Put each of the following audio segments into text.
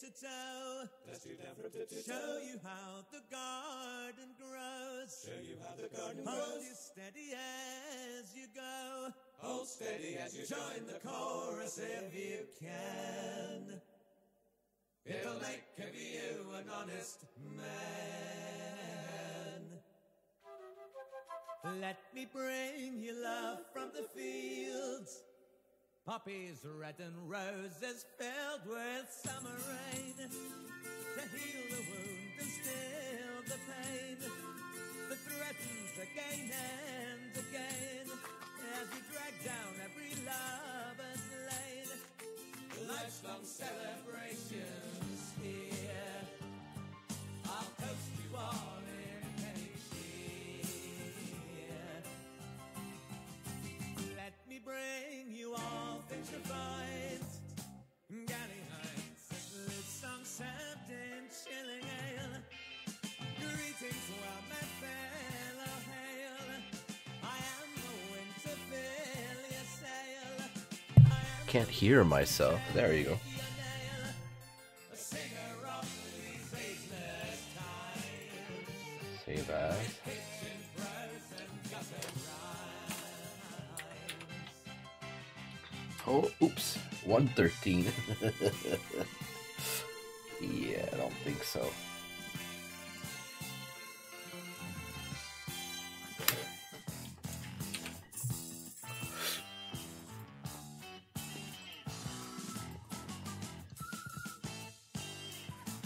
to toe. Show you how the garden grows. Hold you steady as you go. Hold steady as you join the chorus if you can. It'll make of you an honest man. Let me bring you love from the fields. Poppies red and roses filled with summer rain, to heal the wound and still the pain that threatens again and again as we drag down every lover's lane. Life's long celebrations here, I'll toast you all in any cheer. Let me bring you all things refined, Galley Heights, lit song served in chilling ale. Greetings, well met fellow hail. I am the wind to fill your sail. Can't hear myself. There you go. Save as. Oh, oops. 113. Yeah, I don't think so.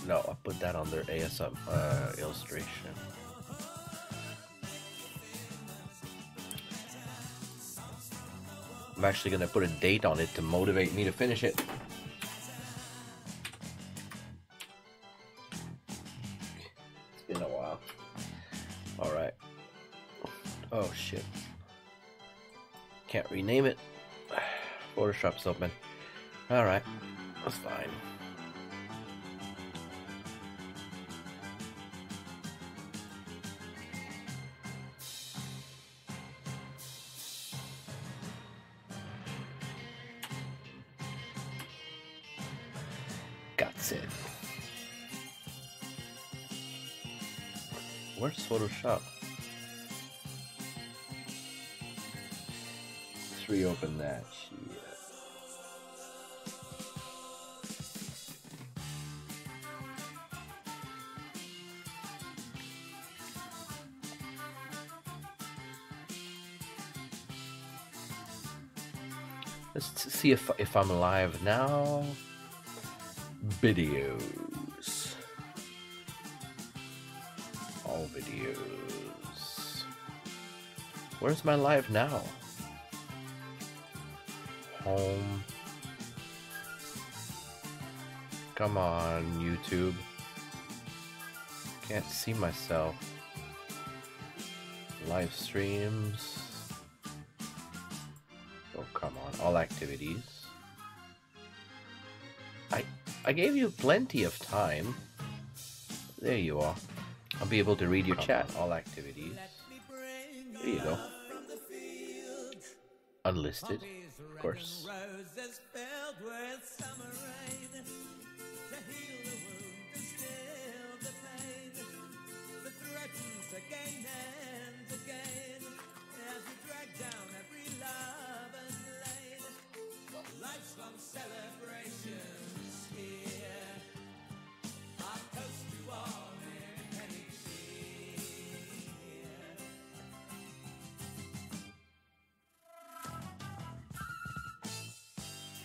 No, I put that under ASM illustration. I'm actually gonna put a date on it to motivate me to finish it. It's been a while. Alright. Oh shit. Can't rename it. Photoshop's open. Alright. That's fine. That's it. Where's Photoshop? Let's reopen that shit. Let's see if I'm live now. Videos. All videos. Where's my live now? Home. Come on, YouTube. Can't see myself. Live streams. Oh, come on. All activities. I gave you plenty of time. There you are. I'll be able to read your chat. All activities. There you go. Unlisted, of course.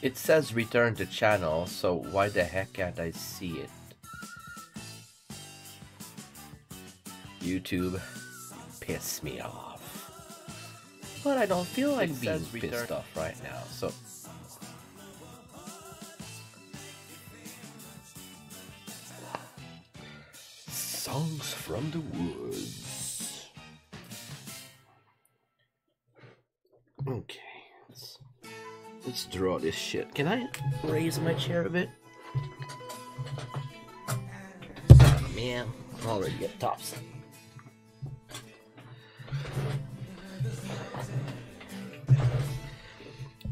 It says return to channel, so why the heck can't I see it? YouTube, piss me off. But I don't feel like being pissed off right now, so... Songs from the woods. Okay, let's draw this shit. Can I raise my chair a bit? Oh, man, I'm already at tops.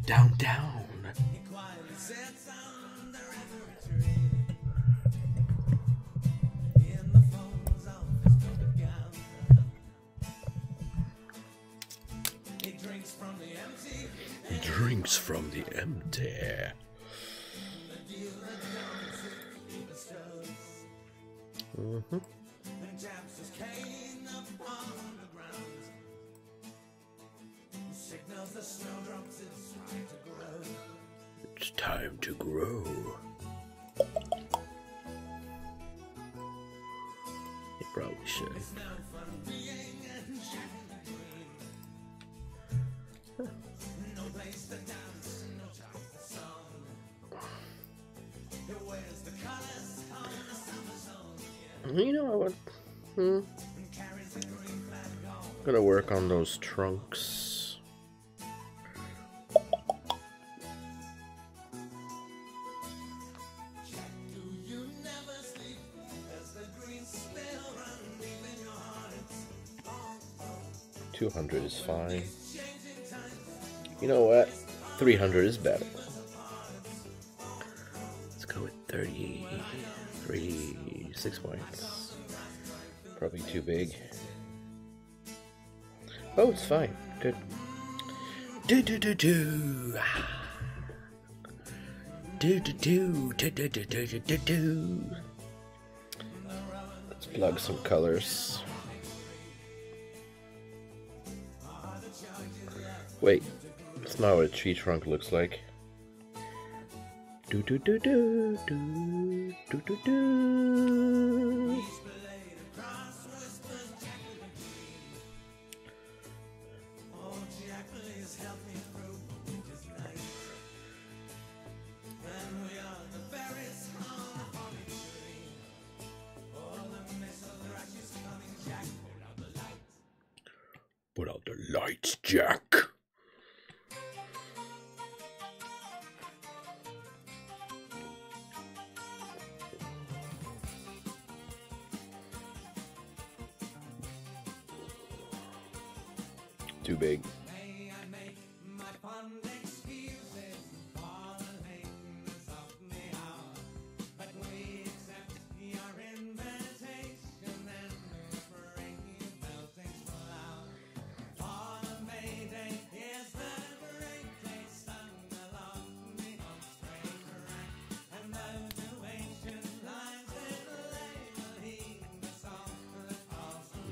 Down, down. from the empty. Mm-hmm. It's time to grow. You probably should. You know what? Gonna work on those trunks. $200 is fine. You know what? 300 is better. Let's go with 6 points. Probably too big. Oh, it's fine. Good. Do do do do. Do do do do do do do do do. Let's plug some colors. Wait, that's not what a tree trunk looks like. Do do do do do do do do. Put out the lights, Jack. Too big.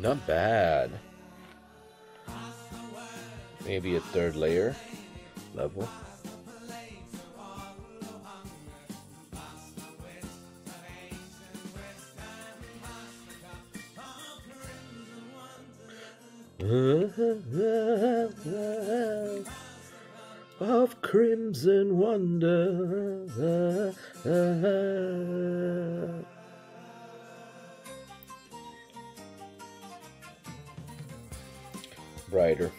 Not bad. Maybe a third layer level. Of crimson wonder. Brighter.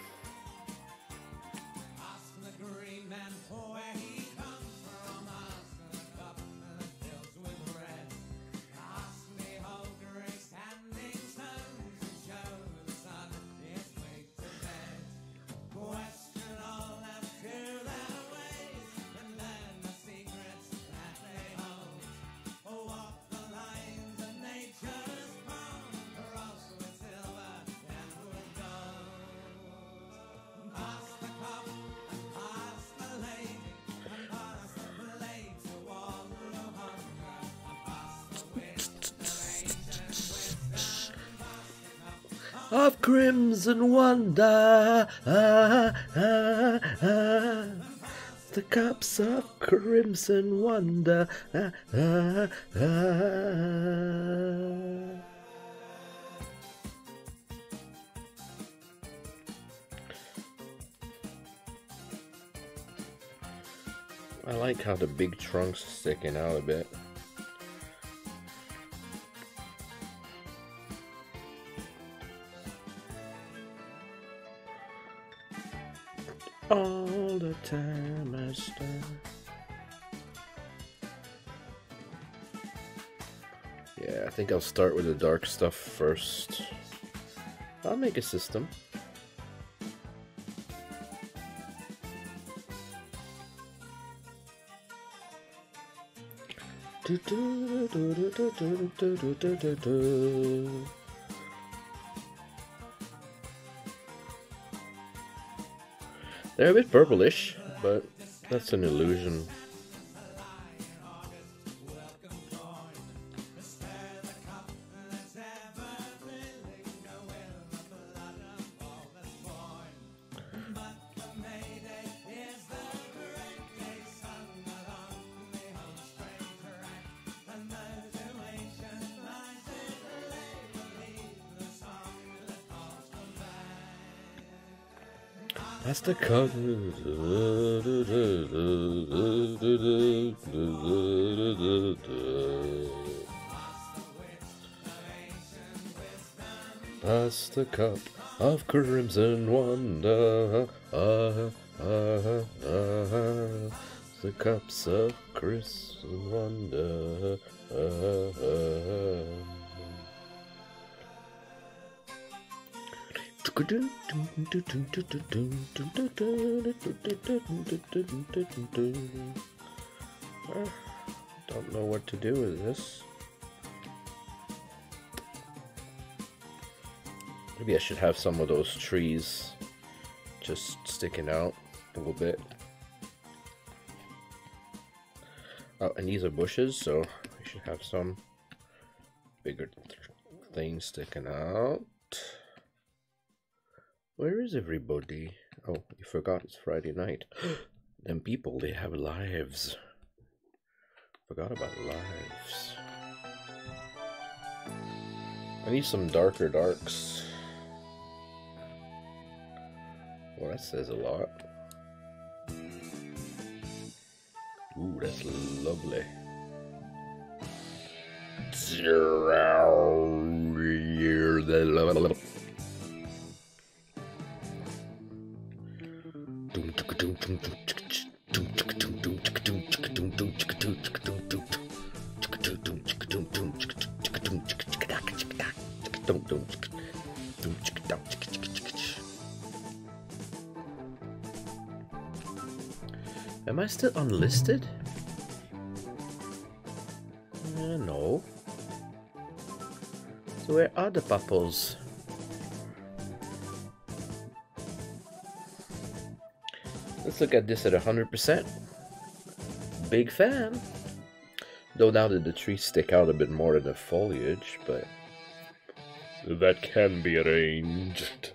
Of crimson wonder, the cups of crimson wonder. I like how the big trunk's sticking out a bit. All the time I start. Yeah, I think I'll start with the dark stuff first. I'll make a system. They're a bit purplish, but That's an illusion. That's the cup. That's the cup of crimson wonder. The cups of crimson wonder. Don't know what to do with this. Maybe I should have some of those trees just sticking out a little bit. Oh, and these are bushes, so I should have some bigger things sticking out. Where is everybody? Oh, you forgot it's Friday night. Them people, they have lives. Forgot about lives. I need some darker darks. Well, that says a lot. Ooh, that's lovely. Am I still unlisted? No. So where are the pupples? Let's look at this at 100%. Big fan. Though now that the trees stick out a bit more than the foliage, but that can be arranged.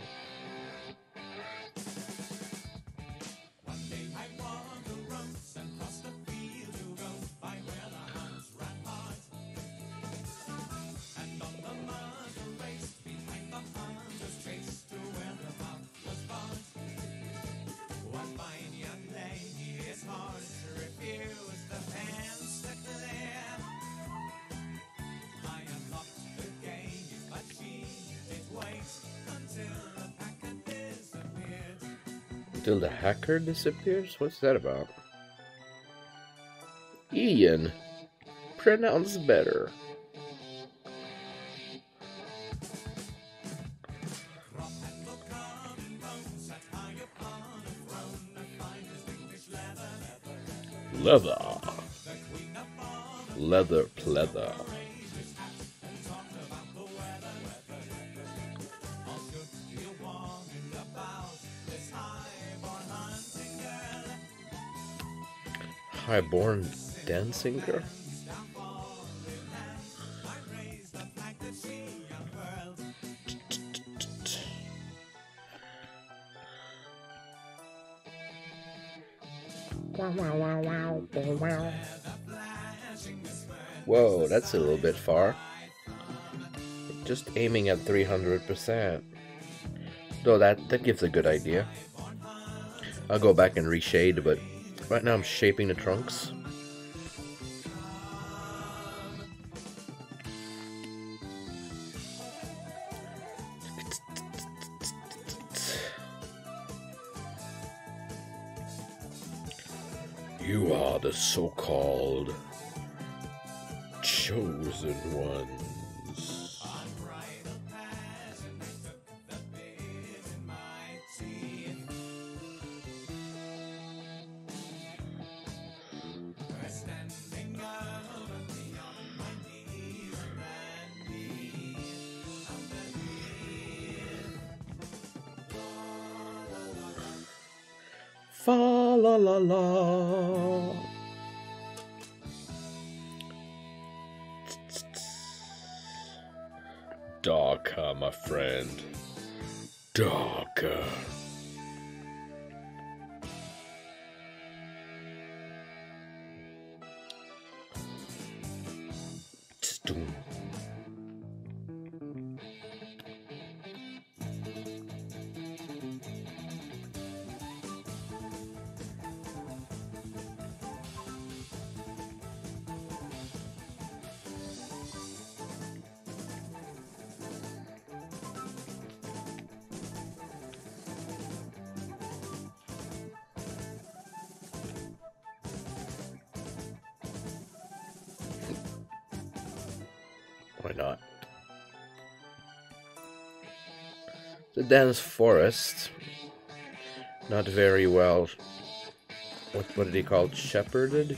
Until the hacker disappears? What's that about? Ian. Pronounce better. Leather. Leather pleather. Highborn dancing girl. Whoa, that's a little bit far. Just aiming at 300%. Though that gives a good idea. I'll go back and reshade, but right now I'm shaping the trunks. You are the so-called chosen ones. Fa la la la. Darker, my friend. Darker. Stoom. Why not? The dense forest, not very well, what did he call it? Shepherded?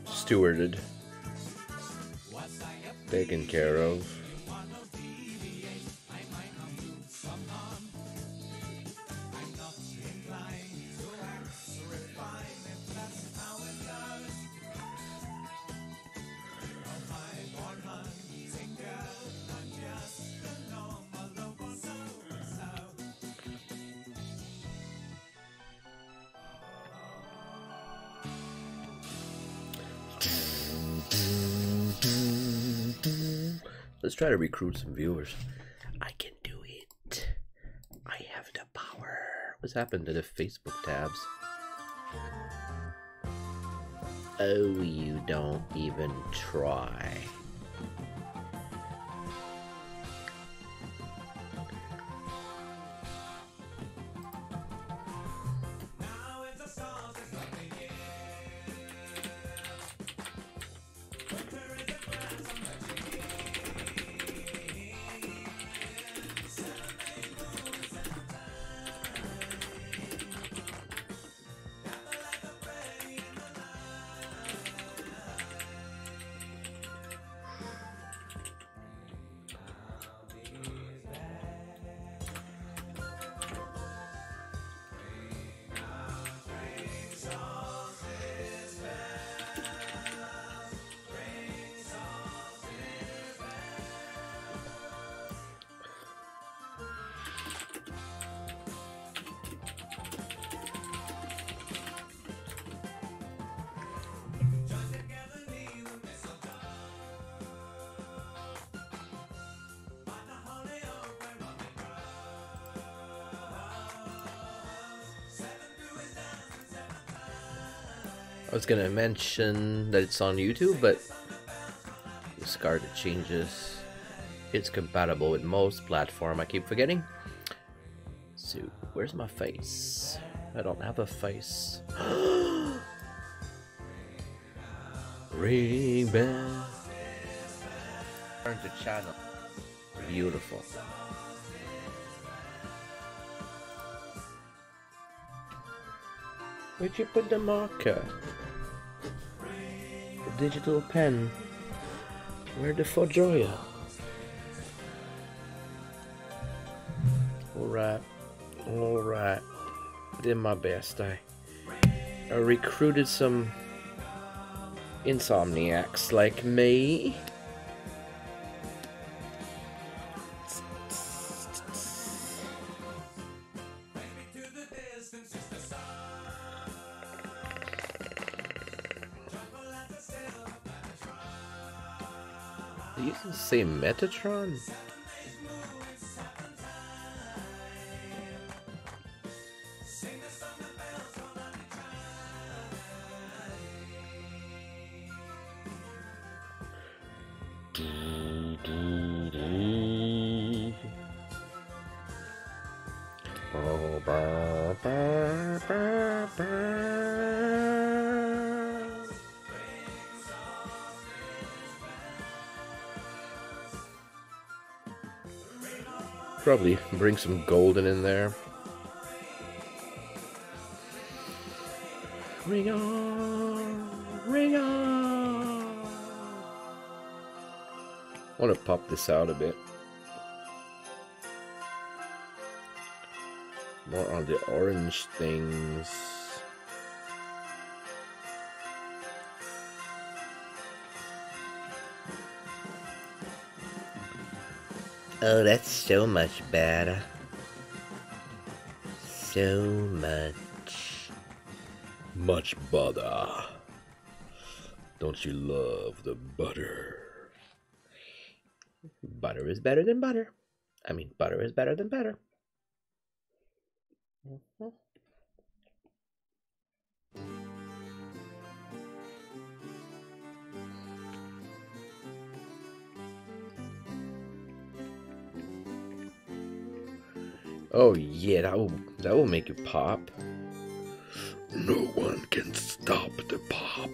Stewarded. Taken care of. Let's try to recruit some viewers. I can do it. I have the power. What's happened to the Facebook tabs? Oh, you don't even try. I was gonna mention that it's on YouTube, but discard the changes. It's compatible with most platforms. I keep forgetting. So, where's my face? I don't have a face. Ring bell. Turn to channel. Beautiful. Where'd you put the marker? The digital pen. Where the Foreground? Alright. Alright. Did my best. I recruited some insomniacs like me. You can say Metatron? Oh, ba, ba, ba, ba. Probably bring some golden in there. Ring on, ring on. I want to pop this out a bit. More on the orange things. Oh, that's so much better. So much. Much butter. Don't you love the butter? Butter is better than butter. I mean, butter is better than butter. Oh yeah, that will make it pop. No one can stop the pop.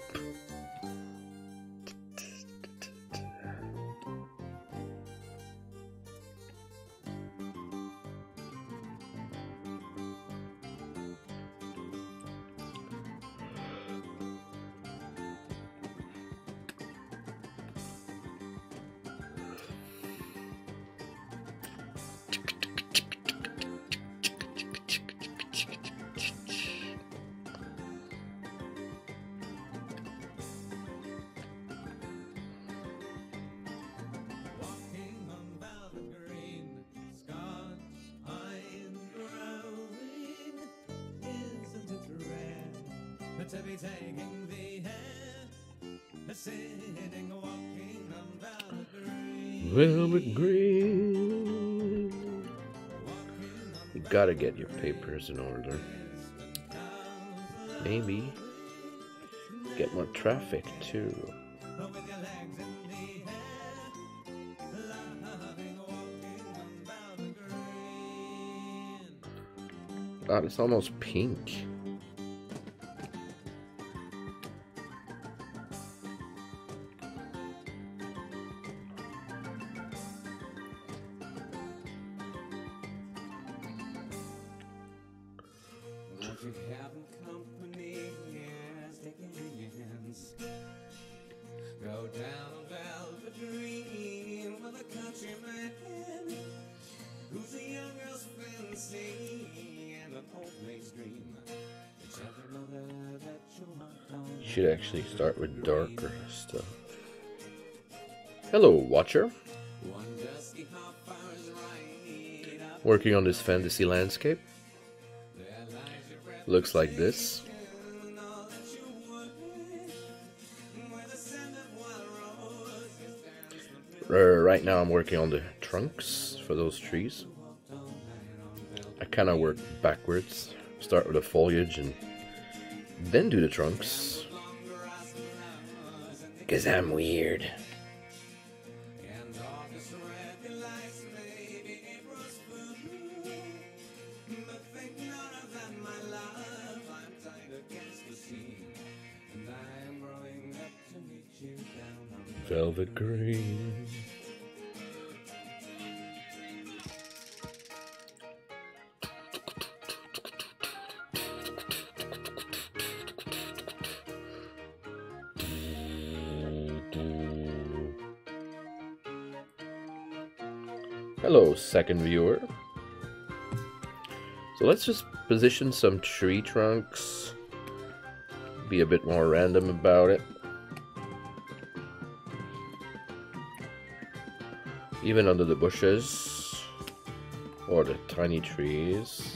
To be taking the air, sitting, walking on velvet green. Velvet green. You gotta get your papers in order. Maybe get more traffic too. God, it's almost pink. Go down a velvet dream with a countryman who's a young girl's fancy and an old maid's dream. You should actually start with darker stuff. Hello, watcher. Working on this fantasy landscape. Looks like this. Right now I'm working on the trunks for those trees. I kind of work backwards. Start with the foliage and then do the trunks. Because I'm weird. Velvet green. Hello, second viewer. So let's just position some tree trunks. Be a bit more random about it. Even under the bushes or the tiny trees.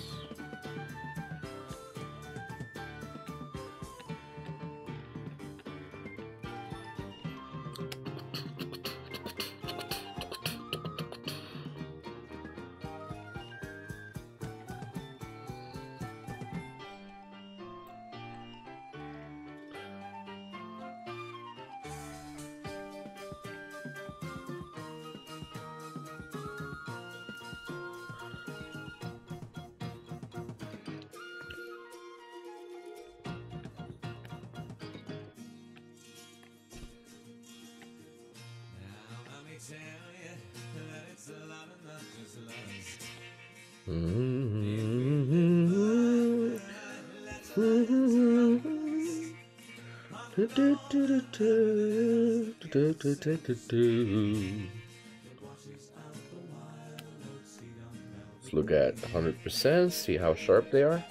Let's look at 100%, see how sharp they are.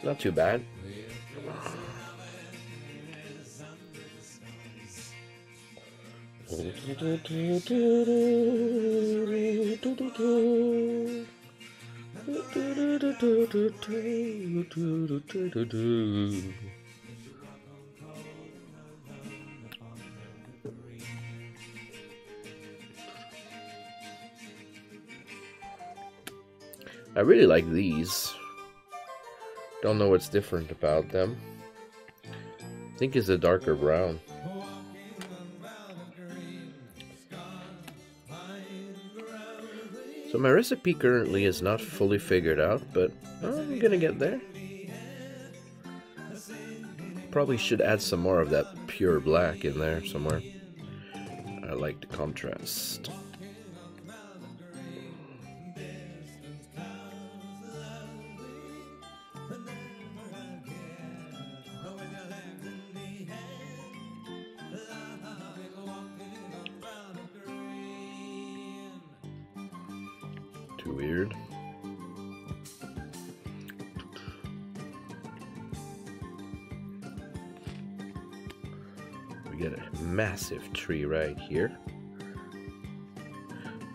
Not too bad. I really like these. Don't know what's different about them. I think it's a darker brown. So my recipe currently is not fully figured out, but I'm gonna get there. Probably should add some more of that pure black in there somewhere. I like the contrast. Too weird. We get a massive tree right here.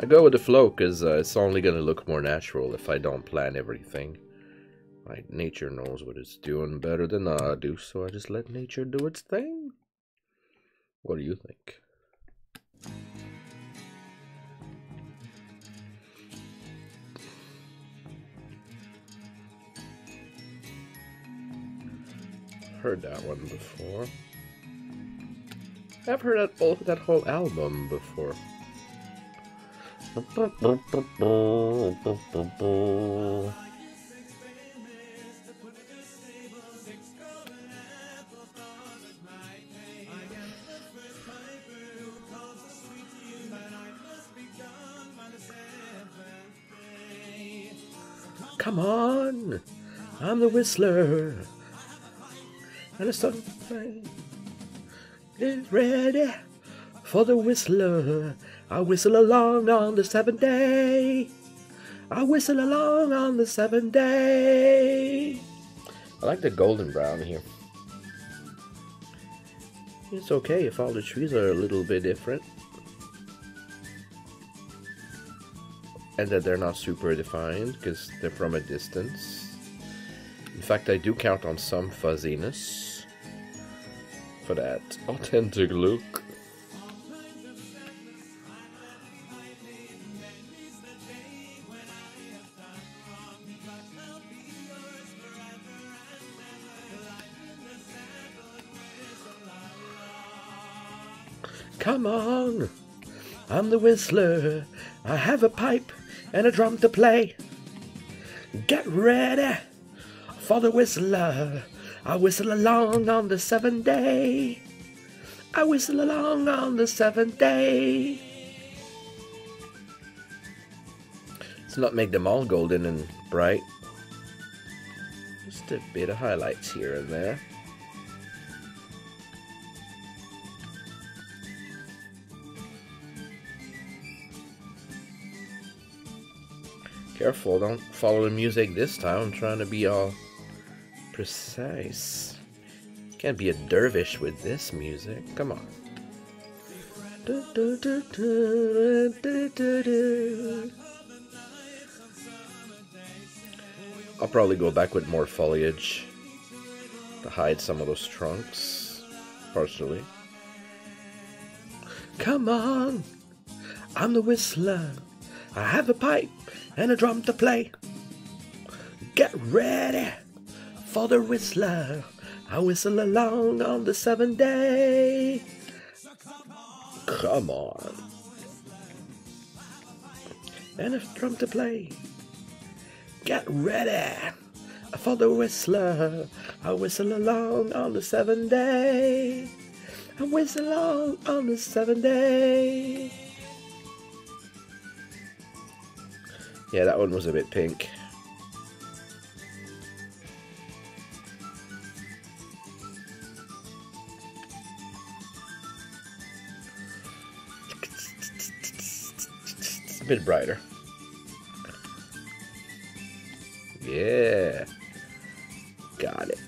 I go with the flow because it's only going to look more natural if I don't plan everything. Like, nature knows what it's doing better than I do, so I just let nature do its thing. What do you think? Heard that one before. I've heard that whole album before. Come on, I'm the whistler. And the sun is ready for the whistler. I whistle along on the 7th day. I whistle along on the 7th day. I like the golden brown here. It's okay if all the trees are a little bit different. And that they're not super defined because they're from a distance. In fact, I do count on some fuzziness for that authentic look. Come on, I'm the whistler. I have a pipe and a drum to play. Get ready for the whistler. I whistle along on the 7th day. I whistle along on the 7th day. Let's not make them all golden and bright. Just a bit of highlights here and there. Careful, don't follow the music this time. I'm trying to be all precise. Can't be a dervish with this music. Come on. I'll probably go back with more foliage to hide some of those trunks, partially. Come on, I'm the whistler. I have a pipe and a drum to play. Get ready for the whistler. I whistle along on the 7th day. Come on. And a drum to play. Get ready for the whistler. I whistle along on the 7th day. I whistle along on the 7th day. Yeah, that one was a bit pink. It's a bit brighter. Yeah. Got it.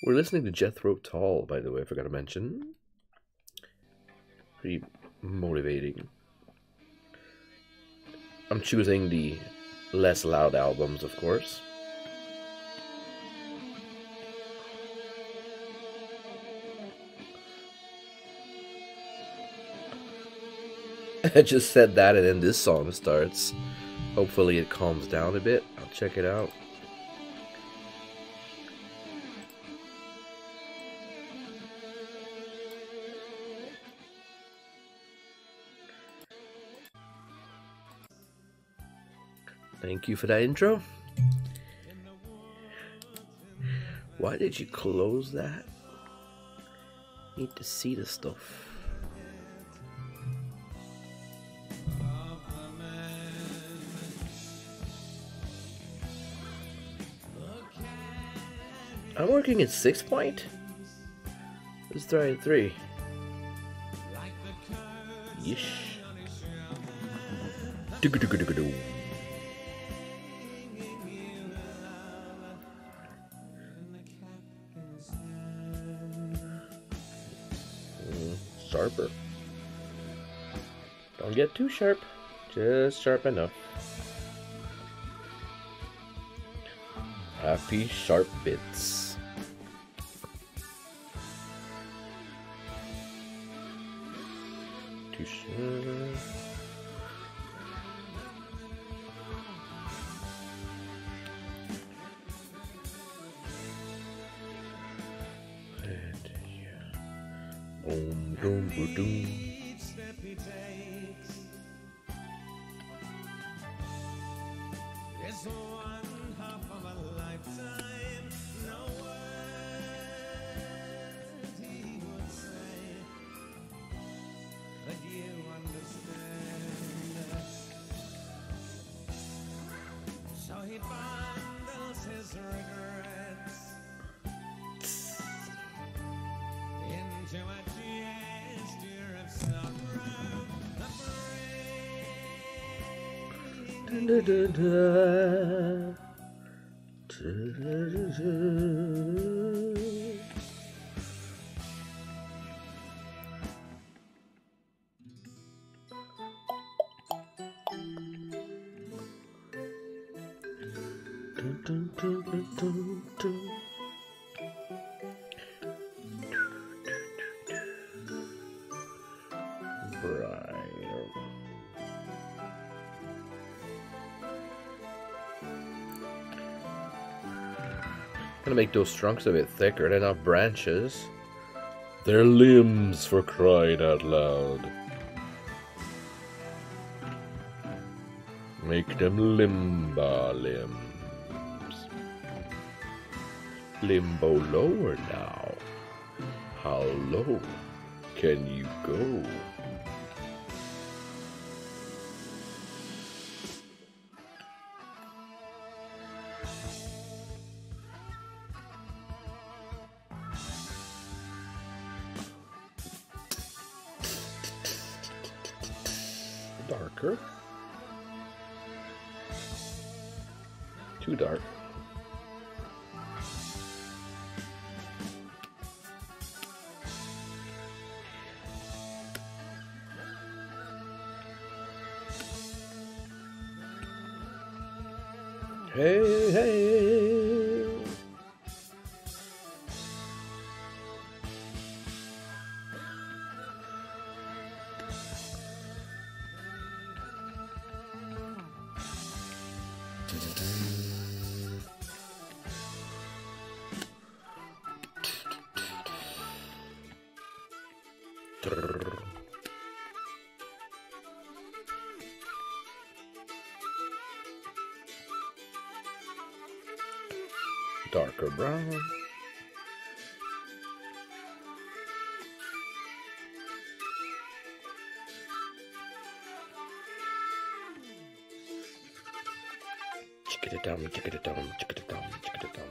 We're listening to Jethro Tull, by the way, I forgot to mention. Pretty motivating. I'm choosing the less loud albums, of course. I just said that and then this song starts. Hopefully it calms down a bit. I'll check it out. Thank you for that intro. Why did you close that? Need to see the stuff. I'm working at 6 point? Let's try at 3. Yeesh. Sharper. Don't get too sharp. Just sharp enough. Happy sharp bits. Too sharp. Boom, boom, boom, boom. Each step he takes is one half of a lifetime. No word he would say, but you understand. So he bundles his regrets into a gesture of sorrow, Gonna make those trunks a bit thicker. They're not branches. They're limbs, for crying out loud. Make them limbo limbs. Limbo lower now. How low can you go? Darker. Too dark. Hey, hey. Darker brown. Chicken it down, chicken it down, chicken it down, chicken it down.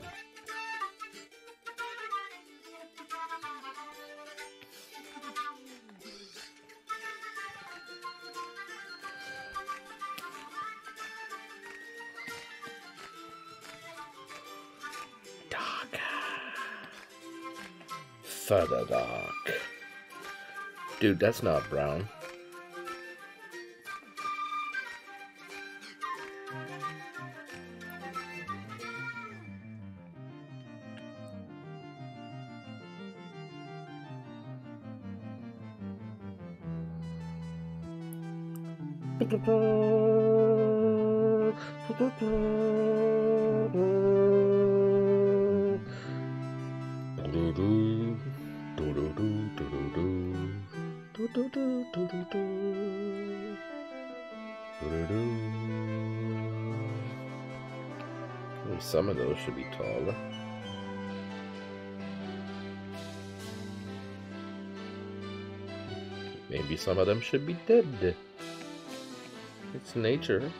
Further dark. Dude, that's not brown. Some of those should be taller. Maybe some of them should be dead. It's nature.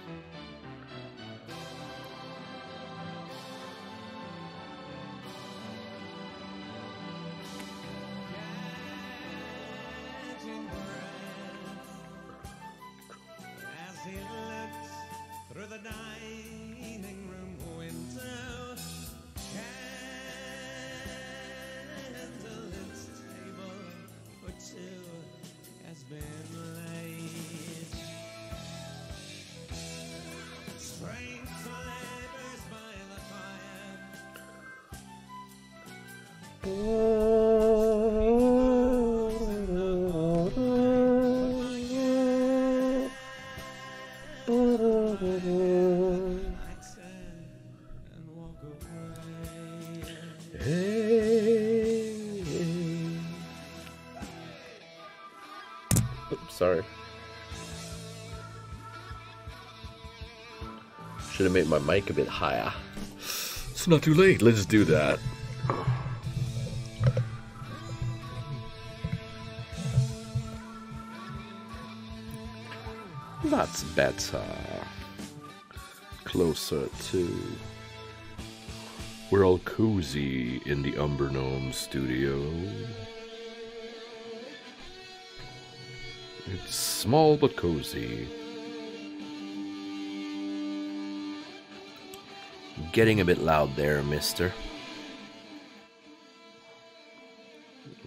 Oops, sorry. Should have made my mic a bit higher. It's not too late. Let's do that. That's better. Closer to. We're all cozy in the Umber Gnome studio. It's small but cozy. Getting a bit loud there, mister.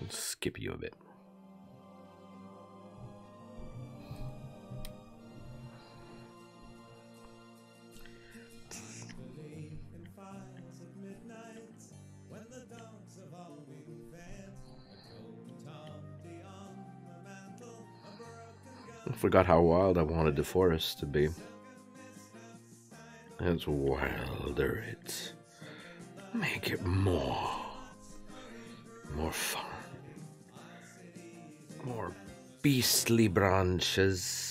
Let's skip you a bit. I forgot how wild I wanted the forest to be. As wilder it. Make it more fun. More beastly branches.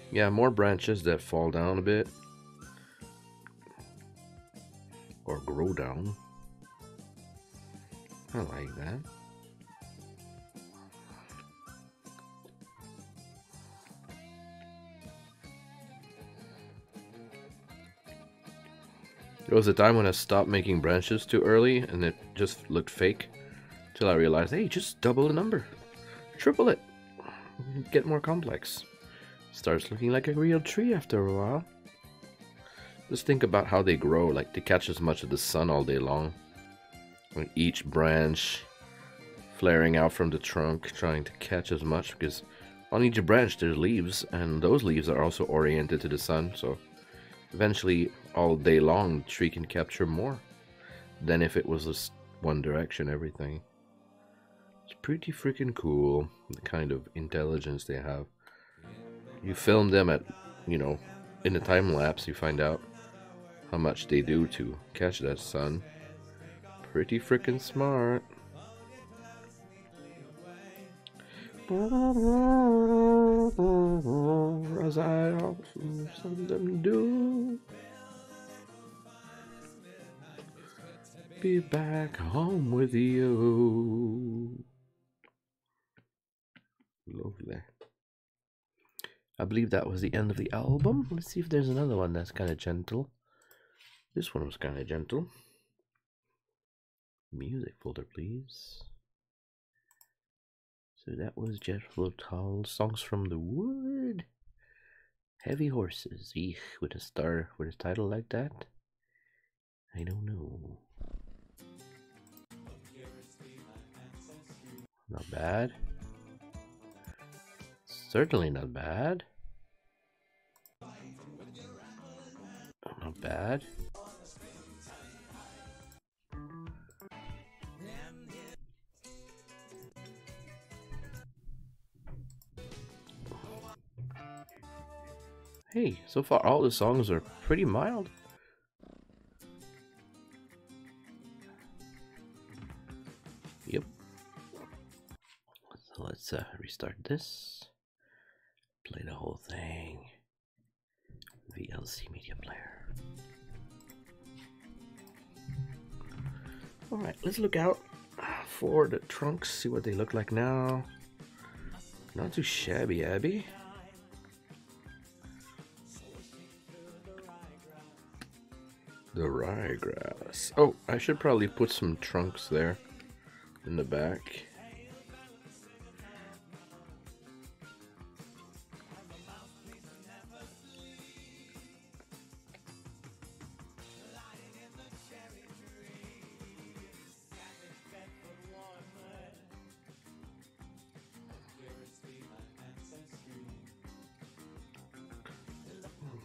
Yeah, more branches that fall down a bit. Or grow down. I like that. There was a time when I stopped making branches too early and it just looked fake. Till I realized, hey, just double the number. Triple it. Get more complex. Starts looking like a real tree after a while. Just think about how they grow, like they catch as much of the sun all day long. And each branch flaring out from the trunk, trying to catch as much, because on each branch there's leaves, and those leaves are also oriented to the sun, so eventually all day long the tree can capture more than if it was just one direction, everything. It's pretty freaking cool, the kind of intelligence they have. You film them at, you know, in the time lapse, you find out how much they do to catch that sun. Pretty freaking smart. As I often seldom do. Be back home with you. Lovely. I believe that was the end of the album. Let's see if there's another one that's kind of gentle. This one was kind of gentle. Music folder, please. So that was Jeff Tull's Songs from the Wood. Heavy Horses. Eek, with a title like that. I don't know. Not bad. Certainly not bad. Not bad. Hey, so far all the songs are pretty mild. Yep. So let's restart this. Play the whole thing. VLC Media Player. Alright, let's look out for the trunks, see what they look like now. Not too shabby, Abby. The ryegrass. Oh, I should probably put some trunks there in the back.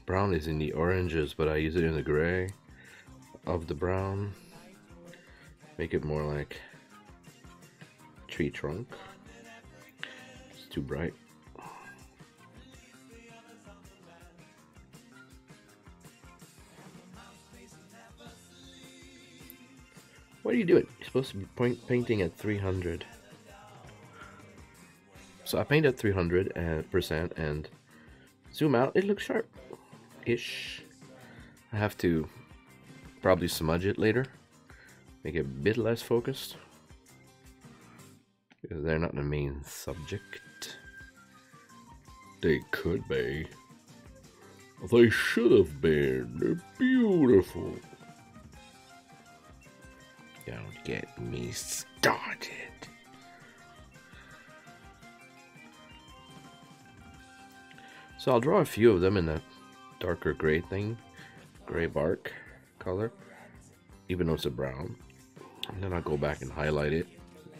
Brown is in the oranges, but I use it in the gray of the brown. Make it more like tree trunk. It's too bright. What are you doing? You're supposed to be painting at 300. So I paint at 300% and zoom out. It looks sharp-ish. I have to probably smudge it later. Make it a bit less focused. Because they're not the main subject. They could be. They should have been. They're beautiful. Don't get me started. So I'll draw a few of them in that darker gray thing. Gray bark color. Even though it's a brown. And then I'll go back and highlight it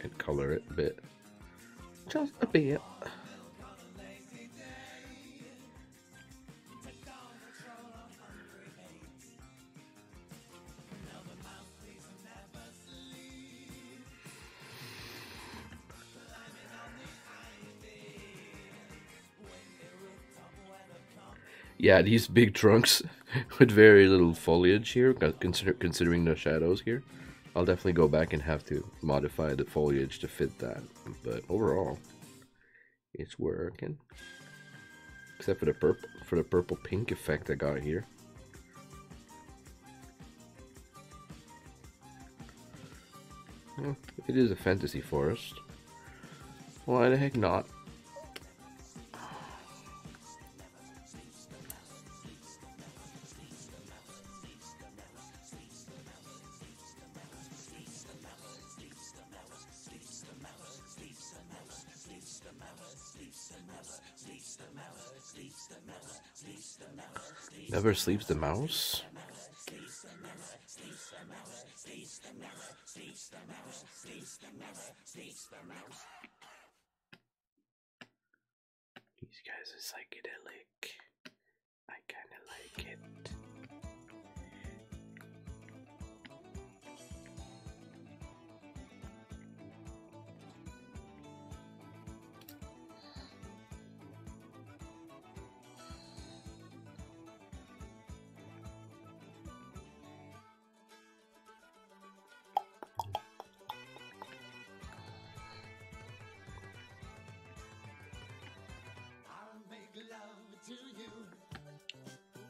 and color it a bit. Just a bit. Yeah, these big trunks with very little foliage here, considering the shadows here. I'll definitely go back and have to modify the foliage to fit that. But overall, it's working. Except for the purple pink effect I got here. Well, it is a fantasy forest. Why the heck not? Never sleeps the mouse? These guys are psychedelic. I kinda like it.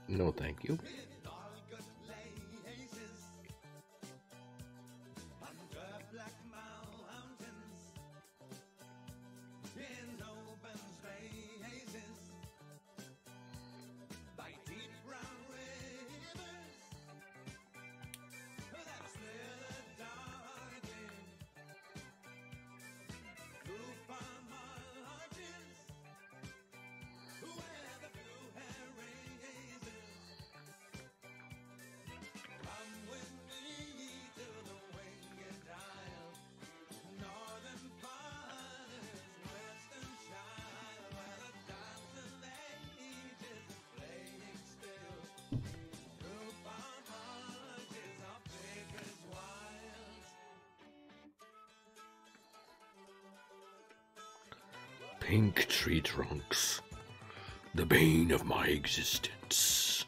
No, thank you. Pink tree trunks, the bane of my existence.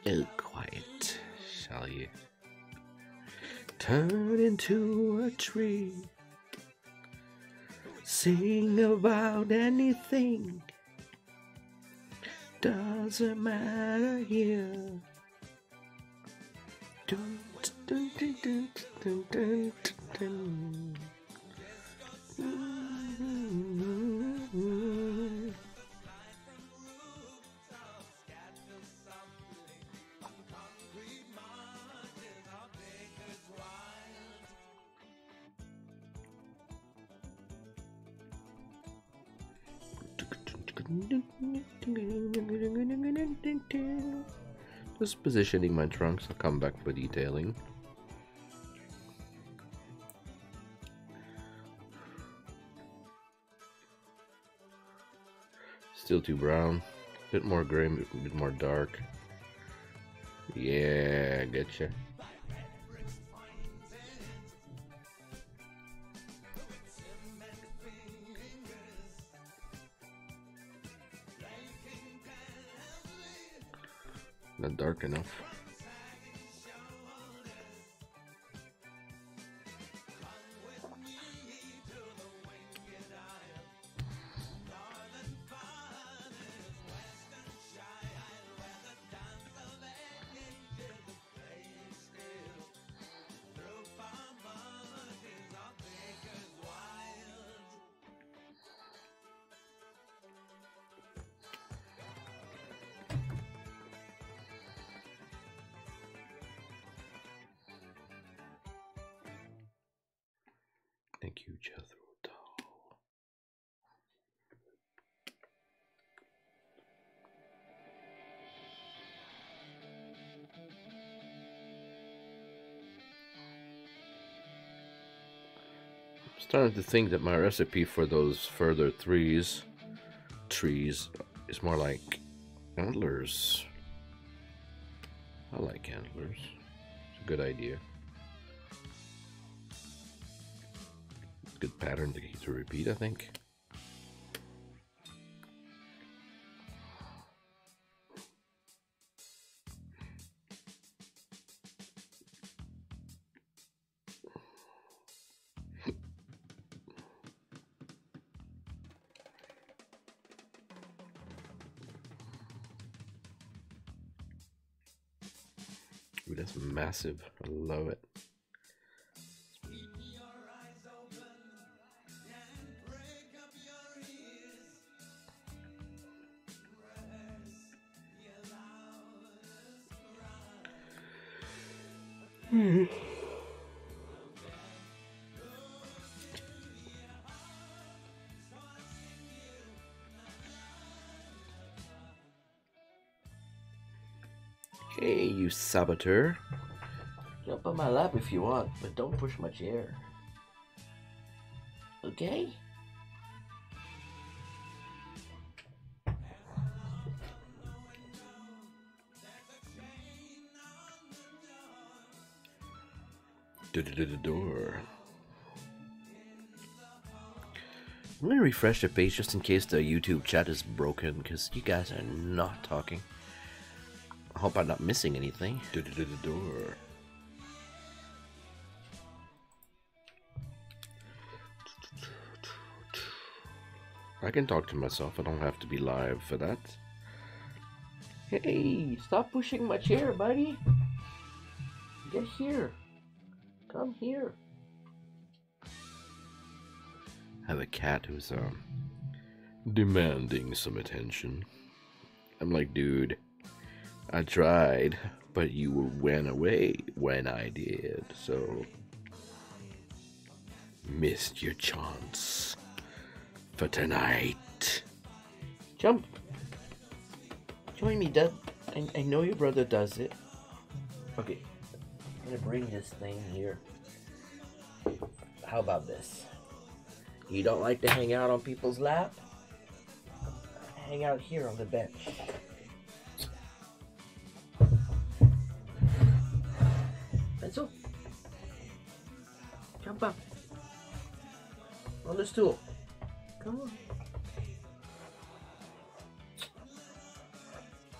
Oh, quiet, shall you? Turn into a tree. Sing about anything. Doesn't matter here. Dun, dun, dun, dun, dun, dun, dun. Just positioning my trunks. I'll come back for detailing. Still too brown. Bit more gray, a bit more dark. Yeah, getcha. Not dark enough. Thank you, Jethro Tull. I'm starting to think that my recipe for those further trees is more like antlers. I like antlers. It's a good idea. Good pattern to repeat, I think. Ooh, that's massive. I love it. Hey, you saboteur. Jump on my lap if you want, but don't push my chair. Okay? Door. I'm gonna refresh the page just in case the YouTube chat is broken, because you guys are not talking. I hope I'm not missing anything. Door. I can talk to myself. I don't have to be live for that. Hey, stop pushing my chair, buddy. Get here. Come here. I have a cat who's demanding some attention. I'm like, dude, I tried, but you went away when I did, so missed your chance for tonight. Jump. Join me, Dad. I know your brother does it. Okay, I'm gonna bring this thing here. How about this? You don't like to hang out on people's lap? Hang out here on the bench. Pencil? Jump up. On the stool. Come on.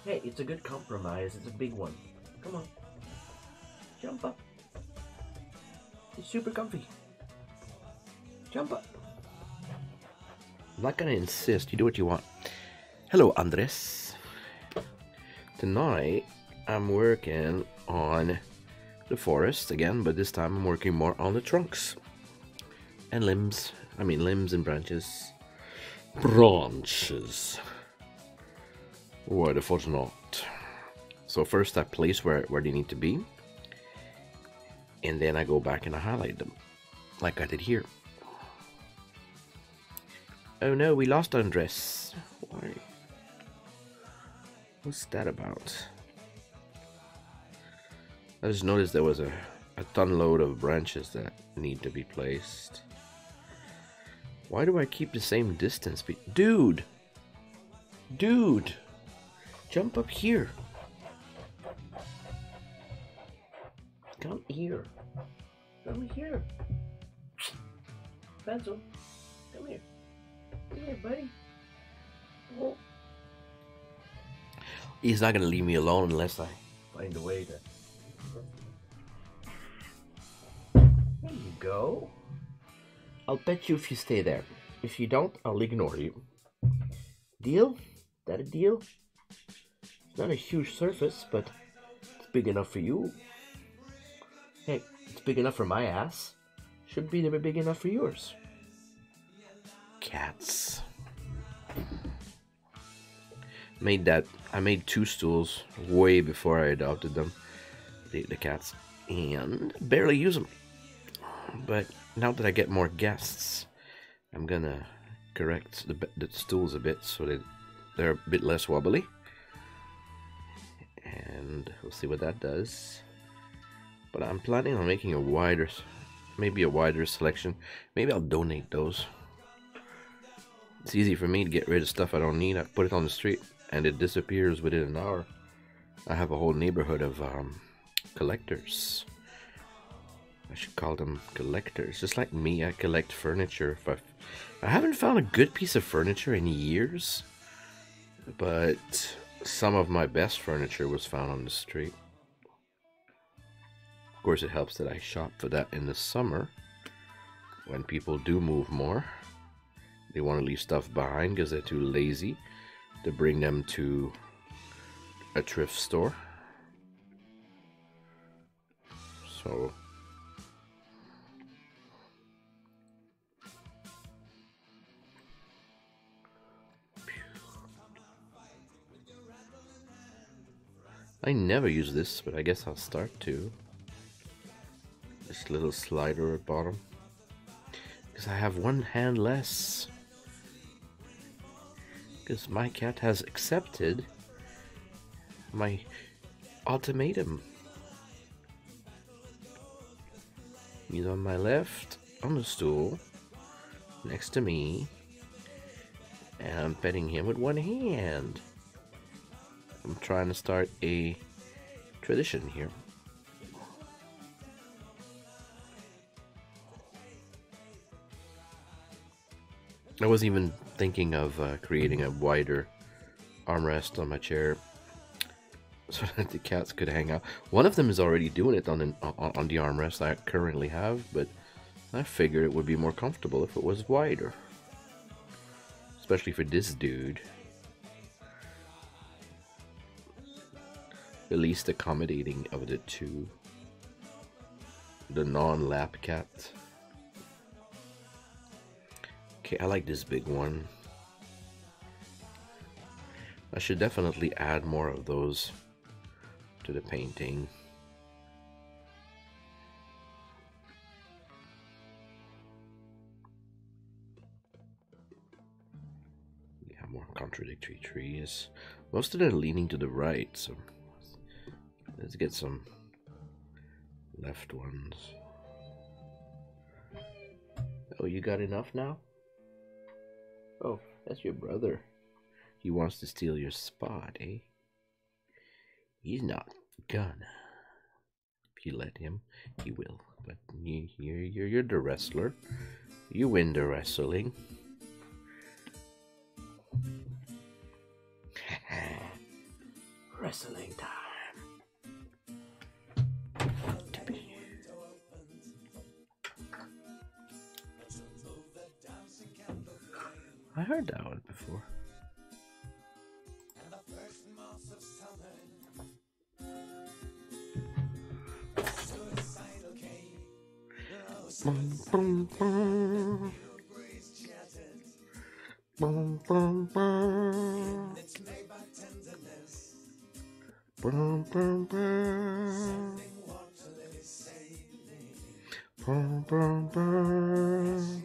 Hey, it's a good compromise. It's a big one. Come on. Jump up. It's super comfy. Jump up. I'm not gonna insist. You do what you want. Hello, Andres. Tonight, I'm working on the forest again, but this time I'm working more on the trunks and limbs. I mean, limbs and branches. Branches. Why the fudge not? So first I place where they need to be, and then I go back and I highlight them, like I did here. Oh no, we lost Andres. Why? What's that about? I just noticed there was a ton load of branches that need to be placed. Why do I keep the same distance? Dude! Dude! Jump up here. Come here. Come here. Pencil. Come here. Come here, buddy. Oh. He's not gonna leave me alone unless I find a way to. There you go. I'll pet you if you stay there. If you don't, I'll ignore you. Deal? That a deal? It's not a huge surface, but it's big enough for you. Hey, it's big enough for my ass. Should be big enough for yours. Cats. I made 2 stools way before I adopted them, the cats, and barely use them. But now that I get more guests, I'm gonna correct the stools a bit so that they're a bit less wobbly, and we'll see what that does. But I'm planning on making maybe a wider selection. Maybe I'll donate those. It's easy for me to get rid of stuff I don't need. I put it on the street and it disappears within an hour. I have a whole neighborhood of collectors. I should call them collectors. Just like me, I collect furniture. I haven't found a good piece of furniture in years, but some of my best furniture was found on the street. Of course, it helps that I shop for that in the summer when people do move more. They want to leave stuff behind because they're too lazy to bring them to a thrift store. So I never use this, but I guess I'll start to. This little slider at bottom, because I have one hand less. Because my cat has accepted my ultimatum. He's on my left, on the stool, next to me, and I'm petting him with one hand. I'm trying to start a tradition here. I was even thinking of creating a wider armrest on my chair so that the cats could hang out. One of them is already doing it on the armrest I currently have, but I figured it would be more comfortable if it was wider. Especially for this dude. The least accommodating of the two. The non-lap cat. Okay, I like this big one. I should definitely add more of those to the painting. Yeah, more contradictory trees. Most of them are leaning to the right, so let's get some left ones. Oh, you got enough now? Oh, that's your brother. He wants to steal your spot, eh? He's not gonna. If you let him, he will. But you're the wrestler. You win the wrestling. wrestling time. I heard that one before. Boom, boom, boom. Boom, boom, boom. Boom, boom, boom. Boom, boom, boom.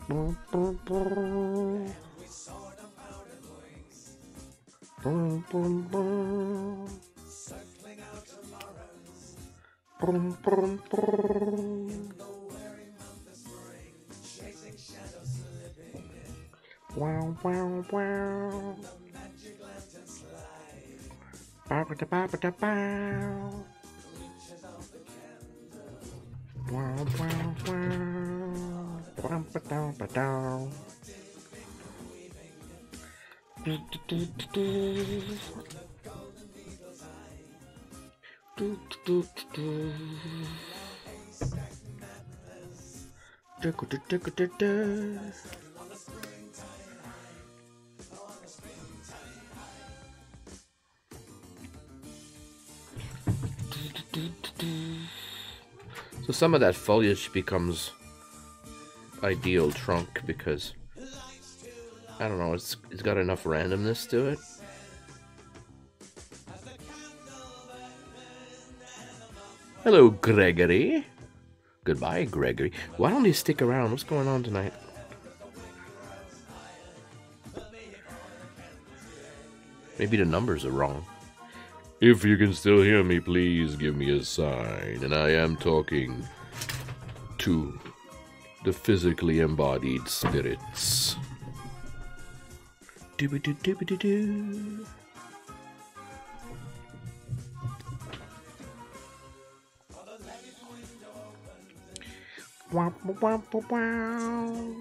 Boom, boom, boom. Boom, boom, boom. Boom, boom, boom. Wow, wow, wow. Bow, ba, bow, ba, bow. Wow, wow, wow. Ba, ba, dow, ba, dow. Do, do, do, do, do. Do, do, do, do. Do, do, do, do, do. So some of that foliage becomes ideal trunk because I don't know, it's got enough randomness to it. Hello, Gregory. Goodbye, Gregory. Why don't you stick around? What's going on tonight? Maybe the numbers are wrong. If you can still hear me, please give me a sign. And I am talking to the physically embodied spirits. Doo-ba-doo-doo-ba-doo-doo. Wow, wow, wow, wow.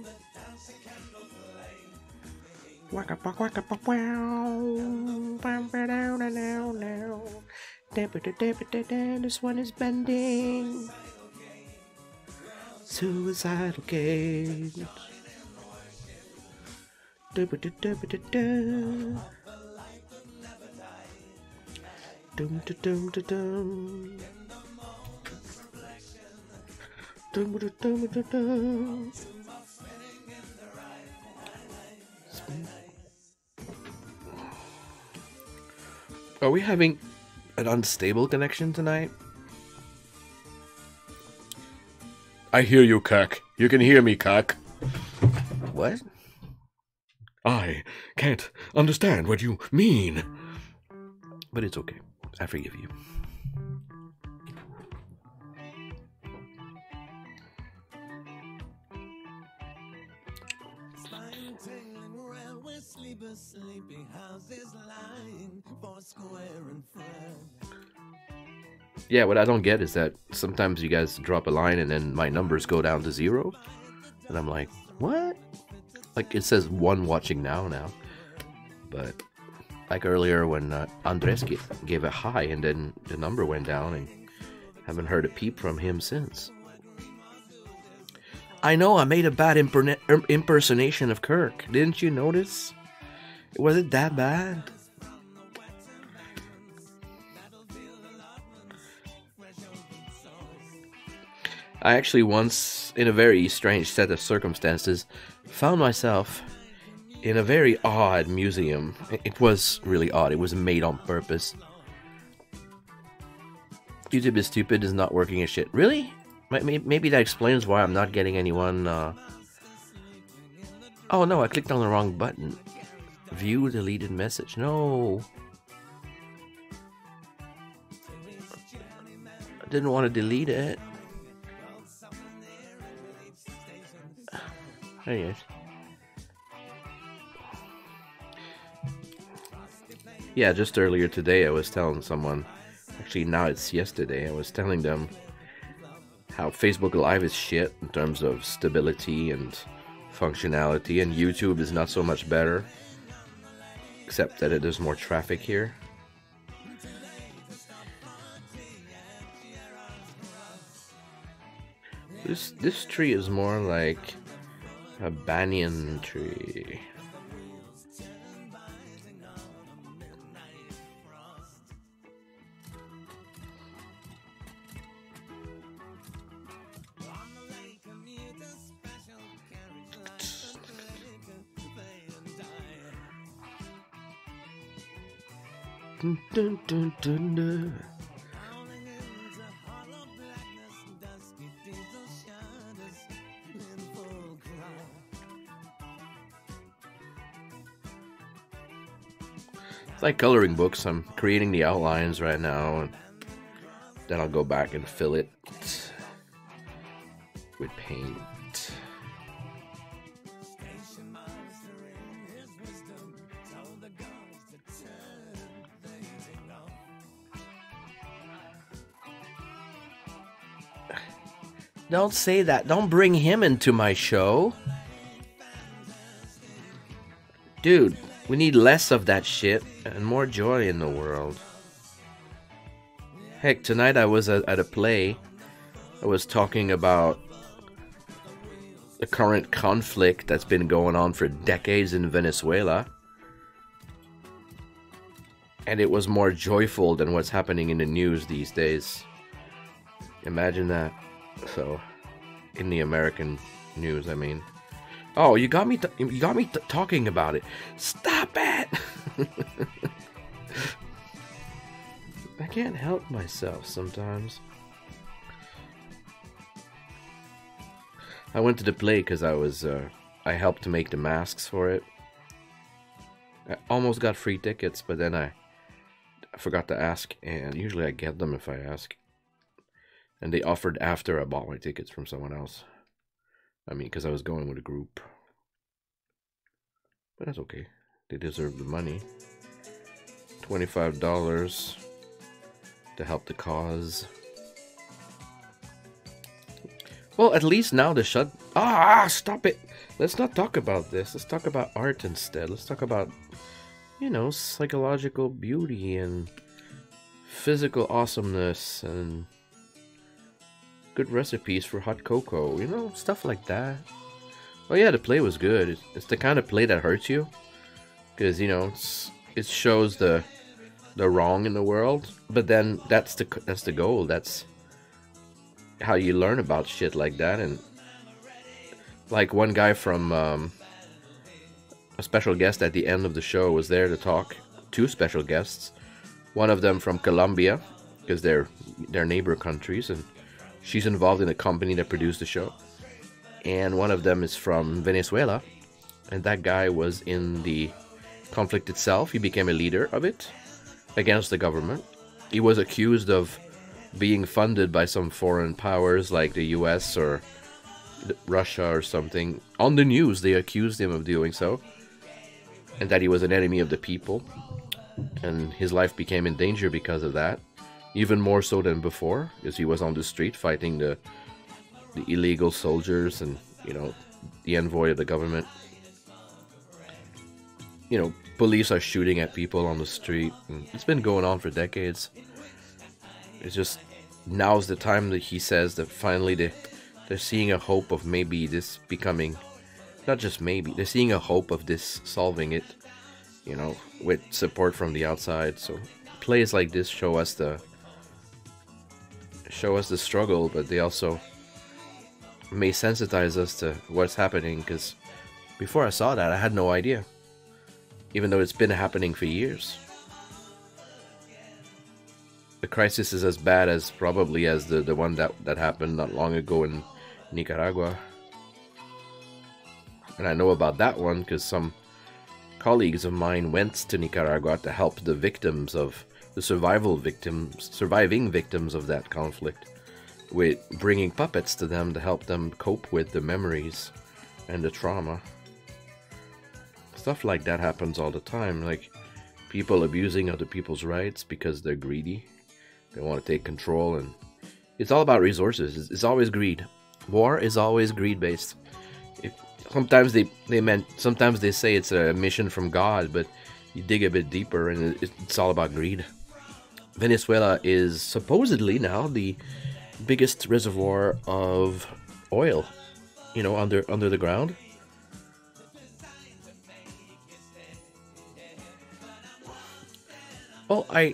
Waka waka waka wow. Bam ba down now now. This one is bending. Suicidal cage. Dum dum dum dum. Dum dum dum dum. Are we having an unstable connection tonight? I hear you, Kirk. You can hear me, Kirk. What? I can't understand what you mean. But it's okay. I forgive you. Sleepy houses lying for square and fret. Yeah, what I don't get is that sometimes you guys drop a line and then my numbers go down to 0. And I'm like, what? Like it says 1 watching now. But like earlier when Andres gave a hi and then the number went down and haven't heard a peep from him since. I know I made a bad impersonation of Kirk. Didn't you notice? Was it that bad? I actually once, in a very strange set of circumstances, found myself in a very odd museum. It was really odd. It was made on purpose. YouTube is stupid is not working as shit. Really? Maybe that explains why I'm not getting anyone. Oh no, I clicked on the wrong button. View deleted message. No. I didn't want to delete it. Anyways. Yeah, just earlier today I was telling someone, actually now it's yesterday, I was telling them how Facebook Live is shit in terms of stability and functionality, and YouTube is not so much better, except that there's more traffic here. This tree is more like a banyan tree. Dun, dun, dun, dun, dun. It's like coloring books. I'm creating the outlines right now, and then I'll go back and fill it with paint. Don't say that. Don't bring him into my show. Dude, we need less of that shit and more joy in the world. Heck, tonight I was at a play. I was talking about the current conflict that's been going on for decades in Venezuela. And it was more joyful than what's happening in the news these days. Imagine that. So, in the American news, I mean. Oh, you got me talking about it. Stop it! I can't help myself sometimes. I went to the play because I helped to make the masks for it. I almost got free tickets, but then I forgot to ask, and usually I get them if I ask. And they offered after I bought my tickets from someone else. I mean, because I was going with a group. But that's okay. They deserve the money. $25 to help the cause. Well, at least now the shut... stop it! Let's not talk about this. Let's talk about art instead. Let's talk about, you know, psychological beauty and physical awesomeness and good recipes for hot cocoa, you know, stuff like that. Oh yeah, the play was good. It's the kind of play that hurts you, because, you know, it shows the wrong in the world, but then that's the goal. That's how you learn about shit like that. And like one guy from a special guest at the end of the show was there to talk. Two special guests, one of them from Colombia, because they're neighbor countries, and she's involved in a company that produced the show. And one of them is from Venezuela. And that guy was in the conflict itself. He became a leader of it against the government. He was accused of being funded by some foreign powers like the US or Russia or something. On the news, they accused him of doing so. And that he was an enemy of the people. And his life became in danger because of that. Even more so than before, because he was on the street fighting the illegal soldiers and, you know, the envoy of the government. You know, police are shooting at people on the street. And it's been going on for decades. It's just, now's the time that he says that finally they're seeing a hope of maybe this becoming, not just maybe, they're seeing a hope of this solving it, you know, with support from the outside. So plays like this show us the struggle, but they also may sensitize us to what's happening, because before I saw that, I had no idea, even though it's been happening for years. The crisis is as bad as probably as the one that happened not long ago in Nicaragua. And I know about that one because some colleagues of mine went to Nicaragua to help the victims of the surviving victims of that conflict, with bringing puppets to them to help them cope with the memories and the trauma. Stuff like that happens all the time, like people abusing other people's rights because they're greedy. They want to take control, and it's all about resources. It's always greed. War is always greed-based. If, sometimes they say it's a mission from God, but you dig a bit deeper and it's all about greed. Venezuela is supposedly now the biggest reservoir of oil, you know, under the ground. Well, I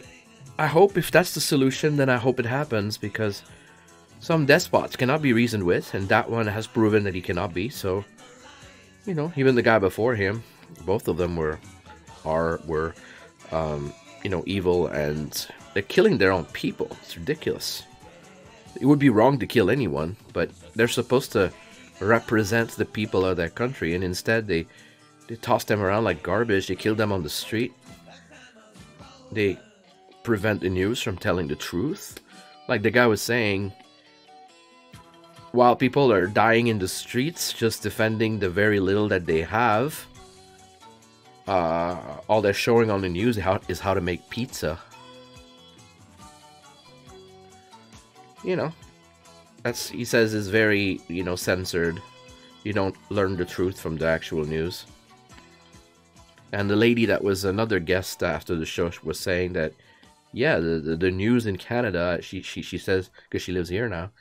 hope if that's the solution, then I hope it happens, because some despots cannot be reasoned with, and that one has proven that he cannot be. So, you know, even the guy before him, both of them were you know, evil, and they're killing their own people. It's ridiculous. It would be wrong to kill anyone, but they're supposed to represent the people of their country, and instead they toss them around like garbage. They kill them on the street. They prevent the news from telling the truth. Like the guy was saying, while people are dying in the streets just defending the very little that they have, all they're showing on the news is how to make pizza. You know, that's, he says, is very, you know, censored. You don't learn the truth from the actual news. And the lady that was another guest after the show was saying that, yeah, the news in Canada, she says, because she lives here now,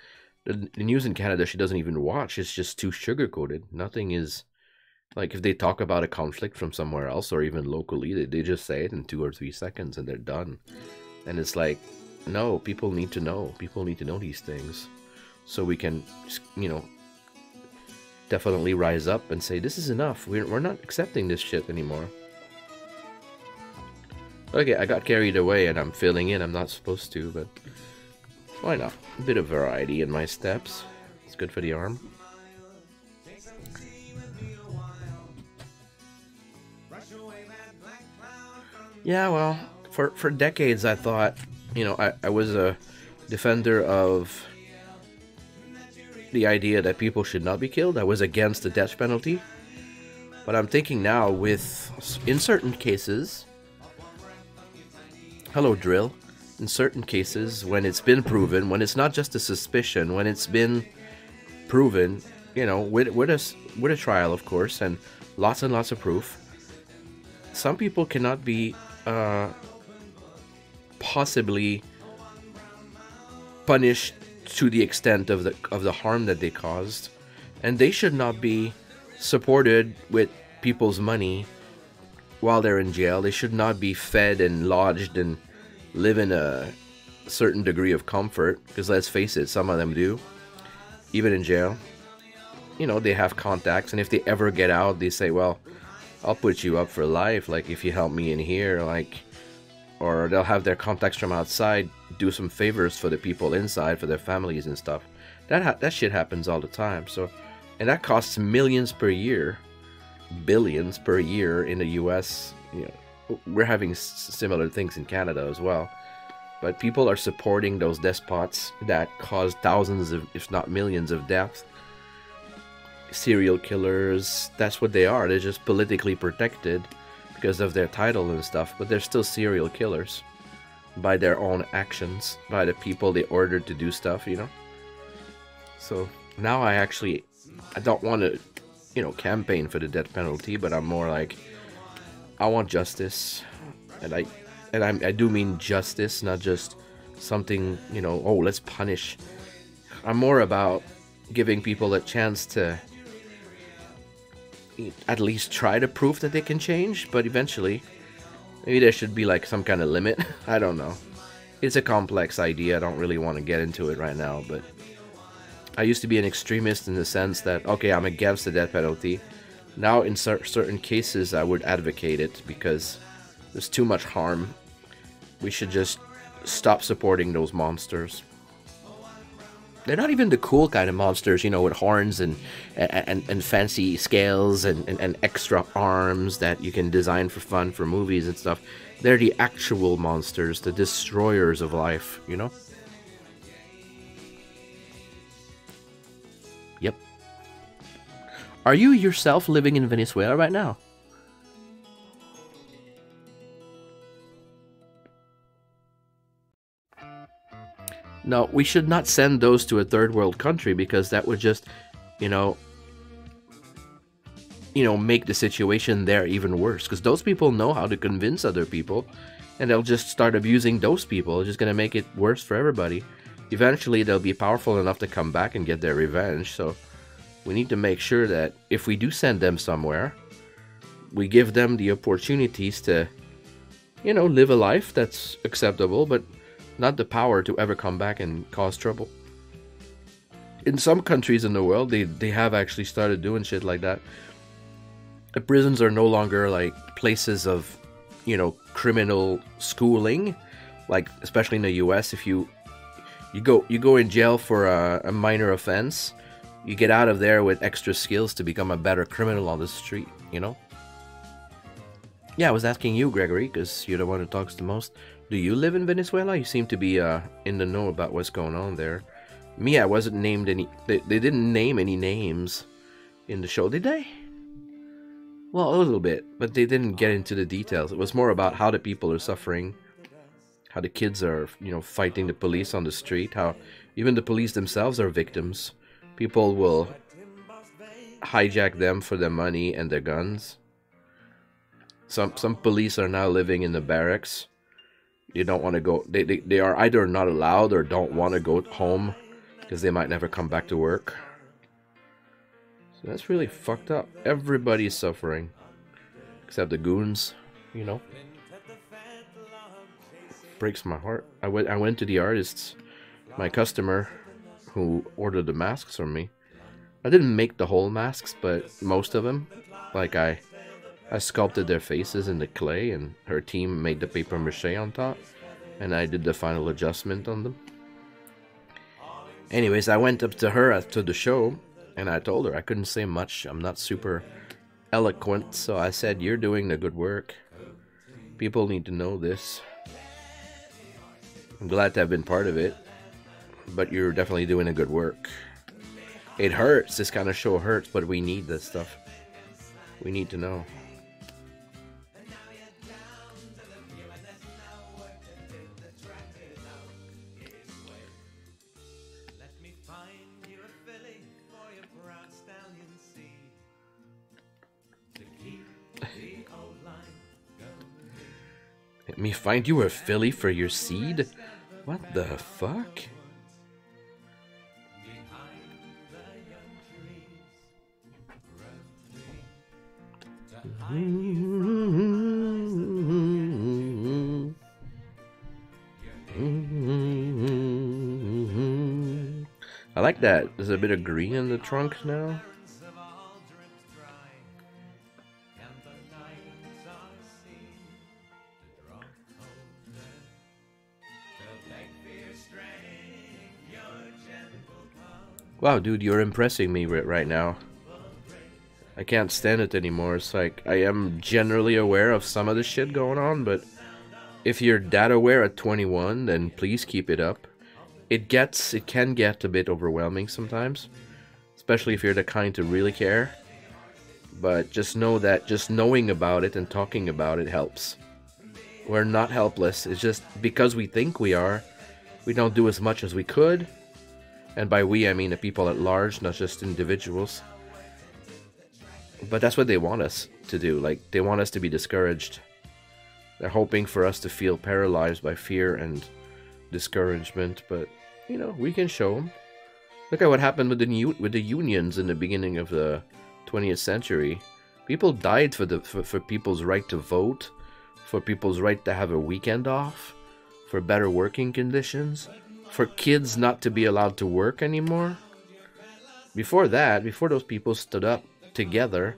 the news in Canada she doesn't even watch. It's just too sugar-coated. Nothing is, like, if they talk about a conflict from somewhere else or even locally, they just say it in 2 or 3 seconds and they're done. And it's like, no, people need to know. People need to know these things. So we can, you know, definitely rise up and say, this is enough. We're not accepting this shit anymore. Okay, I got carried away and I'm filling in. I'm not supposed to, but why not? A bit of variety in my steps. It's good for the arm. Yeah, well, for decades I thought, you know, I was a defender of the idea that people should not be killed. I was against the death penalty. But I'm thinking now, in certain cases, hello Drill, in certain cases when it's been proven, when it's not just a suspicion, when it's been proven, you know, with a trial, of course, and lots of proof, some people cannot be possibly punished to the extent of the harm that they caused, and they should not be supported with people's money while they're in jail. They should not be fed and lodged and live in a certain degree of comfort, because let's face it, some of them do, even in jail. You know, they have contacts, and if they ever get out, they say, well, I'll put you up for life, like, if you help me in here, like, or they'll have their contacts from outside do some favors for the people inside, for their families and stuff. That shit happens all the time. So, and that costs millions per year, billions per year in the US. You know, we're having similar things in Canada as well. But people are supporting those despots that cause thousands of, if not millions of deaths. Serial killers, that's what they are. They're just politically protected because of their title and stuff, but they're still serial killers by their own actions, by the people they ordered to do stuff, you know? So now I don't want to, you know, campaign for the death penalty, but I'm more like, I want justice, and I do mean justice, not just something, you know, oh, let's punish. I'm more about giving people a chance to at least try to prove that they can change, but eventually, maybe there should be like some kind of limit. I don't know. It's a complex idea. I don't really want to get into it right now, but I used to be an extremist in the sense that, okay, I'm against the death penalty. Now, in certain cases, I would advocate it because there's too much harm. We should just stop supporting those monsters. They're not even the cool kind of monsters, you know, with horns and fancy scales and extra arms that you can design for fun for movies and stuff. They're the actual monsters, the destroyers of life, you know? Yep. Are you yourself living in Venezuela right now? No, we should not send those to a third world country, because that would just, you know, make the situation there even worse. Because those people know how to convince other people, and they'll just start abusing those people. It's just going to make it worse for everybody. Eventually, they'll be powerful enough to come back and get their revenge. So we need to make sure that if we do send them somewhere, we give them the opportunities to, live a life that's acceptable, but not the power to ever come back and cause trouble. In some countries in the world, they have actually started doing shit like that. The prisons are no longer like places of, criminal schooling. Like, especially in the US, if you go in jail for a minor offense, you get out of there with extra skills to become a better criminal on the street, Yeah, I was asking you, Gregory, because you're the one who talks the most. Do you live in Venezuela? You seem to be in the know about what's going on there. Me, I wasn't named any... They didn't name any names in the show, did they? Well, a little bit, but they didn't get into the details. It was more about how the people are suffering, how the kids are, fighting the police on the street, how even the police themselves are victims. People will hijack them for their money and their guns. Some police are now living in the barracks. They don't want to go. They are either not allowed or don't want to go home because they might never come back to work. So that's really fucked up. Everybody's suffering except the goons. Breaks my heart. I went to the artists, my customer, who ordered the masks from me. I didn't make the whole masks, but most of them. Like I sculpted their faces in the clay, and her team made the paper mache on top, and I did the final adjustment on them. Anyways, I went up to her after the show, and I told her I couldn't say much. I'm not super eloquent, so I said, "You're doing the good work. People need to know this. I'm glad to have been part of it, but you're definitely doing a good work. It hurts. This kind of show hurts, but we need this stuff. We need to know." Let me find you a filly for your seed? What the fuck? I like that. There's a bit of green in the trunk now. Wow, dude, you're impressing me right now. I can't stand it anymore. It's like, I am generally aware of some of the shit going on, but if you're that aware at 21, then please keep it up. It can get a bit overwhelming sometimes, especially if you're the kind to really care. But just know that just knowing about it and talking about it helps. We're not helpless. It's just because we think we are, we don't do as much as we could. And by we, I mean the people at large, not just individuals. But that's what they want us to do. Like, they want us to be discouraged. They're hoping for us to feel paralyzed by fear and discouragement. But, we can show them. Look at what happened with the unions in the beginning of the 20th century. People died for people's right to vote, for people's right to have a weekend off, for better working conditions, for kids not to be allowed to work anymore. Before those people stood up together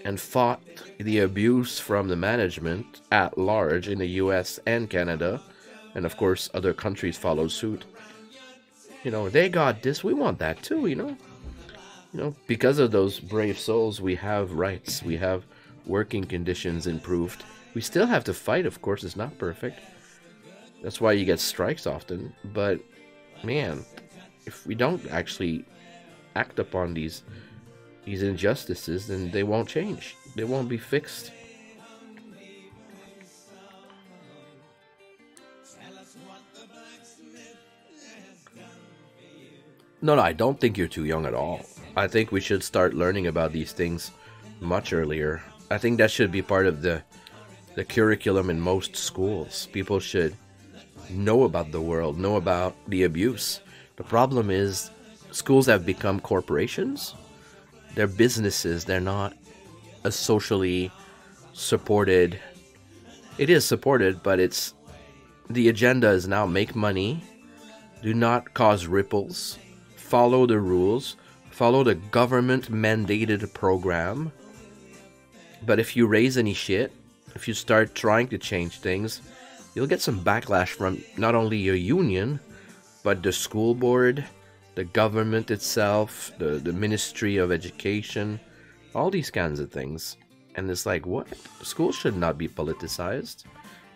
and fought the abuse from the management at large in the US and Canada, and of course other countries followed suit. They got this, we want that too, because of those brave souls, we have rights, we have working conditions improved. We still have to fight, of course, it's not perfect. That's why you get strikes often, but man, if we don't actually act upon these injustices, then they won't change. They won't be fixed. No, I don't think you're too young at all. I think we should start learning about these things much earlier. I think that should be part of the curriculum in most schools. People should know about the world, know about the abuse. The problem is schools have become corporations. They're businesses. They're not a socially supported. It is supported, but it's the agenda is now make money, do not cause ripples, follow the rules, follow the government mandated program. But if you raise any shit, if you start trying to change things, you'll get some backlash from not only your union, but the school board, the government itself, the Ministry of Education, all these kinds of things. And it's like, what? Schools should not be politicized,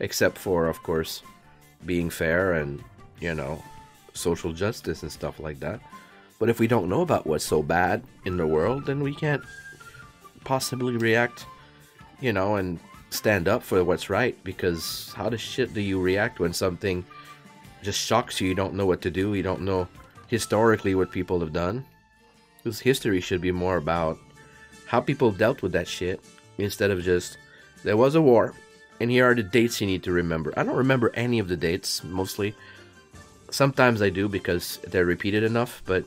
except for, of course, being fair and, social justice and stuff like that. But if we don't know about what's so bad in the world, then we can't possibly react, and stand up for what's right. Because how the shit do you react when something just shocks you? You don't know what to do. You don't know historically what people have done. Because history should be more about how people dealt with that shit instead of just, there was a war, and here are the dates you need to remember. I don't remember any of the dates, mostly. Sometimes I do because they're repeated enough, but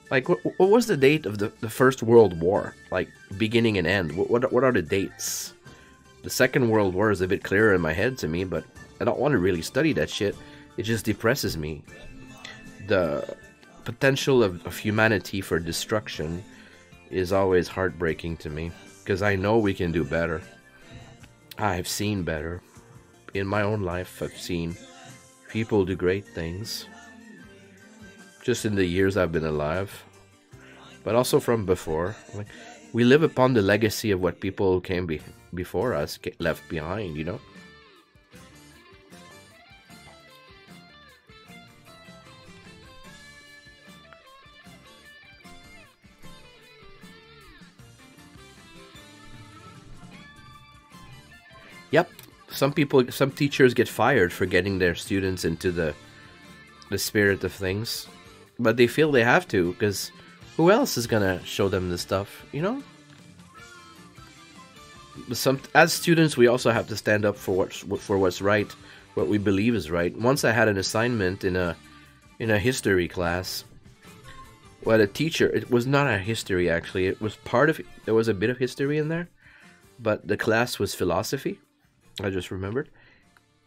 like, what was the date of the First World War? Like, beginning and end. What are the dates? The Second World War is a bit clearer in my head to me, but I don't want to really study that shit. It just depresses me. The potential of humanity for destruction is always heartbreaking to me, because I know we can do better. I've seen better. In my own life, I've seen people do great things. Just in the years I've been alive. But also from before. Like, we live upon the legacy of what people who came before us left behind, Yep. Some teachers get fired for getting their students into the spirit of things. But they feel they have to, because who else is gonna show them this stuff, As students, we also have to stand up for what's right, what we believe is right. Once I had an assignment in a history class. Well, a teacher, it was not a history actually. It was there was a bit of history in there, but the class was philosophy. I just remembered.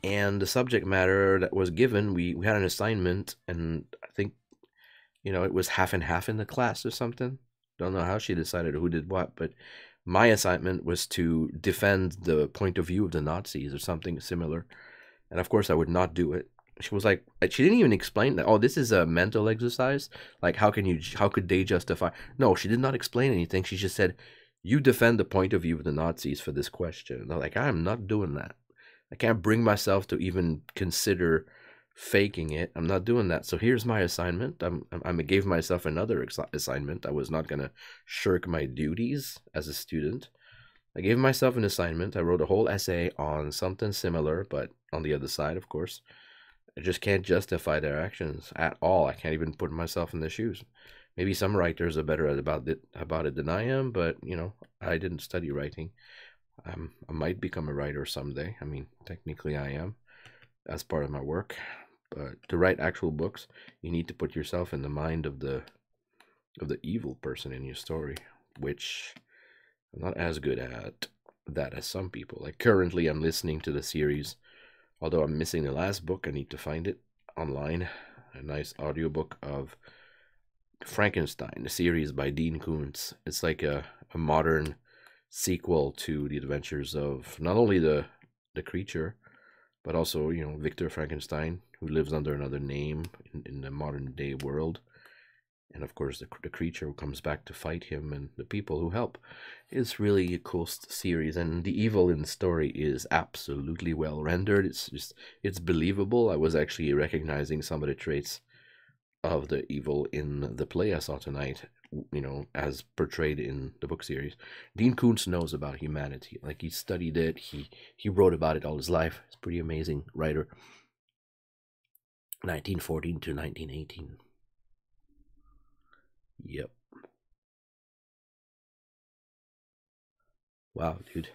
And the subject matter that was given, we had an assignment, and I think, it was half and half in the class or something. Don't know how she decided who did what, but my assignment was to defend the point of view of the Nazis or something similar. And of course I would not do it. She was like, she didn't even explain that, oh, this is a mental exercise. Like, how could they justify? No, she did not explain anything. She just said, you defend the point of view of the Nazis for this question. And I'm like, I'm not doing that. I can't bring myself to even consider faking it. I'm not doing that. So here's my assignment. I gave myself another assignment. I was not going to shirk my duties as a student. I gave myself an assignment. I wrote a whole essay on something similar, but on the other side, of course. I just can't justify their actions at all. I can't even put myself in their shoes. Maybe some writers are better about it than I am, but, I didn't study writing. I might become a writer someday. I mean, technically I am. That's part of my work. But to write actual books, you need to put yourself in the mind of the evil person in your story, which I'm not as good at that as some people. Like, currently I'm listening to the series, although I'm missing the last book. I need to find it online. A nice audiobook of Frankenstein, the series by Dean Koontz. It's like a modern sequel to the adventures of not only the creature, but also, Victor Frankenstein, who lives under another name in the modern day world. And of course, the creature who comes back to fight him and the people who help. It's really a cool series, and the evil in the story is absolutely well rendered. It's believable. I was actually recognizing some of the traits of the evil in the play I saw tonight, as portrayed in the book series. Dean Koontz knows about humanity. Like, he studied it. He wrote about it all his life. He's a pretty amazing writer. 1914 to 1918. Yep. Wow, dude.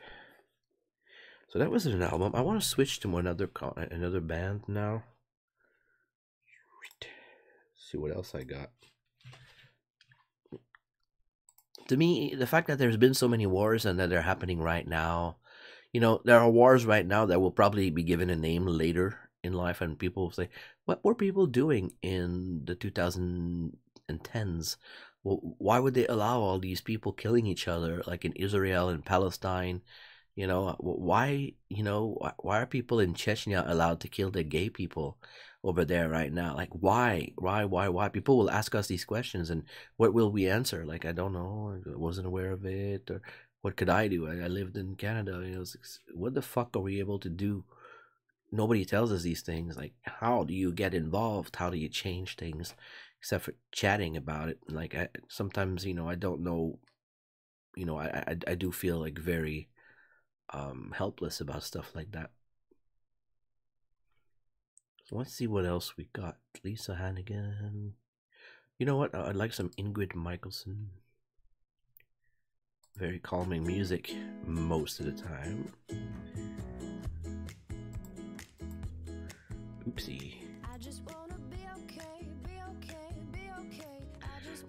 So that was an album. I want to switch to another band now. See what else I got. To me, the fact that there's been so many wars and that they're happening right now, there are wars right now that will probably be given a name later in life, and people will say, what were people doing in the 2010s? Well, why would they allow all these people killing each other, like in Israel and Palestine? Why are people in Chechnya allowed to kill the gay people over there right now? Like, why? People will ask us these questions, and what will we answer? Like, I don't know, I wasn't aware of it, or what could I do? I lived in Canada. What the fuck are we able to do? Nobody tells us these things. Like, how do you get involved? How do you change things? Except for chatting about it. Like, sometimes, I don't know. I do feel like very helpless about stuff like that. So let's see what else we got. Lisa Hannigan. You know what? I'd like some Ingrid Michaelson. Very calming music most of the time. Oopsie.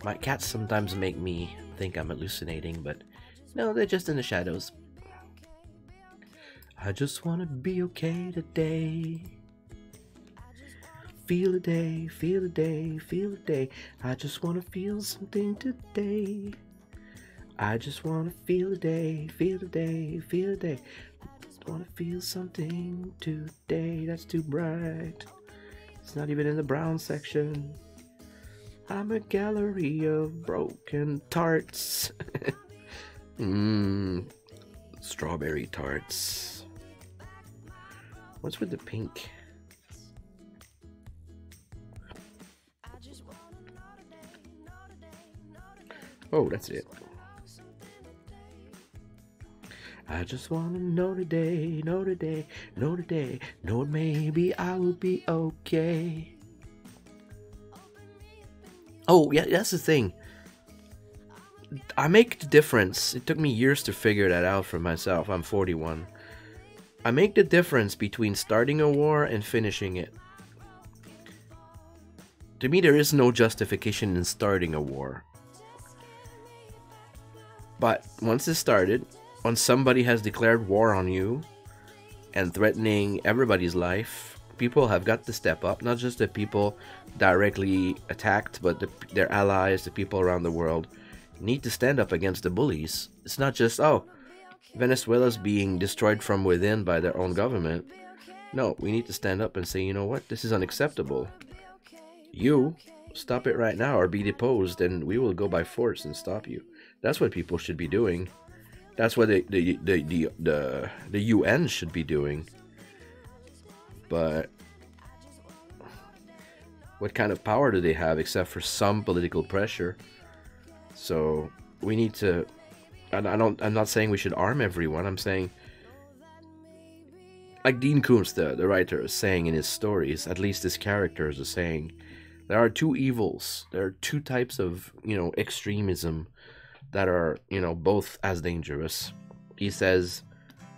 My cats sometimes make me think I'm hallucinating, but no, they're just in the shadows. I just wanna be okay today. Feel the day, feel the day, feel the day. I just wanna feel something today. I just wanna feel the day, feel the day, feel the day. I wanna feel something today. That's too bright. It's not even in the brown section. I'm a gallery of broken tarts. Strawberry tarts. What's with the pink? Oh, that's it. I just wanna know today, know today, know today, know maybe I will be okay. Oh, yeah, that's the thing. I make the difference. It took me years to figure that out for myself. I'm 41. I make the difference between starting a war and finishing it. To me, there is no justification in starting a war. But once it's started, once somebody has declared war on you and threatening everybody's life, people have got to step up. Not just the people directly attacked, but their allies, the people around the world, need to stand up against the bullies. It's not just, oh, Venezuela's being destroyed from within by their own government. No, we need to stand up and say, you know what, this is unacceptable. You stop it right now or be deposed, and we will go by force and stop you. That's what people should be doing. That's what the UN should be doing. But what kind of power do they have except for some political pressure? So we need to. I'm not saying we should arm everyone. I'm saying, like Dean Koontz, the writer, is saying in his stories, at least his characters are saying, there are two evils. There are two types of, extremism that are, both as dangerous. He says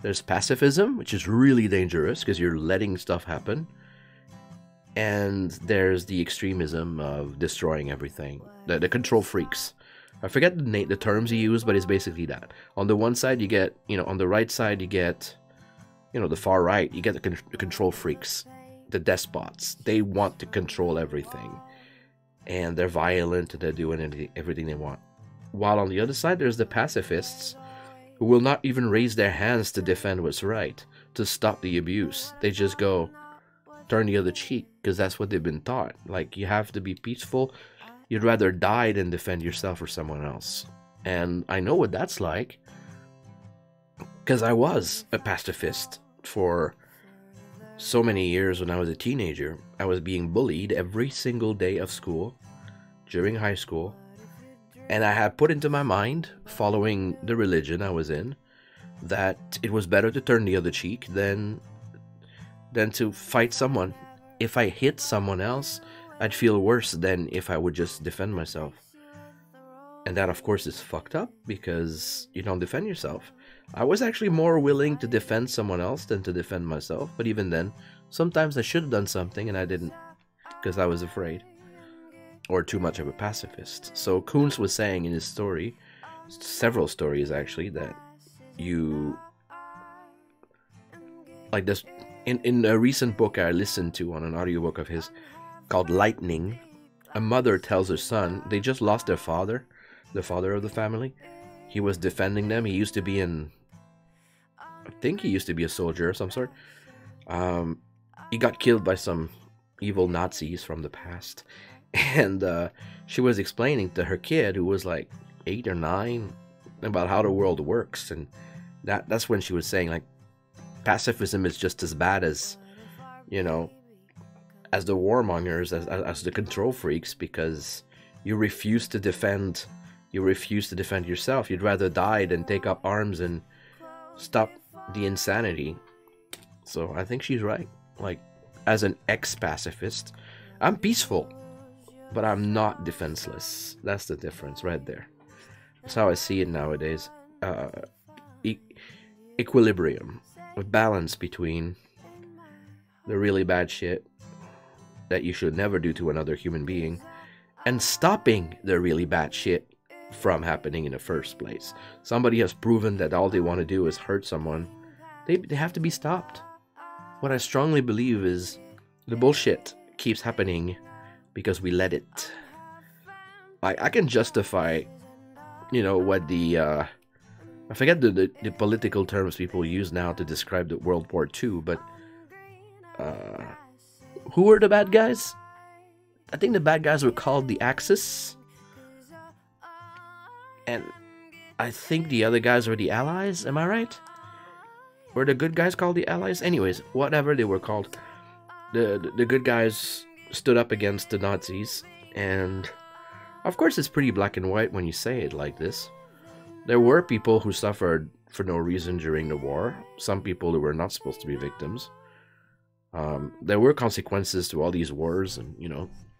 there's pacifism, which is really dangerous because you're letting stuff happen. And there's the extremism of destroying everything. The control freaks. I forget the terms he used, but it's basically that. On the one side, you get, on the right side, you get, the far right, you get the control freaks, the despots. They want to control everything. And they're violent, and they're doing everything they want. While on the other side, there's the pacifists, who will not even raise their hands to defend what's right, to stop the abuse. They just go, turn the other cheek, because that's what they've been taught. Like, you have to be peaceful. You'd rather die than defend yourself or someone else. And I know what that's like, because I was a pacifist for so many years when I was a teenager. I was being bullied every single day of school, during high school, and I had put into my mind, following the religion I was in, that it was better to turn the other cheek than to fight someone. If I hit someone else, I'd feel worse than if I would just defend myself. And that, of course, is fucked up, because you don't defend yourself. I was actually more willing to defend someone else than to defend myself. But even then, sometimes I should have done something and I didn't because I was afraid. Or too much of a pacifist. So Kuntz was saying in his story, several stories actually, that you... Like this, in a recent book I listened to on an audiobook of his called Lightning, a mother tells her son, they just lost their father, the father of the family. He was defending them. He used to be I think he used to be a soldier of some sort. He got killed by some evil Nazis from the past. And she was explaining to her kid, who was like 8 or 9, about how the world works. And that's when she was saying, like, pacifism is just as bad as, as the warmongers, as the control freaks, because you refuse to defend yourself. You'd rather die than take up arms and stop the insanity. So I think she's right. Like, as an ex-pacifist, I'm peaceful, but I'm not defenseless. That's the difference right there. That's how I see it nowadays. Equilibrium, a balance between the really bad shit that you should never do to another human being and stopping the really bad shit from happening in the first place. Somebody has proven that all they want to do is hurt someone. They have to be stopped. What I strongly believe is the bullshit keeps happening because we let it. I can justify, what the I forget the political terms people use now to describe the World War II, but who were the bad guys? I think the bad guys were called the Axis, and I think the other guys were the Allies. Am I right? Were the good guys called the Allies? Anyways, whatever they were called, the good guys stood up against the Nazis, and of course it's pretty black and white when you say it like this. There were people who suffered for no reason during the war. Some people who were not supposed to be victims. There were consequences to all these wars, and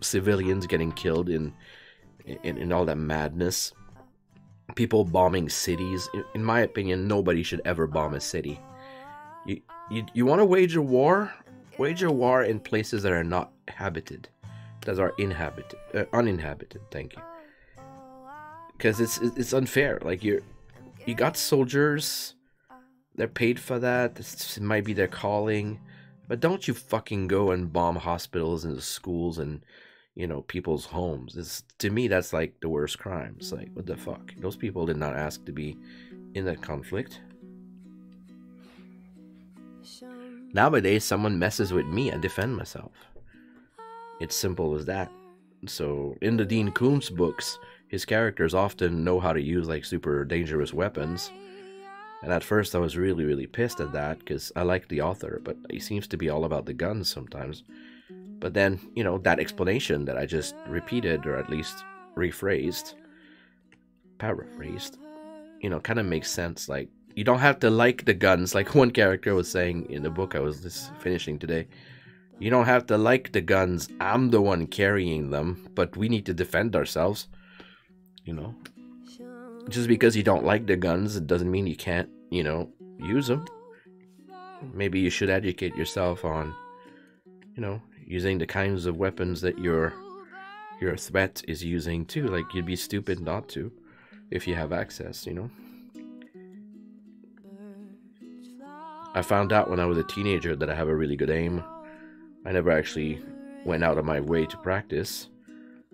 civilians getting killed in all that madness. People bombing cities. In my opinion, nobody should ever bomb a city. You want to wage a war? Wage a war in places that are not habited, that are uninhabited. Thank you. Because it's unfair. Like you got soldiers, they're paid for that. It might be their calling, but don't you fucking go and bomb hospitals and schools and people's homes. To me, that's like the worst crime. It's like, what the fuck? Those people did not ask to be in that conflict. Nowadays, someone messes with me, I defend myself. It's simple as that. So, in the Dean Koontz books, his characters often know how to use like super dangerous weapons. And at first I was really, really pissed at that because I like the author, but he seems to be all about the guns sometimes. But then, that explanation that I just repeated, or at least paraphrased, kind of makes sense. Like, you don't have to like the guns. Like one character was saying in the book I was just finishing today. You don't have to like the guns. I'm the one carrying them, but we need to defend ourselves. Just because you don't like the guns, it doesn't mean you can't, use them. Maybe you should educate yourself on, using the kinds of weapons that your threat is using too. Like, you'd be stupid not to if you have access, I found out when I was a teenager that I have a really good aim. I never actually went out of my way to practice.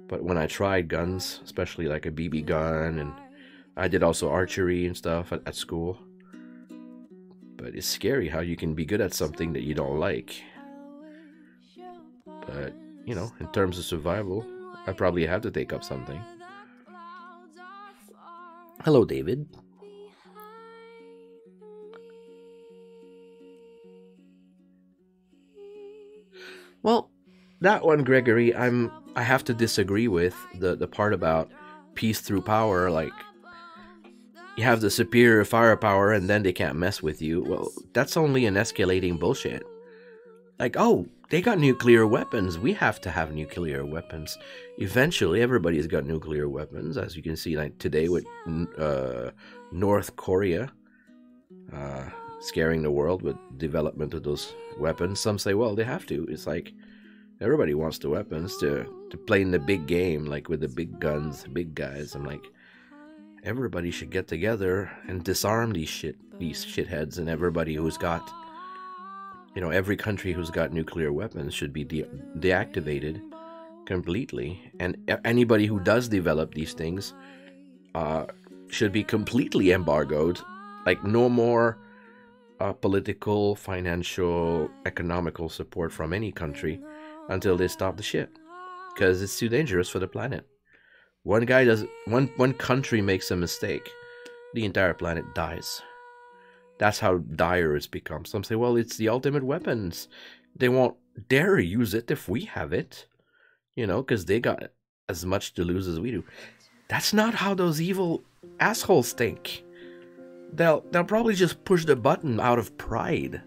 But when I tried guns, especially like a BB gun, and I did also archery and stuff at school. But it's scary how you can be good at something that you don't like. But, in terms of survival, I probably have to take up something. Hello, David. Well, that one, Gregory, I have to disagree with the part about peace through power. Like, you have the superior firepower and then they can't mess with you. Well, that's only an escalating bullshit. Like, oh, they got nuclear weapons. We have to have nuclear weapons. Eventually, everybody's got nuclear weapons, as you can see, like today with North Korea. scaring the world with development of those weapons. Some say, well, they have to. It's like everybody wants the weapons to play in the big game, like with the big guns, big guys. I'm like, everybody should get together and disarm these shitheads, and everybody who's got, every country who's got nuclear weapons should be deactivated completely, and anybody who does develop these things should be completely embargoed. Like, no more political, financial, economical support from any country until they stop the shit, because it's too dangerous for the planet. One country makes a mistake, the entire planet dies. That's how dire it's become. Some say, well, it's the ultimate weapons. They won't dare use it if we have it, because they got as much to lose as we do. That's not how those evil assholes think. They'll probably just push the button out of pride,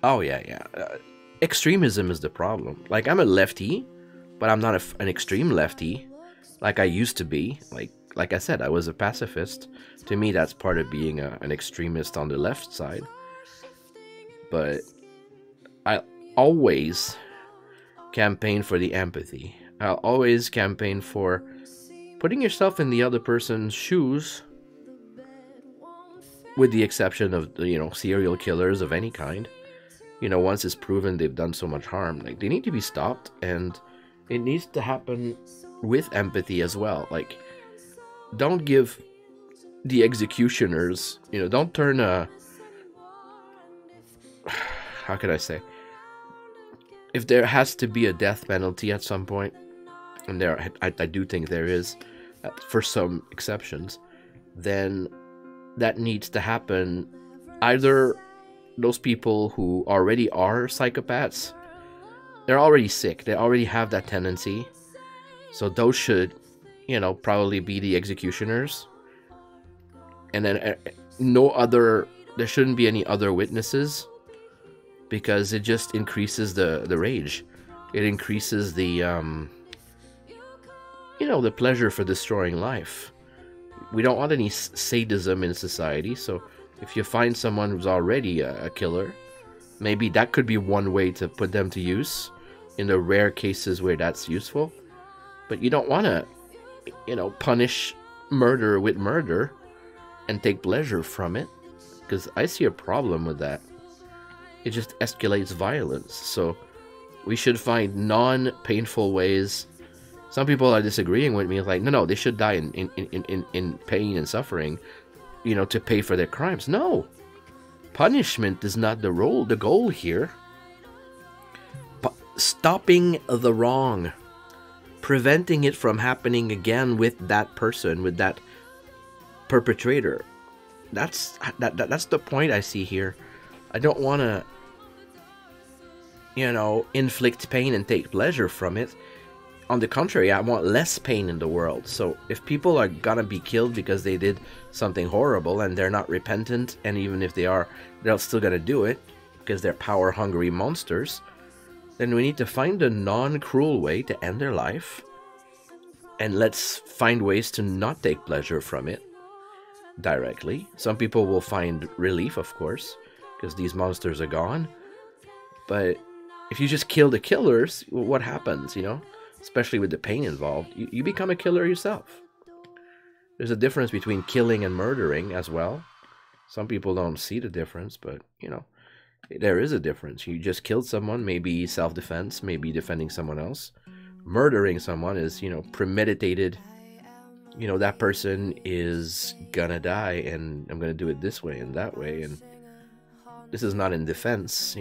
Oh, yeah. Extremism is the problem. Like, I'm a lefty, but I'm not an extreme lefty like I used to be. Like I said, I was a pacifist. To me, that's part of being an extremist on the left side. But I always campaign for the empathy. I'll always campaign for putting yourself in the other person's shoes, with the exception of, serial killers of any kind. Once it's proven they've done so much harm, like, they need to be stopped, and it needs to happen with empathy as well. Like, don't give the executioners, don't turn how could I say? If there has to be a death penalty at some point, and I do think there is, for some exceptions, then that needs to happen. Either those people who already are psychopaths, they're already sick, they already have that tendency, so those should, probably be the executioners. And then there shouldn't be any other witnesses, because it just increases the rage. It increases the the pleasure for destroying life. We don't want any sadism in society, so if you find someone who's already a killer, maybe that could be one way to put them to use, in the rare cases where that's useful. But you don't want to, punish murder with murder and take pleasure from it, because I see a problem with that. It just escalates violence. So we should find non-painful ways. Some people are disagreeing with me, like, no, they should die in pain and suffering, to pay for their crimes. No, punishment is not the goal here. Stopping the wrong, preventing it from happening again with that person, with that perpetrator. That's the point I see here. I don't want to, inflict pain and take pleasure from it. On the contrary, I want less pain in the world. So if people are gonna be killed because they did something horrible and they're not repentant, and even if they are, they're still gonna do it because they're power-hungry monsters, then we need to find a non-cruel way to end their life, and let's find ways to not take pleasure from it directly. Some people will find relief, of course, because these monsters are gone. But if you just kill the killers, what happens, Especially with the pain involved, you become a killer yourself. There's a difference between killing and murdering as well. Some people don't see the difference, but, there is a difference. You just killed someone, maybe self-defense, maybe defending someone else. Murdering someone is, premeditated. That person is gonna die, and I'm gonna do it this way and that way, and this is not in defense,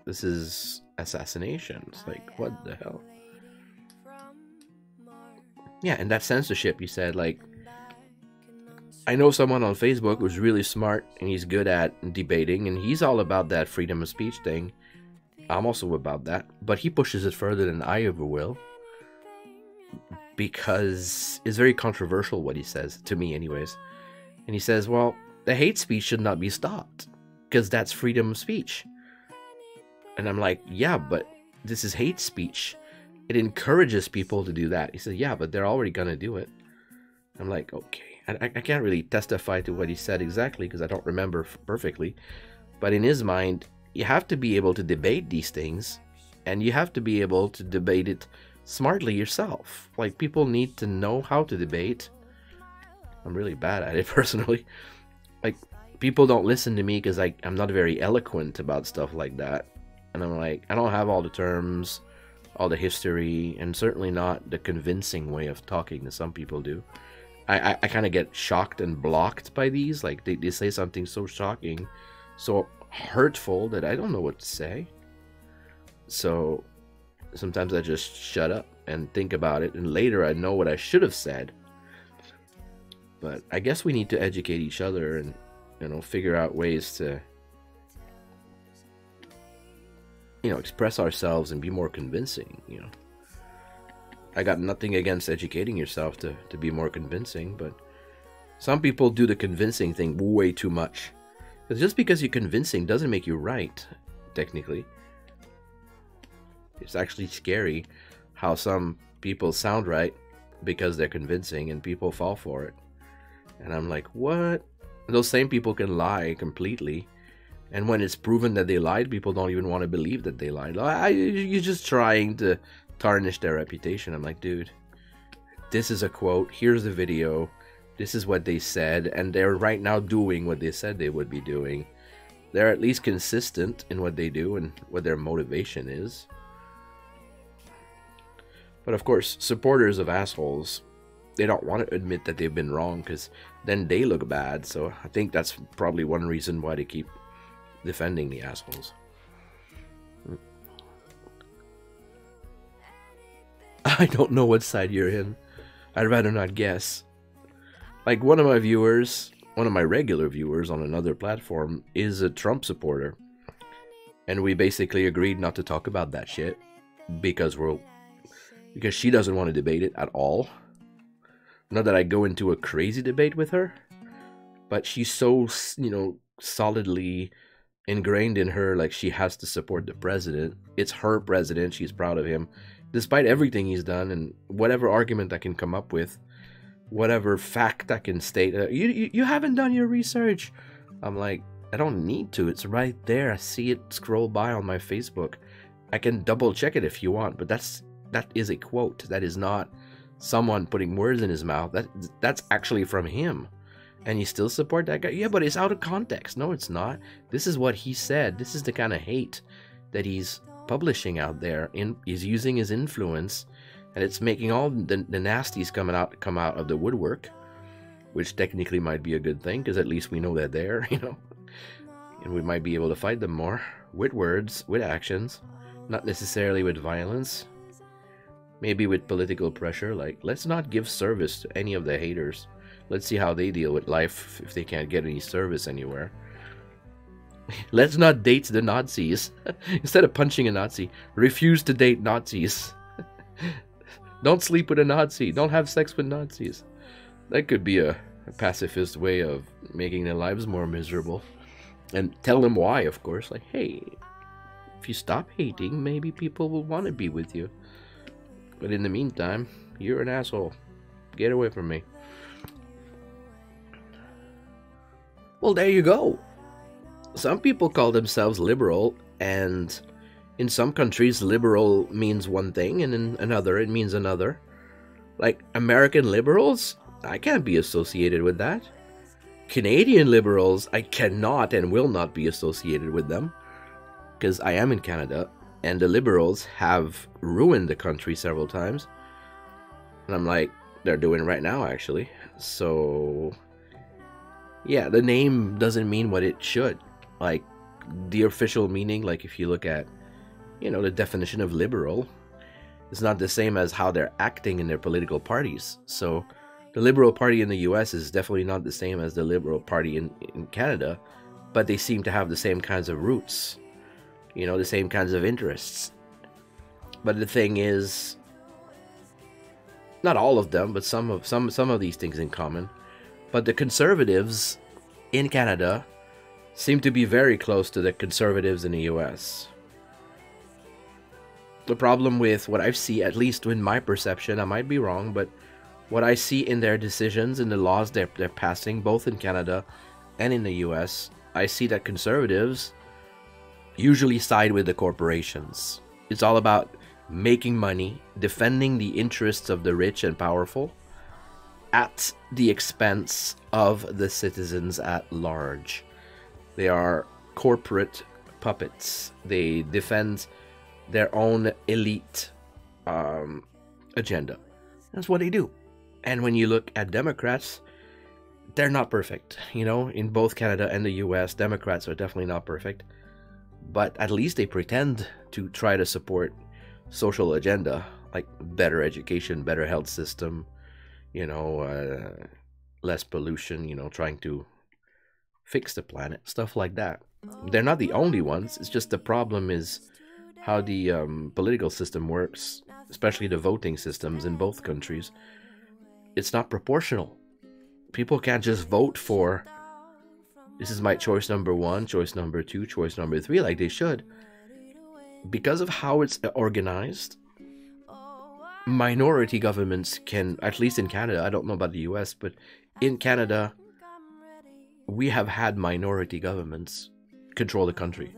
This is assassination. It's like, what the hell? Yeah, and that censorship, you said, like, I know someone on Facebook who's really smart, and he's good at debating, and he's all about that freedom of speech thing. I'm also about that, but he pushes it further than I ever will, because it's very controversial what he says, to me anyways. And he says, well, the hate speech should not be stopped, because that's freedom of speech. And I'm like, yeah, but this is hate speech. it encourages people to do that. He said, yeah, but they're already gonna do it. I'm like, okay. I can't really testify to what he said exactly because I don't remember perfectly. But in his mind, you have to be able to debate these things, and you have to be able to debate it smartly yourself. Like, people need to know how to debate. I'm really bad at it personally. Like, people don't listen to me because I'm not very eloquent about stuff like that. And I'm like, I don't have all the terms, all the history, and certainly not the convincing way of talking that some people do. I kind of get shocked and blocked by these. Like, they say something so shocking, so hurtful that I don't know what to say. So sometimes I just shut up and think about it, and later I know what I should have said. But I guess we need to educate each other and, you know, figure out ways to, you know, express ourselves and be more convincing, you know. I got nothing against educating yourself to be more convincing, but some people do the convincing thing way too much. Because just because you're convincing doesn't make you right, technically. It's actually scary how some people sound right because they're convincing and people fall for it. And I'm like, what? Those same people can lie completely. And when it's proven that they lied, people don't even want to believe that they lied. You're just trying to tarnish their reputation. I'm like, dude, this is a quote. Here's the video. This is what they said. And they're right now doing what they said they would be doing. They're at least consistent in what they do and what their motivation is. But of course, supporters of assholes, they don't want to admit that they've been wrong because then they look bad. So I think that's probably one reason why they keep defending the assholes. I don't know what side you're in. I'd rather not guess. Like, one of my viewers, one of my regular viewers on another platform is a Trump supporter. And we basically agreed not to talk about that shit because she doesn't want to debate it at all. Not that I go into a crazy debate with her, but she's so, you know, solidly ingrained in her, like, she has to support the president. It's her president. She's proud of him. Despite everything he's done and whatever argument I can come up with, whatever fact I can state, you haven't done your research. I'm like, I don't need to. It's right there. I see it scroll by on my Facebook. I can double check it if you want, but that is a quote. That is not someone putting words in his mouth. That's actually from him. And you still support that guy? Yeah, but it's out of context. No, it's not. This is what he said. This is the kind of hate that he's publishing out there. He's using his influence, and it's making all the nasties come out of the woodwork, which technically might be a good thing because at least we know they're there, you know, and we might be able to fight them more with words, with actions, not necessarily with violence. Maybe with political pressure, like, let's not give service to any of the haters. Let's see how they deal with life if they can't get any service anywhere. Let's not date the Nazis. Instead of punching a Nazi, refuse to date Nazis. Don't sleep with a Nazi. Don't have sex with Nazis. That could be a pacifist way of making their lives more miserable. And tell them why, of course. Like, hey, if you stop hating, maybe people will want to be with you. But in the meantime, you're an asshole. Get away from me. Well, there you go. Some people call themselves liberal, and in some countries, liberal means one thing, and in another, it means another. Like, American liberals, I can't be associated with that. Canadian liberals, I cannot and will not be associated with them, because I am in Canada, and the liberals have ruined the country several times. And I'm like, they're doing it right now, actually. So, yeah, the name doesn't mean what it should. Like, the official meaning, like if you look at, you know, the definition of liberal, it's not the same as how they're acting in their political parties. So the Liberal Party in the US is definitely not the same as the Liberal Party in Canada, but they seem to have the same kinds of roots, you know, the same kinds of interests. But the thing is, not all of them, but some of these things in common. But the conservatives in Canada seem to be very close to the conservatives in the US. the problem with what I see, at least in my perception, I might be wrong, but what I see in their decisions and the laws they're passing, both in Canada and in the US, I see that conservatives usually side with the corporations. It's all about making money, defending the interests of the rich and powerful at the expense of the citizens at large. They are corporate puppets. They defend their own elite agenda. That's what they do. And when you look at Democrats, they're not perfect. You know, in both Canada and the US, Democrats are definitely not perfect. But at least they pretend to try to support social agenda, like better education, better health system, you know, less pollution, you know, trying to fix the planet, stuff like that. They're not the only ones. It's just the problem is how the political system works, especially the voting systems in both countries. It's not proportional. People can't just vote for, this is my choice number 1, choice number 2, choice number 3, like they should. Because of how it's organized, minority governments can, at least in Canada, I don't know about the US, but in Canada, we have had minority governments control the country.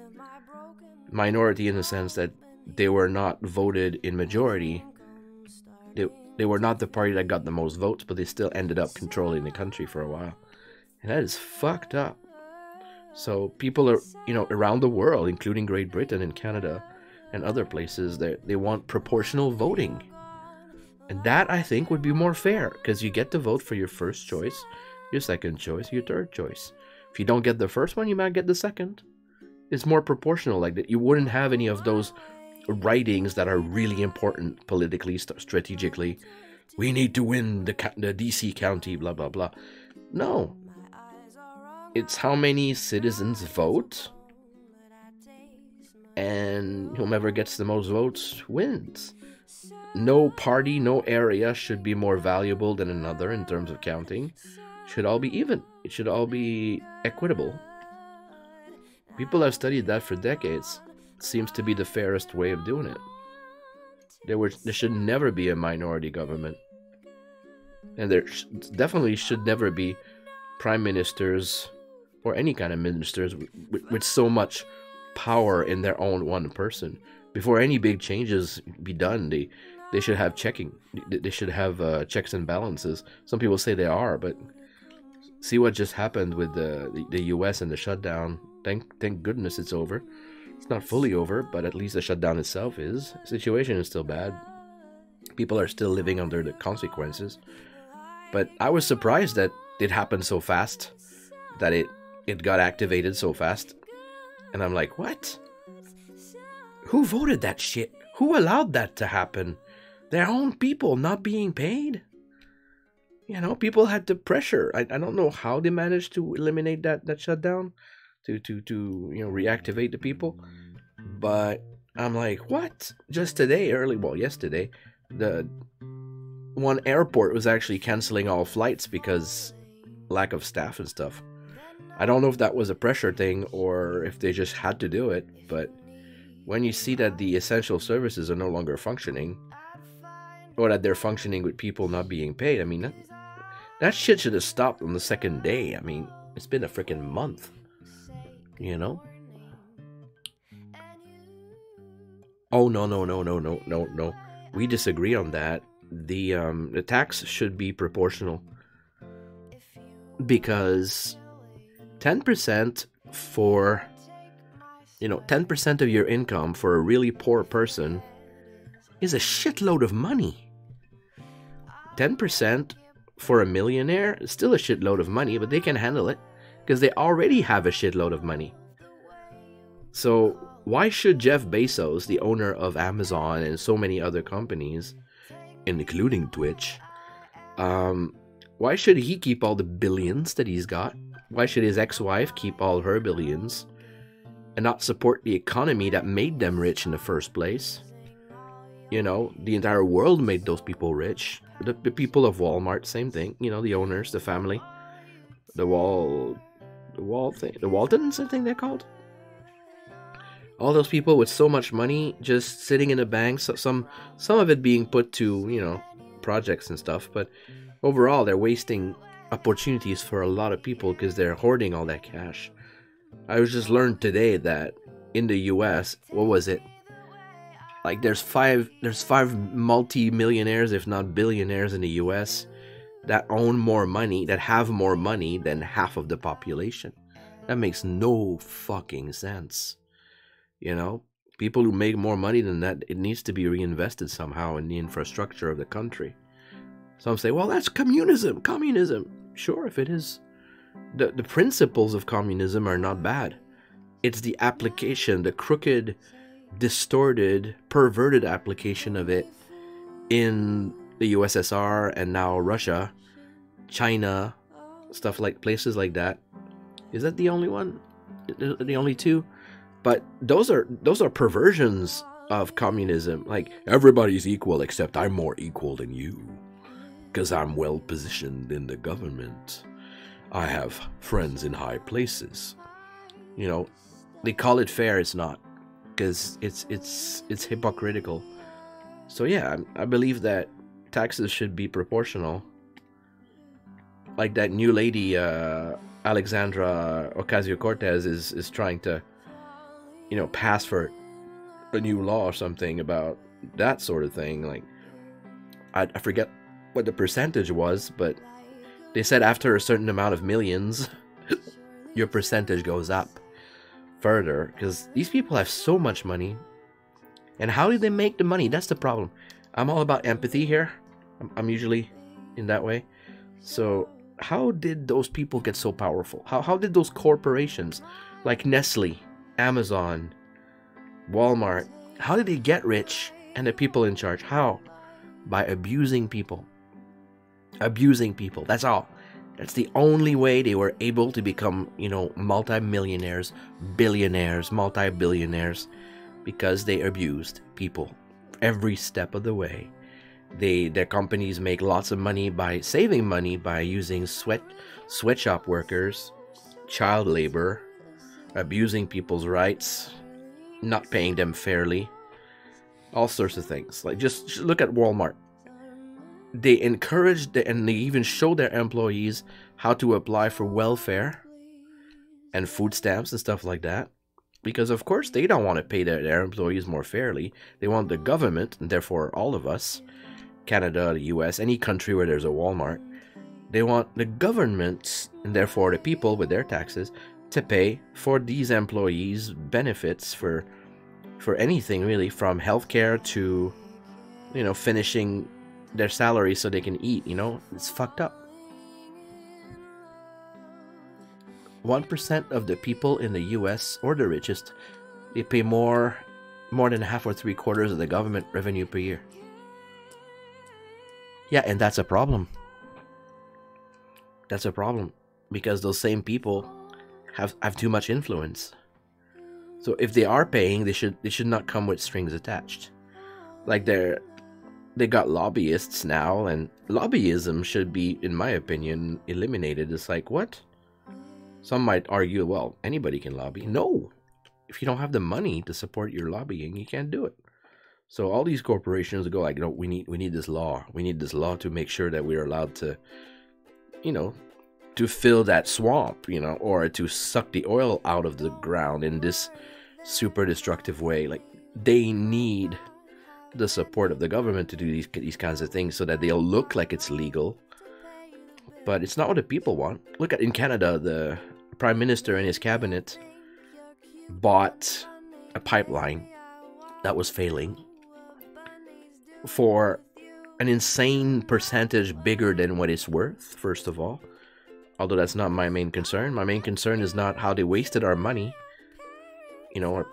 Minority in the sense that they were not voted in majority. They were not the party that got the most votes, but they still ended up controlling the country for a while. And that is fucked up. So people are, you know, around the world, including Great Britain and Canada and other places, they want proportional voting. And that, I think, would be more fair, because you get to vote for your first choice, your second choice, your third choice. If you don't get the first one, you might get the second. It's more proportional like that. You wouldn't have any of those writings that are really important politically, strategically. We need to win the DC county, blah, blah, blah. No. It's how many citizens vote, and whomever gets the most votes wins. No party, no area should be more valuable than another in terms of counting. It should all be even. It should all be equitable. People have studied that for decades. It seems to be the fairest way of doing it. There should never be a minority government. And there definitely should never be prime ministers or any kind of ministers with so much power in their own one person. Before any big changes be done, they should have checking. They should have checks and balances. Some people say they are, but see what just happened with the US and the shutdown. Thank goodness it's over. It's not fully over, but at least the shutdown itself is. The situation is still bad. People are still living under the consequences. But I was surprised that it happened so fast, that it got activated so fast. And I'm like, what? Who voted that shit? Who allowed that to happen? Their own people not being paid? You know, people had to pressure. I don't know how they managed to eliminate that shutdown, to you know, reactivate the people. But I'm like, what? Just today, yesterday, the one airport was actually canceling all flights because lack of staff and stuff. I don't know if that was a pressure thing or if they just had to do it, but when you see that the essential services are no longer functioning, or that they're functioning with people not being paid, I mean, that shit should have stopped on the second day. I mean, it's been a freaking month, you know? Oh, no. We disagree on that. The tax should be proportional, because 10% for, you know, 10% of your income for a really poor person is a shitload of money. 10% for a millionaire is still a shitload of money, but they can handle it because they already have a shitload of money. So why should Jeff Bezos, the owner of Amazon and so many other companies, including Twitch, why should he keep all the billions that he's got? Why should his ex-wife keep all her billions and not support the economy that made them rich in the first place? You know, the entire world made those people rich. The people of Walmart, same thing. You know, the owners, the family, the Waltons, I think they're called. All those people with so much money just sitting in the bank, so some of it being put to, projects and stuff, but overall they're wasting opportunities for a lot of people because they're hoarding all that cash. I was just learned today that in the US, what was it? Like there's five multi-millionaires, if not billionaires in the US that own more money, that have more money than half of the population. That makes no fucking sense. People who make more money than that, it needs to be reinvested somehow in the infrastructure of the country. Some say, well, that's communism. Sure, if it is. The principles of communism are not bad. It's the application, the crooked, distorted, perverted application of it in the USSR and now Russia, China, stuff like places like that. Is that the only one? The only two? But those are perversions of communism. Like, everybody's equal except I'm more equal than you because I'm well positioned in the government. I have friends in high places. They call it fair. It's not, because it's hypocritical. So yeah, I believe that taxes should be proportional. Like that new lady, Alexandra Ocasio-Cortez is trying to, pass for a new law or something about that sort of thing. Like, I forget what the percentage was, but they said after a certain amount of millions, your percentage goes up further, because these people have so much money. And how did they make the money? That's the problem. I'm all about empathy here. I'm usually in that way. So how did those people get so powerful? How did those corporations like Nestle, Amazon, Walmart, how did they get rich and the people in charge? How? By abusing people. Abusing people. That's all. That's the only way they were able to become, multi-millionaires, billionaires, multi-billionaires, because they abused people every step of the way. Their companies make lots of money by saving money by using sweatshop workers, child labor, abusing people's rights, not paying them fairly, all sorts of things. Like, just look at Walmart. They encouraged and they even showed their employees how to apply for welfare and food stamps and stuff like that. Because, of course, they don't want to pay their employees more fairly. They want the government, and therefore all of us, Canada, the US, any country where there's a Walmart, they want the government, and therefore the people with their taxes, to pay for these employees' benefits for anything, really, from healthcare to, finishing their salary so they can eat. It's fucked up. 1% of the people in the US, or the richest, they pay more than half or 3/4 of the government revenue per year. Yeah, and that's a problem. That's a problem, because those same people have too much influence. So if they are paying, they should not come with strings attached. Like they got lobbyists now, and lobbyism should be, in my opinion, eliminated. It's like, what? Some might argue, well, anybody can lobby. No. If you don't have the money to support your lobbying, you can't do it. So all these corporations go like, we need this law. We need this law to make sure that we're allowed to, to fill that swamp, or to suck the oil out of the ground in this super destructive way. Like, they need the support of the government to do these kinds of things so that they'll look like it's legal. But it's not what the people want. Look at in Canada, the Prime Minister and his cabinet bought a pipeline that was failing for an insane percentage bigger than what it's worth, first of all. Although that's not my main concern. My main concern is not how they wasted our money, or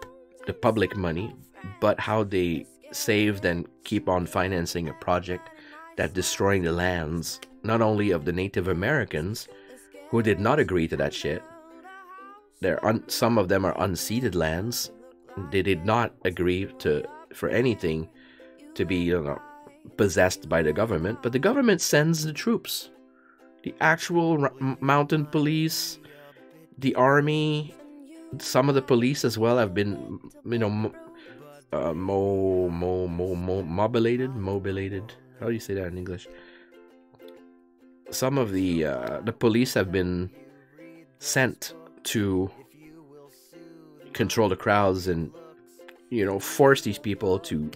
the public money, but how they saved and keep on financing a project that's destroying the lands, not only of the Native Americans, who did not agree to that shit. Some of them are unceded lands. They did not agree for anything to be possessed by the government, but the government sends the troops. The actual mountain police, the army, some of the police as well have been, you know, mobilated. How do you say that in English? Some of the police have been sent to control the crowds and, you know, force these people to,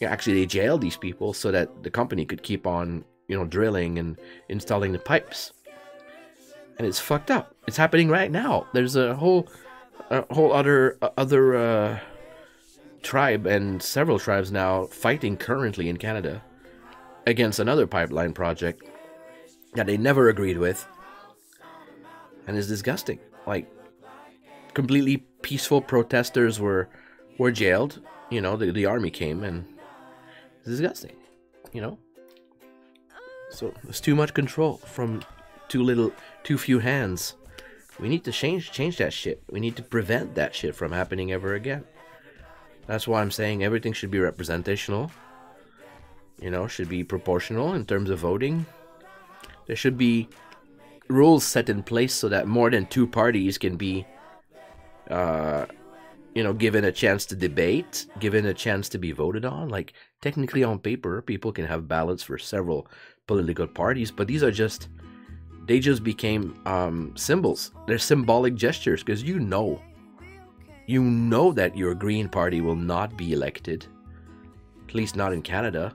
actually they jailed these people so that the company could keep on, you know, drilling and installing the pipes. And it's fucked up. It's happening right now. There's a whole other tribe and several tribes now fighting currently in Canada against another pipeline project that they never agreed with, and it's disgusting. Like, completely peaceful protesters were jailed. You know, the army came, and it's disgusting. You know, so there's too much control from too few hands. We need to change that shit. We need to prevent that shit from happening ever again. That's why I'm saying everything should be representational. You know, should be proportional in terms of voting. There should be rules set in place so that more than two parties can be, you know, given a chance to debate, given a chance to be voted on. Like, technically on paper, people can have ballots for several political parties, but these are just, they just became symbols. They're symbolic gestures, because you know that your Green Party will not be elected, at least not in Canada,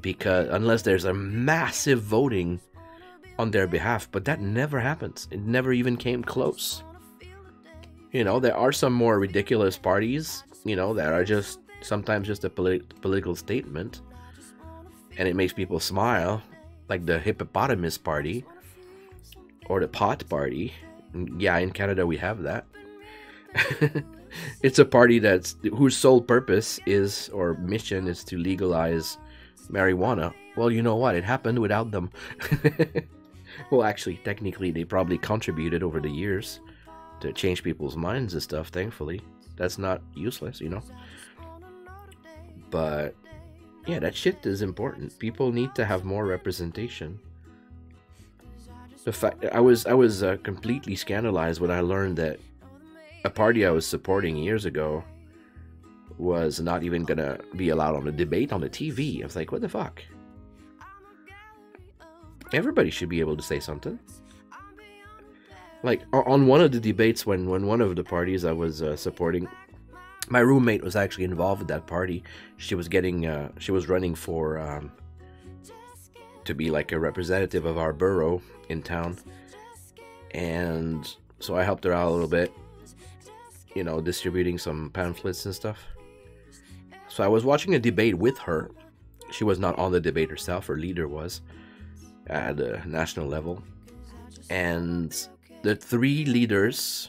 because unless there's a massive voting on their behalf, but that never happens. It never even came close. You know, there are some more ridiculous parties, you know, that are just sometimes just a political statement, and it makes people smile, like the Hippopotamus Party or the Pot Party. Yeah, in Canada we have that. It's a party whose sole purpose is, or mission is, to legalize marijuana. Well, you know what? It happened without them. Well, actually, technically, they probably contributed over the years to change people's minds and stuff, thankfully. That's not useless, you know? But, yeah, that shit is important. People need to have more representation. The fact, I was completely scandalized when I learned that a party I was supporting years ago was not even gonna be allowed on a debate on the TV. I was like, what the fuck? Everybody should be able to say something. Like, on one of the debates, when one of the parties I was supporting, my roommate was actually involved with that party. She was running for to be like a representative of our borough in town, and so I helped her out a little bit, you know, distributing some pamphlets and stuff. So I was watching a debate with her. She was not on the debate herself. Her leader was at the national level, and the three leaders,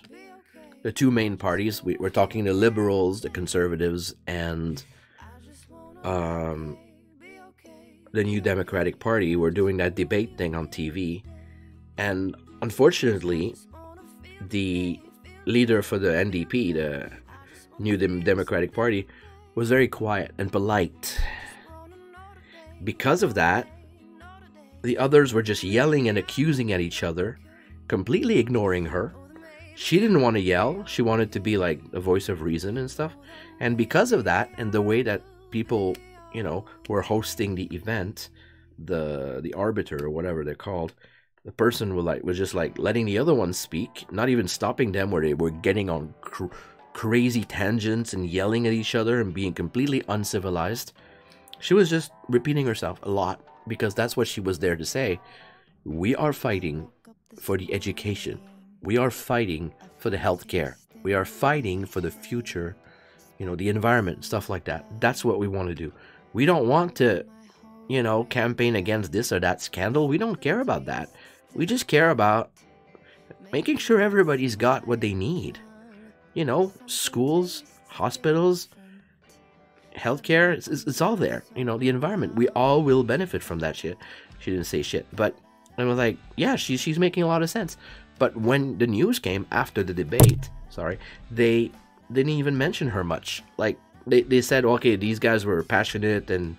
the two main parties, we're talking the Liberals, the Conservatives, and the New Democratic Party, were doing that debate thing on TV. And unfortunately, the leader for the NDP, the New Democratic Party, was very quiet and polite. Because of that, the others were just yelling and accusing at each other, completely ignoring her. She didn't want to yell. She wanted to be like a voice of reason and stuff. And because of that, and the way that people, you know, were hosting the event, the arbiter or whatever they're called, the person was just like letting the other ones speak, not even stopping them where they were getting on crazy tangents and yelling at each other and being completely uncivilized. She was just repeating herself a lot, because that's what she was there to say. We are fighting for the education. We are fighting for the healthcare. We are fighting for the future, you know, the environment, stuff like that. That's what we want to do. We don't want to, you know, campaign against this or that scandal. We don't care about that. We just care about making sure everybody's got what they need. You know, schools, hospitals, healthcare, it's all there. You know, the environment. We all will benefit from that shit. She didn't say shit, but I was like, yeah, she's making a lot of sense. But when the news came after the debate, they didn't even mention her much. Like, they said, okay, these guys were passionate and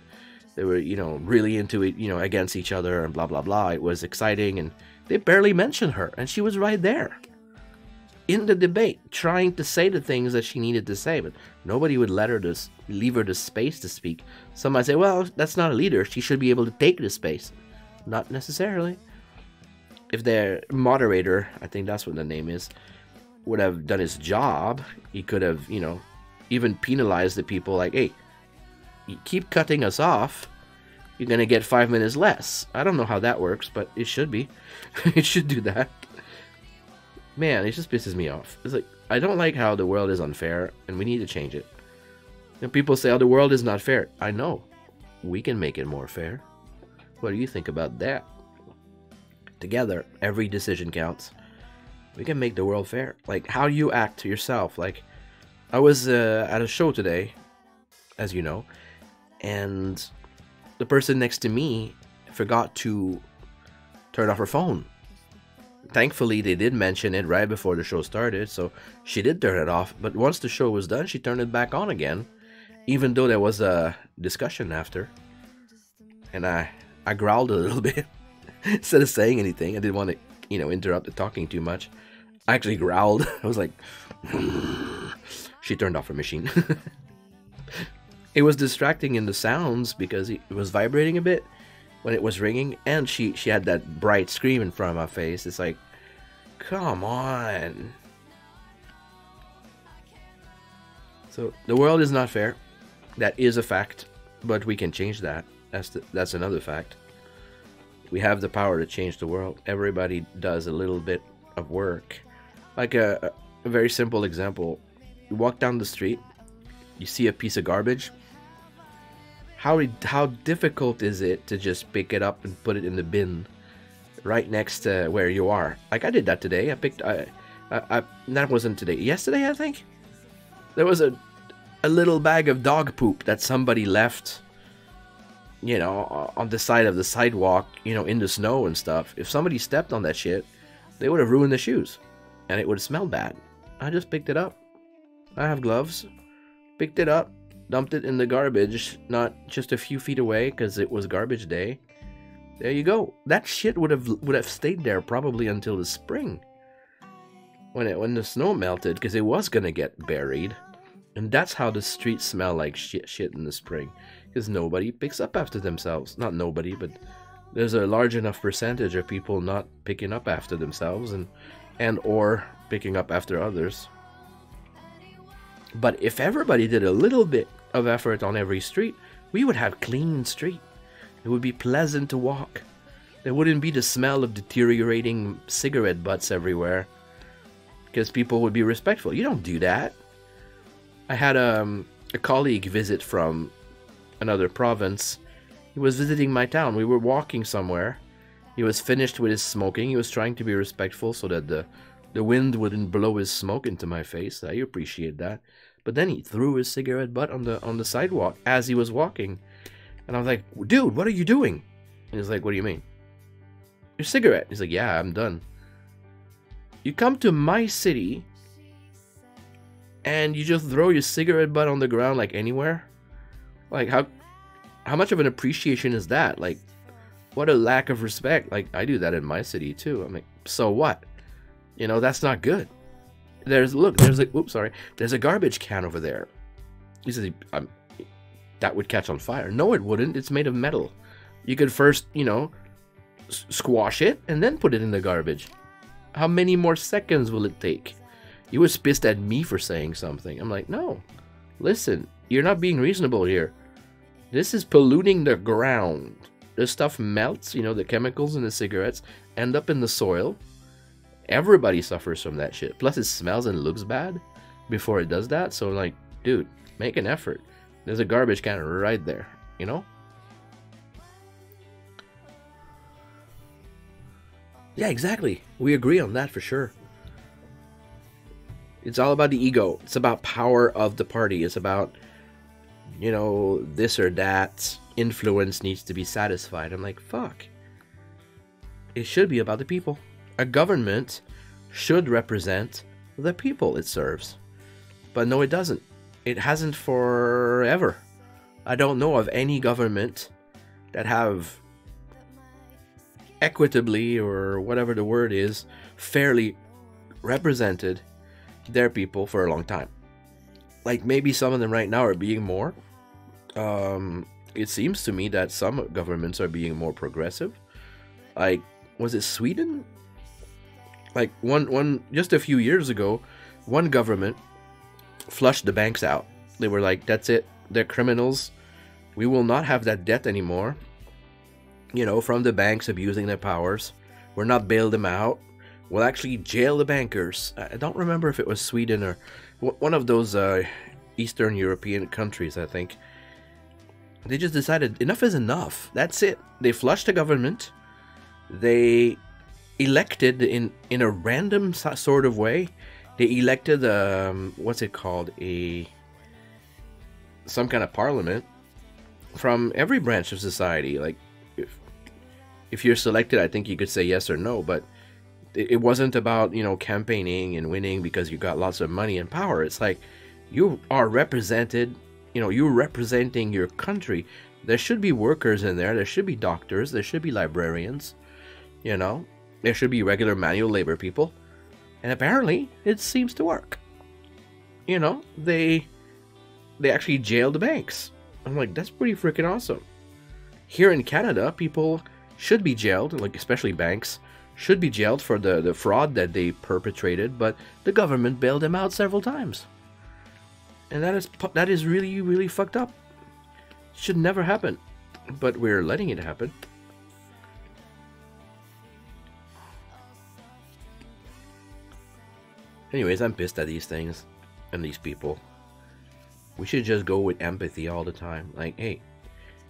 they were, you know, really into it, you know, against each other and blah, blah, blah. It was exciting, and they barely mentioned her, and she was right there. in the debate, trying to say the things that she needed to say, but nobody would let her leave her the space to speak. Some might say, well, that's not a leader. She should be able to take the space. Not necessarily. If their moderator, I think that's what the name is, would have done his job, he could have, you know, even penalized the people like, hey, you keep cutting us off, you're going to get 5 minutes less. I don't know how that works, but it should be. It should do that. Man, it just pisses me off. It's like, I don't like how the world is unfair, and we need to change it. And people say, oh, the world is not fair. I know. We can make it more fair. What do you think about that? Together, every decision counts. We can make the world fair. Like, how you act to yourself. Like, I was at a show today, as you know, and the person next to me forgot to turn off her phone. Thankfully, they did mention it right before the show started, so she did turn it off. But once the show was done, she turned it back on again, even though there was a discussion after. And I growled a little bit instead of saying anything. I didn't want to, you know, interrupt the talking too much. I actually growled. I was like, she turned off her machine. It was distracting in the sounds because it was vibrating a bit when it was ringing, and she had that bright screen in front of my face. It's like, come on. So the world is not fair. That is a fact, but we can change that. That's another fact. We have the power to change the world. Everybody does a little bit of work. Like a very simple example. You walk down the street, you see a piece of garbage. How difficult is it to just pick it up and put it in the bin right next to where you are? Like, I did that today. That wasn't today. Yesterday, I think. There was a little bag of dog poop that somebody left, you know, on the side of the sidewalk, you know, in the snow and stuff. If somebody stepped on that shit, they would have ruined the shoes, and it would have smelled bad. I just picked it up. I have gloves. Picked it up. Dumped it in the garbage, not just a few feet away because it was garbage day. There you go. That shit would have stayed there probably until the spring, when the snow melted, because it was gonna get buried. And that's how the streets smell like shit in the spring, because nobody picks up after themselves. Not nobody, but there's a large enough percentage of people not picking up after themselves and or picking up after others. But if everybody did a little bit of effort on every street, we would have clean street. It would be pleasant to walk. There wouldn't be the smell of deteriorating cigarette butts everywhere, because people would be respectful. You don't do that. I had a colleague visit from another province. He was visiting my town. We were walking somewhere. He was finished with his smoking. He was trying to be respectful so that the wind wouldn't blow his smoke into my face. I appreciate that. But then he threw his cigarette butt on the sidewalk as he was walking. And I was like, dude, what are you doing? And he's like, what do you mean? Your cigarette. He's like, yeah, I'm done. You come to my city and you just throw your cigarette butt on the ground like anywhere? Like, how much of an appreciation is that? Like, what a lack of respect. Like, I do that in my city too. I'm like, so what? You know, that's not good. There's a garbage can over there. He says, that would catch on fire. No, it wouldn't. It's made of metal. You could first, you know, squash it and then put it in the garbage. How many more seconds will it take? He was pissed at me for saying something. I'm like, no, listen, you're not being reasonable here. This is polluting the ground. The stuff melts, you know, the chemicals in the cigarettes end up in the soil. Everybody suffers from that shit. Plus, it smells and looks bad before it does that. So, like, dude, make an effort. There's a garbage can right there, you know? Yeah, exactly. We agree on that for sure. It's all about the ego. It's about power of the party. It's about, you know, this or that. Influence needs to be satisfied. I'm like, fuck. It should be about the people. A government should represent the people it serves. But no, it doesn't. It hasn't forever. I don't know of any government that have equitably, or whatever the word is, fairly represented their people for a long time. Like, maybe some of them right now are being more. It seems to me that some governments are being more progressive. Like, was it Sweden? Like, one just a few years ago, one government flushed the banks out. They were like, that's it, they're criminals. We will not have that debt anymore, you know, from the banks abusing their powers. We're not bail them out. We'll actually jail the bankers. I don't remember if it was Sweden or one of those Eastern European countries, I think. They just decided enough is enough. That's it. They flushed the government. They elected in a random sort of way. They elected what's it called, some kind of parliament from every branch of society. Like, if you're selected, I think you could say yes or no, but it wasn't about, you know, campaigning and winning because you got lots of money and power. It's like, you are represented, you know, you're representing your country. There should be workers in there. There should be doctors. There should be librarians. You know, there should be regular manual labor people. And apparently, it seems to work. You know, they actually jailed the banks. I'm like, that's pretty freaking awesome. Here in Canada, people should be jailed, like especially banks, should be jailed for the fraud that they perpetrated, but the government bailed them out several times. And that is really, really fucked up. Should never happen, but we're letting it happen. Anyways, I'm pissed at these things and these people. We should just go with empathy all the time. Like, hey,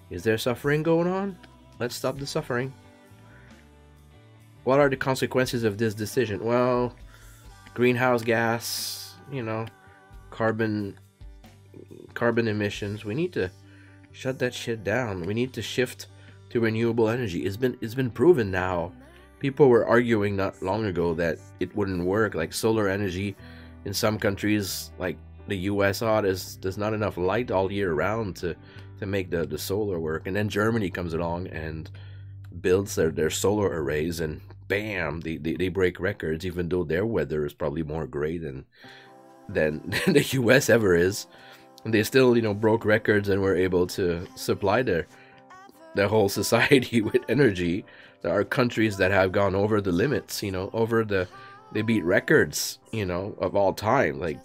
is there suffering going on? Let's stop the suffering. What are the consequences of this decision? Well, greenhouse gas, you know, carbon emissions. We need to shut that shit down. We need to shift to renewable energy. It's been proven now. People were arguing not long ago that it wouldn't work. Like, solar energy in some countries, like the US, there's not enough light all year round to make the solar work. And then Germany comes along and builds their solar arrays, and bam, they break records, even though their weather is probably more gray than the US ever is. And they still, you know, broke records and were able to supply their whole society with energy. There are countries that have gone over the limits, you know, they beat records, you know, of all time. Like,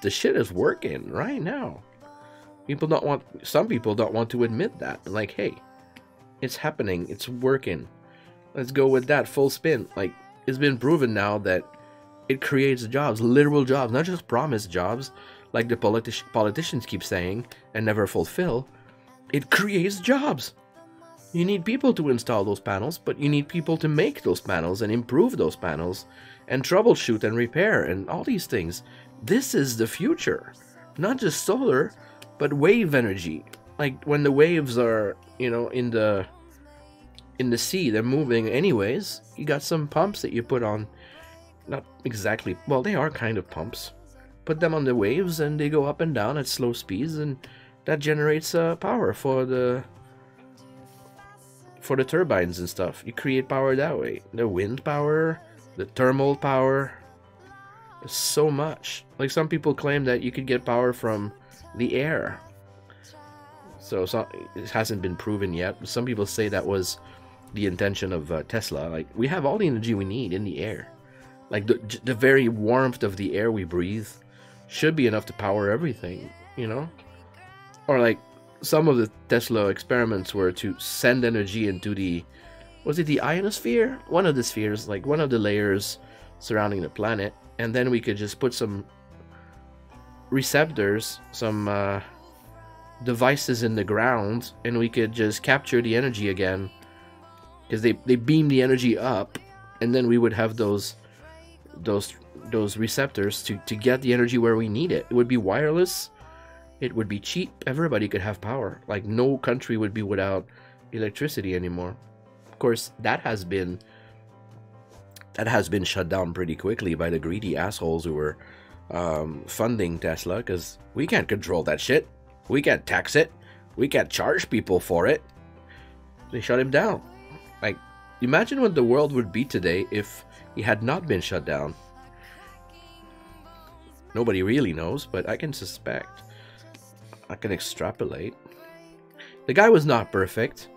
the shit is working right now. Some people don't want to admit that. Like, hey, it's happening, it's working. Let's go with that full spin. Like, it's been proven now that it creates jobs, literal jobs, not just promised jobs, like the politicians keep saying and never fulfill. It creates jobs. You need people to install those panels, but you need people to make those panels and improve those panels and troubleshoot and repair and all these things. This is the future. Not just solar, but wave energy. Like, when the waves are, you know, in the sea, they're moving anyways. You got some pumps that you put on. Not exactly, well, they are kind of pumps. Put them on the waves and they go up and down at slow speeds, and that generates power for the turbines and stuff. You create power that way. The wind power, the thermal power. There's so much. Like, some people claim that you could get power from the air. So it hasn't been proven yet. Some people say that was the intention of Tesla. Like, we have all the energy we need in the air. Like, the very warmth of the air we breathe should be enough to power everything, you know? Or, like, some of the Tesla experiments were to send energy into was it the ionosphere? One of the spheres, like one of the layers surrounding the planet, and then we could just put some receptors, some devices in the ground, and we could just capture the energy again, because they beam the energy up, and then we would have those receptors to get the energy where we need it. It would be wireless. It would be cheap. Everybody could have power. Like, no country would be without electricity anymore. Of course, that has been shut down pretty quickly by the greedy assholes who were funding Tesla, because we can't control that shit. We can't tax it. We can't charge people for it. They shut him down. Like, imagine what the world would be today if he had not been shut down. Nobody really knows, but I can suspect. I can extrapolate. The guy was not perfect,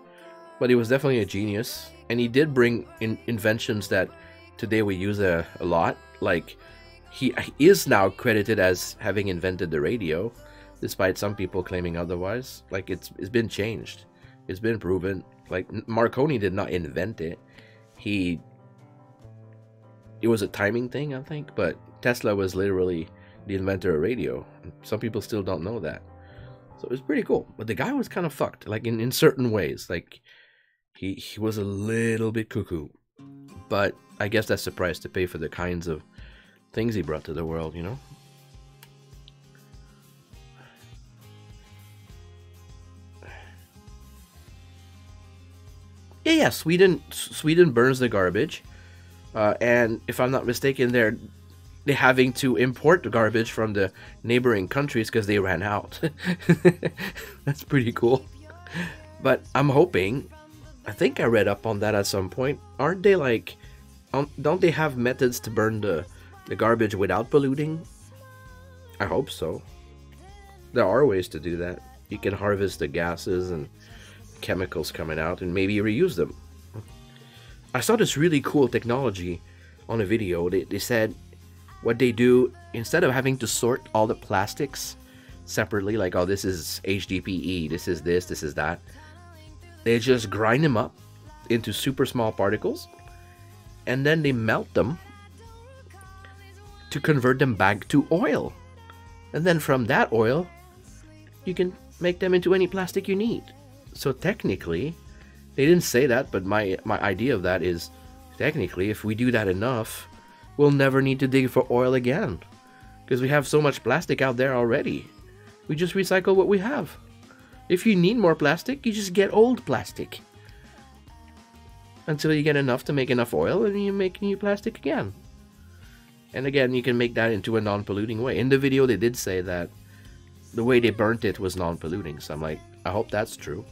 but he was definitely a genius. And he did bring in inventions that today we use a lot. Like, he is now credited as having invented the radio, despite some people claiming otherwise. Like, it's been changed. It's been proven. Like, Marconi did not invent it. It was a timing thing, I think, but Tesla was literally the inventor of radio. Some people still don't know that. So it was pretty cool. But the guy was kind of fucked, like in certain ways. Like, he was a little bit cuckoo. But I guess that's the price to pay for the kinds of things he brought to the world, you know? Yeah, Sweden burns the garbage. And if I'm not mistaken, they're having to import the garbage from the neighboring countries because they ran out. That's pretty cool. But I'm hoping, I think I read up on that at some point. Aren't they like, don't they have methods to burn the garbage without polluting? I hope so. There are ways to do that. You can harvest the gases and chemicals coming out and maybe reuse them. I saw this really cool technology on a video. They said what they do, instead of having to sort all the plastics separately, like, oh, this is HDPE, this is this is that, they just grind them up into super small particles and then they melt them to convert them back to oil. And then from that oil, you can make them into any plastic you need. So technically, they didn't say that, but my idea of that is, technically, if we do that enough, we'll never need to dig for oil again. Because we have so much plastic out there already. We just recycle what we have. If you need more plastic, you just get old plastic. Until you get enough to make enough oil, and you make new plastic again. And again, you can make that into a non-polluting way. In the video, they did say that the way they burnt it was non-polluting. So I'm like, I hope that's true.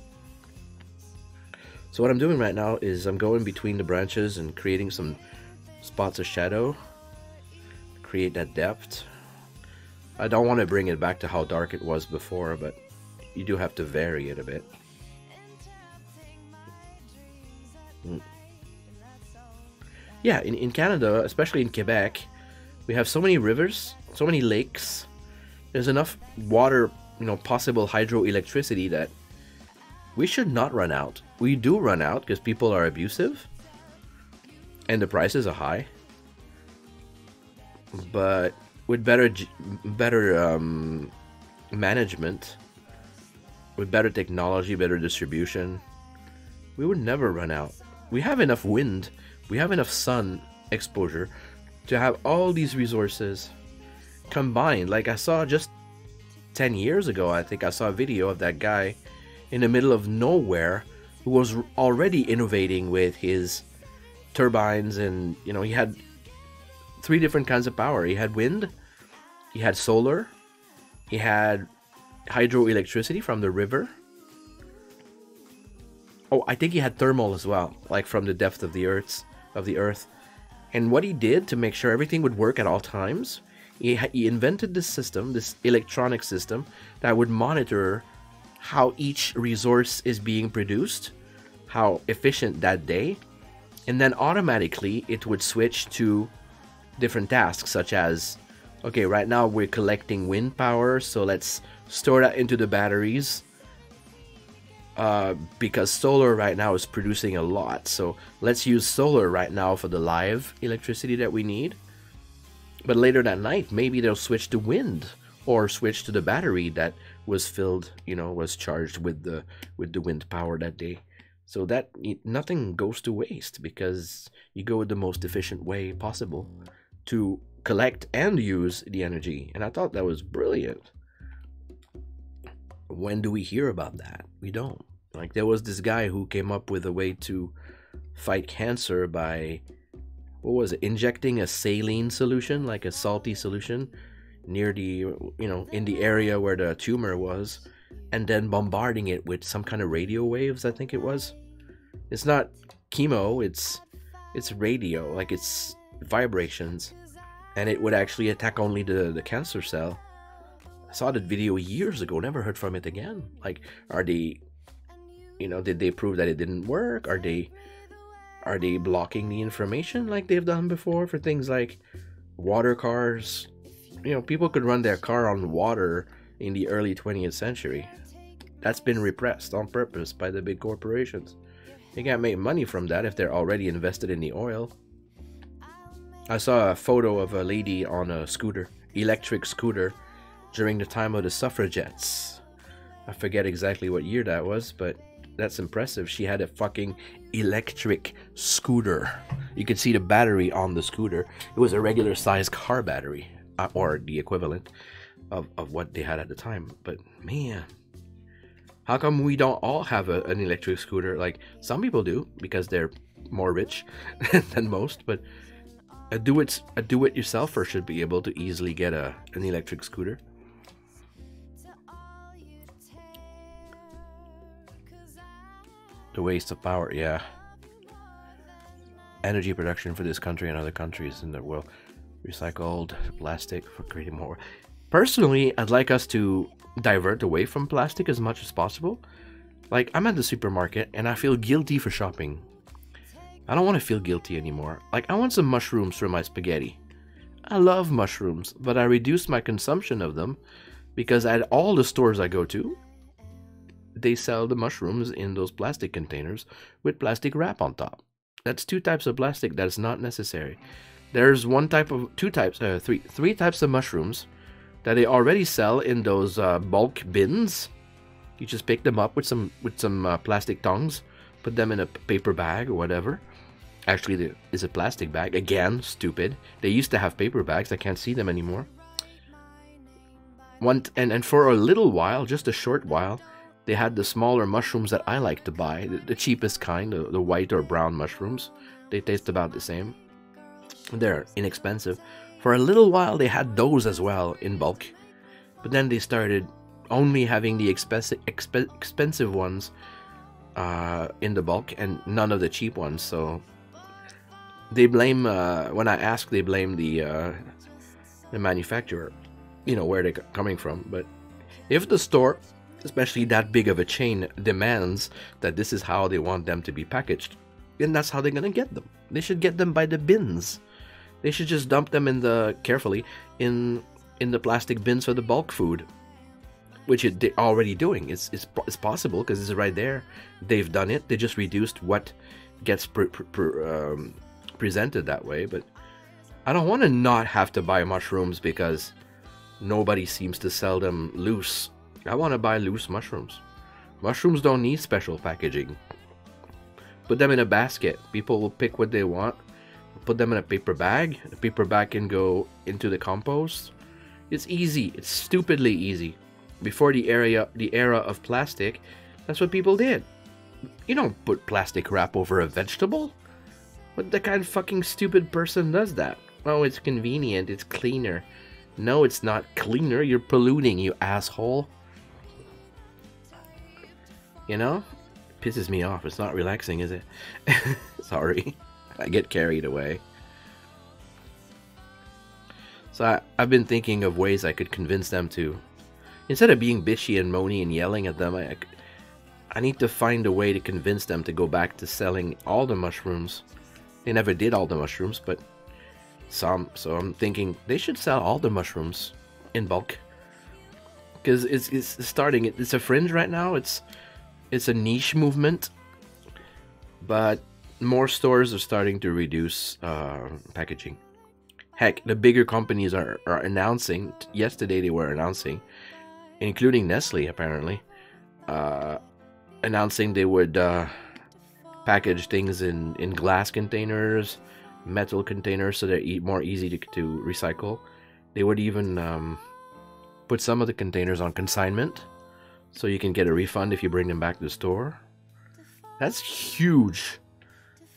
So what I'm doing right now is I'm going between the branches and creating some spots of shadow. Create that depth. I don't want to bring it back to how dark it was before, but you do have to vary it a bit. Yeah, in Canada, especially in Quebec, we have so many rivers, so many lakes. There's enough water, possible hydroelectricity that we should not run out. We do run out because people are abusive and the prices are high. But with better management, with better technology, better distribution, we would never run out. We have enough wind, we have enough sun exposure to have all these resources combined. Like, I saw just 10 years ago, I think I saw a video of that guy in the middle of nowhere who was already innovating with his turbines, and he had 3 different kinds of power. He had wind, he had solar, he had hydroelectricity from the river. Oh, I think he had thermal as well, like from the depth of the earth. And what he did to make sure everything would work at all times, he invented this system, this electronic system, that would monitor how each resource is being produced, how efficient that day, and then automatically it would switch to different tasks, such as, okay, right now we're collecting wind power, so let's store that into the batteries, because solar right now is producing a lot, so let's use solar right now for the live electricity that we need. But later that night, maybe they'll switch to wind, or switch to the battery that was filled, was charged with the wind power that day. So that nothing goes to waste, because you go with the most efficient way possible to collect and use the energy. And I thought that was brilliant. When do we hear about that? We don't. Like, there was this guy who came up with a way to fight cancer by, what was it, injecting a saline solution, like a salty solution, near the, in the area where the tumor was, and then bombarding it with some kind of radio waves, I think it was. It's not chemo, it's radio, like it's vibrations. and it would actually attack only the cancer cell. I saw that video years ago, never heard from it again. Like, are they, you know, did they prove that it didn't work? Are they blocking the information like they've done before for things like water cars? You know, people could run their car on water in the early 20th century. That's been repressed on purpose by the big corporations. They can't make money from that if they're already invested in the oil. I saw a photo of a lady on a scooter, electric scooter, during the time of the suffragettes. I forget exactly what year that was, but that's impressive. She had a fucking electric scooter. You could see the battery on the scooter. It was a regular size car battery, or the equivalent of what they had at the time. But man, how come we don't all have an electric scooter? Like, some people do because they're more rich than most, but a do-it-yourselfer should be able to easily get an electric scooter. The waste of power, yeah. Energy production for this country and other countries in the world. Recycled plastic for creating more. Personally, I'd like us to divert away from plastic as much as possible. Like, I'm at the supermarket and I feel guilty for shopping. I don't want to feel guilty anymore. Like, I want some mushrooms for my spaghetti. I love mushrooms, but I reduced my consumption of them because at all the stores I go to, they sell the mushrooms in those plastic containers with plastic wrap on top. That's two types of plastic that's not necessary. There's three types of mushrooms that they already sell in those bulk bins. You just pick them up with some plastic tongs, put them in a paper bag or whatever. Actually, there is a plastic bag. Again, stupid. They used to have paper bags. I can't see them anymore. And for a little while, just a short while, they had the smaller mushrooms that I like to buy, the cheapest kind, the white or brown mushrooms. They taste about the same. They're inexpensive. For a little while, they had those as well in bulk. But then they started only having the expensive ones in the bulk and none of the cheap ones. So they blame, when I ask, they blame the manufacturer, you know, where they're coming from. But if the store, especially that big of a chain, demands that this is how they want them to be packaged, then that's how they're going to get them. They should get them by the bins. They should just dump them carefully in the plastic bins for the bulk food, which they're already doing. It's possible because it's right there. They've done it. They just reduced what gets presented that way. But I don't want to not have to buy mushrooms because nobody seems to sell them loose. I want to buy loose mushrooms. Mushrooms don't need special packaging. Put them in a basket. People will pick what they want. Put them in a paper bag. The paper bag can go into the compost. It's easy. It's stupidly easy. Before the era of plastic, that's what people did. You don't put plastic wrap over a vegetable. What the kind of fucking stupid person does that? Oh, it's convenient. It's cleaner. No, it's not cleaner. You're polluting, you asshole. You know? It pisses me off. It's not relaxing, is it? Sorry. I get carried away. So I've been thinking of ways I could convince them to, instead of being bitchy and moany and yelling at them, I need to find a way to convince them to go back to selling all the mushrooms. They never did all the mushrooms, but some. So I'm thinking they should sell all the mushrooms in bulk. Because it's starting. It's a fringe right now. It's a niche movement. But more stores are starting to reduce packaging. Heck, the bigger companies are announcing. Yesterday they were announcing, including Nestle apparently, announcing they would package things in glass containers, metal containers, so they're more easy to recycle. They would even put some of the containers on consignment, so you can get a refund if you bring them back to the store. That's huge.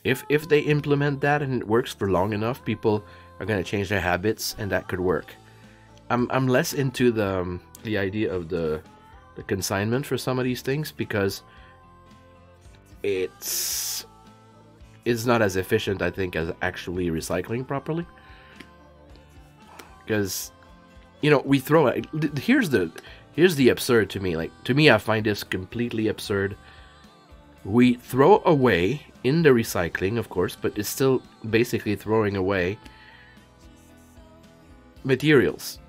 If they implement that and it works for long enough, people are going to change their habits, and that could work. I'm less into the idea of the consignment for some of these things because it's not as efficient, I think, as actually recycling properly. Because, you know, we throw it. Here's the absurd to me. Like, to me, I find this completely absurd. We throw away in the recycling, of course, but it's still basically throwing away materials,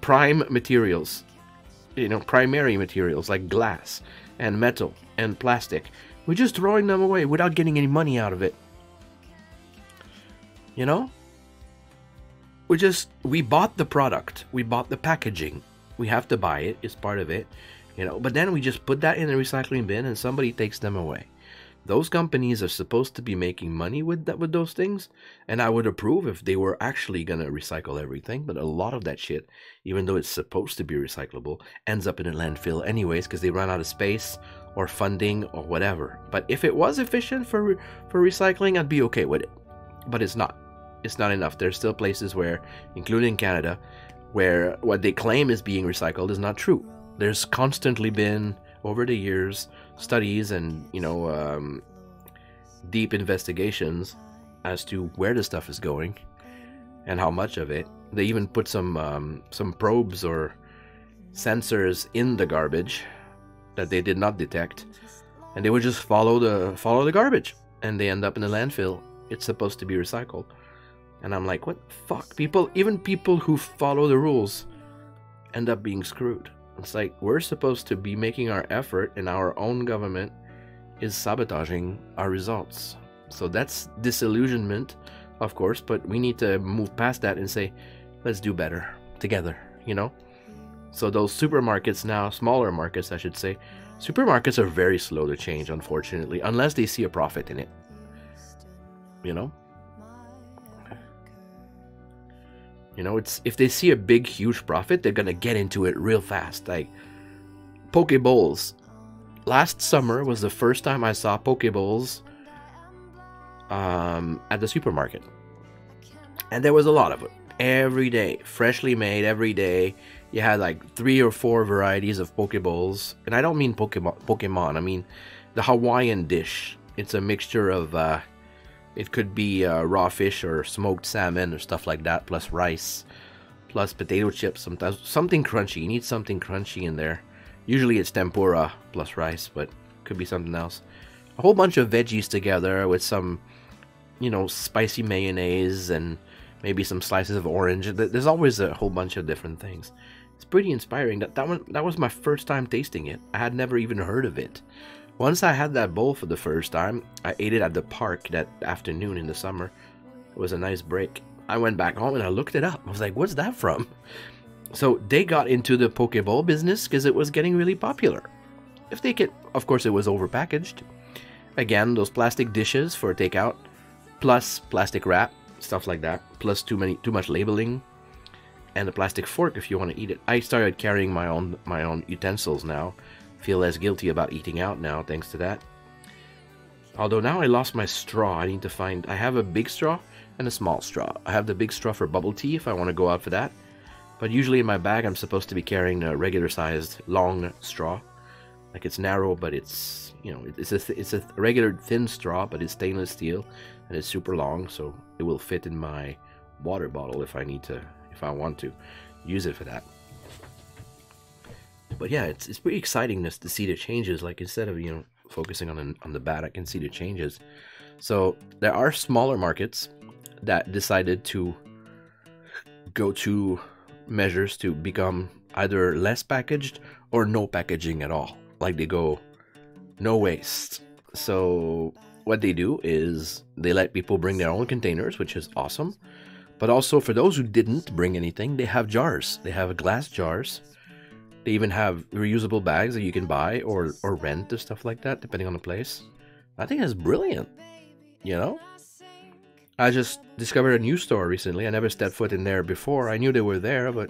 prime materials, you know, primary materials like glass and metal and plastic. We're just throwing them away without getting any money out of it. You know? We bought the product, we bought the packaging, we have to buy it, it's part of it, you know, but then we just put that in the recycling bin and somebody takes them away. Those companies are supposed to be making money with those things, and I would approve if they were actually going to recycle everything, but a lot of that shit, even though it's supposed to be recyclable, ends up in a landfill anyways because they run out of space or funding or whatever. But if it was efficient for recycling, I'd be okay with it. But it's not. It's not enough. There's still places where, including Canada, where what they claim is being recycled is not true. There's constantly been, over the years, studies and, you know, deep investigations as to where the stuff is going and how much of it. They even put some probes or sensors in the garbage that they did not detect, and they would just follow the garbage, and they end up in the landfill. It's supposed to be recycled, and I'm like, what the fuck? Even people who follow the rules end up being screwed. It's like, we're supposed to be making our effort, and our own government is sabotaging our results. So that's disillusionment, of course, but we need to move past that and say, let's do better together, you know? So those supermarkets now, smaller markets I should say, supermarkets are very slow to change, unfortunately, unless they see a profit in it, you know? You know, it's if they see a big, huge profit, they're gonna get into it real fast. Like poke bowls. Last summer was the first time I saw poke bowls at the supermarket, and there was a lot of it every day, freshly made every day. You had like 3 or 4 varieties of poke bowls, and I don't mean Pokemon. I mean the Hawaiian dish. It's a mixture of it could be raw fish or smoked salmon or stuff like that, plus rice, plus potato chips, sometimes something crunchy. You need something crunchy in there. Usually it's tempura plus rice, but could be something else. A whole bunch of veggies together with some, you know, spicy mayonnaise and maybe some slices of orange. There's always a whole bunch of different things. It's pretty inspiring. That was my first time tasting it. I had never even heard of it. Once I had that bowl for the first time, I ate it at the park that afternoon in the summer. It was a nice break. I went back home and I looked it up. I was like, what's that from? So they got into the poke bowl business because it was getting really popular. If they could, of course, it was overpackaged. Again, those plastic dishes for takeout, plus plastic wrap, stuff like that, plus too much labeling, and a plastic fork if you want to eat it. I started carrying my own utensils now. Feel less guilty about eating out now thanks to that. Although now I lost my straw. I have a big straw and a small straw. I have the big straw for bubble tea if I want to go out for that. But usually in my bag I'm supposed to be carrying a regular sized long straw. Like it's narrow, but it's, you know, it's a regular thin straw, but it's stainless steel and it's super long, so it will fit in my water bottle if I want to use it for that. But yeah, it's pretty exciting to see the changes. Like, instead of, you know, focusing on the bad, I can see the changes. So there are smaller markets that decided to go to measures to become either less packaged or no packaging at all. Like, they go no waste. So what they do is they let people bring their own containers, which is awesome. But also, for those who didn't bring anything, they have jars. They have glass jars. They even have reusable bags that you can buy or rent and stuff like that, depending on the place. I think that's brilliant, you know? I just discovered a new store recently. I never stepped foot in there before. I knew they were there, but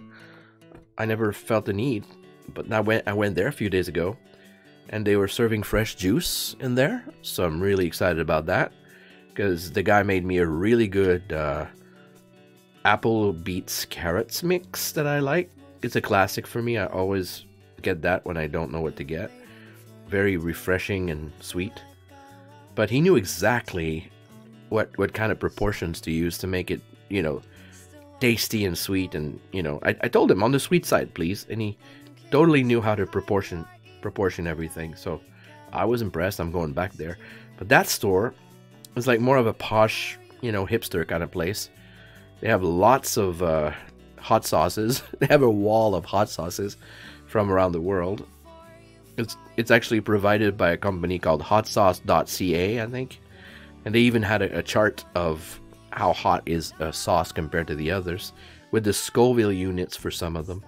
I never felt the need. But I went there a few days ago, and they were serving fresh juice in there. So I'm really excited about that, because the guy made me a really good apple beets carrots mix that I like. It's a classic for me. I always get that when I don't know what to get. Very refreshing and sweet. But he knew exactly what kind of proportions to use to make it, you know, tasty and sweet, and you know, I told him on the sweet side, please, and he totally knew how to proportion everything. So I was impressed. I'm going back there. But that store is like more of a posh, you know, hipster kind of place. They have lots of hot sauces. They have a wall of hot sauces from around the world. It's actually provided by a company called hotsauce.ca, I think. And they even had a chart of how hot is a sauce compared to the others, with the Scoville units for some of them.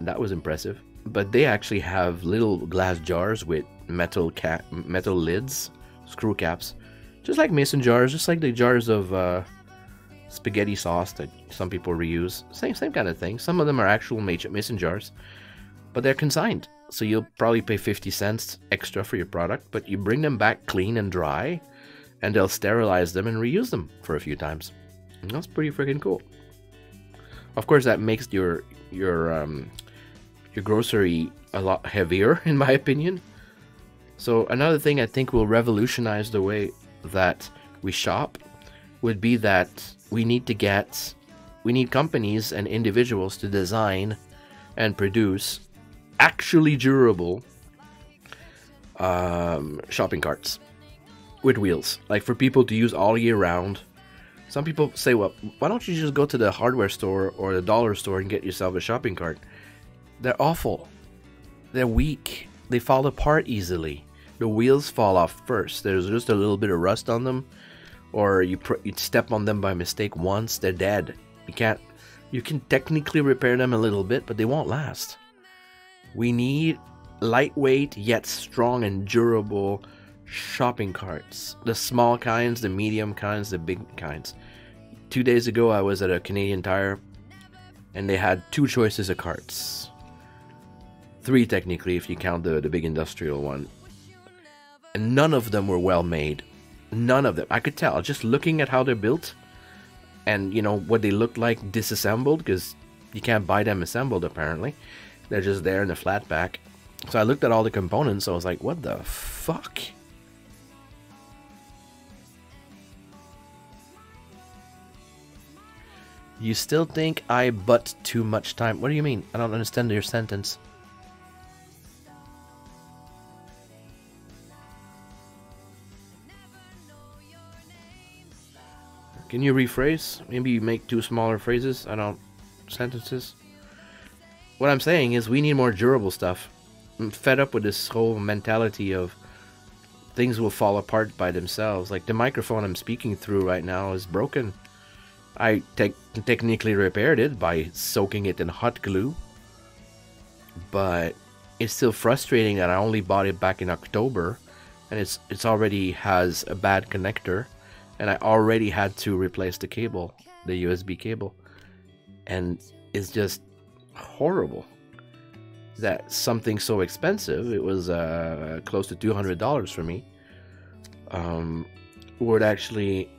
That was impressive. But they actually have little glass jars with metal lids, screw caps, just like mason jars, just like the jars of spaghetti sauce that some people reuse. Same kind of thing. Some of them are actual mason jars, but they're consigned. So you'll probably pay 50 cents extra for your product, but you bring them back clean and dry, and they'll sterilize them and reuse them for a few times. And that's pretty freaking cool. Of course, that makes your grocery a lot heavier, in my opinion. So another thing I think will revolutionize the way that we shop would be that we need companies and individuals to design and produce actually durable shopping carts with wheels, like for people to use all year round. Some people say, well, why don't you just go to the hardware store or the dollar store and get yourself a shopping cart? They're awful. They're weak. They fall apart easily. The wheels fall off first. There's just a little bit of rust on them, or you step on them by mistake once, they're dead. You can technically repair them a little bit, but they won't last. We need lightweight yet strong and durable shopping carts. The small kinds, the medium kinds, the big kinds. 2 days ago I was at a Canadian Tire and they had 2 choices of carts. 3 technically if you count the big industrial one. And none of them were well made. None of them. I could tell just looking at how they're built and you know what they look like disassembled, because you can't buy them assembled apparently. They're just there in the flat pack. So I looked at all the components. I was like, what the fuck? You still think I butt too much time? What do you mean? I don't understand your sentence. Can you rephrase? Maybe you make 2 smaller phrases. Sentences. What I'm saying is we need more durable stuff. I'm fed up with this whole mentality of things will fall apart by themselves. Like the microphone I'm speaking through right now is broken. I technically repaired it by soaking it in hot glue. But it's still frustrating that I only bought it back in October and it's already has a bad connector, and I already had to replace the cable, the USB cable. And it's just horrible that something so expensive, it was close to $200 for me, would actually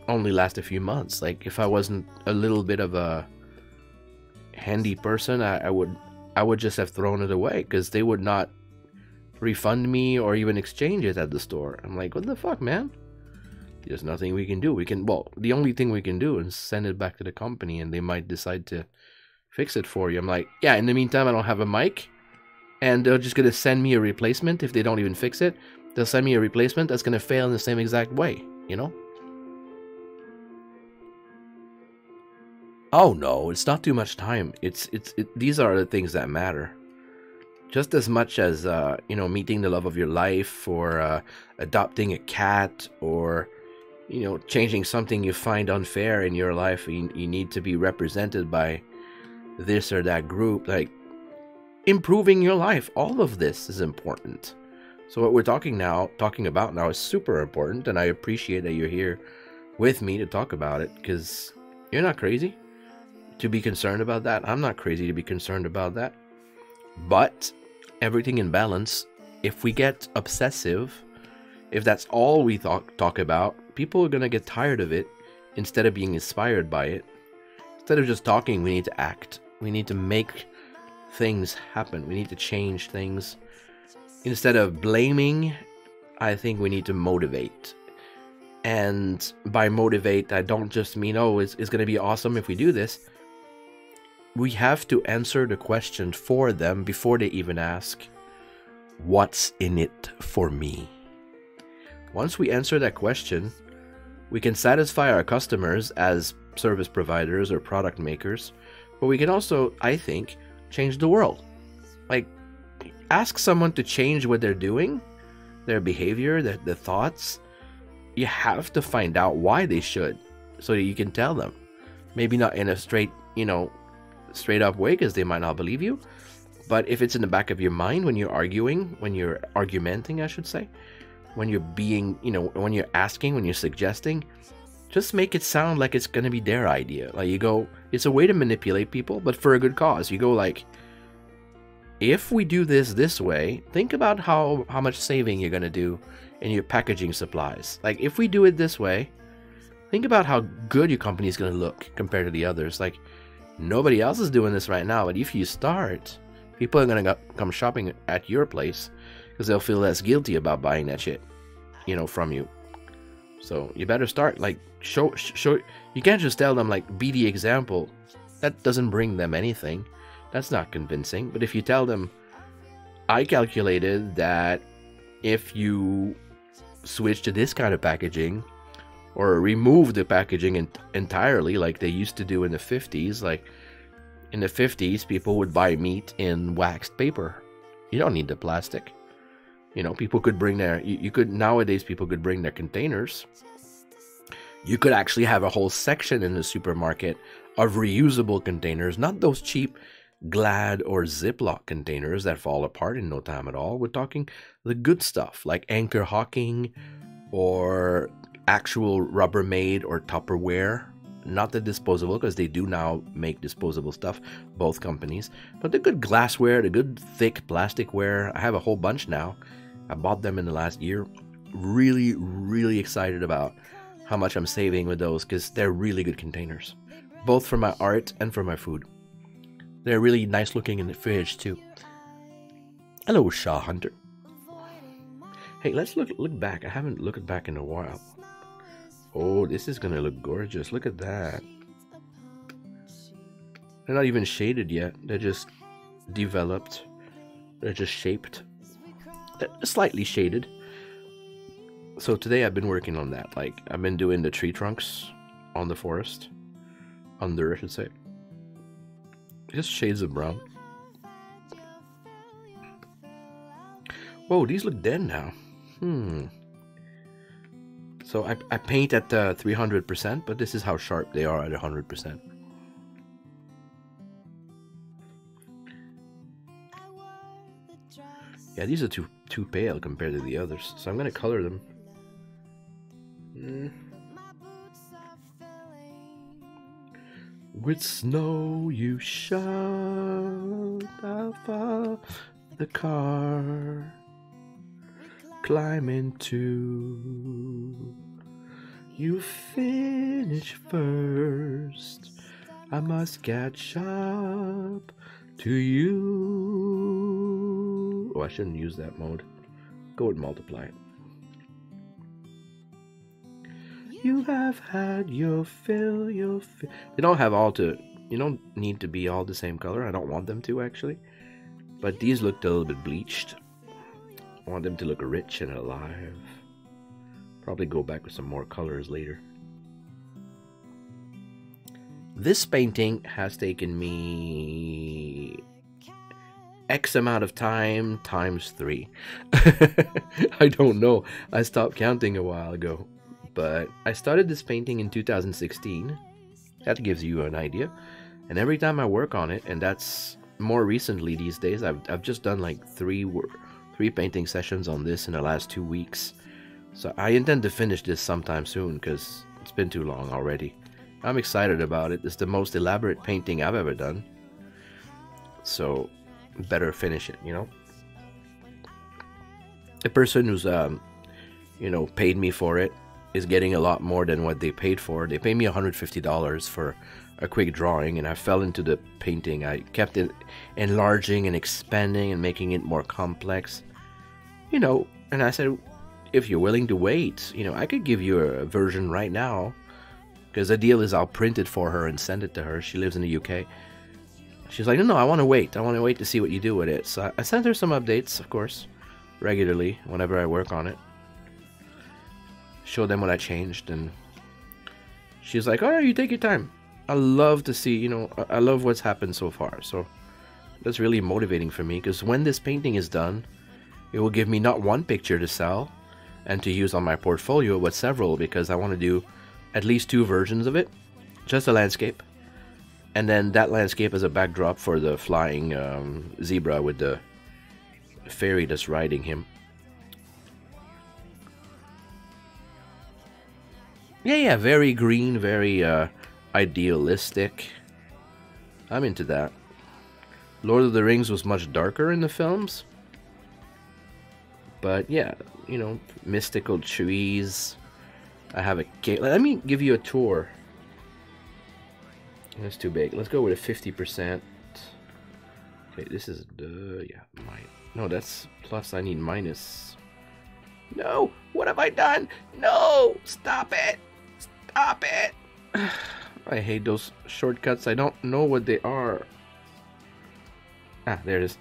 only last a few months. Like if I wasn't a little bit of a handy person, I would just have thrown it away, because they would not refund me or even exchange it at the store. I'm like, what the fuck, man? There's nothing we can do. The only thing we can do is send it back to the company and they might decide to fix it for you. I'm like, yeah, in the meantime, I don't have a mic, and they're just going to send me a replacement. If they don't even fix it, they'll send me a replacement that's going to fail in the same exact way, you know? Oh no, it's not too much time. These are the things that matter. Just as much as, you know, meeting the love of your life, or adopting a cat, or, you know, changing something you find unfair in your life. You need to be represented by this or that group. Like improving your life, all of this is important. So what we're talking about now is super important, and I appreciate that you're here with me to talk about it, because you're not crazy to be concerned about that. I'm not crazy to be concerned about that. But everything in balance. If we get obsessive, if that's all we talk about, people are gonna get tired of it instead of being inspired by it. Instead of just talking, we need to act. We need to make things happen. We need to change things. Instead of blaming, I think we need to motivate. And by motivate, I don't just mean, oh, it's going to be awesome if we do this. We have to answer the question for them before they even ask, what's in it for me? Once we answer that question, we can satisfy our customers as service providers or product makers, but we can also, I think, change the world. Like, ask someone to change what they're doing, their behavior, their thoughts. You have to find out why they should, so that you can tell them. Maybe not in a straight up way, because they might not believe you. But if it's in the back of your mind when you're arguing, when you're argumenting, I should say, when you're being, when you're asking, when you're suggesting, just make it sound like it's going to be their idea. Like, you go, it's a way to manipulate people, but for a good cause. You go like, if we do this way, think about how much saving you're going to do in your packaging supplies. Like, if we do it this way, think about how good your company is going to look compared to the others. Like, nobody else is doing this right now, but if you start, people are going to come shopping at your place because they'll feel less guilty about buying that shit, from you. So you better start, like, show. You can't just tell them, like, be the example. That doesn't bring them anything. That's not convincing. But if you tell them, I calculated that if you switch to this kind of packaging, or remove the packaging entirely like they used to do in the 50s, like in the 50s, people would buy meat in waxed paper. You don't need the plastic. People could bring nowadays people could bring their containers. You could actually have a whole section in the supermarket of reusable containers, not those cheap Glad or Ziploc containers that fall apart in no time at all. We're talking the good stuff, like Anchor Hawking or actual Rubbermaid or Tupperware. Not the disposable, because they do now make disposable stuff, both companies. But the good glassware, the good thick plasticware, I have a whole bunch now. I bought them in the last year. Really, really excited about how much I'm saving with those, because they're really good containers. Both for my art and for my food. They're really nice looking in the fridge too. Hello, Shaw Hunter. Hey, let's look back. I haven't looked back in a while. Oh, this is gonna look gorgeous. Look at that. They're not even shaded yet. They're just developed. They're just shaped. They're slightly shaded. So today I've been working on that. Like, I've been doing the tree trunks on the forest. Under, I should say. Just shades of brown. Whoa, these look dead now. So I paint at 300%, but this is how sharp they are at 100%. Yeah, these are too pale compared to the others, so I'm gonna color them. With snow you shut off the car, climb into. You finish first. I must catch up to you. Oh, I shouldn't use that mode. Go and multiply it. You have had your fill, They don't have all to... You don't need to be all the same color. I don't want them to, actually. But these looked a little bit bleached. I want them to look rich and alive. Probably go back with some more colors later. This painting has taken me X amount of time times 3. I don't know. I stopped counting a while ago. But I started this painting in 2016. That gives you an idea. And every time I work on it, and that's more recently these days, I've just done like three painting sessions on this in the last 2 weeks. So I intend to finish this sometime soon, because it's been too long already. I'm excited about it. It's the most elaborate painting I've ever done. So better finish it, you know? The person who's paid me for it is getting a lot more than what they paid for. They paid me $150 for a quick drawing, and I fell into the painting. I kept it enlarging and expanding and making it more complex. And I said, if you're willing to wait, you know, I could give you a version right now. Because the deal is I'll print it for her and send it to her. She lives in the UK. She's like, no, I want to wait. I want to wait to see what you do with it. So I sent her some updates, of course, regularly, whenever I work on it. Show them what I changed, and she's like, all right, you take your time. I love to see, you know, I love what's happened so far. So that's really motivating for me, because when this painting is done, it will give me not one picture to sell and to use on my portfolio, but several, because I want to do at least 2 versions of it. Just a landscape. And then that landscape as a backdrop for the flying zebra with the fairy that's riding him. Yeah, very green, very idealistic. I'm into that. Lord of the Rings was much darker in the films. But yeah, you know, mystical trees. I have a cave. Let me give you a tour. That's too big. Let's go with a 50%. Okay, this is the... yeah, no, that's plus. I need minus. No! What have I done? No! Stop it! Stop it! I hate those shortcuts. I don't know what they are. Ah, there it is.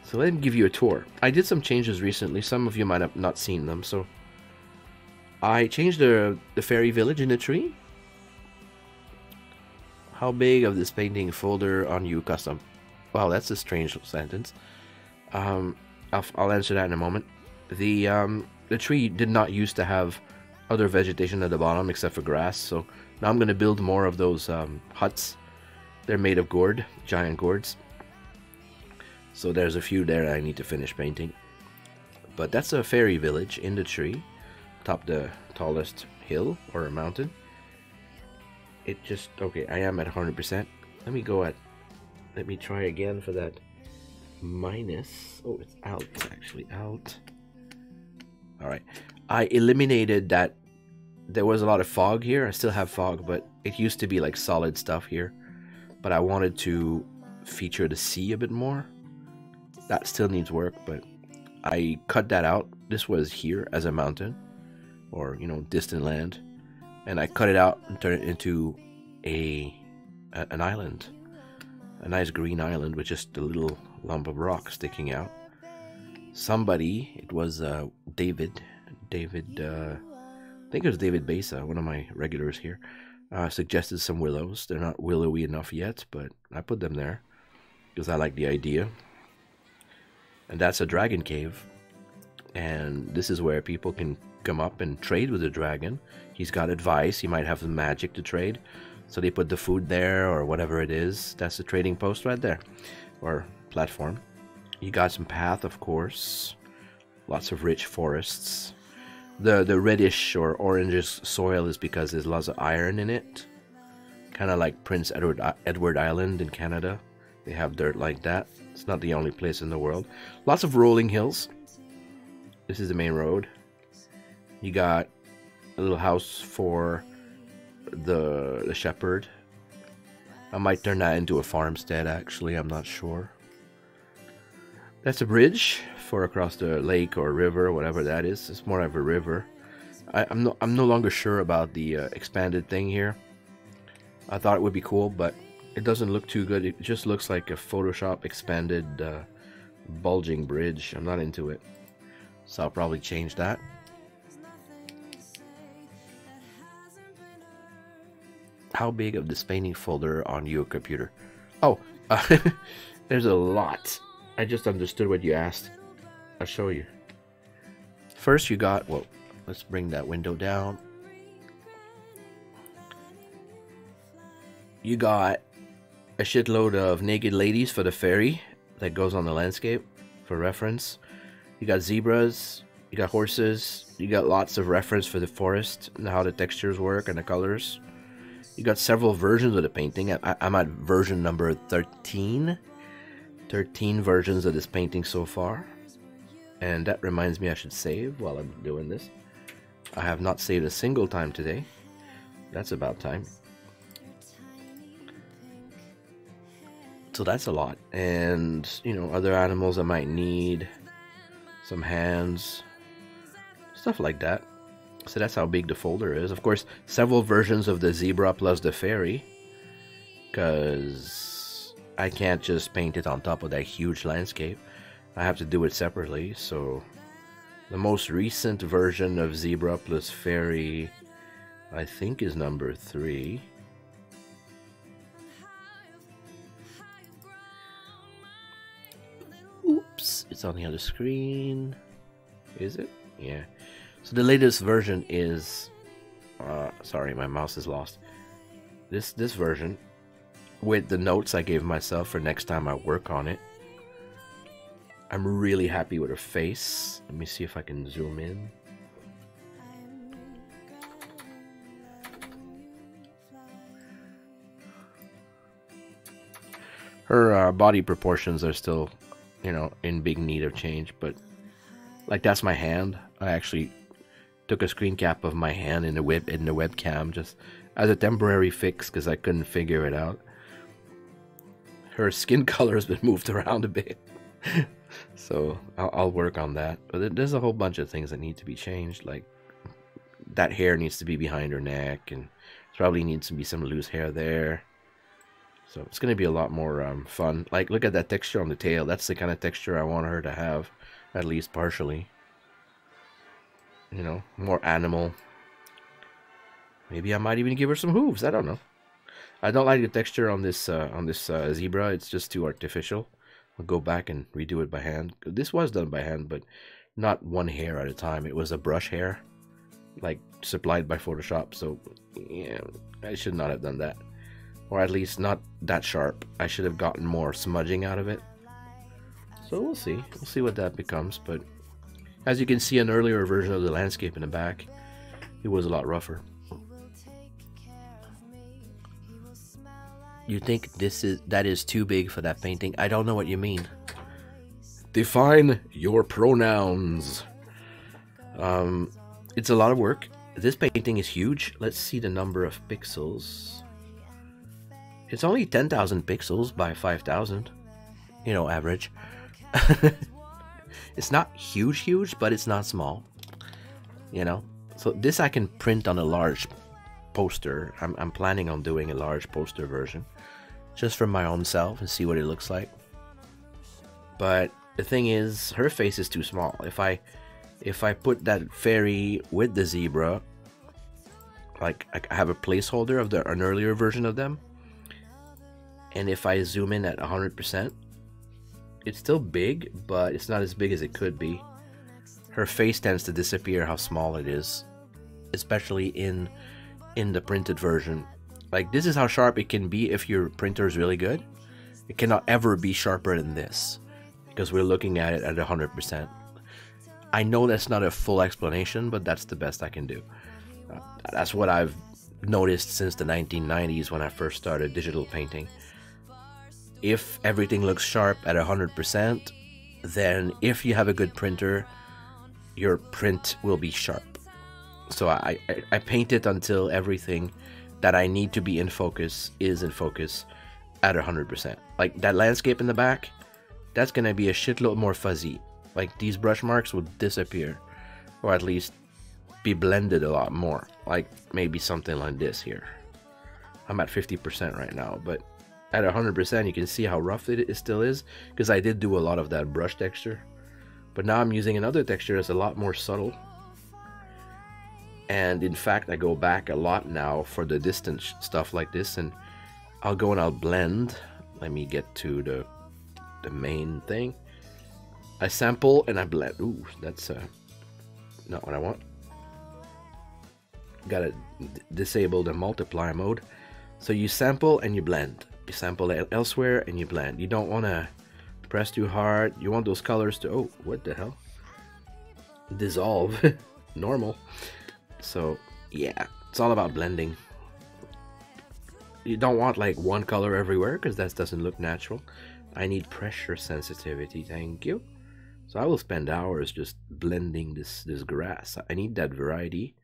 So let me give you a tour. I did some changes recently. Some of you might have not seen them. So I changed the fairy village in the tree. How big of this painting folder on you custom? Wow, that's a strange sentence. I'll answer that in a moment. The tree did not used to have other vegetation at the bottom except for grass, so now I'm going to build more of those huts. They're made of gourd, giant gourds. So there's a few there I need to finish painting. But that's a fairy village in the tree, top the tallest hill or a mountain. It just, okay, I am at 100%. Let me try again for that minus. Oh, it's out, it's actually out. All right, I eliminated that. There was a lot of fog here. I still have fog, but it used to be like solid stuff here. But I wanted to feature the sea a bit more. That still needs work, but I cut that out. This was here as a mountain, or, you know, distant land. And I cut it out and turned it into an island. A nice green island with just a little lump of rock sticking out. Somebody, it was David, I think it was David Besa, one of my regulars here, suggested some willows. They're not willowy enough yet, but I put them there because I like the idea. And that's a dragon cave. And this is where people can come up and trade with the dragon. He's got advice. He might have some magic to trade. So they put the food there or whatever it is. That's the trading post right there. Or platform. You got some path, of course. Lots of rich forests. The reddish or orangish soil is because there's lots of iron in it. Kind of like Prince Edward Island in Canada. They have dirt like that. It's not the only place in the world. Lots of rolling hills. This is the main road. You got a little house for the shepherd. I might turn that into a farmstead, actually. I'm not sure. That's a bridge for across the lake or river, whatever that is. It's more of a river. I'm no longer sure about the expanded thing here. I thought it would be cool, but it doesn't look too good. It just looks like a Photoshop expanded bulging bridge. I'm not into it. So I'll probably change that. How big of this painting folder on your computer? Oh, there's a lot. I just understood what you asked. I'll show you. First you got, well, let's bring that window down. You got a shitload of naked ladies for the fairy that goes on the landscape for reference. You got zebras, you got horses, you got lots of reference for the forest and how the textures work and the colors. You got several versions of the painting. I'm at version number 13. 13 versions of this painting so far. And that reminds me I should save while I'm doing this. I have not saved a single time today. That's about time. So that's a lot. And, you know, other animals I might need. some hands, stuff like that. So that's how big the folder is. Of course, several versions of the zebra plus the fairy, because I can't just paint it on top of that huge landscape. I have to do it separately. So the most recent version of zebra plus fairy, I think, is number 3. Oops, it's on the other screen. Is it? Yeah. So the latest version is, sorry, my mouse is lost. This version, with the notes I gave myself for next time I work on it. I'm really happy with her face. Let me see if I can zoom in. Her body proportions are still, you know, in big need of change, but like that's my hand. I actually took a screen cap of my hand in the webcam just as a temporary fix because I couldn't figure it out. Her skin color has been moved around a bit, so I'll work on that. But there's a whole bunch of things that need to be changed, like that hair needs to be behind her neck, and probably needs to be some loose hair there. So it's going to be a lot more fun. Like, look at that texture on the tail. That's the kind of texture I want her to have, at least partially. You know, more animal. Maybe I might even give her some hooves. I don't know. I don't like the texture on this zebra. It's just too artificial. I'll go back and redo it by hand. This was done by hand, but not one hair at a time. It was a brush hair, like supplied by Photoshop. So yeah, I should not have done that. Or at least not that sharp. I should have gotten more smudging out of it. So we'll see. We'll see what that becomes. But as you can see, an earlier version of the landscape in the back, it was a lot rougher. You think that is too big for that painting? I don't know what you mean. Define your pronouns. It's a lot of work. This painting is huge. Let's see the number of pixels. It's only 10,000 pixels by 5,000. You know, average. It's not huge, but it's not small. You know? So this I can print on a large poster. I'm planning on doing a large poster version. Just for my own self and see what it looks like. But the thing is, her face is too small. If I put that fairy with the zebra, like I have a placeholder of an earlier version of them, and if I zoom in at 100%, it's still big, but it's not as big as it could be. Her face tends to disappear how small it is, especially in the printed version. Like, this is how sharp it can be if your printer is really good. It cannot ever be sharper than this, because we're looking at it at 100%. I know that's not a full explanation, but that's the best I can do. That's what I've noticed since the 1990s when I first started digital painting. If everything looks sharp at 100%, then if you have a good printer, your print will be sharp. So I paint it until everything that I need to be in focus is in focus at 100%. Like that landscape in the back, that's gonna be a shitload more fuzzy. Like these brush marks will disappear, or at least be blended a lot more. Like maybe something like this here. I'm at 50% right now, but at 100% you can see how rough it still is, because I did do a lot of that brush texture. But now I'm using another texture that's a lot more subtle. And in fact, I go back a lot now for the distance stuff like this, and I'll go and I'll blend. Let me get to the main thing. I sample and I blend. Ooh, that's not what I want. Gotta disable the multiply mode. So you sample and you blend. You sample elsewhere and you blend. You don't want to press too hard. You want those colors to, oh, what the hell? Dissolve. Normal. So yeah, it's all about blending. You don't want like one color everywhere, because that doesn't look natural. I need pressure sensitivity, thank you. So I will spend hours just blending this grass. I need that variety.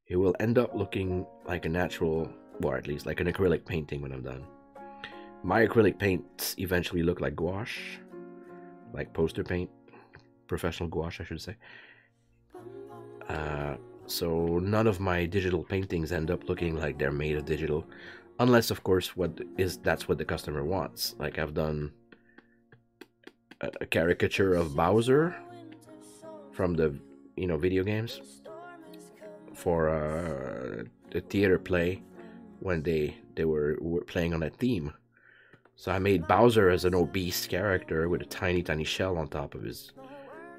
It will end up looking like a natural, or at least like an acrylic painting when I'm done. My acrylic paints eventually look like gouache, like poster paint. professional gouache, I should say. So none of my digital paintings end up looking like they're made of digital, unless of course that's what the customer wants. Like I've done a caricature of Bowser from the video games for a theater play when they were playing on a theme. So I made Bowser as an obese character with a tiny shell on top of his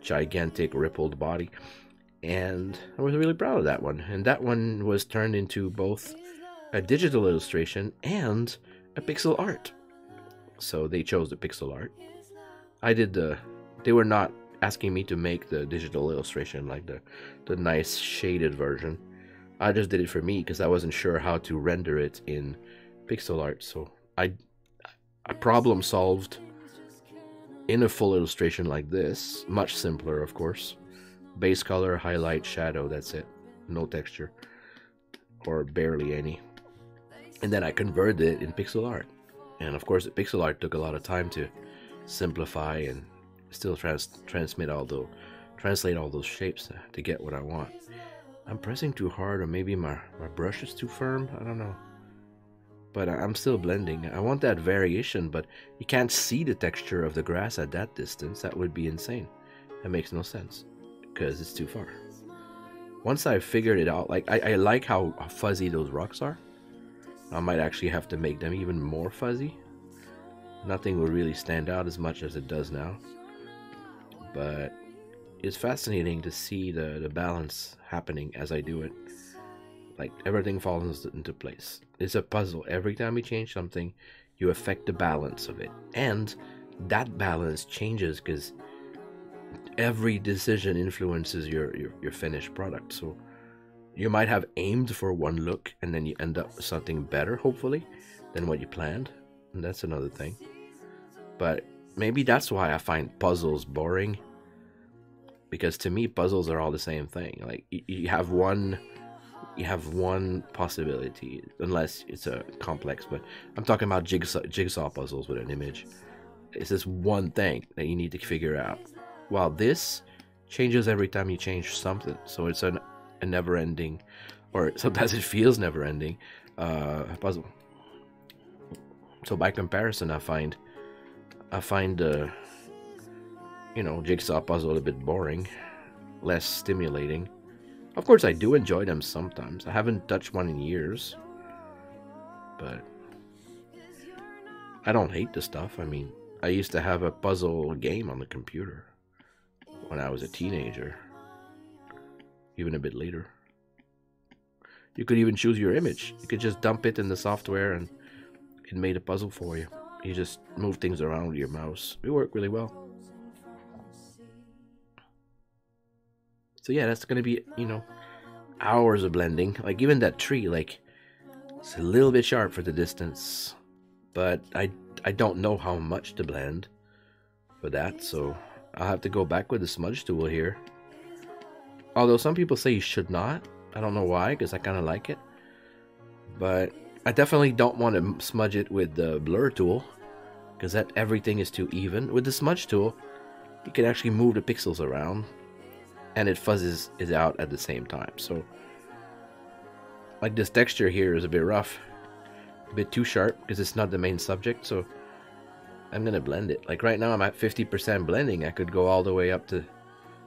gigantic rippled body. And I was really proud of that one. And that one was turned into both a digital illustration and a pixel art. So they chose the pixel art. They were not asking me to make the digital illustration, like the nice shaded version. I just did it for me because I wasn't sure how to render it in pixel art. So I problem solved in a full illustration like this. Much simpler, of course. Base color, highlight, shadow, that's it. No texture. Or barely any. And then I converted it in pixel art. And of course, the pixel art took a lot of time to simplify and still translate all those shapes to get what I want. I'm pressing too hard, or maybe my brush is too firm. I don't know. But I'm still blending. I want that variation, but you can't see the texture of the grass at that distance. That would be insane. That makes no sense because it's too far. Once I figured it out, like I like how fuzzy those rocks are. I might actually have to make them even more fuzzy. Nothing will really stand out as much as it does now. But it's fascinating to see the balance happening as I do it. Like everything falls into place. It's a puzzle. Every time you change something, you affect the balance of it. And that balance changes because every decision influences your finished product. So you might have aimed for one look and then you end up with something better, hopefully, than what you planned. And that's another thing. But maybe that's why I find puzzles boring. Because to me, puzzles are all the same thing. Like you have one possibility, unless it's a complex. But I'm talking about jigsaw puzzles with an image. It's this one thing that you need to figure out. While this changes every time you change something. So it's a never-ending, or sometimes it feels never-ending, puzzle. So by comparison, I find jigsaw puzzle a bit boring, less stimulating. Of course, I do enjoy them sometimes. I haven't touched one in years, but I don't hate the stuff. I mean, I used to have a puzzle game on the computer when I was a teenager, even a bit later. You could even choose your image. You could just dump it in the software and it made a puzzle for you. You just move things around with your mouse. It worked really well. So yeah, that's gonna be, hours of blending. Like even that tree, like it's a little bit sharp for the distance, but I don't know how much to blend for that, so I'll have to go back with the smudge tool here. Although some people say you should not. I don't know why, because I kind of like it. But I definitely don't want to smudge it with the blur tool, because that everything is too even. With the smudge tool, you can actually move the pixels around, and it fuzzes it out at the same time. So, like this texture here is a bit rough, a bit too sharp, because it's not the main subject, so I'm going to blend it. Like right now I'm at 50% blending. I could go all the way up to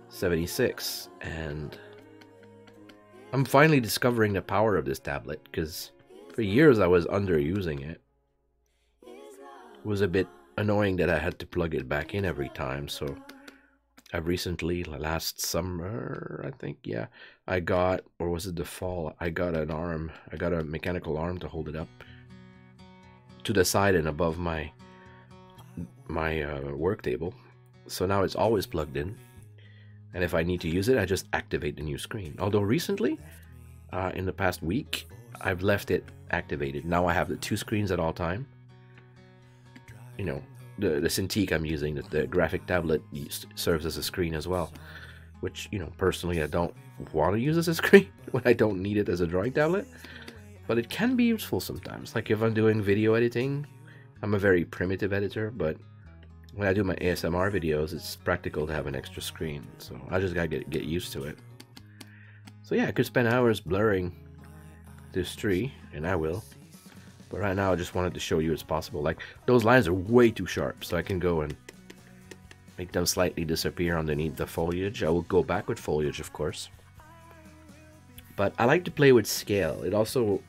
76, and I'm finally discovering the power of this tablet, because for years I was underusing it. It was a bit annoying that I had to plug it back in every time, so I've recently, last summer, I think, yeah, I got, or was it the fall, I got a mechanical arm to hold it up to the side and above my work table. So now it's always plugged in, and if I need to use it, I just activate the new screen. Although recently, in the past week, I've left it activated. Now I have the two screens at all time. The Cintiq I'm using, the graphic tablet, serves as a screen as well, which, personally I don't want to use as a screen when I don't need it as a drawing tablet, but it can be useful sometimes. Like if I'm doing video editing, I'm a very primitive editor, but when I do my ASMR videos, it's practical to have an extra screen, so I just gotta get used to it. So yeah, I could spend hours blurring this tree, and I will. But right now I just wanted to show you it's possible. Like, those lines are way too sharp, so I can go and make them slightly disappear underneath the foliage. I will go back with foliage, of course. But I like to play with scale. It also,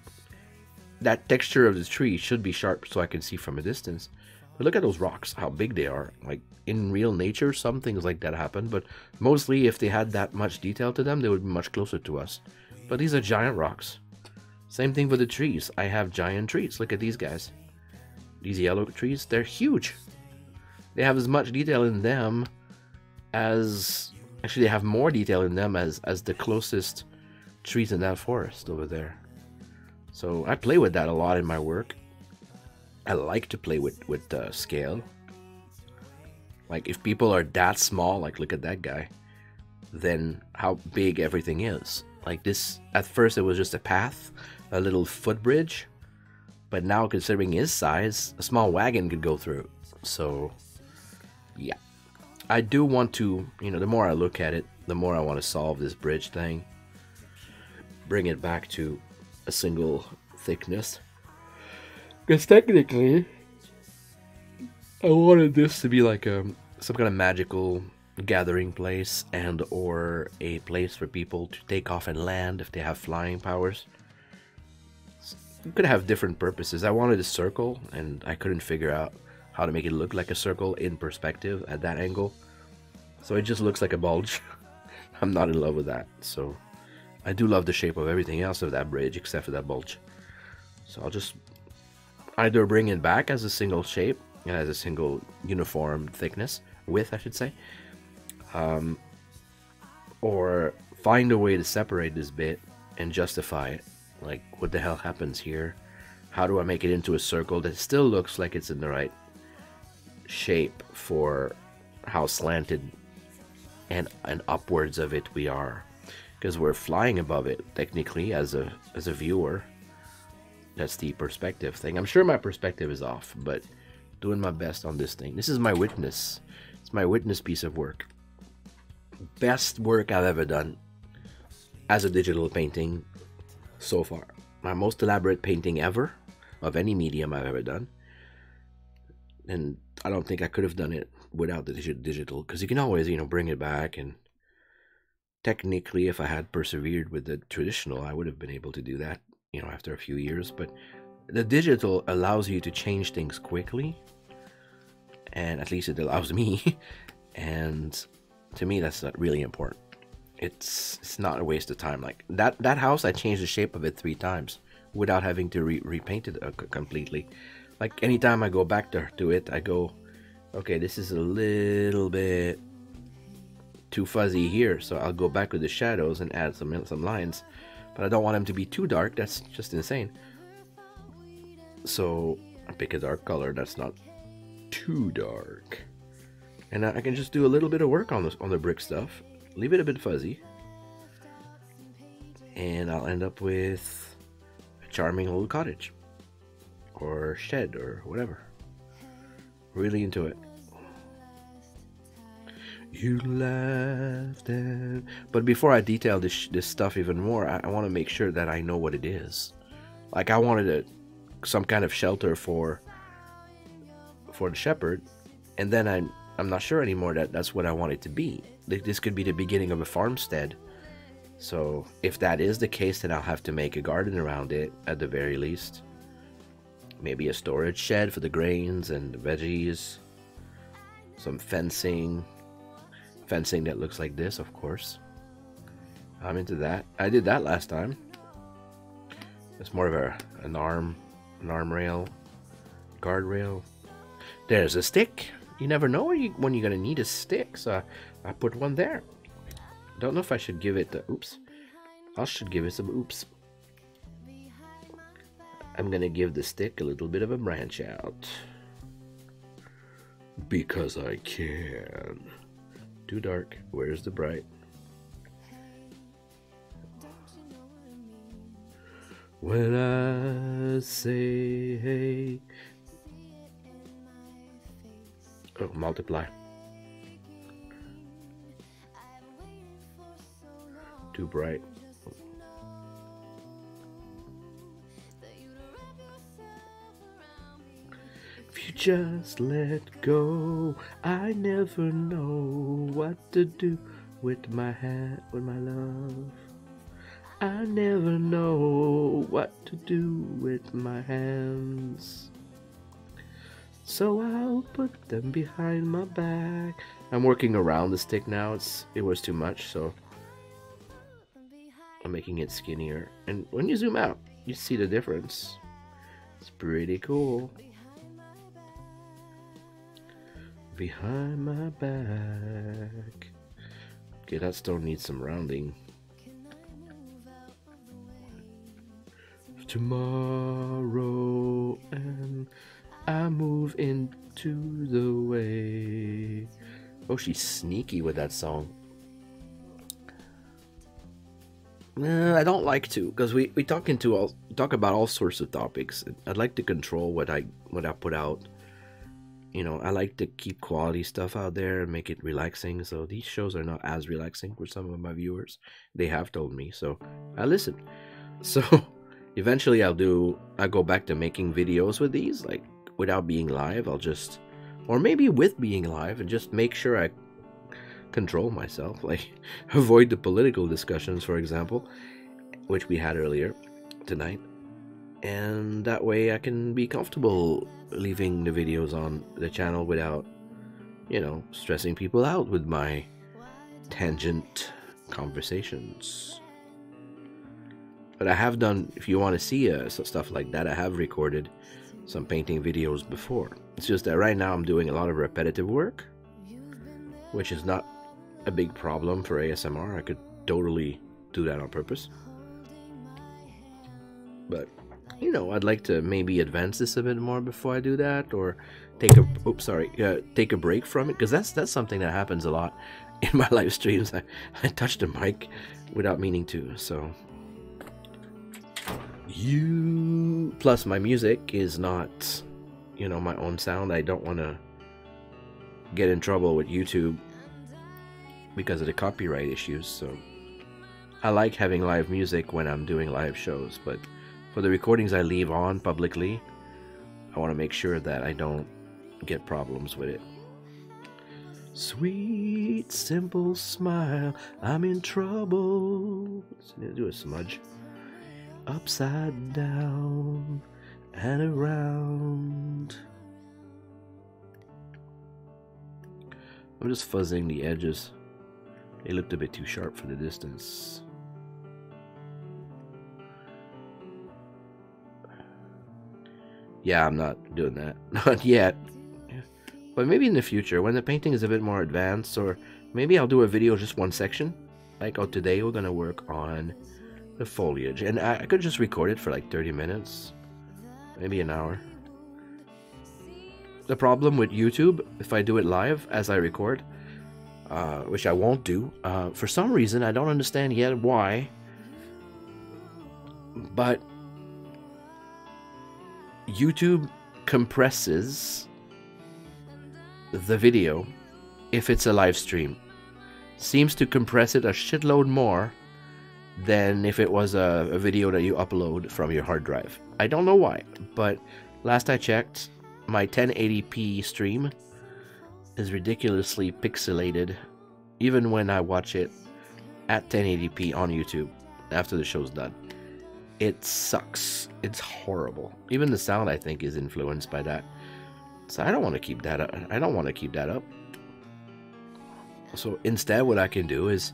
that texture of the tree should be sharp so I can see from a distance. But look at those rocks, how big they are. Like, in real nature, some things like that happen, but mostly if they had that much detail to them, they would be much closer to us. But these are giant rocks. Same thing with the trees. I have giant trees. Look at these guys. These yellow trees, they're huge. They have as much detail in them as... Actually, they have more detail in them as the closest trees in that forest over there. So I play with that a lot in my work. I like to play with scale. Like, if people are that small, like look at that guy, then how big everything is. Like this, at first it was just a path, a little footbridge, but now considering his size, a small wagon could go through. So yeah, I do want to, you know, the more I look at it, the more I want to solve this bridge thing, bring it back to a single thickness. Because technically, I wanted this to be like some kind of magical gathering place, and or a place for people to take off and land if they have flying powers. It could have different purposes. I wanted a circle, and I couldn't figure out how to make it look like a circle in perspective at that angle. So it just looks like a bulge. I'm not in love with that. So I do love the shape of everything else of that bridge except for that bulge. So I'll just either bring it back as a single shape and as a single uniform thickness, width I should say, or find a way to separate this bit and justify it. Like, what the hell happens here? How do I make it into a circle that still looks like it's in the right shape for how slanted and upwards of it we are? Because we're flying above it technically as a viewer. That's the perspective thing. I'm sure my perspective is off, but doing my best on this thing. This is my witness. It's my witness piece of work. Best work I've ever done as a digital painting so far. My most elaborate painting ever of any medium I've ever done. And I don't think I could have done it without the digital, because you can always, you know, bring it back, and technically if I had persevered with the traditional, I would have been able to do that, you know, after a few years. But the digital allows you to change things quickly, and at least it allows me. And to me, that's not really important. It's not a waste of time. Like that house, I changed the shape of it 3 times without having to repaint it completely. Like anytime I go back to it, I go, okay, this is a little bit too fuzzy here, so I'll go back with the shadows and add some lines. But I don't want them to be too dark. That's just insane. So I pick a dark color that's not too dark, and I can just do a little bit of work on the brick stuff, leave it a bit fuzzy, and I'll end up with a charming little cottage or shed or whatever. Really into it. You laughed at... But before I detail this stuff even more, I want to make sure that I know what it is. Like, I wanted some kind of shelter for the shepherd, and then I'm not sure anymore that that's what I want it to be. This could be the beginning of a farmstead. So if that is the case, then I'll have to make a garden around it at the very least. Maybe a storage shed for the grains and the veggies. Some fencing that looks like this, of course. I'm into that. I did that last time. It's more of an arm rail, guardrail. There's a stick. You never know when you're gonna need a stick, so I put one there. Don't know if I should give it oops. I should give it some oops. I'm gonna give the stick a little bit of a branch out. Because I can. Too dark. Where's the bright? When I say hey. Oh, multiply. Too bright. If you just let go, I never know what to do with my hand, with my love. I never know what to do with my hands. So I'll put them behind my back. I'm working around the stick now. It was too much, so I'm making it skinnier. And when you zoom out, you see the difference. It's pretty cool. Behind my back. Okay, that stone needs some rounding. Tomorrow, and I move into the way. Oh, she's sneaky with that song. I don't like to, because we talk about all sorts of topics. I'd like to control what I put out. You know, I like to keep quality stuff out there and make it relaxing. So these shows are not as relaxing for some of my viewers. They have told me, so I listen. So eventually I'll go back to making videos with these, like without being live. Or maybe with being live, and just make sure I control myself, like avoid the political discussions, for example, which we had earlier tonight. And that way I can be comfortable leaving the videos on the channel without, you know, stressing people out with my tangent conversations. But I have done, if you want to see stuff like that, I have recorded some painting videos before. It's just that right now I'm doing a lot of repetitive work, which is not a big problem for ASMR. I could totally do that on purpose. But, you know, I'd like to maybe advance this a bit more before I do that, or take a break from it, because that's something that happens a lot in my live streams. I touch the mic without meaning to, so. Plus my music is not, you know, my own sound. I don't want to get in trouble with YouTube because of the copyright issues, so I like having live music when I'm doing live shows, but for the recordings I leave on publicly, I want to make sure that I don't get problems with it. Sweet, simple smile, I'm in trouble. Let's do a smudge. Upside down and around. I'm just fuzzing the edges. They looked a bit too sharp for the distance. Yeah, I'm not doing that. Not yet. But maybe in the future, when the painting is a bit more advanced, or maybe I'll do a video just one section. Like, oh, today we're gonna work on the foliage. And I could just record it for like 30 minutes. Maybe an hour. The problem with YouTube, if I do it live as I record, which I won't do, for some reason, I don't understand yet why, but YouTube compresses the video if it's a live stream. Seems to compress it a shitload more than if it was a video that you upload from your hard drive. I don't know why, but last I checked, my 1080p stream is ridiculously pixelated even when I watch it at 1080p on YouTube after the show's done. It sucks. It's horrible. Even the sound, I think, is influenced by that. So I don't want to keep that up. I don't want to keep that up. So instead, what I can do is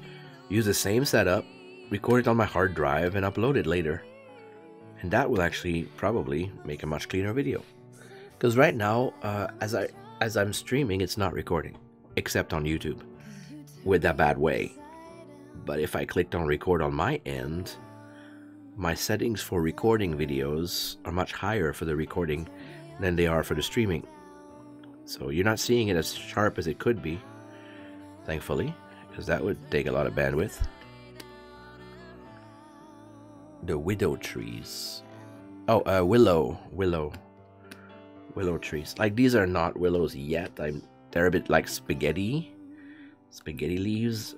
use the same setup, record it on my hard drive, and upload it later. And that will actually probably make a much cleaner video. Because right now, as I'm streaming, it's not recording, except on YouTube, with that bad way. But if I clicked on record on my end, my settings for recording videos are much higher for the recording than they are for the streaming. So you're not seeing it as sharp as it could be, thankfully, because that would take a lot of bandwidth. The widow trees. Oh, willow trees. Like, these are not willows yet. they're a bit like spaghetti leaves,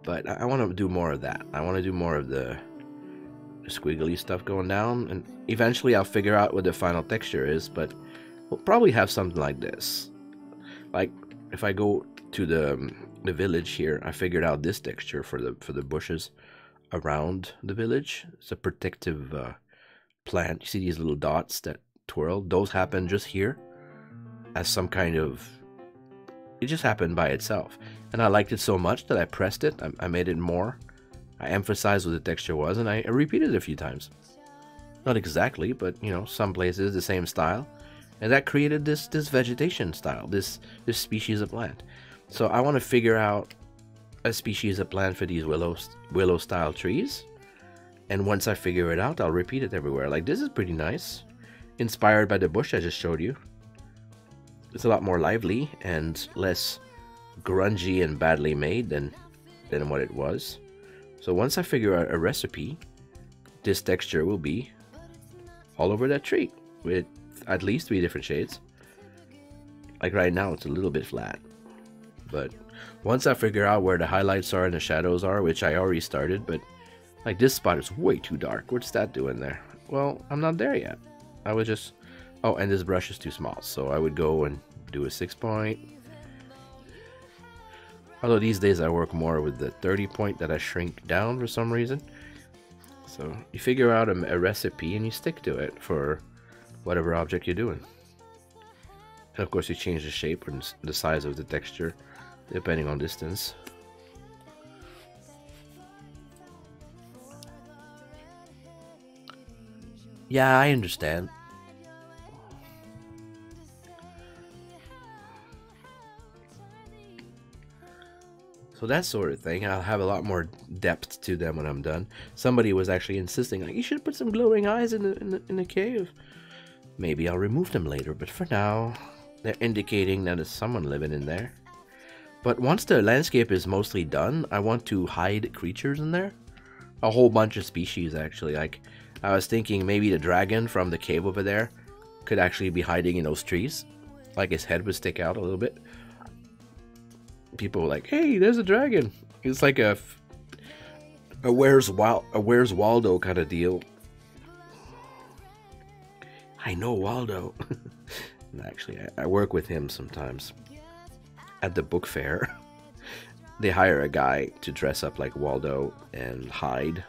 but I want to do more of that. I want to do more of the squiggly stuff going down, and eventually I'll figure out what the final texture is, but we'll probably have something like this. Like if I go to the village here, I figured out this texture for the bushes around the village. It's a protective plant. You see these little dots that twirl? Those happen just here as some kind of... It just happened by itself. And I liked it so much that I pressed it. I made it more. I emphasized what the texture was, and I repeated it a few times. Not exactly, but, you know, some places the same style. And that created this vegetation style, this species of plant. So I want to figure out a species of plant for these willow style trees. And once I figure it out, I'll repeat it everywhere. Like, this is pretty nice. Inspired by the bush I just showed you. It's a lot more lively and less grungy and badly made than what it was. So once I figure out a recipe, this texture will be all over that tree with at least 3 different shades. Like right now it's a little bit flat, but once I figure out where the highlights are and the shadows are, which I already started, but like this spot is way too dark. What's that doing there? Well, I'm not there yet. I would just... Oh, and this brush is too small, so I would go and do a 6-point. Although these days I work more with the 30-point that I shrink down for some reason. So you figure out a recipe and you stick to it for whatever object you're doing. And of course you change the shape and the size of the texture depending on distance. Yeah, I understand. So that sort of thing, I'll have a lot more depth to them when I'm done. Somebody was actually insisting, like, you should put some glowing eyes in the cave. Maybe I'll remove them later, but for now, they're indicating that there's someone living in there. But once the landscape is mostly done, I want to hide creatures in there. A whole bunch of species, actually. Like, I was thinking maybe the dragon from the cave over there could actually be hiding in those trees. Like, his head would stick out a little bit. People were like, hey, there's a dragon. It's like a Where's Waldo kind of deal. I know Waldo. Actually, I work with him sometimes at the book fair. They hire a guy to dress up like Waldo and hide.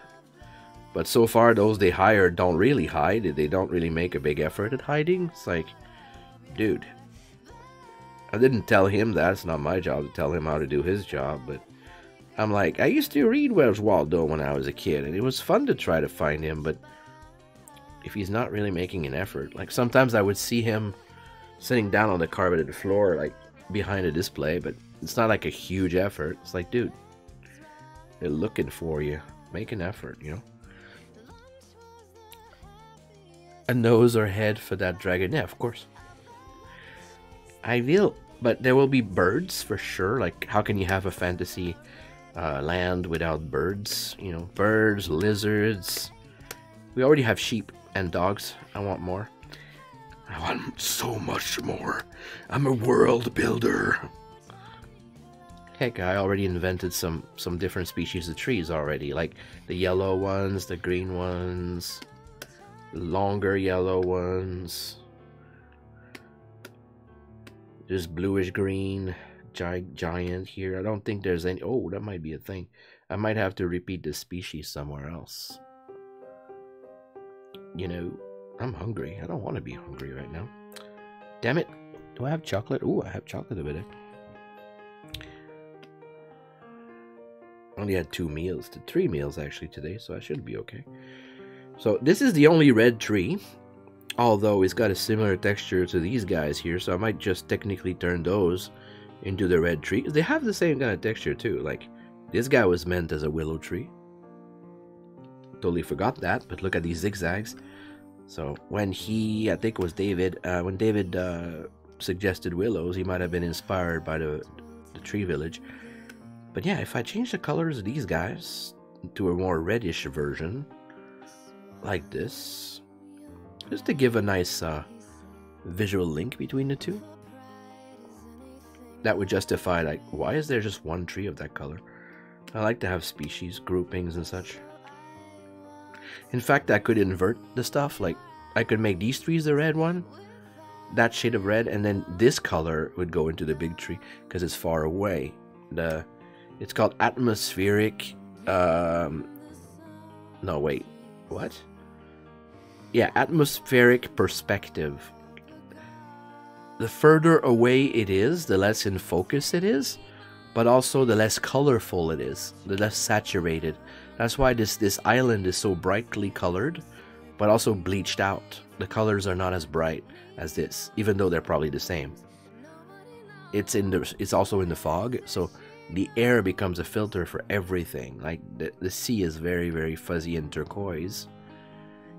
But so far, those they hire don't really hide. They don't really make a big effort at hiding. It's like, dude, I didn't tell him that. It's not my job to tell him how to do his job. But I'm like, I used to read Where's Waldo when I was a kid. And it was fun to try to find him. But if he's not really making an effort, like sometimes I would see him sitting down on the carpeted floor, like behind a display. But it's not like a huge effort. It's like, dude, they're looking for you. Make an effort, you know? A nose or head for that dragon. Yeah, of course. I will, but there will be birds for sure. Like, how can you have a fantasy land without birds? You know, birds, lizards. We already have sheep and dogs. I want more. I want so much more. I'm a world builder. Heck, I already invented some different species of trees already. Like the yellow ones, the green ones, the longer yellow ones. There's bluish green, giant here. I don't think there's any... Oh, that might be a thing. I might have to repeat this species somewhere else. You know, I'm hungry. I don't want to be hungry right now. Damn it. Do I have chocolate? Oh, I have chocolate over there. Only had 2 meals. 3 meals actually today, so I should be okay. So this is the only red tree. Although it's got a similar texture to these guys here, so I might just technically turn those into the red tree. They have the same kind of texture too. Like, this guy was meant as a willow tree. Totally forgot that, but look at these zigzags. So when I think it was David, when David suggested willows, he might have been inspired by the tree village. But yeah, if I change the colors of these guys to a more reddish version, like this, just to give a nice visual link between the two. that would justify, like, why is there just one tree of that color? I like to have species, groupings, and such. In fact, I could invert the stuff. Like, I could make these trees the red one, that shade of red, and then this color would go into the big tree because it's far away. It's called atmospheric. No, wait, what? Yeah, atmospheric perspective. The further away it is, the less in focus it is, but also the less colorful it is, the less saturated. That's why this island is so brightly colored, but also bleached out. The colors are not as bright as this, even though they're probably the same. It's also in the fog, so the air becomes a filter for everything. Like the sea is very, very fuzzy and turquoise,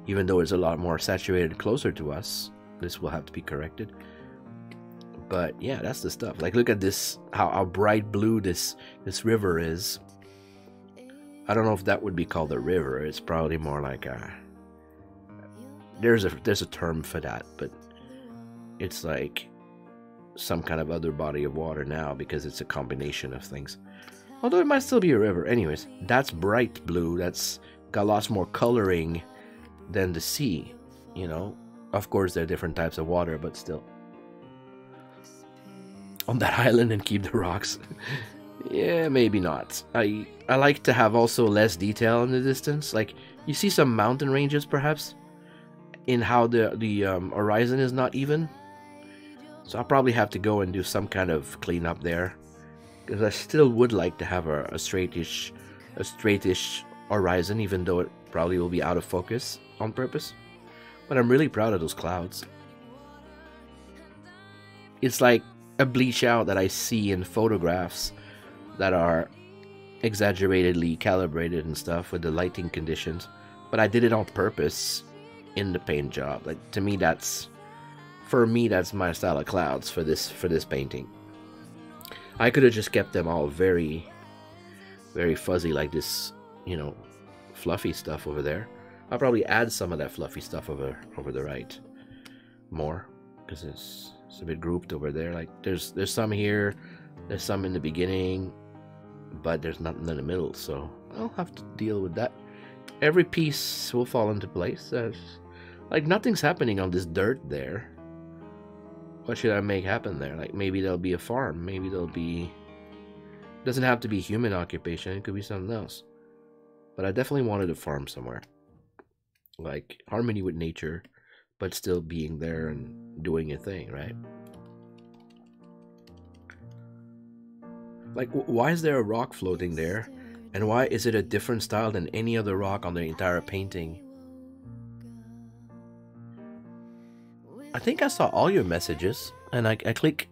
even though it's a lot more saturated closer to us. This will have to be corrected. But yeah, that's the stuff. Like, look at this, how bright blue this river is. I don't know if that would be called a river. It's probably more like a... There's a term for that, but it's like some kind of other body of water now because it's a combination of things. Although it might still be a river. Anyways, that's bright blue. That's got lots more coloring than the sea, you know. Of course, there are different types of water, but still. On that island and keep the rocks. Yeah, maybe not. I like to have also less detail in the distance. Like, you see some mountain ranges perhaps in how the horizon is not even. So I'll probably have to go and do some kind of cleanup there, because I still would like to have a straightish horizon, even though it probably will be out of focus on purpose. But I'm really proud of those clouds. It's like a bleach out that I see in photographs that are exaggeratedly calibrated and stuff with the lighting conditions, but I did it on purpose in the paint job. Like, to me, that's my style of clouds for this painting. I could have just kept them all very, very fuzzy like this, you know, fluffy stuff over there. I'll probably add some of that fluffy stuff over the right more, because it's a bit grouped over there. Like, there's some here, there's some in the beginning, but there's nothing in the middle, so I'll have to deal with that. Every piece will fall into place. Like, nothing's happening on this dirt there. What should I make happen there? Like, maybe there'll be a farm, maybe there'll be... It doesn't have to be human occupation, it could be something else. But I definitely wanted a farm somewhere. Like, harmony with nature, but still being there and doing a thing, right? Like, why is there a rock floating there? And why is it a different style than any other rock on the entire painting? I think I saw all your messages, and I click...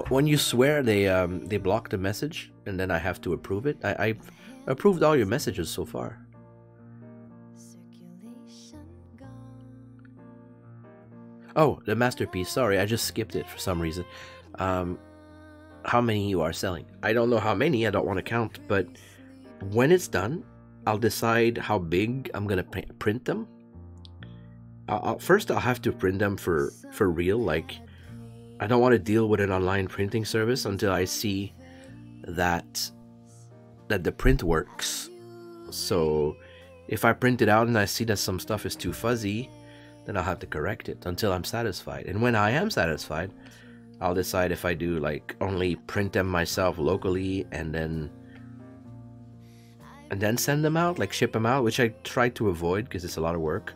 When you swear, they block the message, and then I have to approve it. I've approved all your messages so far. Oh, the masterpiece. Sorry, I just skipped it for some reason. How many you are selling? I don't know how many. I don't want to count. But when it's done, I'll decide how big I'm going to print them. First, I'll have to print them for real. Like, I don't want to deal with an online printing service until I see that the print works. So if I print it out and I see that some stuff is too fuzzy, then I'll have to correct it until I'm satisfied. And when I am satisfied, I'll decide if I do, like, only print them myself locally and then send them out, like ship them out, which I try to avoid because it's a lot of work.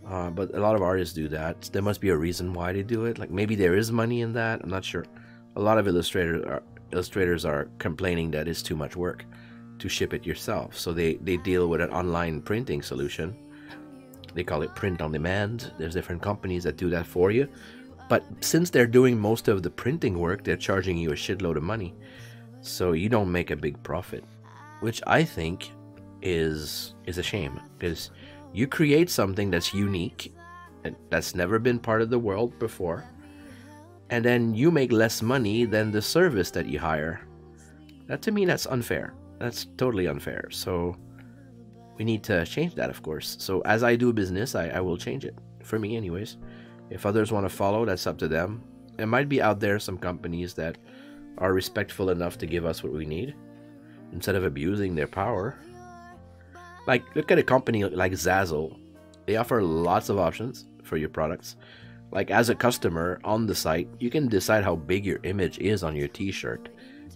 But a lot of artists do that. There must be a reason why they do it. Like, maybe there is money in that. I'm not sure. A lot of illustrators are complaining that it's too much work to ship it yourself. So they deal with an online printing solution. They call it print on demand. There's different companies that do that for you. But since they're doing most of the printing work, they're charging you a shitload of money. So you don't make a big profit, which I think is a shame, because you create something that's unique and that's never been part of the world before, and then you make less money than the service that you hire. That, to me, that's unfair. That's totally unfair. So we need to change that, of course. So as I do business, I will change it. For me, anyways. If others want to follow, that's up to them. It might be out there some companies that are respectful enough to give us what we need instead of abusing their power. Like, look at a company like Zazzle. They offer lots of options for your products. Like, as a customer on the site, you can decide how big your image is on your t-shirt.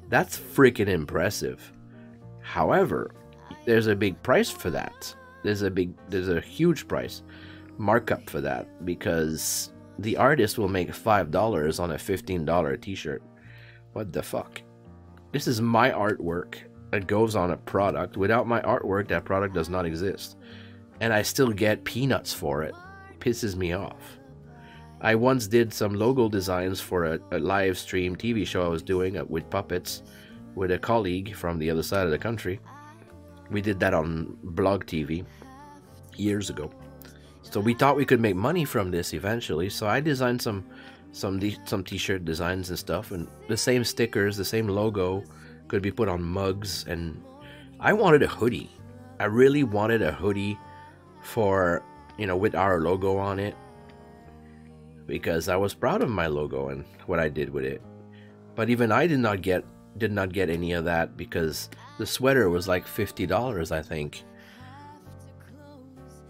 That's freaking impressive. However, there's a big price for that. There's a huge price markup for that, because the artist will make $5 on a $15 t-shirt. What the fuck? This is my artwork that goes on a product. Without my artwork, that product does not exist. And I still get peanuts for it. Pisses me off. I once did some logo designs for a live stream TV show I was doing with puppets with a colleague from the other side of the country. We did that on Blog TV years ago. So we thought we could make money from this eventually. So I designed some t-shirt designs and stuff, and the same stickers, the same logo could be put on mugs. And I wanted a hoodie. I really wanted a hoodie for, you know, with our logo on it, because I was proud of my logo and what I did with it. But even I did not get any of that, because the sweater was like $50, I think.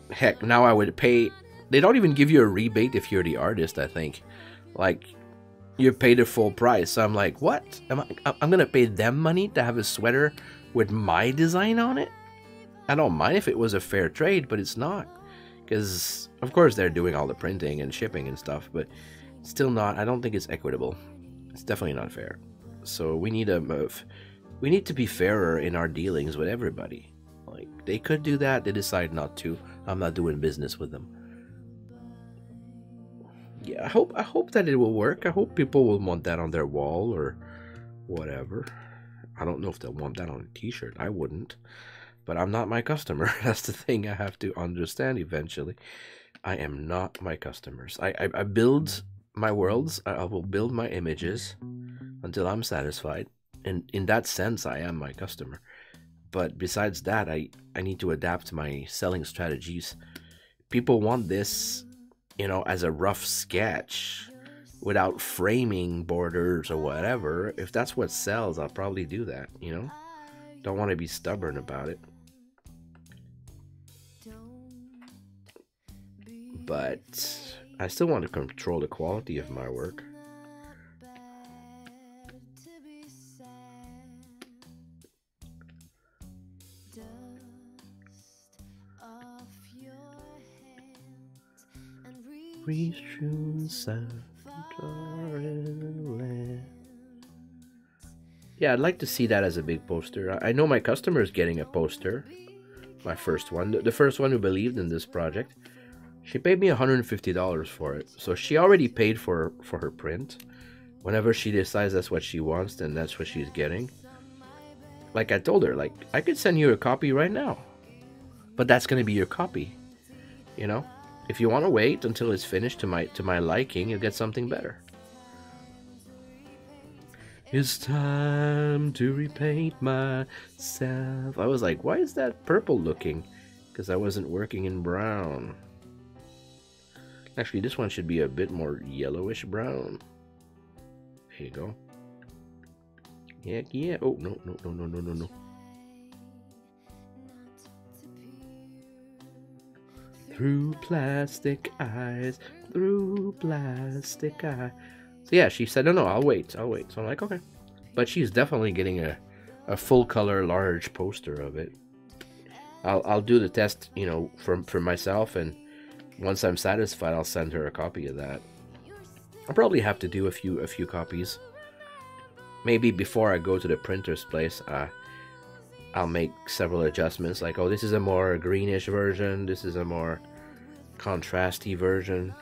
Heck, now I would pay. They don't even give you a rebate if you're the artist, I think. Like, you pay the full price. So I'm like, what? I'm gonna pay them money to have a sweater with my design on it? I don't mind if it was a fair trade, but it's not. Because, of course, they're doing all the printing and shipping and stuff, but still not. I don't think it's equitable. It's definitely not fair. So we need to be fairer in our dealings with everybody. Like, they could do that. They decide not to. I'm not doing business with them. Yeah, I hope that it will work. I hope people will want that on their wall or whatever. I don't know if they'll want that on a t-shirt. I wouldn't. But I'm not my customer. That's the thing I have to understand eventually. I am not my customers. I build my worlds. I will build my images until I'm satisfied. And in that sense, I am my customer. But besides that, I need to adapt my selling strategies. People want this, you know, as a rough sketch without framing borders or whatever. If that's what sells, I'll probably do that, you know? Don't want to be stubborn about it. But I still want to control the quality of my work. Yeah, I'd like to see that as a big poster. I know my customer is getting a poster. My first one. The first one who believed in this project. She paid me $150 for it. So she already paid for her print. Whenever she decides that's what she wants, then that's what she's getting. Like I told her, like, I could send you a copy right now. But that's going to be your copy. You know? If you want to wait until it's finished to my liking, you'll get something better. It's time to repaint myself. I was like, why is that purple looking? Because I wasn't working in brown. Actually, this one should be a bit more yellowish brown. There you go. Heck yeah. Oh, no. Through plastic eyes, through plastic eyes. So yeah, she said, no, I'll wait. So I'm like, okay. But she's definitely getting a full color large poster of it. I'll do the test, you know, for myself, and once I'm satisfied, I'll send her a copy of that. I'll probably have to do a few copies. Maybe before I go to the printer's place, I'll make several adjustments. Like, oh, this is a more greenish version. This is a more contrasty version.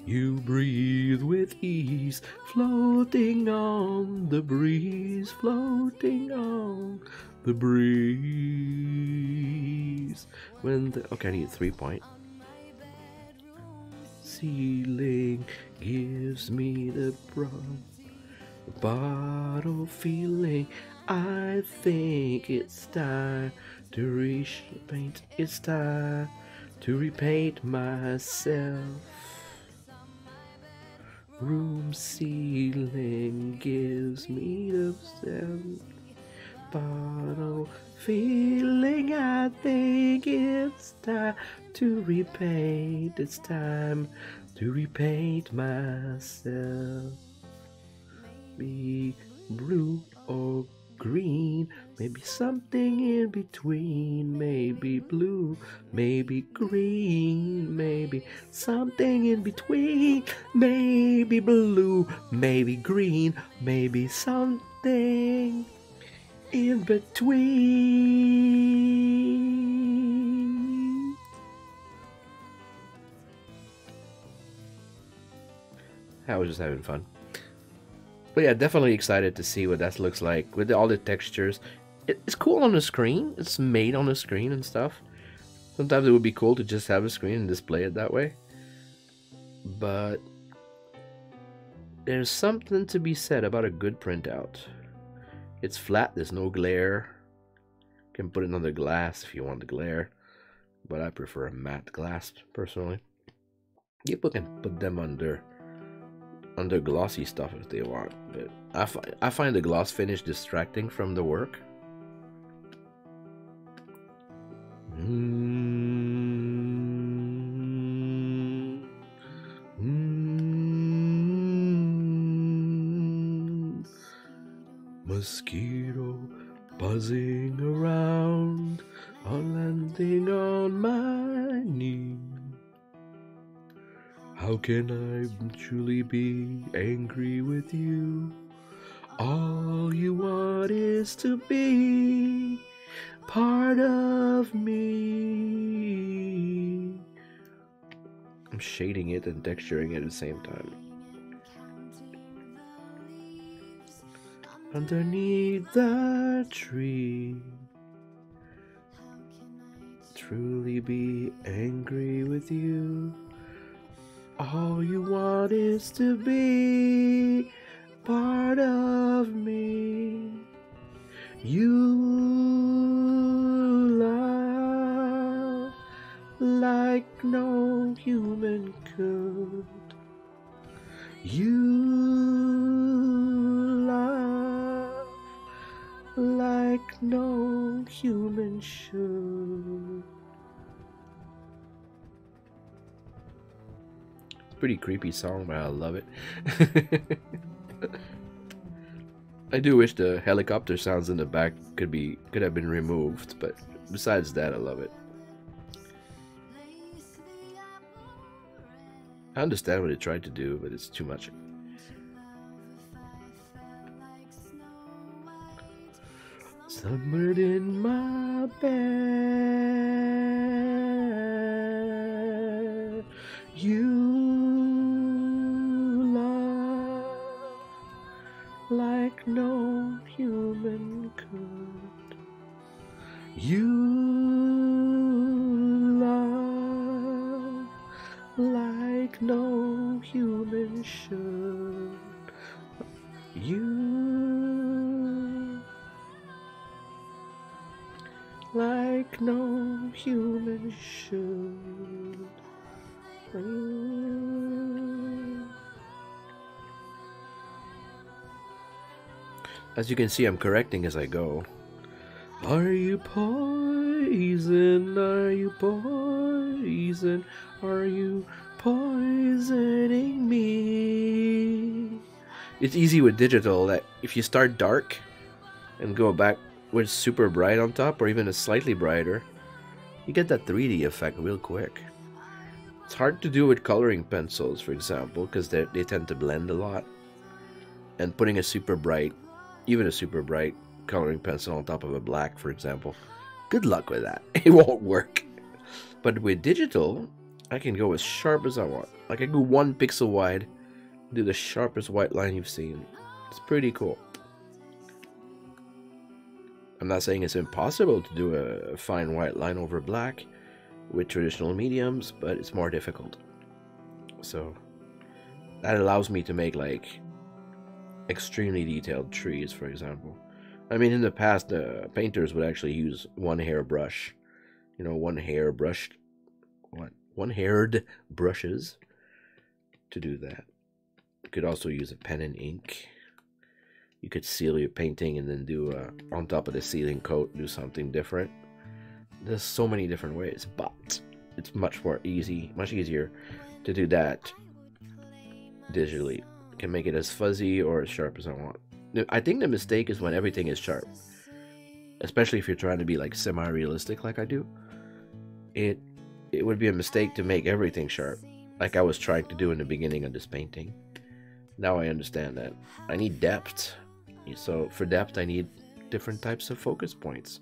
You breathe with ease, floating on the breeze, floating on the breeze. Okay, I need a 3-point. Ceiling gives me the bottle feeling. I think it's time to repaint. It's time to repaint myself. Room ceiling gives me the bottle feeling. I think it's time to repaint. It's time to repaint myself. Be blue or green, maybe something in between, maybe blue, maybe green, maybe something in between, maybe blue, maybe green, maybe something in between. I was just having fun. But yeah, definitely excited to see what that looks like with all the textures. It's cool on the screen. It's made on the screen and stuff. Sometimes it would be cool to just have a screen and display it that way. But there's something to be said about a good printout. It's flat, there's no glare. You can put it under glass if you want the glare. But I prefer a matte glass, personally. People can put them under glossy stuff if they want, but I find the gloss finish distracting from the work. Mosquito buzzing around, landing on my knee. How can I truly be angry with you? All you want is to be part of me. I'm shading it and texturing it at the same time. Underneath the tree, truly be angry with you. All you want is to be part of me. You love like no human could. You love like no human should. Pretty creepy song, but I love it. I do wish the helicopter sounds in the back could have been removed, but besides that, I love it. I understand what they tried to do, but it's too much. Somewhere in my bed, you love like no human could. You love like no human should. You like no human should. As you can see, I'm correcting as I go. Are you poison? Are you poison? Are you poisoning me? It's easy with digital that if you start dark and go back with super bright on top or even a slightly brighter, you get that 3D effect real quick. It's hard to do with coloring pencils, for example, because they tend to blend a lot. And putting a super bright, even a super bright coloring pencil on top of a black, for example, good luck with that. It won't work. But with digital, I can go as sharp as I want. Like I go 1 pixel wide, do the sharpest white line you've seen. It's pretty cool. I'm not saying it's impossible to do a fine white line over black with traditional mediums, but it's more difficult. So that allows me to make like extremely detailed trees, for example. I mean, in the past, the painters would actually use one-hair brush. You know, one-haired brushes to do that. could also use a pen and ink. You could seal your painting and then do on top of the sealing coat, do something different. There's so many different ways, but it's much easier to do that digitally. I can make it as fuzzy or as sharp as I want. I think the mistake is when everything is sharp, especially if you're trying to be like semi-realistic like I do. It would be a mistake to make everything sharp, like I was trying to do in the beginning of this painting. Now I understand that I need depth. So for depth, I need different types of focus points.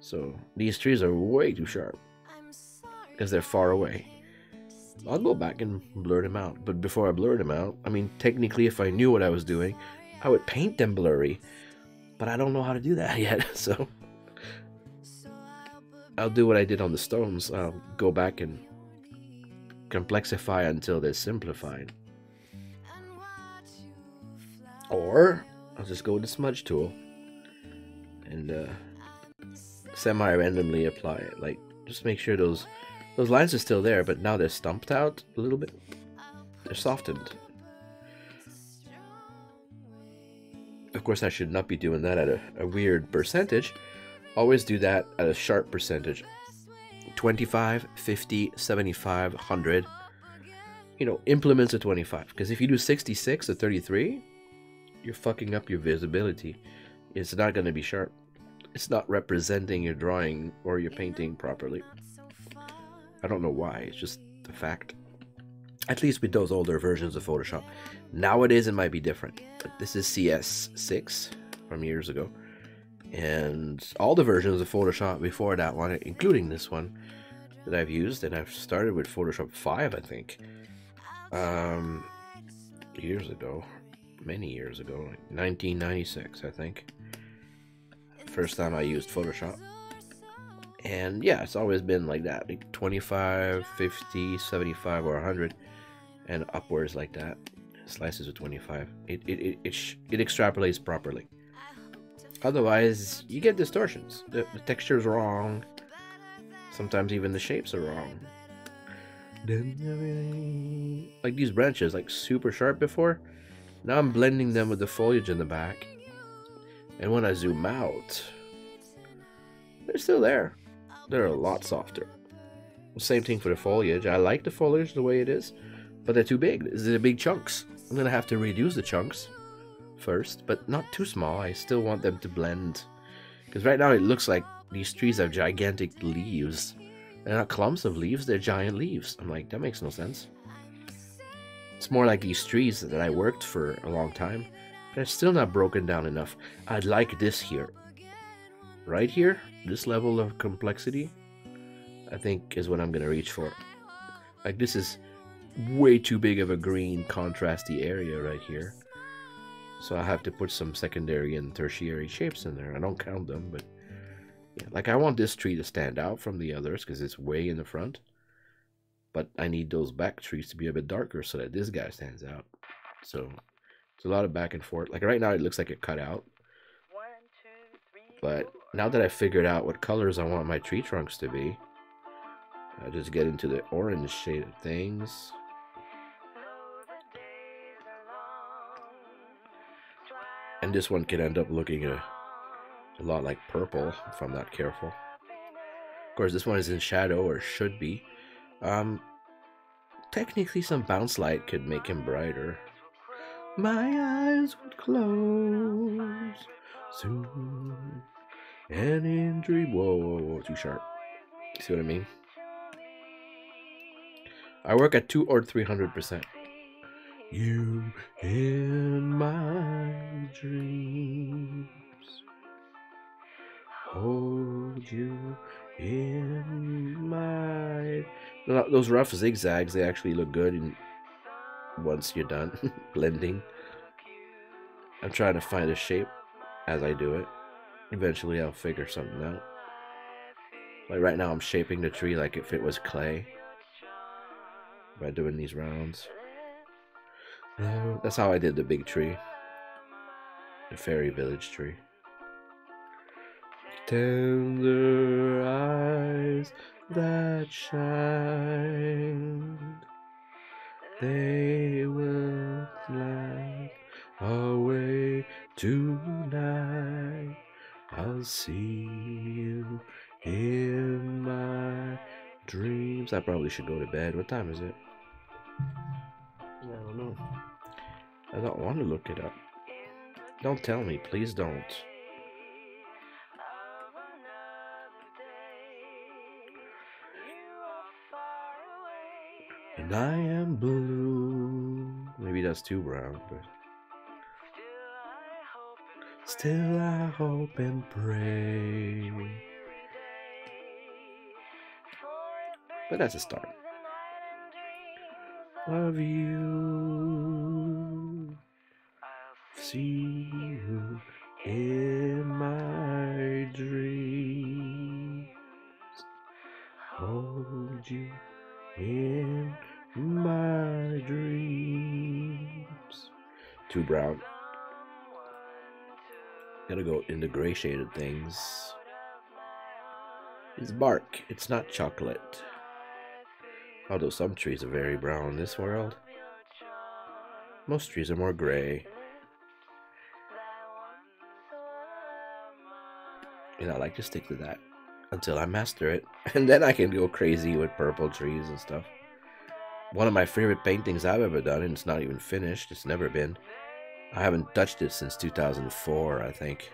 So these trees are way too sharp because they're far away. I'll go back and blur them out. But before I blur them out, I mean, technically, if I knew what I was doing, I would paint them blurry. But I don't know how to do that yet. So I'll do what I did on the stones. I'll go back and complexify until they're simplified. Or I'll just go with the smudge tool and semi-randomly apply it. Like, just make sure those lines are still there, but now they're stumped out a little bit. They're softened. Of course, I should not be doing that at a weird percentage. Always do that at a sharp percentage. 25, 50, 75, 100. You know, implements of 25. Because if you do 66 or 33, you're fucking up your visibility. It's not going to be sharp. It's not representing your drawing or your painting properly. I don't know why. It's just a fact. At least with those older versions of Photoshop. Nowadays it might be different. But this is CS6 from years ago. And all the versions of Photoshop before that one, including this one that I've used, and I've started with Photoshop 5, I think. Years ago. Many years ago, like 1996, I think. First time I used Photoshop. And yeah, it's always been like that, like 25, 50, 75, or 100, and upwards like that. Slices of 25. It extrapolates properly. Otherwise, you get distortions. The texture's wrong. Sometimes even the shapes are wrong. Like these branches, like super sharp before. Now I'm blending them with the foliage in the back. And when I zoom out, they're still there. They're a lot softer. Same thing for the foliage. I like the foliage the way it is, but they're too big. They're big chunks. I'm going to have to reduce the chunks first, but not too small. I still want them to blend. Because right now it looks like these trees have gigantic leaves. They're not clumps of leaves, they're giant leaves. I'm like, that makes no sense. It's more like these trees that I worked for a long time. They're still not broken down enough. I'd like this here. Right here, this level of complexity, I think is what I'm going to reach for. Like this is way too big of a green contrasty area right here. So I have to put some secondary and tertiary shapes in there. I don't count them, but yeah, like I want this tree to stand out from the others because it's way in the front. But I need those back trees to be a bit darker so that this guy stands out. So it's a lot of back and forth. Like right now it looks like it cut out. But now that I've figured out what colors I want my tree trunks to be, I just get into the orange shade of things. And this one can end up looking a lot like purple if I'm not careful. Of course, this one is in shadow, or should be. Technically some bounce light could make him brighter. My eyes would close soon, and in dream. Whoa, too sharp. See what I mean? I work at 200 or 300%. You in my dreams, hold you in my. Those rough zigzags, they actually look good once you're done blending. I'm trying to find a shape as I do it. Eventually I'll figure something out. Like right now I'm shaping the tree like if it was clay by doing these rounds. That's how I did the big tree. The fairy village tree. Tender eyes that shine, they will land away tonight. I'll see you in my dreams. I probably should go to bed. What time is it? I don't know. I don't want to look it up. Don't tell me. Please don't. And I am blue. Maybe that's too brown, but still I hope and pray. But that's a start. Of you, see you in my dreams, hold you in my dreams. Too brown. Gotta go into gray shaded things. It's bark, it's not chocolate. Although some trees are very brown in this world. Most trees are more gray. And I like to stick to that until I master it. And then I can go crazy with purple trees and stuff. One of my favorite paintings I've ever done, and it's not even finished. It's never been. I haven't touched it since 2004, I think.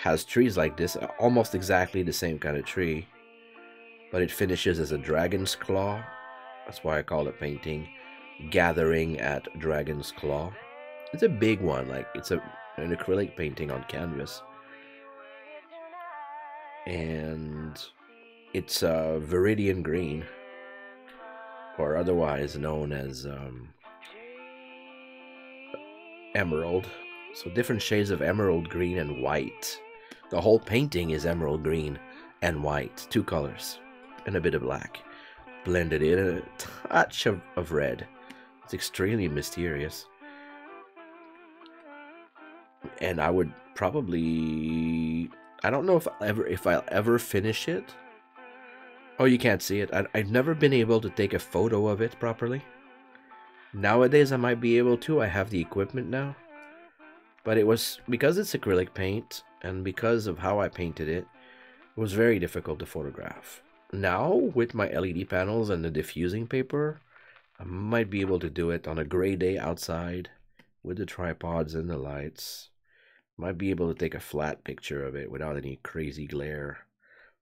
Has trees like this, almost exactly the same kind of tree. But it finishes as a dragon's claw. That's why I call the painting Gathering at Dragon's Claw. It's a big one, like it's an acrylic painting on canvas. And it's Viridian green, or otherwise known as emerald. So different shades of emerald green and white. The whole painting is emerald green and white, two colors, and a bit of black. Blended in a touch of red. It's extremely mysterious. And I would probably... I don't know if I'll ever finish it. Oh, you can't see it. I've never been able to take a photo of it properly. Nowadays I might be able to. I have the equipment now. But it was... because it's acrylic paint, and because of how I painted it, it was very difficult to photograph. Now, with my LED panels and the diffusing paper, I might be able to do it on a gray day outside with the tripods and the lights. Might be able to take a flat picture of it without any crazy glare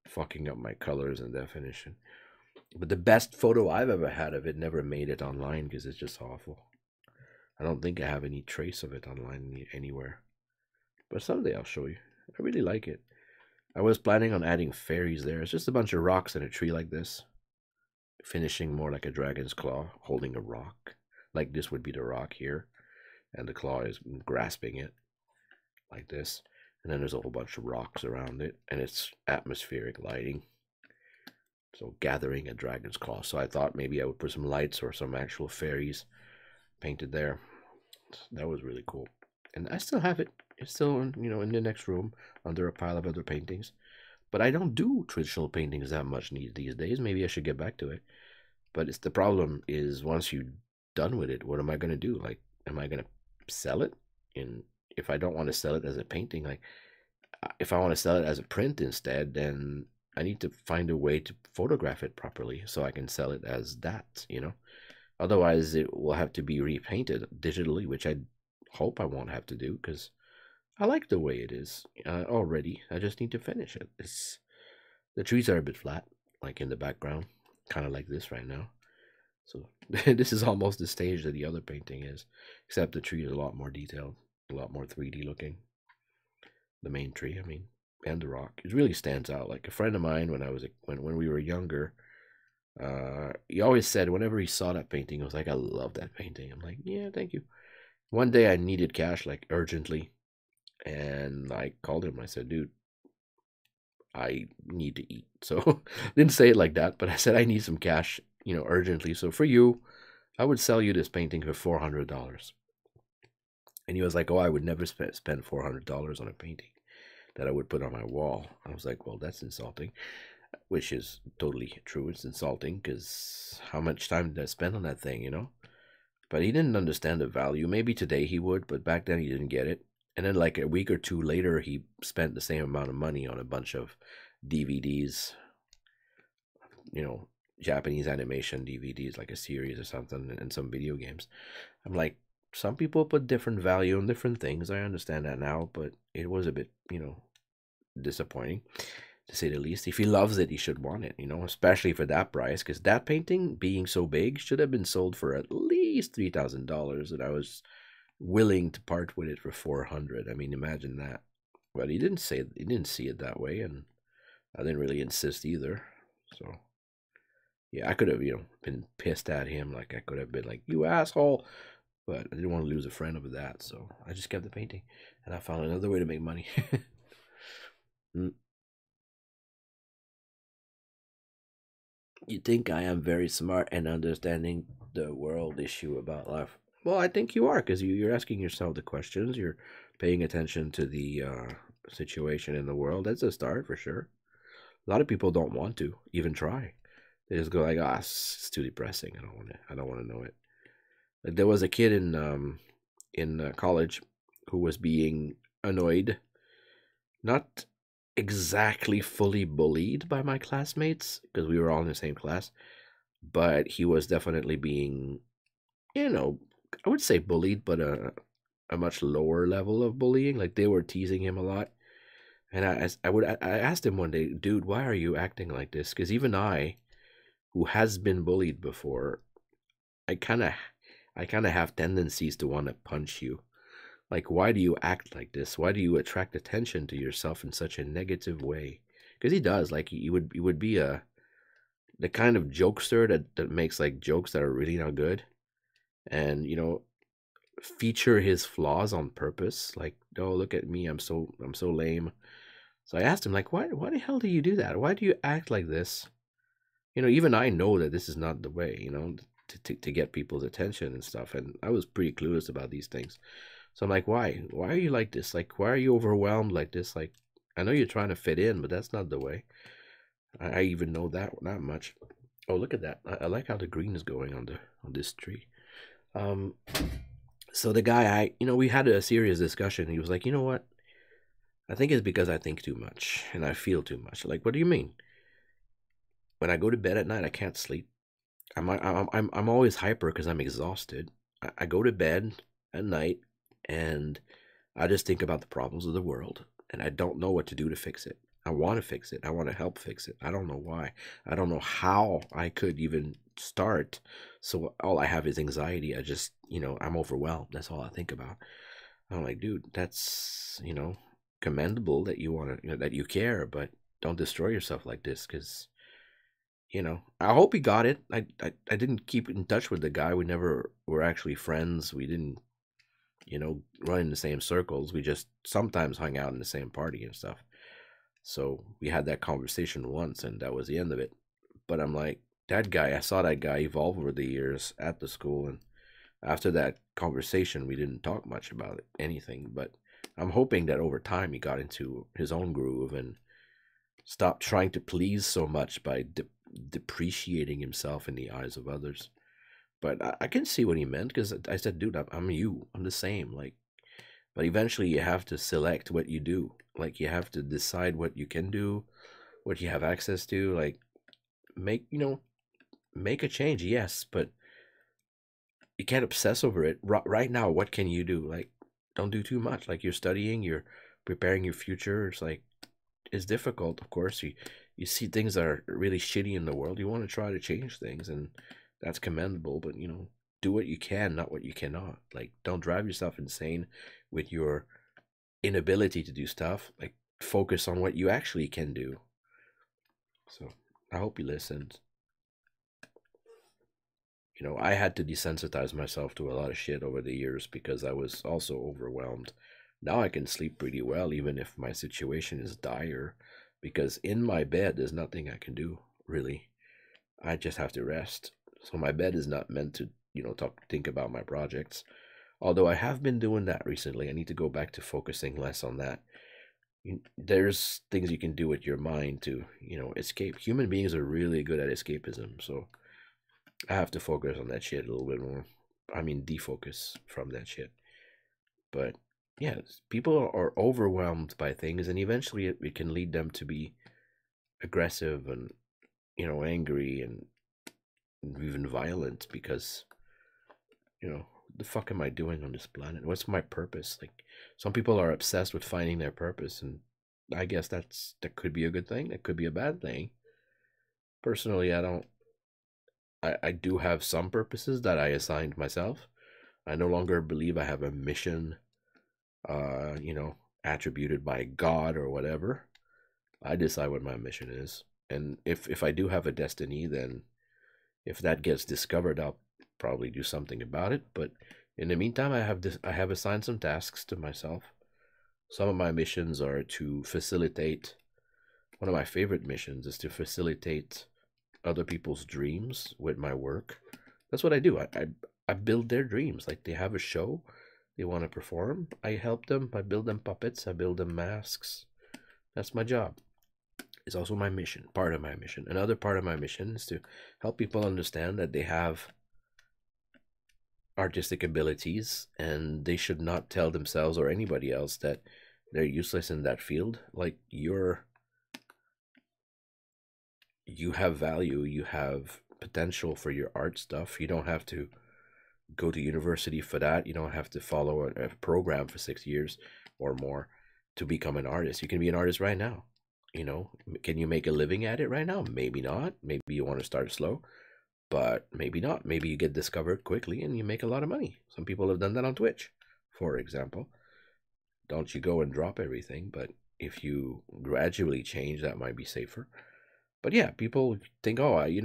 fucking up my colors and definition. But the best photo I've ever had of it never made it online because it's just awful. I don't think I have any trace of it online anywhere. But someday I'll show you. I really like it. I was planning on adding fairies there. It's just a bunch of rocks and a tree like this. Finishing more like a dragon's claw, holding a rock. Like this would be the rock here. And the claw is grasping it. Like this. And then there's a whole bunch of rocks around it. And it's atmospheric lighting. So gathering a dragon's claw. So I thought maybe I would put some lights or some actual fairies painted there. That was really cool. And I still have it. It's still, in the next room under a pile of other paintings. But I don't do traditional paintings that much these days. Maybe I should get back to it. But the problem is once you're done with it, what am I going to do? Like, am I going to sell it? And if I don't want to sell it as a painting, like, if I want to sell it as a print instead, then I need to find a way to photograph it properly so I can sell it as that, Otherwise, it will have to be repainted digitally, which I hope I won't have to do because I like the way it is already. I just need to finish it. The trees are a bit flat, like in the background, kind of like this right now. So this is almost the stage that the other painting is, except the tree is a lot more detailed, a lot more 3D looking. The main tree, I mean, and the rock. It really stands out. Like a friend of mine when we were younger, he always said whenever he saw that painting, he was like, I love that painting. I'm like, yeah, thank you. One day I needed cash, like urgently. And I called him. I said, dude, I need to eat. So didn't say it like that, but I said I need some cash, urgently. So for you, I would sell you this painting for $400. And he was like, oh, I would never spend $400 on a painting that I would put on my wall. I was like, well, that's insulting, which is totally true. It's insulting because how much time did I spend on that thing, but he didn't understand the value. Maybe today he would, but back then he didn't get it. And then like a week or two later, he spent the same amount of money on a bunch of DVDs, you know, Japanese animation DVDs, like a series or something, and some video games. I'm like, some people put different value on different things. I understand that now, but it was a bit, disappointing to say the least. If he loves it, he should want it, especially for that price, because that painting being so big should have been sold for at least $3,000, and I was willing to part with it for 400. I mean, imagine that. But he didn't see it that way, and I didn't really insist either. So yeah, I could have, been pissed at him. Like I could have been like, "You asshole," but I didn't want to lose a friend over that, so I just kept the painting, and I found another way to make money. Mm. You think I am very smart and understanding the world issue about life? Well, I think you are, because you're asking yourself the questions. You're paying attention to the situation in the world. That's a start for sure. A lot of people don't want to even try. They just go like, "Ah, it's too depressing. I don't want to. I don't want to know it." Like there was a kid in college who was being annoyed, not exactly fully bullied by my classmates because we were all in the same class, but he was definitely being, you know, I would say bullied, but a much lower level of bullying. Like they were teasing him a lot. And I asked him one day, dude, why are you acting like this? Because even I, who has been bullied before, I kind of I kind of have tendencies to want to punch you. Like, why do you act like this? Why do you attract attention to yourself in such a negative way? Because he does. Like, he would be the kind of jokester that makes like jokes that are really not good, and feature his flaws on purpose. Like, oh, look at me, I'm so lame. So I asked him, like, why the hell do you do that? Why do you act like this? Even I know that this is not the way, to get people's attention and stuff. And I was pretty clueless about these things. So I'm like, why? Why are you like this? Like, why are you overwhelmed like this? Like, I know you're trying to fit in, but that's not the way. I even know that not much. Oh, look at that. I like how the green is going on this tree. Um, so the guy, we had a serious discussion. He was like, you know what? I think it's because I think too much and I feel too much. Like, what do you mean? When I go to bed at night, I can't sleep. I'm always hyper because I'm exhausted. I go to bed at night and I just think about the problems of the world and I don't know what to do to fix it. I want to fix it. I want to help fix it. I don't know why. I don't know how I could even start. So all I have is anxiety. I just, I'm overwhelmed. That's all I think about. I'm like, dude, that's, commendable that you want to, that you care, but don't destroy yourself like this because I hope he got it. I didn't keep in touch with the guy. We never were actually friends. We didn't, run in the same circles. We just sometimes hung out in the same party and stuff. So we had that conversation once, and that was the end of it. But I'm like, that guy, I saw that guy evolve over the years at the school. And after that conversation, we didn't talk much about anything. But I'm hoping that over time he got into his own groove and stopped trying to please so much by depreciating himself in the eyes of others. But I can see what he meant because I said, dude, I'm you. I'm the same. Like, but eventually you have to select what you do. Like, you have to decide what you can do, what you have access to. Like, make a change, yes, but you can't obsess over it. Right now, what can you do? Like, don't do too much. Like, you're studying, you're preparing your future. It's like, it's difficult, of course. You see things that are really shitty in the world. You want to try to change things, and that's commendable. But do what you can, not what you cannot. Like, don't drive yourself insane with your inability to do stuff. Like, focus on what you actually can do. So I hope you listened. I had to desensitize myself to a lot of shit over the years because I was also overwhelmed. Now I can sleep pretty well, even if my situation is dire, because in my bed there's nothing I can do, really. I just have to rest. So my bed is not meant to, think about my projects. Although I have been doing that recently. I need to go back to focusing less on that. There's things you can do with your mind to, escape. Human beings are really good at escapism, so I have to focus on that shit a little bit more. I mean, defocus from that shit. But yeah, people are overwhelmed by things, and eventually it can lead them to be aggressive and, angry and even violent because, the fuck am I doing on this planet? What's my purpose? Like, some people are obsessed with finding their purpose, and I guess that could be a good thing. That could be a bad thing. Personally, I don't. I do have some purposes that I assigned myself. I no longer believe I have a mission, attributed by God or whatever. I decide what my mission is, and if I do have a destiny, then if that gets discovered, I'll probably do something about it. But in the meantime, I have assigned some tasks to myself. Some of my missions are to facilitate. One of my favorite missions is to facilitate other people's dreams with my work. That's what I do. I build their dreams. Like, they have a show they want to perform. I help them. I build them puppets. I build them masks. That's my job. It's also my mission, part of my mission. Another part of my mission is to help people understand that they have artistic abilities and they should not tell themselves or anybody else that they're useless in that field. Like, you have value, you have potential for your art stuff. You don't have to go to university for that. You don't have to follow a program for 6 years or more to become an artist. You can be an artist right now. Can you make a living at it right now? Maybe not. Maybe you want to start slow, but maybe not. Maybe you get discovered quickly and you make a lot of money. Some people have done that on Twitch, for example. Don't you go and drop everything, but if you gradually change, that might be safer. But yeah, people think, oh, I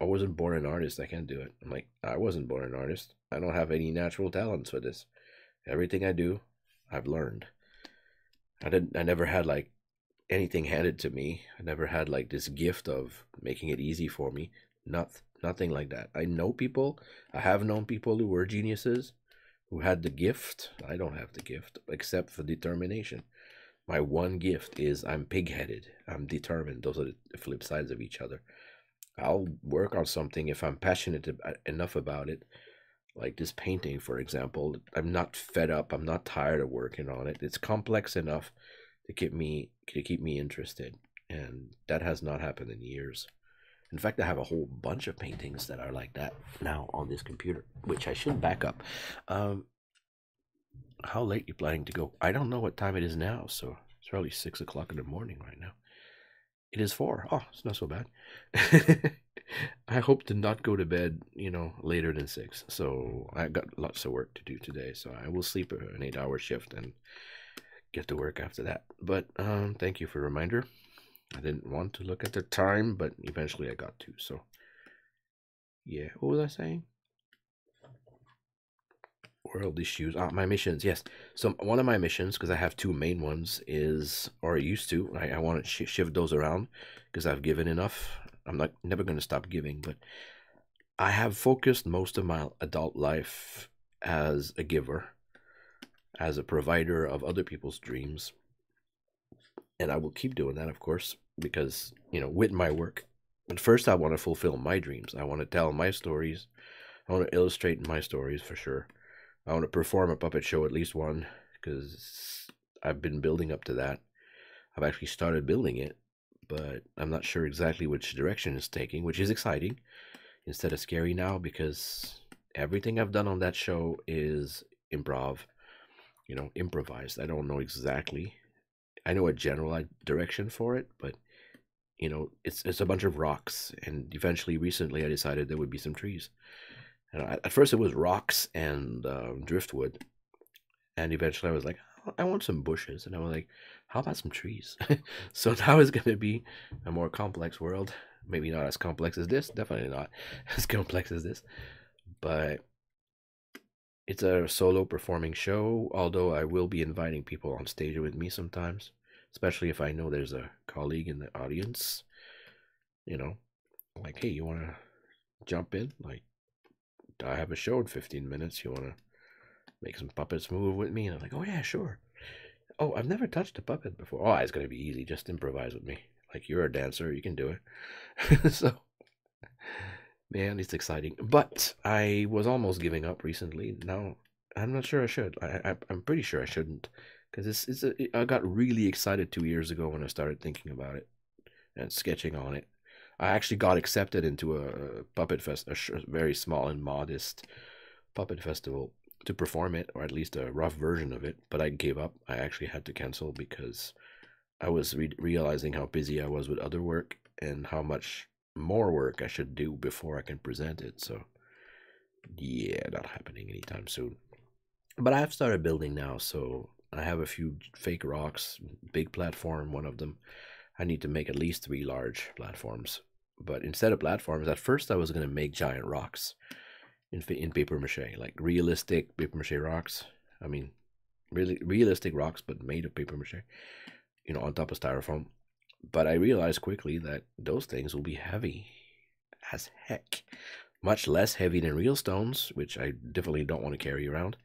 wasn't born an artist. I can't do it. I'm like, I wasn't born an artist. I don't have any natural talents for this. Everything I do, I've learned. I never had like anything handed to me. I never had like this gift of making it easy for me. Nothing like that. I have known people who were geniuses, who had the gift. I don't have the gift, except for determination. My one gift is I'm pig-headed. I'm determined. Those are the flip sides of each other. I'll work on something if I'm passionate enough about it. Like this painting, for example. I'm not fed up. I'm not tired of working on it. It's complex enough to keep me interested, and that has not happened in years. In fact, I have a whole bunch of paintings that are like that now on this computer, which I should back up. How late you planning to go? I don't know what time it is now, so it's probably 6 o'clock in the morning right now. It is 4. Oh, it's not so bad. I hope to not go to bed, later than 6. So I got lots of work to do today, so I will sleep an 8-hour shift and get to work after that. But thank you for the reminder. I didn't want to look at the time, but eventually I got to. So yeah, what was I saying? World issues. My missions, yes. So one of my missions, because I have 2 main ones, is, or I used to, I want to shift those around because I've given enough. I'm never going to stop giving, but I have focused most of my adult life as a giver, as a provider of other people's dreams. And I will keep doing that, of course, because, with my work. But first, I want to fulfill my dreams. I want to tell my stories. I want to illustrate my stories for sure. I want to perform a puppet show, at least one, because I've been building up to that. I've actually started building it, but I'm not sure exactly which direction it's taking, which is exciting instead of scary now, because everything I've done on that show is improvised. I don't know exactly. I know a general direction for it, but it's a bunch of rocks, and recently I decided there would be some trees. And at first it was rocks and driftwood, and eventually I was like, I want some bushes, and I was like, how about some trees? So now it's going to be a more complex world. Maybe not as complex as this, definitely not as complex as this, but it's a solo performing show, although I will be inviting people on stage with me sometimes, especially if I know there's a colleague in the audience, like, hey, you want to jump in? Like, I have a show in 15 minutes. You want to make some puppets move with me? And I'm like, oh, yeah, sure. Oh, I've never touched a puppet before. Oh, it's going to be easy. Just improvise with me. Like, you're a dancer. You can do it. So Man, it's exciting. But I was almost giving up recently. Now I'm not sure I should. I'm pretty sure I shouldn't, because I got really excited 2 years ago when I started thinking about it and sketching on it. I actually got accepted into a puppet fest, very small and modest puppet festival to perform it, or at least a rough version of it. But I gave up. I actually had to cancel because I was realizing how busy I was with other work and how much more work I should do before I can present it. So yeah, not happening anytime soon. But I've started building now, so I have a few fake rocks, big platform, one of them. I need to make at least 3 large platforms. But instead of platforms, at first I was going to make giant rocks in paper mache, like realistic paper mache rocks. I mean, really realistic rocks, but made of paper mache, on top of styrofoam. But I realized quickly that those things will be heavy as heck. Much less heavy than real stones, which I definitely don't want to carry around,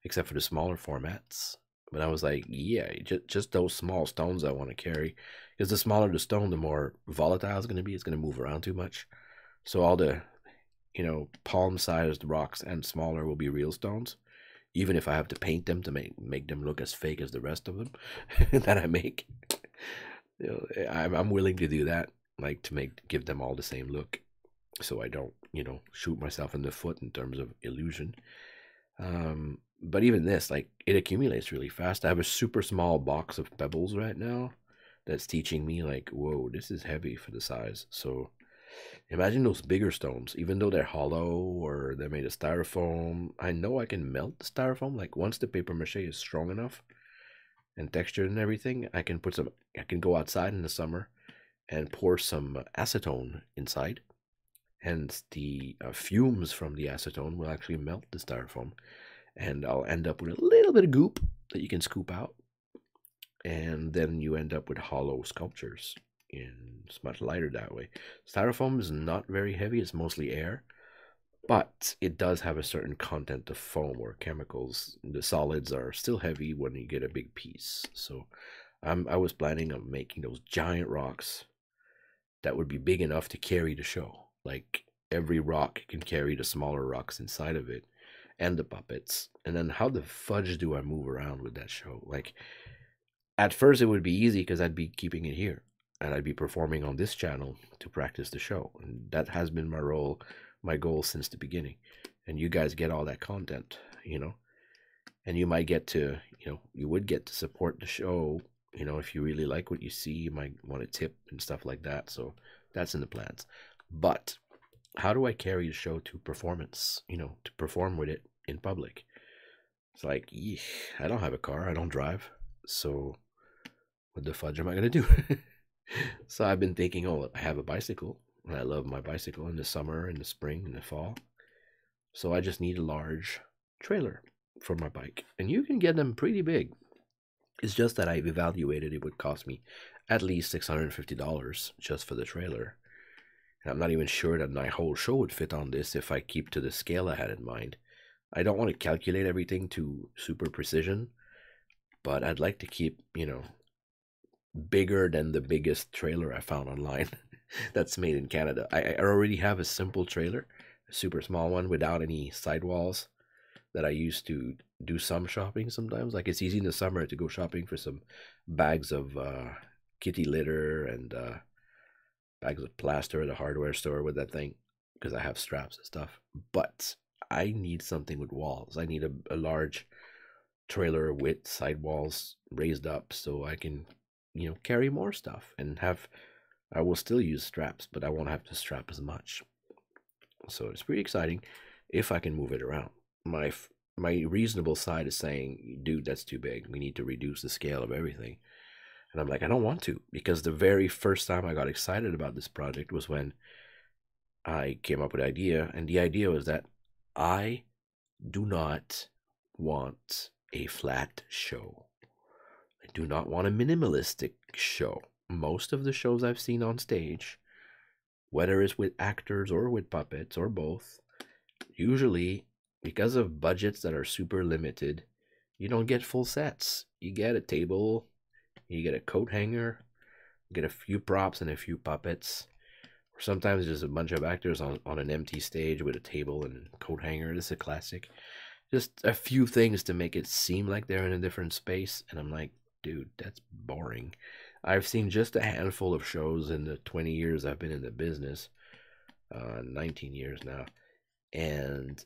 except for the smaller formats. But I was like, yeah, just those small stones I want to carry. Because the smaller the stone, the more volatile it's going to be. It's going to move around too much. So all the, palm-sized rocks and smaller will be real stones. Even if I have to paint them to make them look as fake as the rest of them that I make. I'm willing to do that, like to give them all the same look, so I don't, shoot myself in the foot in terms of illusion. But even this, like, it accumulates really fast. I have a super small box of pebbles right now that's teaching me, like, whoa, this is heavy for the size. So imagine those bigger stones, even though they're hollow or they're made of styrofoam. I know I can melt the styrofoam. Like, once the paper mache is strong enough and textured and everything, I can go outside in the summer and pour some acetone inside, and the fumes from the acetone will actually melt the styrofoam, and I'll end up with a little bit of goop that you can scoop out, and then you end up with hollow sculptures. And it's much lighter that way. Styrofoam is not very heavy, it's mostly air, but it does have a certain content of foam or chemicals. The solids are still heavy when you get a big piece. So I was planning on making those giant rocks that would be big enough to carry the show. Like, every rock can carry the smaller rocks inside of it and the puppets. And then how the fudge do I move around with that show? Like, at first it would be easy because I'd be keeping it here and I'd be performing on this channel to practice the show. And that has been my goal since the beginning. And you guys get all that content, and you might get to, you would get to support the show. If you really like what you see, you might want to tip and stuff like that. So that's in the plans. But how do I carry the show to performance, to perform with it in public? It's like, I don't have a car. I don't drive. So what the fudge am I going to do? So I've been thinking, I have a bicycle. And I love my bicycle in the summer, in the spring, in the fall. So I just need a large trailer for my bike. And you can get them pretty big. It's just that I've evaluated it would cost me at least $650 just for the trailer. And I'm not even sure that my whole show would fit on this if I keep to the scale I had in mind. I don't want to calculate everything to super precision, but I'd like to keep, bigger than the biggest trailer I found online that's made in Canada. I already have a simple trailer, a super small one without any sidewalls, that I use to do some shopping sometimes. Like, it's easy in the summer to go shopping for some bags of kitty litter and bags of plaster at a hardware store with that thing, because I have straps and stuff. But I need something with walls. I need a large trailer with sidewalls raised up so I can, carry more stuff and I will still use straps, but I won't have to strap as much. So it's pretty exciting if I can move it around. My reasonable side is saying, dude, that's too big. We need to reduce the scale of everything. And I'm like, I don't want to, because the very first time I got excited about this project was when I came up with the idea. And the idea was that I do not want a flat show. I do not want a minimalistic show. Most of the shows I've seen on stage, whether it's with actors or with puppets or both, usually, because of budgets that are super limited, you don't get full sets. You get a table, you get a coat hanger, you get a few props and a few puppets, Or sometimes just a bunch of actors on an empty stage with a table and coat hanger. This is a classic. Just a few things to make it seem like they're in a different space. And I'm like, dude, that's boring. I've seen just a handful of shows in the 20 years I've been in the business, 19 years now, and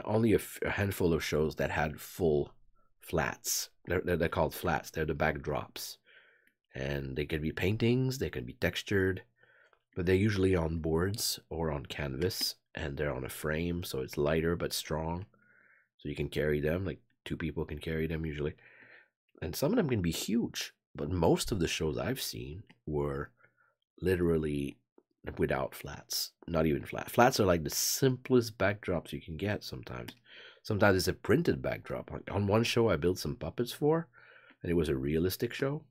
only a handful of shows that had full flats. They're called flats. They're the backdrops. And they could be paintings, they could be textured, but they're usually on boards or on canvas, and they're on a frame, so it's lighter but strong. So you can carry them, like 2 people can carry them usually. And some of them can be huge, but most of the shows I've seen were literally without flats. Not even flat. Flats are like the simplest backdrops you can get sometimes. Sometimes it's a printed backdrop. On one show I built some puppets for, and it was a realistic show.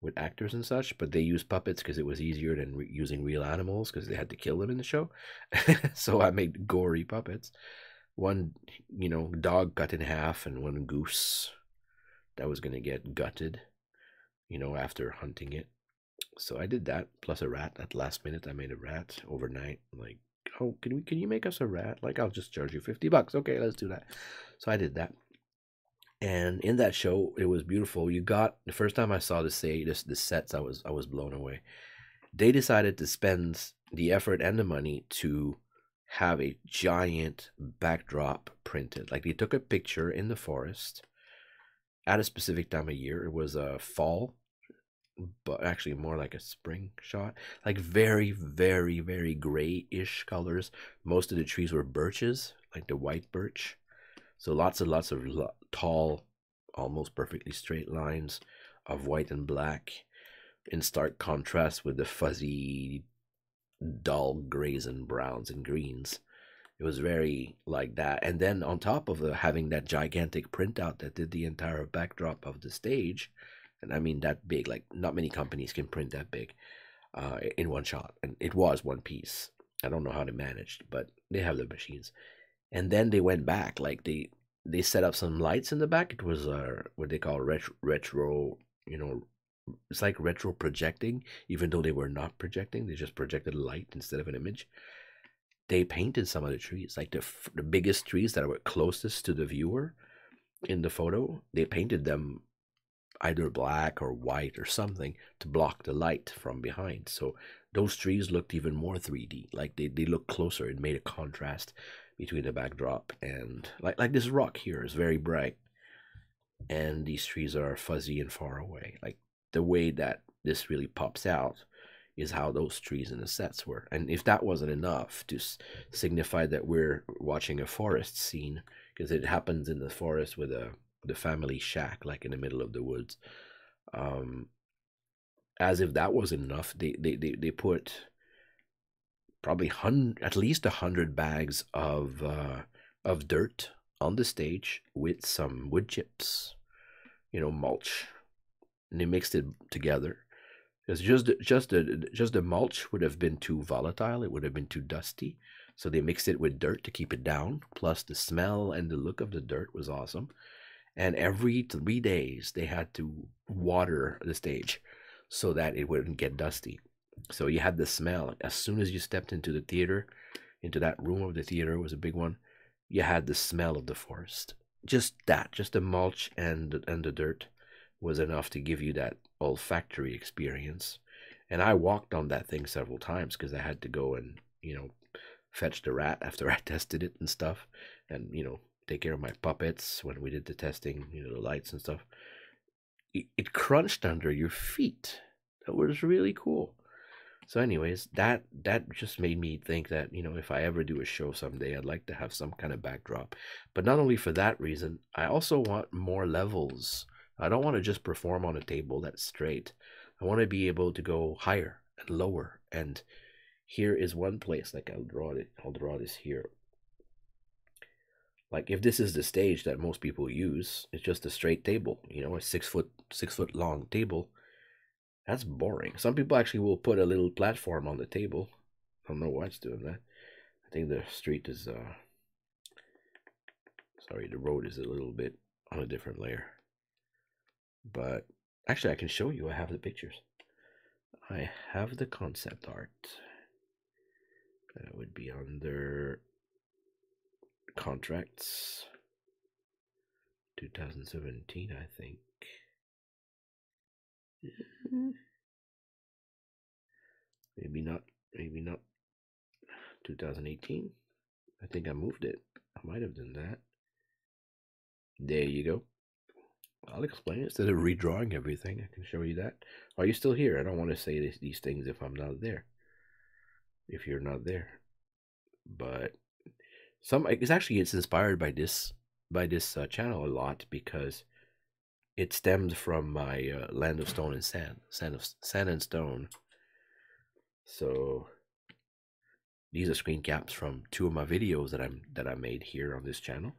With actors and such, but they used puppets because it was easier than using real animals because they had to kill them in the show. So I made gory puppets. One, dog cut in half, and one goose that was gonna get gutted, after hunting it. So I did that, plus a rat. At the last minute, I made a rat overnight. I'm like, oh, can you make us a rat? Like, I'll just charge you $50. Okay, let's do that. So I did that. And in that show, it was beautiful. You got the first time I saw the sets, I was blown away. They decided to spend the effort and the money to have a giant backdrop printed. Like, they took a picture in the forest at a specific time of year. It was a fall, but actually more like a spring shot. Like very, very, very grayish colors. Most of the trees were birches, like the white birch. So lots and lots of tall, almost perfectly straight lines of white and black in stark contrast with the fuzzy, dull grays and browns and greens. It was very like that. And then on top of having that gigantic printout that did the entire backdrop of the stage, and I mean that big, like not many companies can print that big in one shot. And it was one piece. I don't know how they managed, but they have the machines. And then they went back, like they set up some lights in the back. It was what they call retro, it's like retro projecting, even though they were not projecting. They just projected a light instead of an image. They painted some of the trees, like the biggest trees that were closest to the viewer in the photo. They painted them either black or white or something to block the light from behind. So those trees looked even more 3D. Like they looked closer. It made a contrast between the backdrop and like this rock here is very bright, and these trees are fuzzy and far away. Like the way that this really pops out is how those trees in the sets were. And if that wasn't enough to signify that we're watching a forest scene, because it happens in the forest with the family shack, like in the middle of the woods. As if that wasn't enough, they put probably at least 100 bags of dirt on the stage with some wood chips, mulch, and they mixed it together. Because just the mulch would have been too volatile. It would have been too dusty. So they mixed it with dirt to keep it down. Plus the smell and the look of the dirt was awesome. And every 3 days they had to water the stage so that it wouldn't get dusty. So you had the smell. As soon as you stepped into the theater, into that room of the theater, was a big one, you had the smell of the forest. Just the mulch and the dirt was enough to give you that olfactory experience. And I walked on that thing several times because I had to go and, fetch the rat after I tested it and stuff. And, take care of my puppets when we did the testing, the lights and stuff. It crunched under your feet. That was really cool. So anyways, that just made me think that, if I ever do a show someday, I'd like to have some kind of backdrop. But not only for that reason, I also want more levels. I don't want to just perform on a table that's straight. I want to be able to go higher and lower. And here is one place, like I'll draw this here. Like if this is the stage that most people use, it's just a straight table, a 6 foot long table. That's boring. Some people actually will put a little platform on the table. I don't know why it's doing that. I think the street is the road is a little bit on a different layer. But actually I can show you. I have the pictures. I have the concept art. That would be under contracts 2017, I think. Maybe not 2018. I think I moved it. I might have done that. There you go. I'll explain it instead of redrawing everything. I can show you that. Are you still here? I don't want to say these things if I'm not there. If you're not there, but it's inspired by this channel a lot because it stemmed from my Land of Stone and Sand and Stone. So these are screen caps from 2 of my videos that I made here on this channel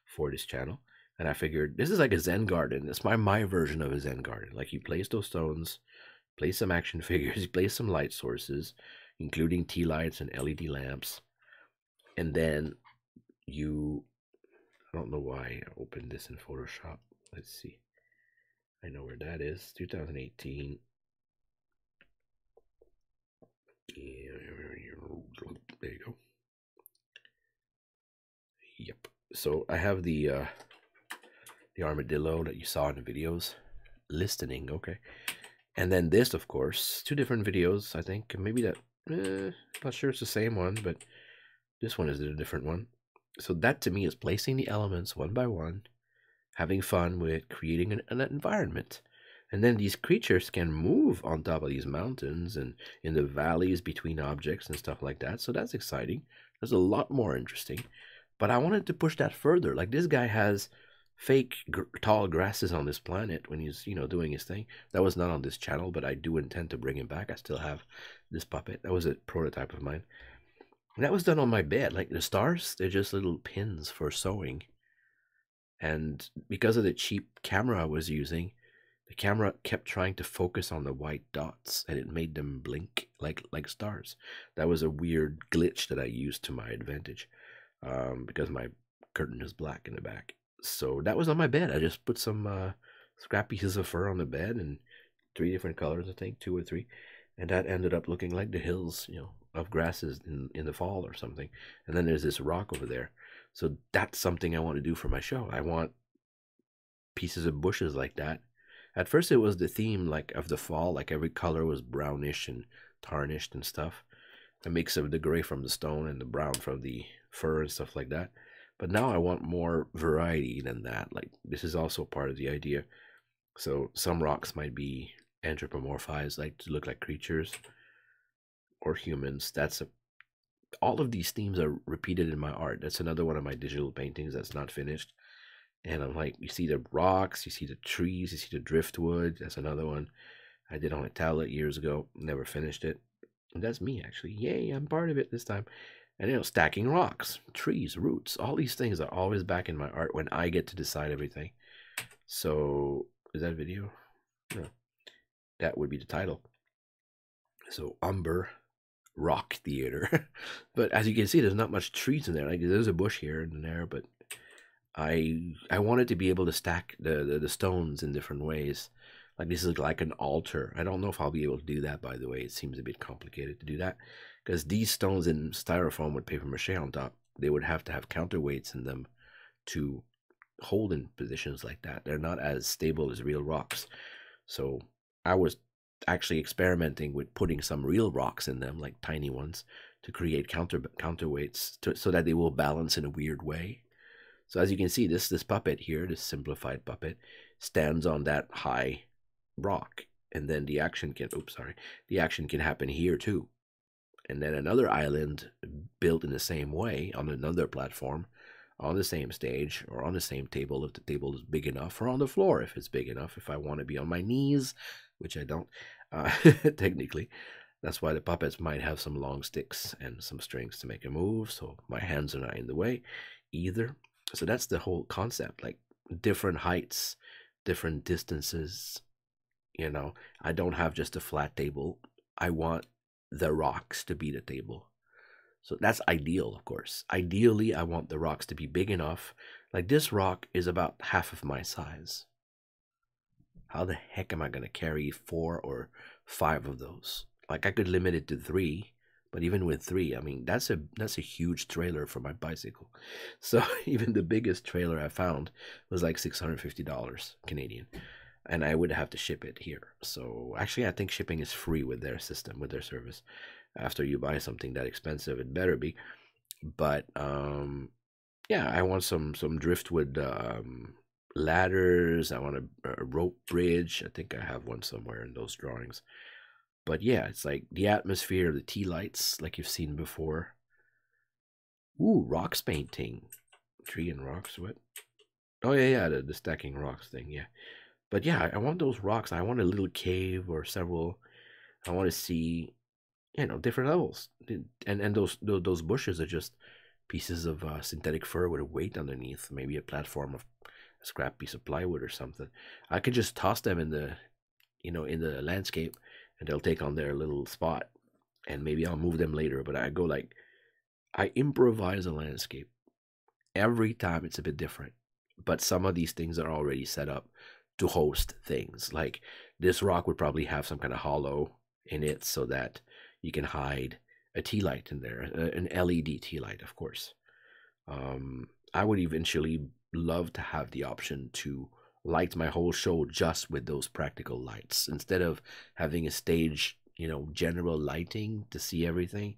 for this channel. And I figured this is like a Zen garden. It's my version of a Zen garden. Like you place those stones, place some action figures, place some light sources, including tea lights and LED lamps. And then I don't know why I opened this in Photoshop. Let's see. I know where that is. 2018. There you go. Yep. So I have the armadillo that you saw in the videos. Listening, okay. And then this, of course, 2 different videos, I think. Maybe that, not sure it's the same one, but this one is a different one. So that to me is placing the elements one by one, having fun with creating an environment. And then these creatures can move on top of these mountains and in the valleys between objects and stuff like that. So that's exciting. That's a lot more interesting. But I wanted to push that further. Like this guy has fake tall grasses on this planet when he's, doing his thing. That was not on this channel, but I do intend to bring him back. I still have this puppet. That was a prototype of mine. And that was done on my bed. Like the stars, they're just little pins for sewing. And because of the cheap camera I was using, the camera kept trying to focus on the white dots, and it made them blink like stars. That was a weird glitch that I used to my advantage, because my curtain is black in the back. So that was on my bed. I just put some scrap pieces of fur on the bed and 3 different colors, I think, 2 or 3, and that ended up looking like the hills, of grasses in the fall or something. And then there's this rock over there. So that's something I want to do for my show. I want pieces of bushes like that. At first it was the theme like of the fall, like every color was brownish and tarnished and stuff. A mix of the gray from the stone and the brown from the fur and stuff like that. But now I want more variety than that. Like this is also part of the idea. So some rocks might be anthropomorphized, like to look like creatures or humans. All of these themes are repeated in my art. That's another one of my digital paintings that's not finished. And I'm like, you see the rocks, you see the trees, you see the driftwood. That's another one I did on a tablet years ago. Never finished it. And that's me, actually. Yay, I'm part of it this time. And, stacking rocks, trees, roots, all these things are always back in my art when I get to decide everything. So, is that video? No. That would be the title. So, Umber Rock Theater. But as you can see, there's not much trees in there. Like, there's a bush here and there, but I wanted to be able to stack the stones in different ways. Like this is like an altar. I don't know if I'll be able to do that, by the way. It seems a bit complicated to do that. Because these stones in styrofoam with paper mache on top, they would have to have counterweights in them to hold in positions like that. They're not as stable as real rocks. So I was actually experimenting with putting some real rocks in them, like tiny ones, to create counterweights so that they will balance in a weird way. So as you can see, this puppet here, this simplified puppet, stands on that high rock, and then the action can happen here too. And then another island built in the same way on another platform, on the same stage, or on the same table if the table is big enough, or on the floor if it's big enough, if I want to be on my knees, which I don't, technically. That's why the puppets might have some long sticks and some strings to make a move, so my hands are not in the way either. So that's the whole concept, like different heights, different distances. I don't have just a flat table. I want the rocks to be the table. So that's ideal, of course. Ideally, I want the rocks to be big enough. Like this rock is about half of my size. How the heck am I going to carry 4 or 5 of those. Like I could limit it to 3, but even with 3, I mean that's a huge trailer for my bicycle. So even the biggest trailer I found was like $650 Canadian, and I would have to ship it here. So actually, I think shipping is free with their system, with their service. After you buy something that expensive, it better be. But yeah, I want some driftwood ladders. I want a rope bridge. I think I have one somewhere in those drawings. But yeah, it's like the atmosphere of the tea lights, like you've seen before. Ooh, rocks painting, tree and rocks. What? Oh yeah, the stacking rocks thing. Yeah, but yeah, I want those rocks. I want a little cave or several. I want to see, different levels. And those bushes are just pieces of synthetic fur with a weight underneath, maybe a platform of a scrap piece of plywood or something. I could just toss them in the in the landscape, and they'll take on their little spot, and maybe I'll move them later. But I improvise a landscape every time. It's a bit different, but some of these things are already set up to host things. Like this rock would probably have some kind of hollow in it so that you can hide a tea light in there, an LED tea light, of course. I would eventually love to have the option to light my whole show just with those practical lights instead of having a stage, general lighting to see everything,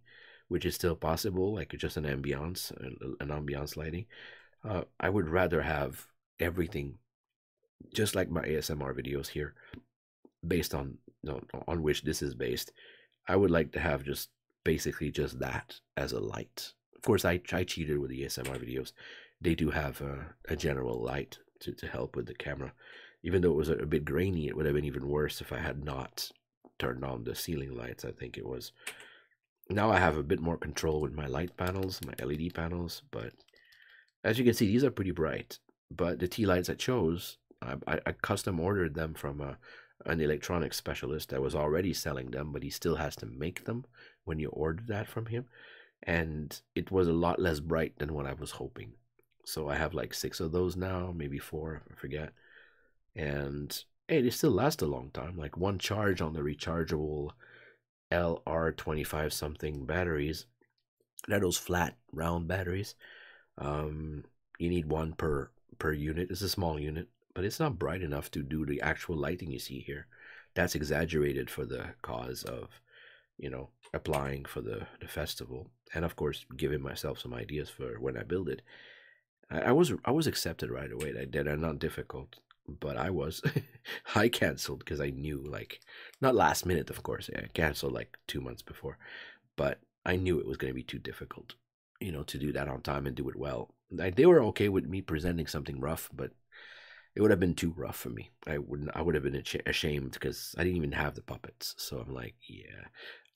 which is still possible, like just an ambiance lighting. I would rather have everything just like my ASMR videos here, based on on which this is based. I would like to have just basically just that as a light. Of course, I cheated with the ASMR videos. They do have a general light to help with the camera. Even though it was a bit grainy, it would have been even worse if I had not turned on the ceiling lights, I think it was. Now I have a bit more control with my light panels, my LED panels, but as you can see, these are pretty bright. But the tea lights I chose, I custom ordered them from an electronics specialist that was already selling them, but he still has to make them when you order that from him. And it was a lot less bright than what I was hoping. So I have like 6 of those now, maybe 4, I forget. And hey, they still last a long time. Like one charge on the rechargeable LR25 something batteries. They're those flat round batteries. You need one per unit. It's a small unit, but it's not bright enough to do the actual lighting you see here. That's exaggerated for the cause of, applying for the festival, and of course giving myself some ideas for when I build it. I was accepted right away. They're not difficult, but I canceled because I knew, like, not last minute, of course. I canceled like 2 months before, but I knew it was going to be too difficult, to do that on time and do it well. They were okay with me presenting something rough, but it would have been too rough for me. I would have been ashamed because I didn't even have the puppets. So I'm like, yeah,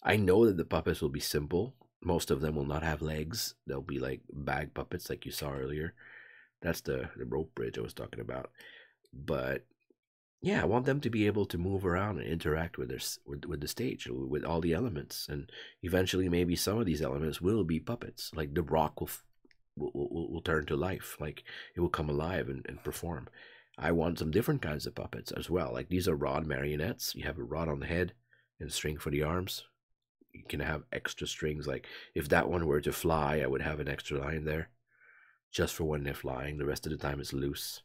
I know that the puppets will be simple. Most of them will not have legs. They'll be like bag puppets, like you saw earlier. That's the rope bridge I was talking about. But yeah, I want them to be able to move around and interact with with the stage, with all the elements, and eventually maybe some of these elements will be puppets. Like the rock will turn to life, like it will come alive and perform. I want some different kinds of puppets as well. Like these are rod marionettes. You have a rod on the head and string for the arms. You can have extra strings. Like if that one were to fly, I would have an extra line there just for when they're flying. The rest of the time it's loose.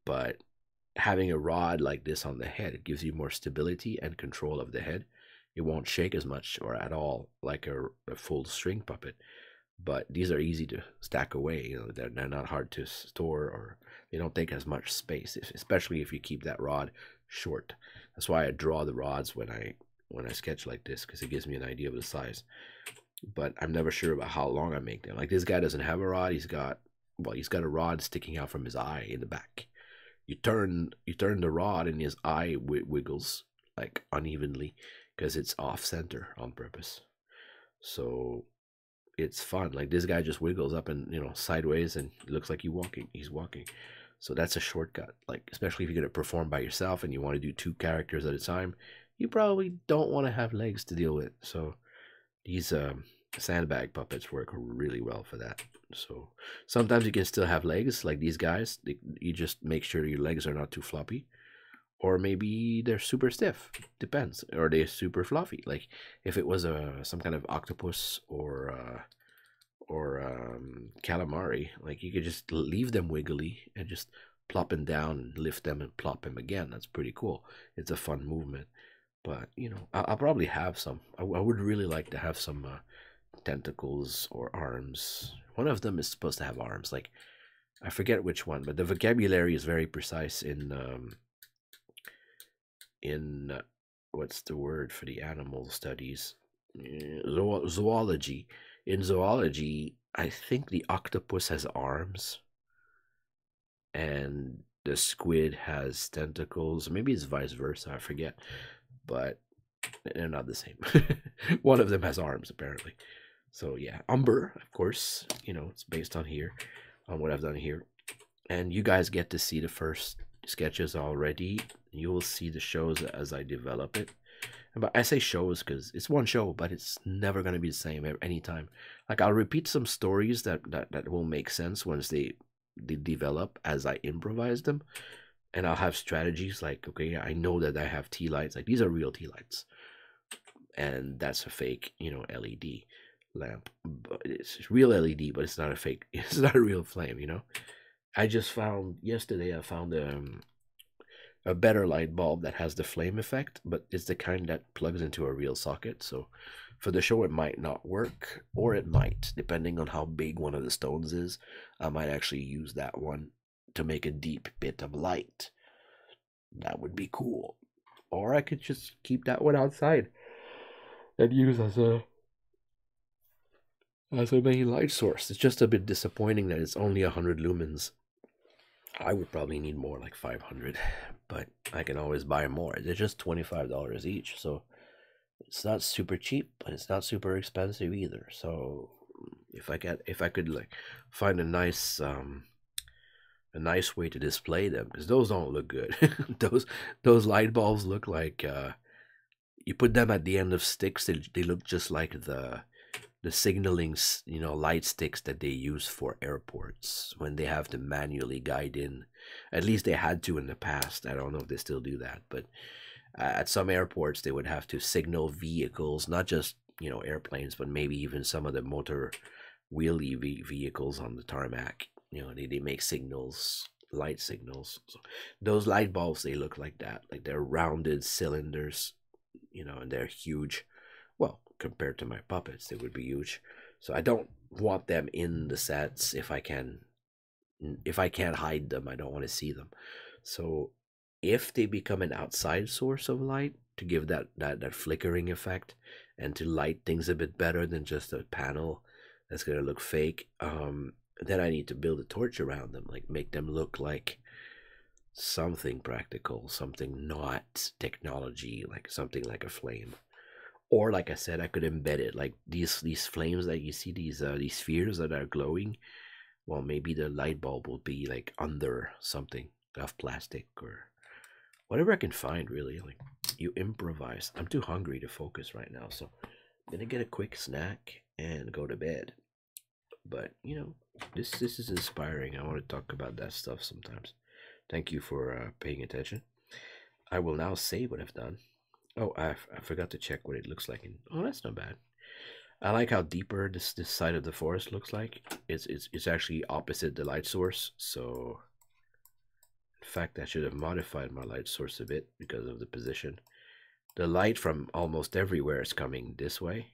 But having a rod like this on the head, it gives you more stability and control of the head. It won't shake as much or at all like a full string puppet. But these are easy to stack away. They're not hard to store, or they don't take as much space, especially if you keep that rod short. That's why I draw the rods when I sketch like this, because it gives me an idea of the size. But I'm never sure about how long I make them. Like this guy doesn't have a rod. He's got a rod sticking out from his eye in the back. You turn the rod and his eye wiggles like unevenly because it's off center on purpose. So it's fun. Like this guy just wiggles up and sideways, and it looks like he's walking. So that's a shortcut. Like especially if you're gonna perform by yourself and you want to do 2 characters at a time, you probably don't want to have legs to deal with. So these sandbag puppets work really well for that. So sometimes you can still have legs like these guys. You just make sure your legs are not too floppy, or maybe they're super stiff. Depends. Or they're super fluffy. Like if it was some kind of octopus or calamari, like you could just leave them wiggly and just plop them down, lift them, and plop them again. That's pretty cool. It's a fun movement. But you know, I'll probably have some. I would really like to have some tentacles or arms. One of them is supposed to have arms. Like I forget which one, but the vocabulary is very precise in what's the word for the animal studies? Zoology. In zoology, I think the octopus has arms and the squid has tentacles. Maybe it's vice versa. I forget, but they're not the same. One of them has arms apparently. So yeah, Umber, of course. You know, it's based on here, on what I've done here, and you guys get to see the first sketches already. You will see the shows as I develop it. But I say shows because it's one show, but it's never gonna be the same anytime. Like I'll repeat some stories that will make sense once they develop as I improvise them, and I'll have strategies like, okay, I know that I have tea lights. Like these are real tea lights, and that's a fake, you know, LED lamp. But it's real LED, but it's not a fake. It's not a real flame, you know. I just found yesterday. I found a better light bulb that has the flame effect, but it's the kind that plugs into a real socket. So for the show, it might not work, or it might, depending on how big one of the stones is. I might actually use that one to make a deep bit of light. That would be cool. Or I could just keep that one outside and use as a main light source. It's just a bit disappointing that it's only 100 lumens. I would probably need more, like 500, but I can always buy more. They're just $25 each, so it's not super cheap, but it's not super expensive either. So if I could like find a nice way to display them, because those don't look good. those light bulbs look like you put them at the end of sticks. They look just like the signaling, you know, light sticks that they use for airports when they have to manually guide in. At least they had to in the past. I don't know if they still do that, but at some airports they would have to signal vehicles, not just, you know, airplanes, but maybe even some of the motor wheelie vehicles on the tarmac. You know, they make signals, light signals. So those light bulbs, they look like that, like they're rounded cylinders, you know, and they're huge. Well, compared to my puppets, they would be huge. So I don't want them in the sets if I can. If I can't hide them, I don't want to see them. So if they become an outside source of light to give that flickering effect and to light things a bit better than just a panel that's gonna look fake, then I need to build a torch around them, like make them look like something practical, something not technology, like something like a flame. Or like I said, I could embed it, like these flames that you see, these spheres that are glowing. Well, maybe the light bulb will be like under something of plastic or whatever I can find. Really, like you improvise. I'm too hungry to focus right now, so I'm gonna get a quick snack and go to bed. But you know, this is inspiring. I want to talk about that stuff sometimes. Thank you for paying attention. I will now say what I've done. Oh, I forgot to check what it looks like. Oh, that's not bad. I like how deeper this side of the forest looks like. It's actually opposite the light source. So, in fact, I should have modified my light source a bit because of the position. The light from almost everywhere is coming this way,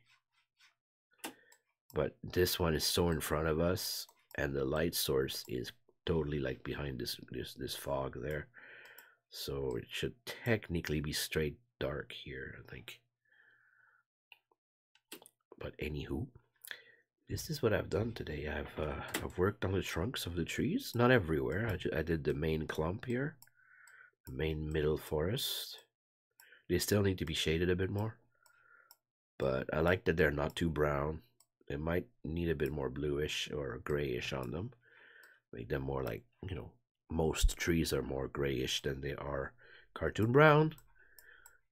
but this one is so in front of us, and the light source is totally like behind this fog there. So it should technically be straight dark here, I think. But anywho, this is what I've done today. I've worked on the trunks of the trees, not everywhere. I did the main clump here, the main middle forest. They still need to be shaded a bit more, but I like that they're not too brown. They might need a bit more bluish or grayish on them. Make them more like, you know, most trees are more grayish than they are cartoon brown.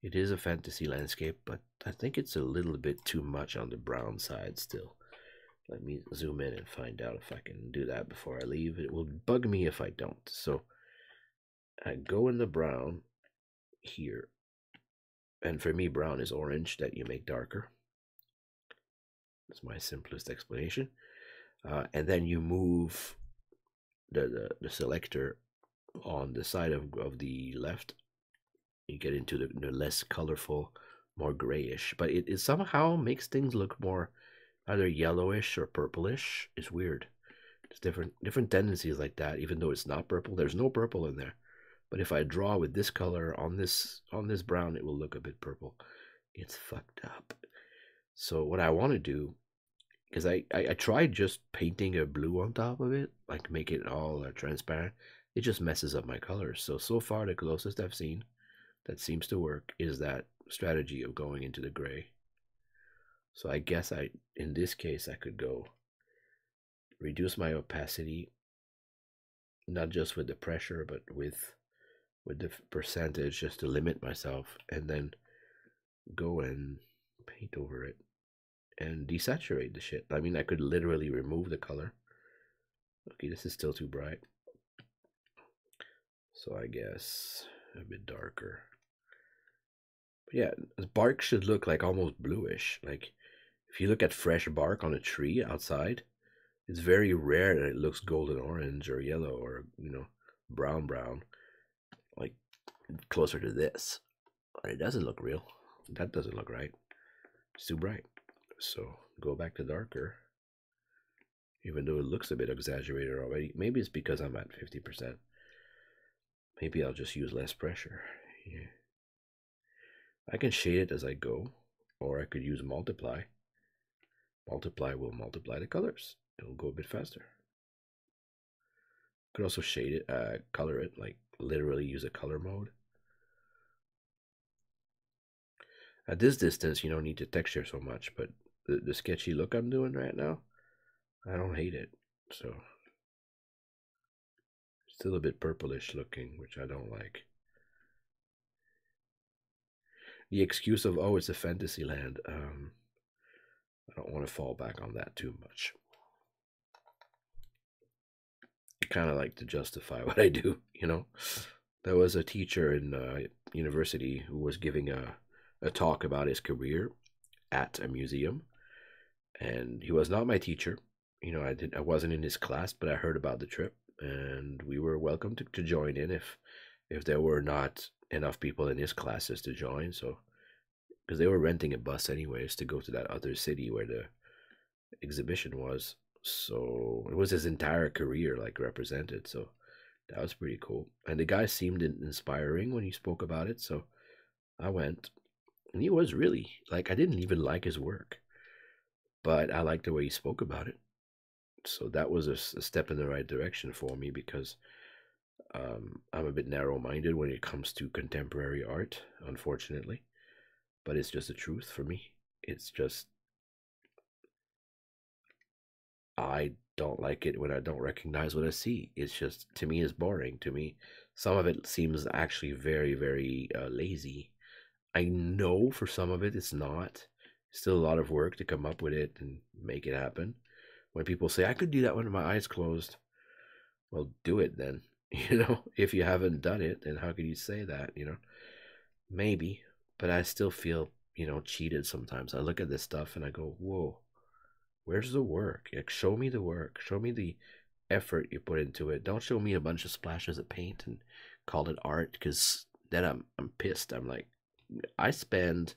It is a fantasy landscape, but I think it's a little bit too much on the brown side still. Let me zoom in and find out if I can do that before I leave. It will bug me if I don't. So I go in the brown here. And for me, brown is orange that you make darker. That's my simplest explanation. And then you move the selector on the side of the left. You get into the less colorful, more grayish, but it somehow makes things look more either yellowish or purplish. It's weird. It's different tendencies like that. Even though it's not purple, there's no purple in there. But if I draw with this color on this brown, it will look a bit purple. It's fucked up. So what I want to do, because I tried just painting a blue on top of it, like make it all transparent. It just messes up my colors. So far the closest I've seen that seems to work is that strategy of going into the gray. So I guess in this case I could go reduce my opacity, not just with the pressure, but with the percentage, just to limit myself, and then go and paint over it and desaturate the shit. I mean, I could literally remove the color. Okay, this is still too bright. So I guess a bit darker. But yeah, bark should look like almost bluish. Like if you look at fresh bark on a tree outside, it's very rare that it looks golden orange or yellow or, you know, brown. Like closer to this. But it doesn't look real. That doesn't look right. It's too bright. So go back to darker. Even though it looks a bit exaggerated already. Maybe it's because I'm at 50%. Maybe I'll just use less pressure. Yeah. I can shade it as I go, or I could use multiply. Multiply will multiply the colors. It'll go a bit faster. Could also shade it, color it, like literally use a color mode. At this distance, you don't need to texture so much, but the sketchy look I'm doing right now, I don't hate it. So still a bit purplish looking, which I don't like. The excuse of, oh, it's a fantasy land, I don't want to fall back on that too much. I kind of like to justify what I do, you know. There was a teacher in university who was giving a talk about his career at a museum, and he was not my teacher. You know, I wasn't in his class, but I heard about the trip, and we were welcome to join in if there were not enough people in his classes to join. So because they were renting a bus anyways to go to that other city where the exhibition was. So it was his entire career like represented. So that was pretty cool. And the guy seemed inspiring when he spoke about it. So I went, and he was really like, I didn't even like his work, but I liked the way he spoke about it. So that was a step in the right direction for me, because I'm a bit narrow-minded when it comes to contemporary art, unfortunately. But it's just the truth for me. It's just, I don't like it when I don't recognize what I see. It's just, to me, it's boring. To me, some of it seems actually very, very lazy. I know for some of it it's not. Still a lot of work to come up with it and make it happen. When people say, I could do that with my eyes closed, well, do it then. You know, if you haven't done it, then how could you say that, you know? Maybe, but I still feel, you know, cheated sometimes. I look at this stuff and I go, whoa, where's the work? Like, show me the work. Show me the effort you put into it. Don't show me a bunch of splashes of paint and call it art, because then I'm pissed. I'm like, I spend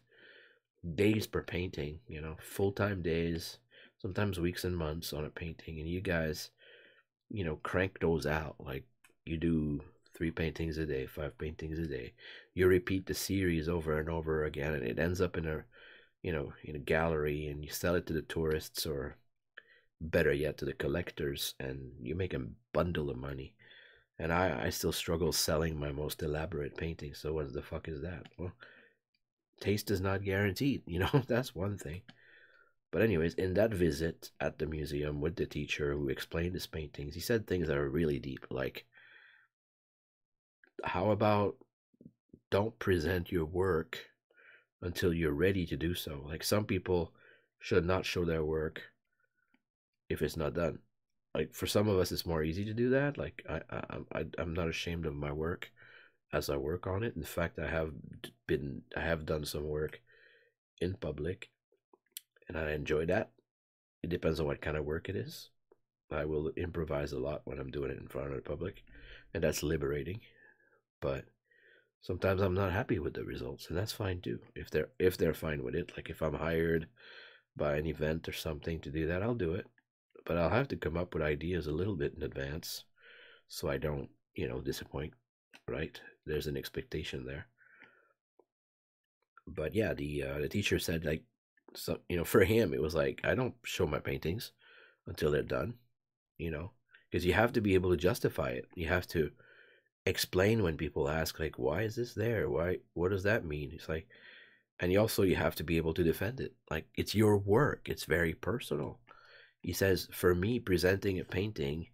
days per painting, you know, full-time days, sometimes weeks and months on a painting, and you guys, you know, crank those out. Like, you do 3 paintings a day, 5 paintings a day. You repeat the series over and over again, and it ends up in a, you know, in a gallery, and you sell it to the tourists, or better yet, to the collectors, and you make a bundle of money. And I still struggle selling my most elaborate painting. So what the fuck is that? Well, taste is not guaranteed, you know. That's one thing. But anyways, in that visit at the museum with the teacher who explained his paintings, he said things that are really deep, like, how about don't present your work until you're ready to do so? Like, some people should not show their work if it's not done. Like, for some of us it's more easy to do that. Like, I'm not ashamed of my work. as I work on it. In fact, I have done some work in public, and I enjoy that. It depends on what kind of work it is. I will improvise a lot when I'm doing it in front of the public, and that's liberating. But sometimes I'm not happy with the results, and that's fine too. If they're fine with it, like if I'm hired by an event or something to do that, I'll do it. But I'll have to come up with ideas a little bit in advance so I don't, disappoint, right? There's an expectation there. But yeah, the teacher said, like, so for him it was like, I don't show my paintings until they're done, you know, because you have to be able to justify it. You have to explain when people ask, like, why is this there? What does that mean? It's like, and you have to be able to defend it. Like, it's your work. It's very personal. He says, for me, presenting a painting,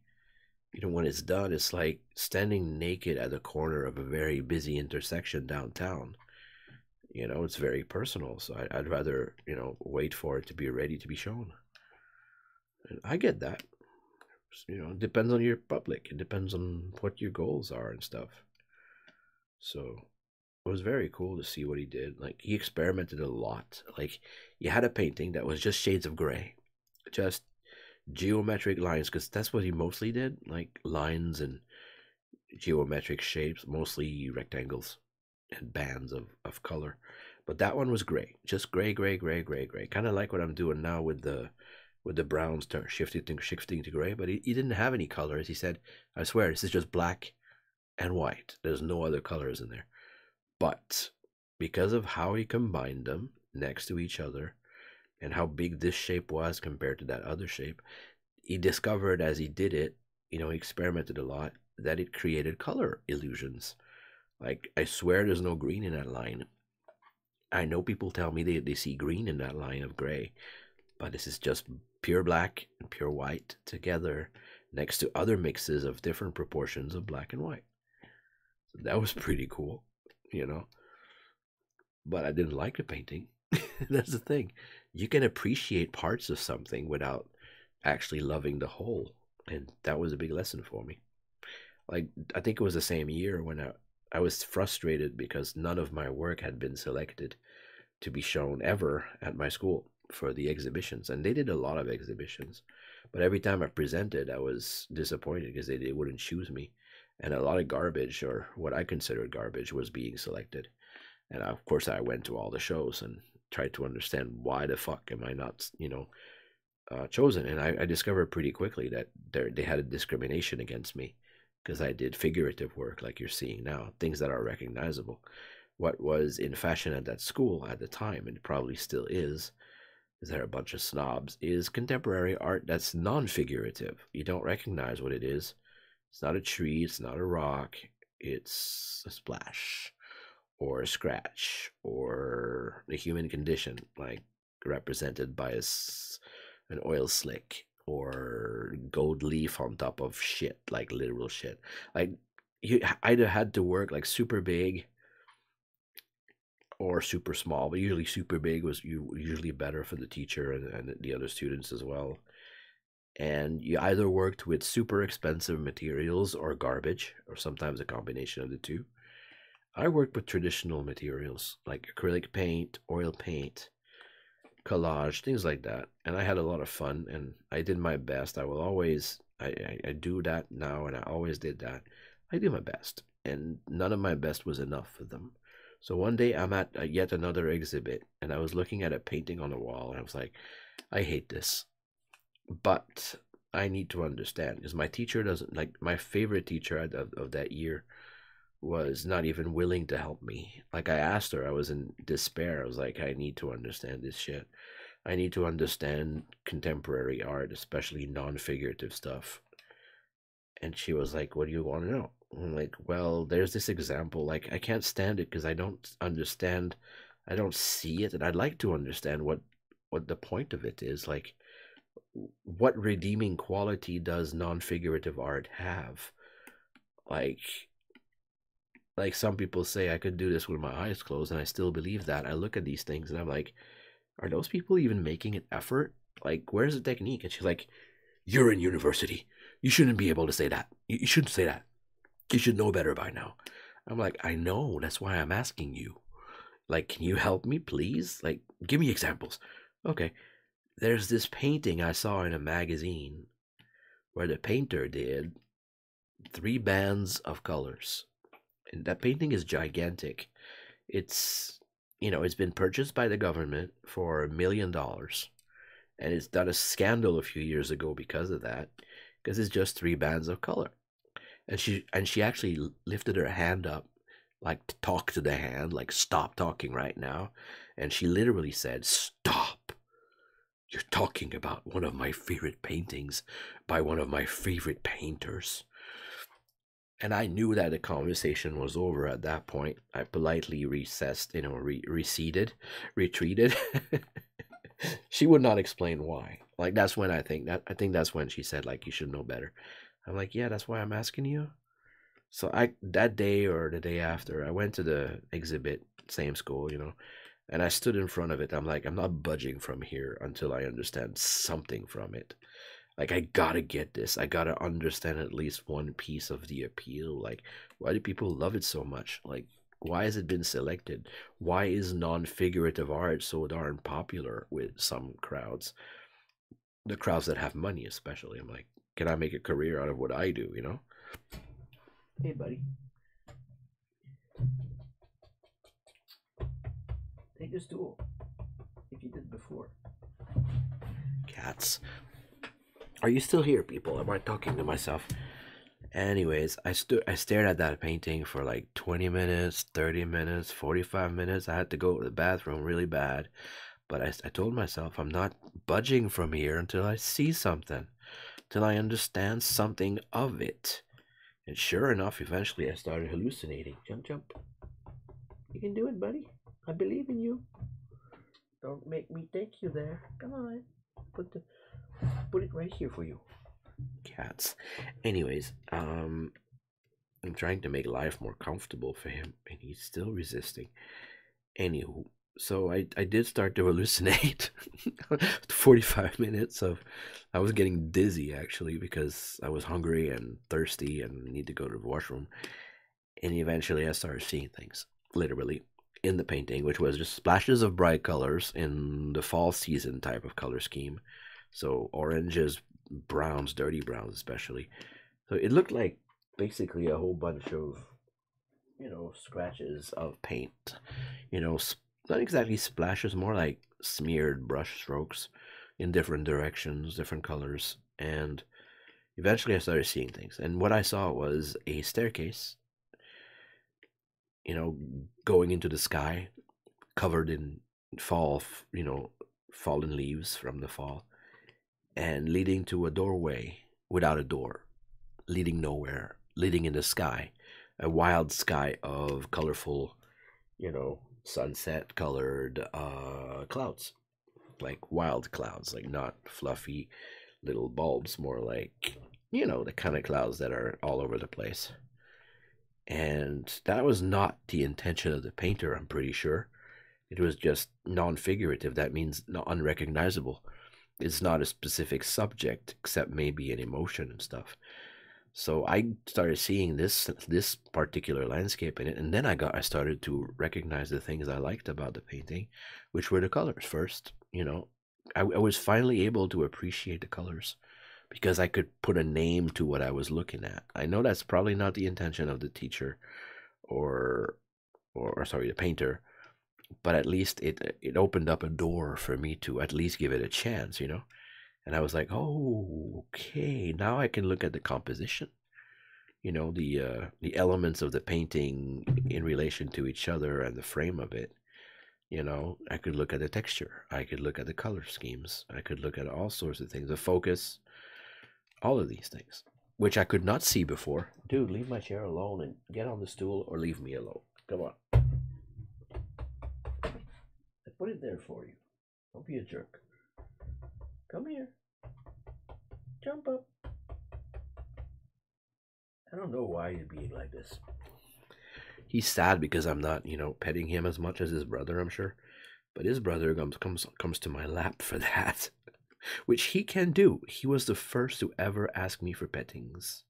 when it's done, it's like standing naked at the corner of a very busy intersection downtown. It's very personal. So I'd rather, wait for it to be ready to be shown. And I get that. It depends on your public. It depends on what your goals are and stuff. So it was very cool to see what he did. Like, he experimented a lot. Like, he had a painting that was just shades of gray, just geometric lines, because that's what he mostly did, like lines and geometric shapes, mostly rectangles and bands of color. But that one was gray, just gray, gray, gray, gray, gray, kind of like what I'm doing now with the browns shifting to gray. But he didn't have any colors. He said, I swear, this is just black and white. There's no other colors in there. But because of how he combined them next to each other and how big this shape was compared to that other shape, he discovered as he did it, he experimented a lot, that it created color illusions. Like, I swear there's no green in that line. I know people tell me they see green in that line of gray, but this is just pure black and pure white together next to other mixes of different proportions of black and white. So that was pretty cool, But I didn't like the painting. That's the thing. You can appreciate parts of something without actually loving the whole. And that was a big lesson for me. Like, I think it was the same year when I was frustrated because none of my work had been selected to be shown ever at my school for the exhibitions. And they did a lot of exhibitions. But every time I presented, I was disappointed because they wouldn't choose me. And a lot of garbage, or what I considered garbage, was being selected. And of course, I went to all the shows and tried to understand why the fuck am I not, chosen. And I discovered pretty quickly that they had a discrimination against me because I did figurative work like you're seeing now, things that are recognizable. What was in fashion at that school at the time, and probably still is there a bunch of snobs, is contemporary art that's non-figurative. You don't recognize what it is. It's not a tree, it's not a rock, it's a splash or a scratch or the human condition, like represented by an oil slick or gold leaf on top of shit, like literal shit. Like, you either had to work like super big or super small, but usually super big was usually better for the teacher and the other students as well. And you either worked with super expensive materials or garbage, or sometimes a combination of the two. I worked with traditional materials like acrylic paint, oil paint, collage, things like that. And I had a lot of fun, and I did my best. I will always, I do that now, and I always did that. I did my best, and none of my best was enough for them. So one day I'm at yet another exhibit, and I was looking at a painting on the wall, and I was like, I hate this. But I need to understand, because my teacher doesn't, like, my favorite teacher of that year was not even willing to help me. Like, I asked her, I was in despair. I was like, I need to understand this shit. I need to understand contemporary art, especially non-figurative stuff. And she was like, what do you want to know? I'm like, well, there's this example. Like, I can't stand it because I don't understand. I don't see it, and I'd like to understand what the point of it is. Like, what redeeming quality does non-figurative art have? Like some people say I could do this with my eyes closed, and I still believe that. I look at these things and I'm like, are those people even making an effort? Like, where's the technique? And she's like, you're in university. You shouldn't be able to say that. You shouldn't say that. You should know better by now. I'm like, I know, that's why I'm asking you. Like, can you help me, please? Like, give me examples. Okay, there's this painting I saw in a magazine where the painter did 3 bands of colors. And that painting is gigantic. It's, it's been purchased by the government for $1 million. And it's done a scandal a few years ago because of that, because it's just 3 bands of color. And she actually lifted her hand up, like to talk to the hand, like stop talking right now. And she literally said, "Stop. You're talking about one of my favorite paintings by one of my favorite painters." And I knew that the conversation was over at that point. I politely recessed, receded, retreated. She would not explain why. Like, that's when I think that's when she said, like, you should know better. I'm like, yeah, that's why I'm asking you. So that day or the day after, I went to the exhibit, same school, and I stood in front of it. I'm like, I'm not budging from here until I understand something from it. Like, I gotta get this. I gotta understand at least one piece of the appeal. Like, why do people love it so much? Like, why has it been selected? Why is non-figurative art so darn popular with some crowds? The crowds that have money, especially. I'm like, can I make a career out of what I do? Hey, buddy. Take this tool. If you did before. Cats. Are you still here, people? Am I talking to myself? Anyways, I stared at that painting for like 20 minutes, 30 minutes, 45 minutes. I had to go to the bathroom really bad. But I told myself I'm not budging from here until I see something, till I understand something of it. And sure enough, eventually I started hallucinating. Jump, jump. You can do it, buddy. I believe in you. Don't make me take you there. Come on. Put it right here for you. Cats. Anyways, I'm trying to make life more comfortable for him, and he's still resisting. Anywho, so I did start to hallucinate. 45 minutes of, I was getting dizzy actually because I was hungry and thirsty and need to go to the washroom. And eventually I started seeing things, literally, in the painting, which was just splashes of bright colors in the fall season type of color scheme. So oranges, browns, dirty browns especially. So it looked like basically a whole bunch of, scratches of paint. Not exactly splashes, more like smeared brush strokes in different directions, different colors. And eventually I started seeing things. And what I saw was a staircase, going into the sky, covered in fall, fallen leaves from the fall, and leading to a doorway without a door, leading nowhere, leading in the sky, a wild sky of colorful, sunset colored clouds, like wild clouds, like not fluffy little bulbs, more like, the kind of clouds that are all over the place. And that was not the intention of the painter, I'm pretty sure. It was just non-figurative. That means unrecognizable. It's not a specific subject, except maybe an emotion and stuff. So I started seeing this particular landscape in it, and then I started to recognize the things I liked about the painting, which were the colors first. I was finally able to appreciate the colors because I could put a name to what I was looking at. I know that's probably not the intention of the teacher, or sorry, the painter, but at least it opened up a door for me to at least give it a chance. And I was like, oh, okay, now I can look at the composition, the elements of the painting in relation to each other and the frame of it. I could look at the texture, I could look at the color schemes, I could look at all sorts of things, the focus, all of these things, which I could not see before. Dude, leave my chair alone and get on the stool, or leave me alone. Come on. I put it there for you. Don't be a jerk. Come here. Jump up. I don't know why he's being like this. He's sad because I'm not, petting him as much as his brother, I'm sure. But his brother comes to my lap for that, which he can do. He was the first to ever ask me for pettings.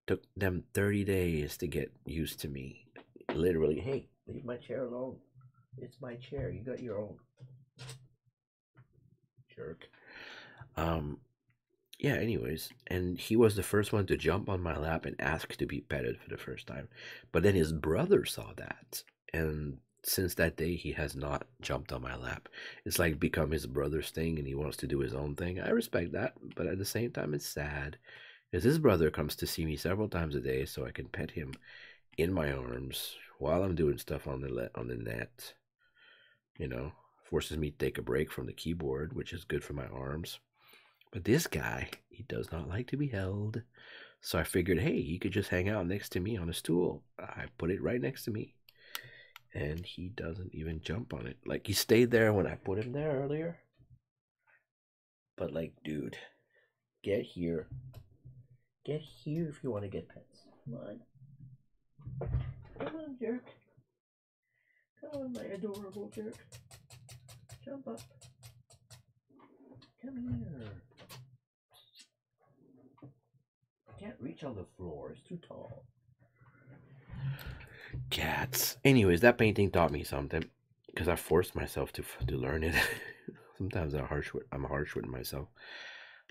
Took them 30 days to get used to me. Literally, hey, leave my chair alone. It's my chair. You got your own. Jerk. Yeah, anyways, and he was the first one to jump on my lap and ask to be petted for the first time. But then his brother saw that, and since that day he has not jumped on my lap. It's like become his brother's thing and he wants to do his own thing. I respect that, but at the same time it's sad because his brother comes to see me several times a day so I can pet him in my arms while I'm doing stuff on the net. You know, forces me to take a break from the keyboard, which is good for my arms. But this guy, he does not like to be held. So I figured, hey, he could just hang out next to me on a stool. I put it right next to me. And he doesn't even jump on it. Like, he stayed there when I put him there earlier. But, like, dude, get here. Get here if you want to get pets. Come on. Come on, jerk. Come on, my adorable jerk. Jump up. Come here. I can't reach on the floor. It's too tall. Cats. Anyways, that painting taught me something because I forced myself to learn it. Sometimes I'm harsh with myself,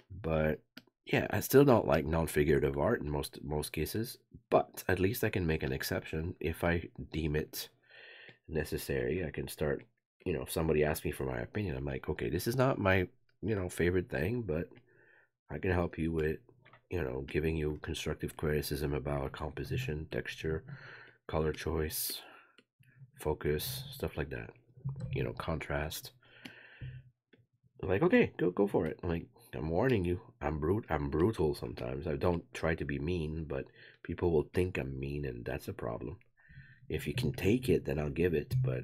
but yeah, I still don't like non-figurative art in most cases. But at least I can make an exception if I deem it necessary. I can start. You know, if somebody asks me for my opinion, I'm like, okay, this is not my favorite thing, but I can help you with giving you constructive criticism about composition, texture, color choice, focus, stuff like that. Contrast. Like, okay, go for it. Like, I'm warning you. I'm brutal sometimes. I don't try to be mean, but people will think I'm mean, and that's a problem. If you can take it, then I'll give it, but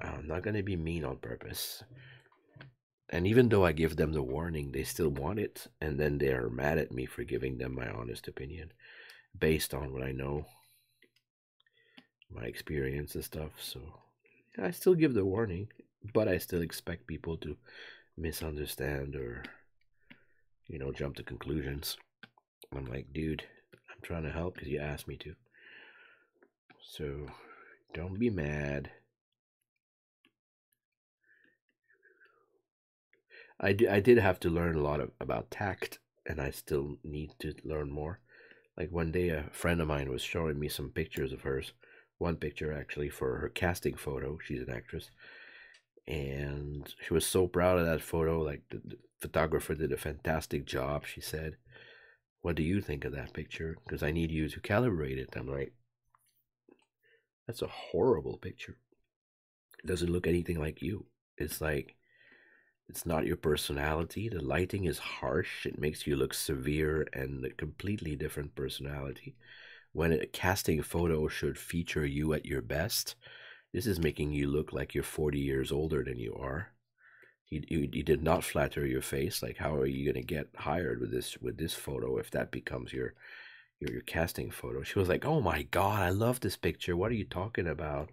I'm not gonna be mean on purpose. And even though I give them the warning, they still want it, and then they are mad at me for giving them my honest opinion based on what I know, my experience and stuff. So I still give the warning, but I still expect people to misunderstand or jump to conclusions. I'm like, dude, I'm trying to help because you asked me to. So don't be mad. I did have to learn a lot about tact, and I still need to learn more. Like, one day a friend of mine was showing me some pictures of hers. One picture actually for her casting photo. She's an actress. And she was so proud of that photo. Like, the photographer did a fantastic job, she said. What do you think of that picture? Because I need you to calibrate it. I'm like, that's a horrible picture. It doesn't look anything like you. It's like, it's not your personality. The lighting is harsh. It makes you look severe and a completely different personality. When a casting photo should feature you at your best, this is making you look like you're 40 years older than you are. You did not flatter your face. Like, how are you going to get hired with this photo if that becomes your casting photo? She was like, oh my God, I love this picture. What are you talking about?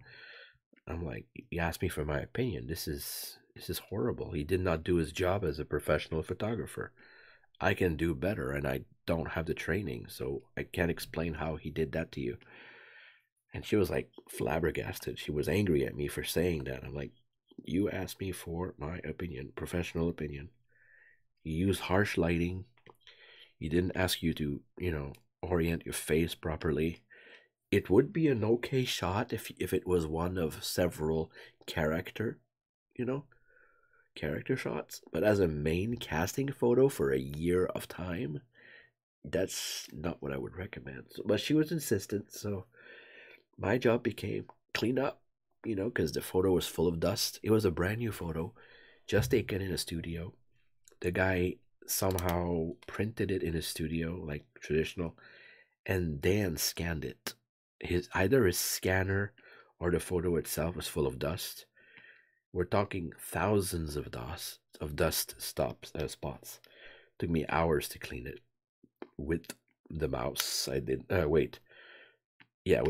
I'm like, you asked me for my opinion. This is horrible. He did not do his job as a professional photographer. I can do better, and I don't have the training, so I can't explain how he did that to you. And she was like flabbergasted. She was angry at me for saying that. I'm like, you asked me for my opinion, professional opinion. You use harsh lighting. You didn't ask you to, orient your face properly. It would be an okay shot if it was one of several character shots, but as a main casting photo for a year of time, that's not what I would recommend. But she was insistent, so my job became clean up, because the photo was full of dust. It was a brand new photo, just taken in a studio. The guy somehow printed it in his studio, like traditional, and then scanned it. Either his scanner or the photo itself was full of dust. We're talking thousands of dust spots. Took me hours to clean it with the mouse. I did with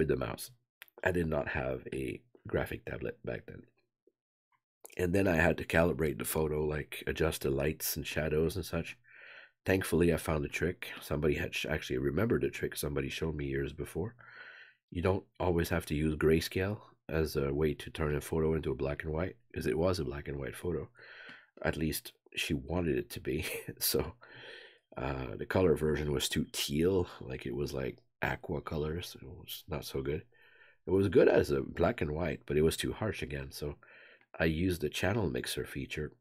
the mouse. I did not have a graphic tablet back then. And then I had to calibrate the photo, like adjust the lights and shadows and such. Thankfully, I found a trick. Somebody had actually remembered a trick somebody showed me years before. You don't always have to use grayscale as a way to turn a photo into a black and white, because it was a black and white photo. At least she wanted it to be. So the color version was too teal, like it was like aqua colors. It was not so good. It was good as a black and white, but it was too harsh again. So I used the channel mixer feature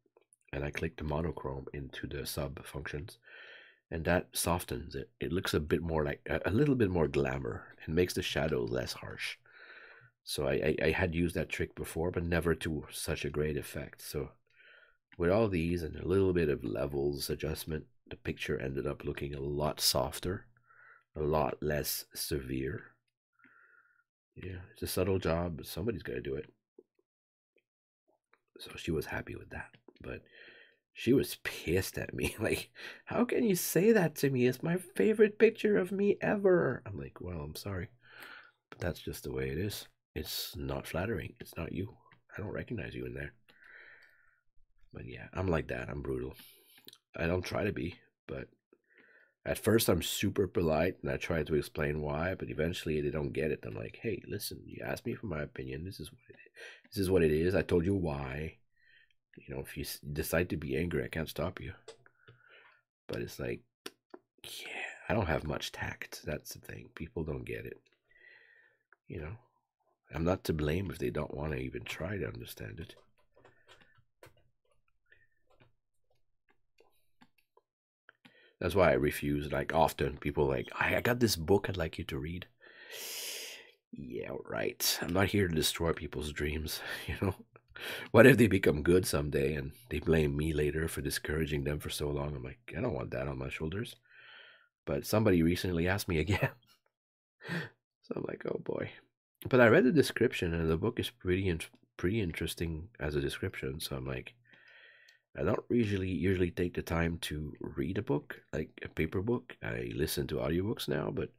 and I clicked monochrome into the sub functions, and that softens it. It looks a bit more like a little bit more glamour and makes the shadow less harsh. So I had used that trick before, but never to such a great effect. So with all these and a little bit of levels adjustment, the picture ended up looking a lot softer, a lot less severe. Yeah, it's a subtle job, but somebody's got to do it. So she was happy with that, but she was pissed at me. Like, how can you say that to me? It's my favorite picture of me ever. I'm like, well, I'm sorry, but that's just the way it is. It's not flattering. It's not you. I don't recognize you in there. But yeah, I'm like that. I'm brutal. I don't try to be, but at first I'm super polite and I try to explain why, but eventually they don't get it. I'm like, hey, listen, you asked me for my opinion. This is what it is. This is what it is. I told you why. You know, if you decide to be angry, I can't stop you. But it's like, yeah, I don't have much tact. That's the thing. People don't get it. You know, I'm not to blame if they don't want to even try to understand it. That's why I refuse. Like, often people like, I got this book I'd like you to read. Yeah, right. I'm not here to destroy people's dreams, you know? What if they become good someday and they blame me later for discouraging them for so long? I'm like, I don't want that on my shoulders. But somebody recently asked me again. So I'm like, oh boy. But I read the description and the book is pretty interesting as a description. So I'm like, I don't usually take the time to read a book, like a paper book. I listen to audiobooks now, but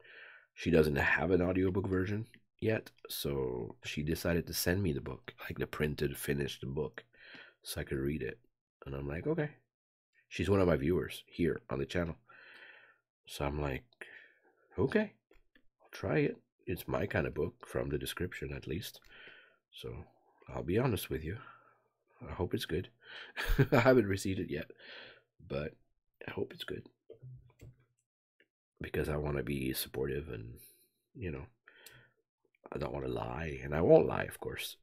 she doesn't have an audiobook version yet, so she decided to send me the book, like the printed, finished book, so I could read it. And I'm like, okay. She's one of my viewers here on the channel. So I'm like, okay, I'll try it. It's my kind of book, from the description at least. So I'll be honest with you. I hope it's good. I haven't received it yet, but I hope it's good. Because I want to be supportive and, you know, I don't want to lie. And I won't lie, of course.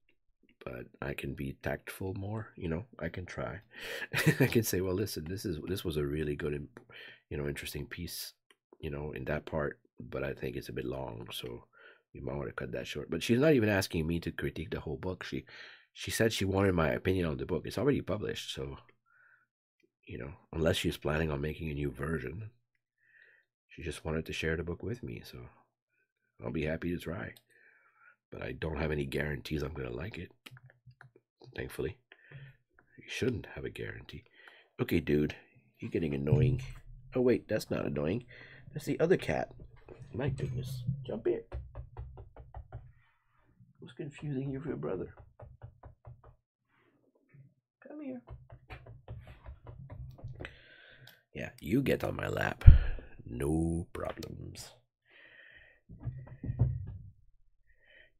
But I can be tactful more, you know. I can try. I can say, well, listen, this was a really good, you know, interesting piece, you know, in that part, but I think it's a bit long, so you might want to cut that short. But she's not even asking me to critique the whole book. She said she wanted my opinion on the book. It's already published, so, you know, unless she's planning on making a new version, she just wanted to share the book with me, so I'll be happy to try. But I don't have any guarantees I'm gonna like it. Thankfully, you shouldn't have a guarantee. Okay, dude, you're getting annoying. Oh wait, that's not annoying. That's the other cat. My goodness, jump in. Who's confusing you for your brother? Come here. Yeah, you get on my lap. No problems.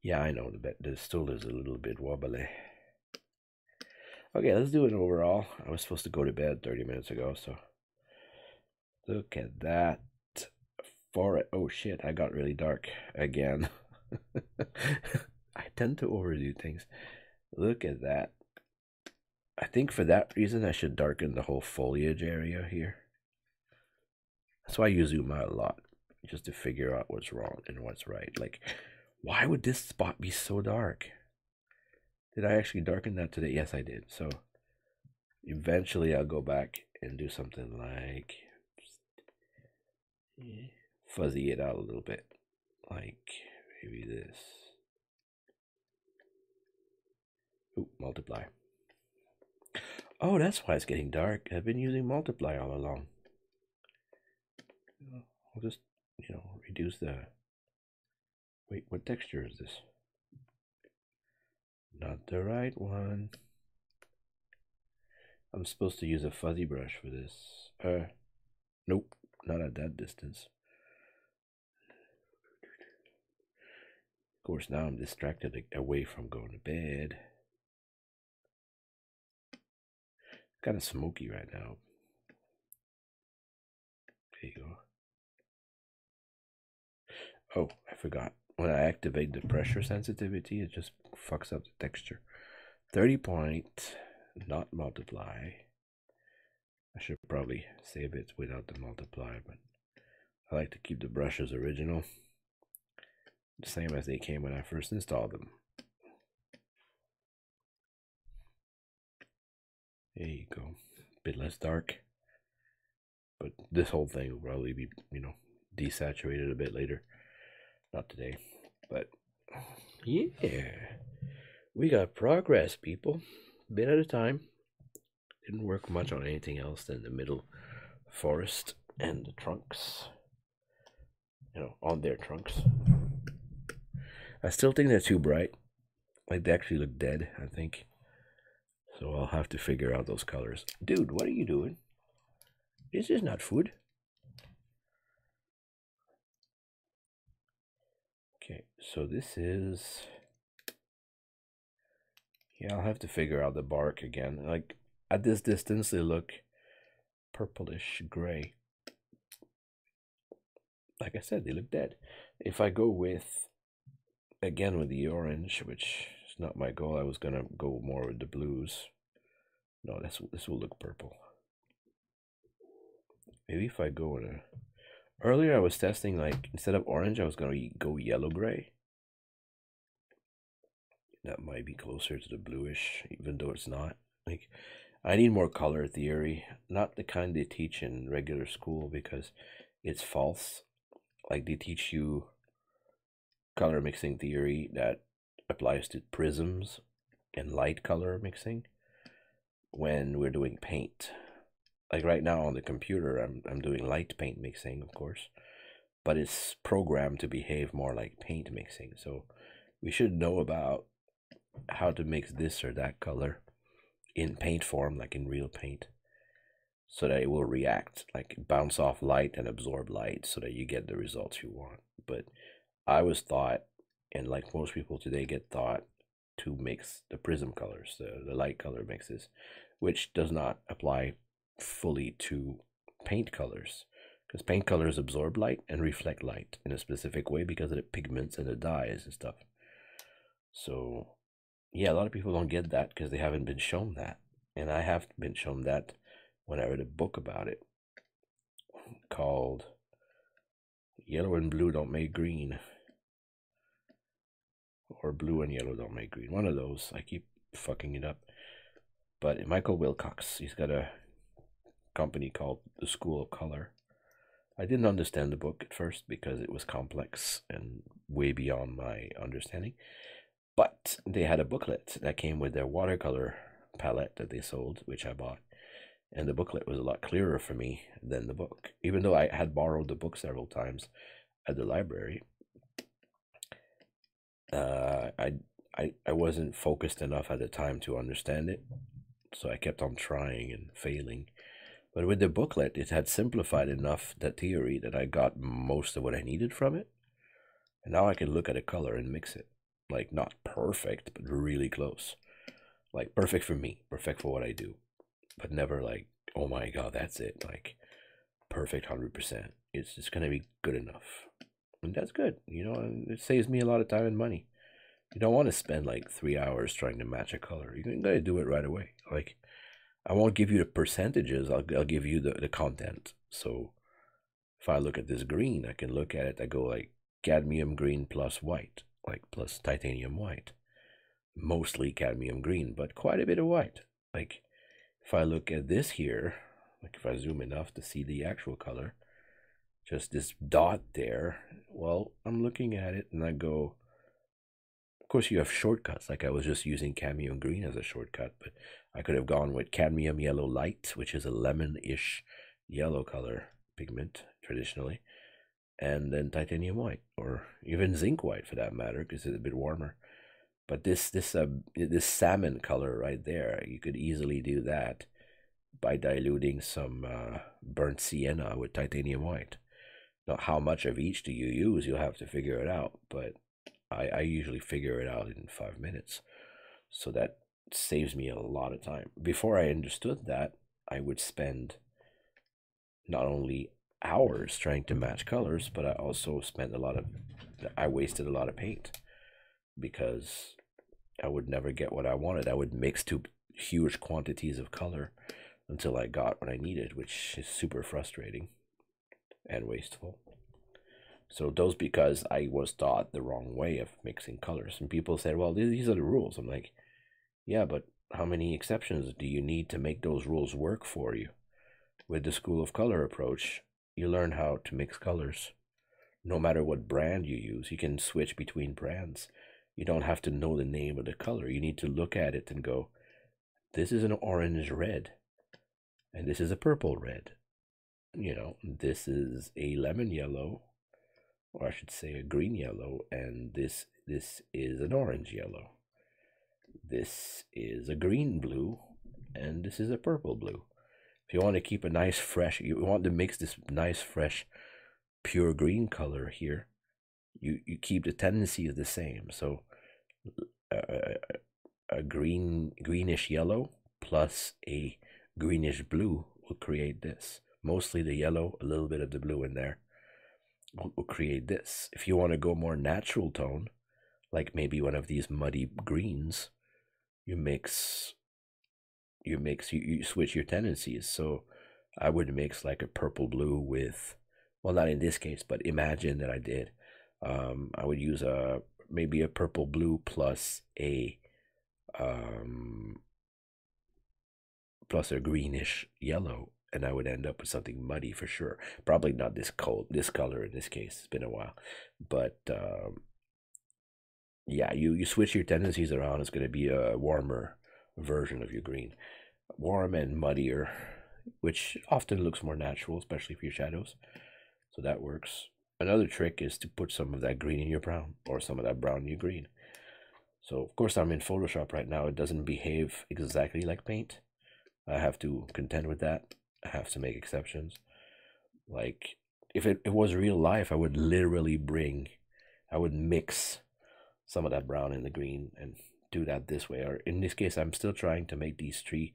Yeah, I know the stool is a little bit wobbly. Okay, let's do it overall. I was supposed to go to bed 30 minutes ago, so look at that. Oh shit, I got really dark again. I tend to overdo things. Look at that. I think for that reason I should darken the whole foliage area here. That's why you zoom out a lot, just to figure out what's wrong and what's right. Like, why would this spot be so dark? Did I actually darken that today? Yes, I did. So eventually I'll go back and do something like fuzzy it out a little bit. Like maybe this. Ooh, multiply. Oh, that's why it's getting dark. I've been using multiply all along. I'll just, you know, reduce the... Wait, what texture is this? Not the right one. I'm supposed to use a fuzzy brush for this. Nope, not at that distance. Of course, now I'm distracted away from going to bed. Kind of smoky right now. There you go. Oh, I forgot. When I activate the pressure sensitivity, it just fucks up the texture. 30 point, not multiply. I should probably save it without the multiply, but I like to keep the brushes original, the same as they came when I first installed them. There you go. A bit less dark, but this whole thing will probably be, desaturated a bit later. Not today, but yeah, we got progress, people. A bit at a time. Didn't work much on anything else than the middle forest and the trunks. On their trunks. I still think they're too bright. Like, they actually look dead, I think. So I'll have to figure out those colors. Dude, what are you doing? This is not food. Okay, so this is... Yeah, I'll have to figure out the bark again. Like, at this distance, they look purplish gray. Like I said, they look dead. If I go with, again, with the orange, which is not my goal, I was gonna go more with the blues. No, this will look purple. Maybe if I go with a... Earlier I was testing, like, instead of orange, I was gonna go yellow-gray. That might be closer to the bluish, even though it's not. Like, I need more color theory. Not the kind they teach in regular school, because it's false. Like, they teach you color mixing theory that applies to prisms and light color mixing when we're doing paint. Like right now on the computer, I'm doing light paint mixing, of course, but it's programmed to behave more like paint mixing. So we should know about how to mix this or that color in paint form, like in real paint, so that it will react, like bounce off light and absorb light, so that you get the results you want. But I was taught, and like most people today get taught, to mix the prism colors, the light color mixes, which does not apply fully to paint colors, because paint colors absorb light and reflect light in a specific way because of the pigments and the dyes and stuff. So yeah, a lot of people don't get that because they haven't been shown that, and I have been shown that when I read a book about it called Yellow and Blue Don't Make Green, or Blue and Yellow Don't Make Green, one of those. I keep fucking it up. But Michael Wilcox, he's got a company called The School of Color. I didn't understand the book at first because it was complex and way beyond my understanding. But they had a booklet that came with their watercolor palette that they sold, which I bought. And the booklet was a lot clearer for me than the book. Even though I had borrowed the book several times at the library, I wasn't focused enough at the time to understand it. So I kept on trying and failing. But with the booklet, it had simplified enough the theory that I got most of what I needed from it. And now I can look at a color and mix it. Like, not perfect, but really close. Like, perfect for me, perfect for what I do. But never like, oh my god, that's it. Like, perfect 100%. It's just going to be good enough. And that's good, and it saves me a lot of time and money. You don't want to spend like 3 hours trying to match a color. You got to do it right away. Like, I won't give you the percentages. I'll give you the content. So if I look at this green, I can look at it. I go like cadmium green plus white, like plus titanium white. Mostly cadmium green, but quite a bit of white. Like, if I look at this here, like if I zoom enough to see the actual color, just this dot there, well, I'm looking at it and I go, of course you have shortcuts, like I was just using cadmium green as a shortcut, but I could have gone with cadmium yellow light, which is a lemon-ish yellow color pigment traditionally, and then titanium white, or even zinc white for that matter, because it's a bit warmer. But this salmon color right there, you could easily do that by diluting some burnt sienna with titanium white. Now, how much of each do you use? You'll have to figure it out, but I usually figure it out in 5 minutes. So that saves me a lot of time. Before I understood that, I would spend not only hours trying to match colors, but I also I wasted a lot of paint because I would never get what I wanted. I would mix two huge quantities of color until I got what I needed, which is super frustrating and wasteful. So those because I was taught the wrong way of mixing colors. And people said, well, these are the rules. I'm like, yeah, but how many exceptions do you need to make those rules work for you? With the School of Color approach, you learn how to mix colors. No matter what brand you use, you can switch between brands. You don't have to know the name of the color. You need to look at it and go, this is an orange red, and this is a purple red. You know, this is a lemon yellow, or I should say a green yellow, and this is an orange yellow. This is a green blue, and this is a purple blue. If you want to keep a nice fresh, you want to mix this nice fresh pure green color here, you keep the tendencies the same. So a greenish yellow plus a greenish blue will create this. Mostly the yellow, a little bit of the blue in there will create this. If you want to go more natural tone, like maybe one of these muddy greens, you switch your tendencies. So I would mix like a purple blue with, well, not in this case, but imagine that I did. I would use maybe a purple blue plus a greenish yellow, and I would end up with something muddy for sure. Probably not this color in this case. It's been a while, but yeah, you switch your tendencies around. It's going to be a warmer version of your green, warm and muddier, which often looks more natural, especially for your shadows. So that works. Another trick is to put some of that green in your brown, or some of that brown in your green. So of course I'm in Photoshop right now. It doesn't behave exactly like paint. I have to contend with that. I have to make exceptions. Like if it was real life, I would literally I would mix some of that brown in the green and do that this way. Or in this case, I'm still trying to make these three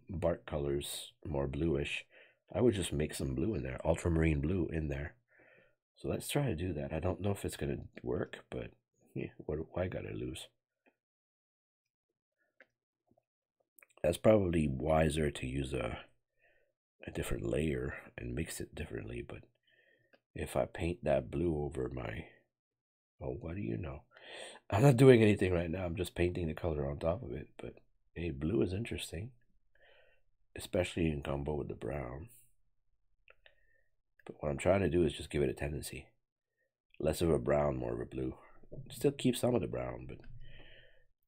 bark colors more bluish. I would just mix some blue in there, ultramarine blue in there. So let's try to do that. I don't know if it's gonna work, but yeah, what do I gotta lose? That's probably wiser to use a different layer and mix it differently. But if I paint that blue over my, oh, what do you know? I'm not doing anything right now. I'm just painting the color on top of it. But hey, blue is interesting, especially in combo with the brown. But what I'm trying to do is just give it a tendency. Less of a brown, more of a blue. Still keep some of the brown, but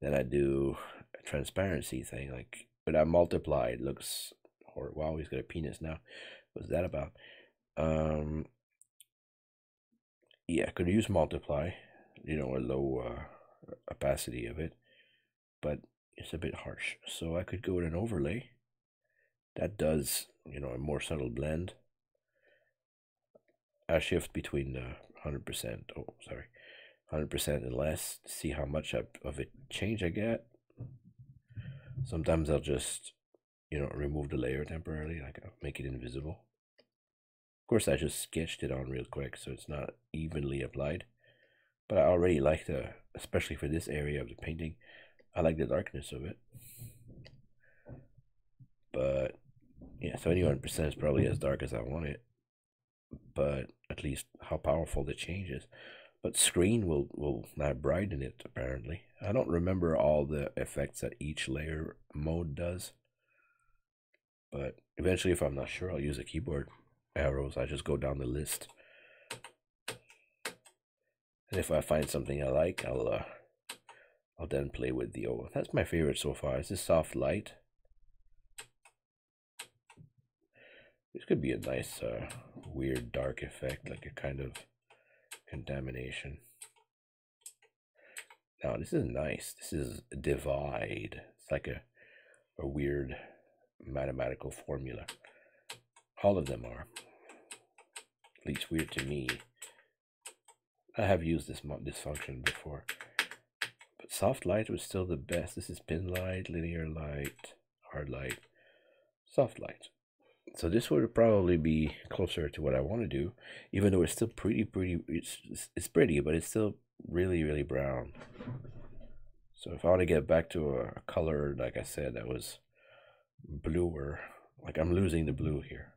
then I do a transparency thing. Like when I multiply, it looks, or wow, he's got a penis now. What's that about? Yeah, I could use multiply, you know, a low opacity of it, but it's a bit harsh. So I could go with an overlay. That does, you know, a more subtle blend. I shift between 100%, oh, sorry, 100% and less to see how much of it change I get. Sometimes I'll just, you know, remove the layer temporarily, like I'll make it invisible. Of course, I just sketched it on real quick, so it's not evenly applied. But I already like especially for this area of the painting, I like the darkness of it. But yeah, 71% is probably as dark as I want it. But at least how powerful the change is. But screen will not brighten it, apparently. I don't remember all the effects that each layer mode does. But eventually, if I'm not sure, I'll use a keyboard arrows. I just go down the list. And if I find something I like, I'll then play with the, oh, that's my favorite so far. It's this soft light. This could be a nice weird dark effect, like a kind of contamination. Now this is nice. This is divide. It's like a weird mathematical formula. All of them are. At least weird to me. I have used this function before. But soft light was still the best. This is pin light, linear light, hard light, soft light. So this would probably be closer to what I want to do, even though it's still pretty, it's pretty, but it's still really, really brown. So if I want to get back to a color, like I said, that was bluer, like I'm losing the blue here.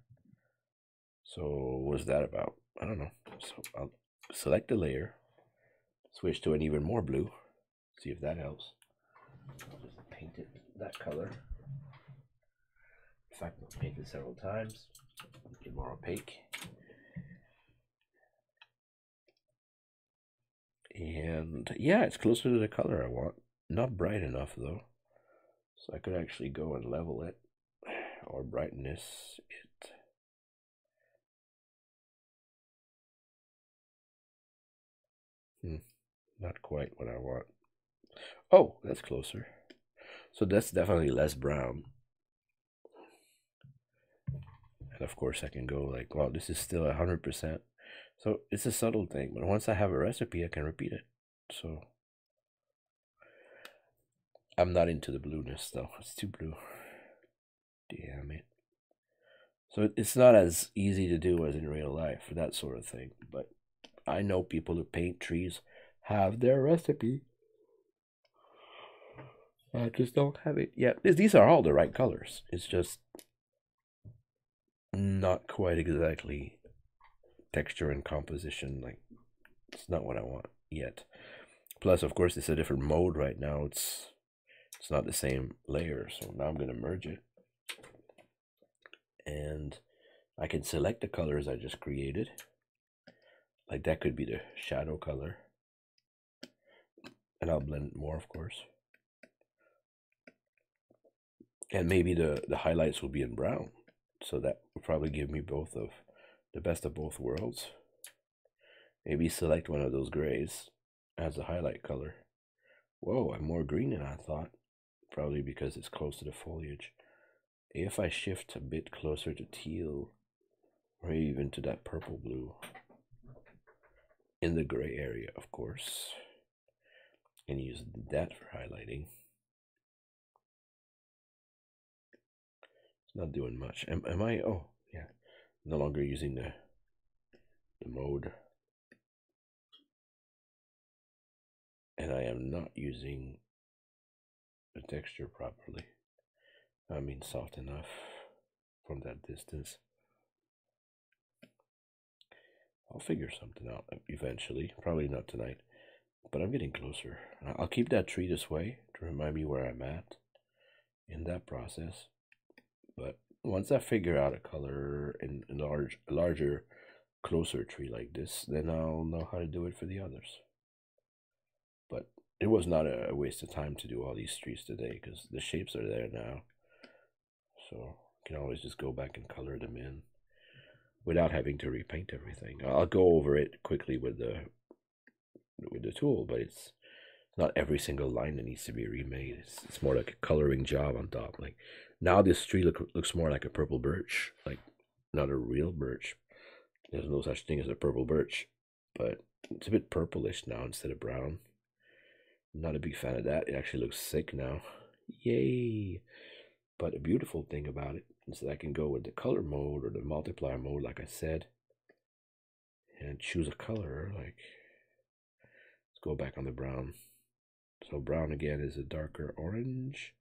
So what's that about? I don't know. So I'll select the layer, switch to an even more blue, see if that helps. I'll just paint it that color. In fact, I'll paint it several times, get more opaque. And yeah, it's closer to the color I want. Not bright enough though. So I could actually go and level it or brightness it. Not quite what I want. Oh, that's closer. So that's definitely less brown. And of course I can go like, wow, this is still 100%. So it's a subtle thing, but once I have a recipe, I can repeat it. So I'm not into the blueness though. It's too blue. Damn it. So it's not as easy to do as in real life for that sort of thing. But I know people who paint trees have their recipe. I just don't have it yet. These are all the right colors. It's just not quite exactly texture and composition. Like, it's not what I want yet. Plus, of course, it's a different mode right now. It's not the same layer. So now I'm going to merge it. And I can select the colors I just created. Like that could be the shadow color. And I'll blend more, of course. And maybe the highlights will be in brown. So that will probably give me both of the best of both worlds. Maybe select one of those grays as a highlight color. Whoa, I'm more green than I thought. Probably because it's close to the foliage. If I shift a bit closer to teal, or even to that purple blue, in the gray area, of course, and use that for highlighting. It's not doing much. Am I? Oh, yeah. No longer using the mode. And I am not using the texture properly. I mean, soft enough from that distance. I'll figure something out eventually. Probably not tonight, but I'm getting closer. I'll keep that tree this way to remind me where I'm at in that process. But once I figure out a color in a larger, closer tree like this, then I'll know how to do it for the others. But it was not a waste of time to do all these trees today because the shapes are there now. So you can always just go back and color them in without having to repaint everything. I'll go over it quickly with the tool, but it's not every single line that needs to be remade. It's more like a coloring job on top. Like now this tree looks more like a purple birch, like not a real birch. There's no such thing as a purple birch, but it's a bit purplish now instead of brown. I'm not a big fan of that. It actually looks sick now. Yay! But a beautiful thing about it is that I can go with the color mode or the multiplier mode, like I said, and choose a color. Like, let's go back on the brown. So brown again is a darker orange.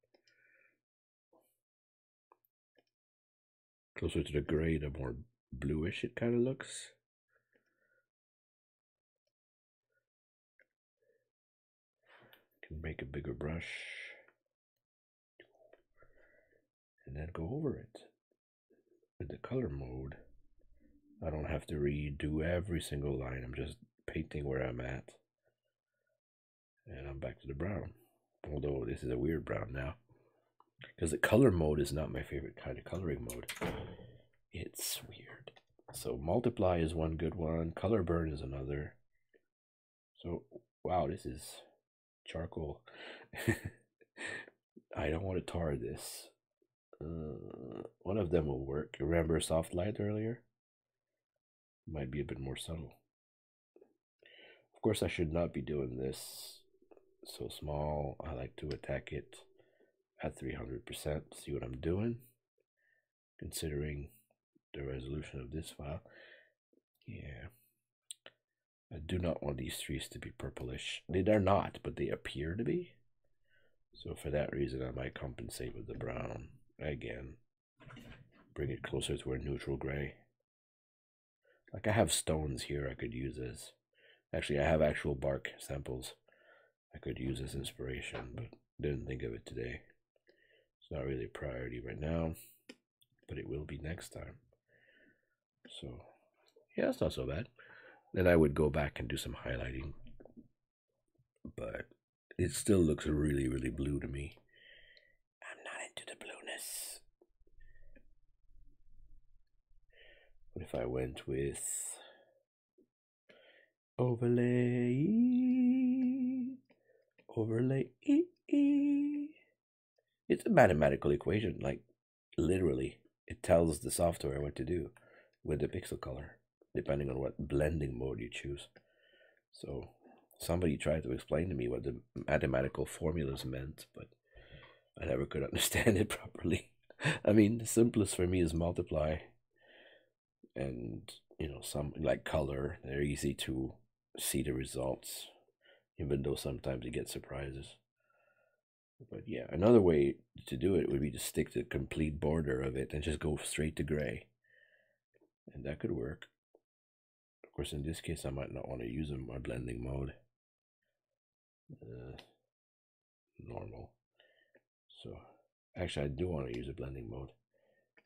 Closer to the gray, the more bluish it kind of looks. Can make a bigger brush and then go over it. With the color mode, I don't have to redo every single line. I'm just painting where I'm at. And I'm back to the brown. Although this is a weird brown now. Because the color mode is not my favorite kind of coloring mode. It's weird. So multiply is one good one. Color burn is another. So, wow, this is charcoal. I don't want to tar this. One of them will work. Remember soft light earlier? Might be a bit more subtle. Of course, I should not be doing this so small. I like to attack it at 300%. See what I'm doing? Considering the resolution of this file. Yeah. I do not want these trees to be purplish. They're not, but they appear to be. So for that reason, I might compensate with the brown again. Bring it closer to a neutral gray. Like I have stones here I could use as... Actually, I have actual bark samples I could use as inspiration, but didn't think of it today. It's not really a priority right now, but it will be next time. So, yeah, it's not so bad. Then I would go back and do some highlighting, but it still looks really, really blue to me. I'm not into the blueness. What if I went with overlay? It's a mathematical equation, like literally. It tells the software what to do with the pixel color, depending on what blending mode you choose. So somebody tried to explain to me what the mathematical formulas meant, but I never could understand it properly. I mean, the simplest for me is multiply, and some like color. They're easy to see the results, even though sometimes you get surprises. But yeah, another way to do it would be to stick to the complete border of it and just go straight to gray. And that could work. Of course, in this case, I might not want to use my blending mode. Normal. So, actually, I do want to use a blending mode.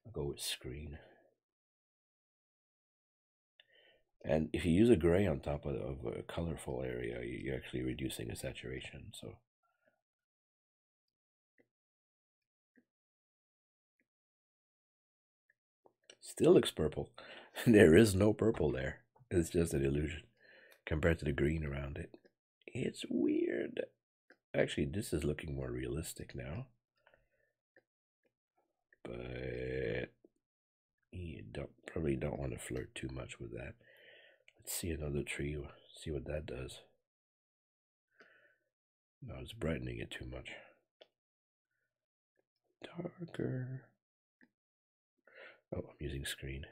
I'll go with screen. And if you use a gray on top of a colorful area, you're actually reducing the saturation. So, still looks purple. There is no purple there. It's just an illusion compared to the green around it. It's weird. Actually, this is looking more realistic now. But you probably don't want to flirt too much with that. Let's see another tree, see what that does. No, it's brightening it too much. Darker. Oh, I'm using screen.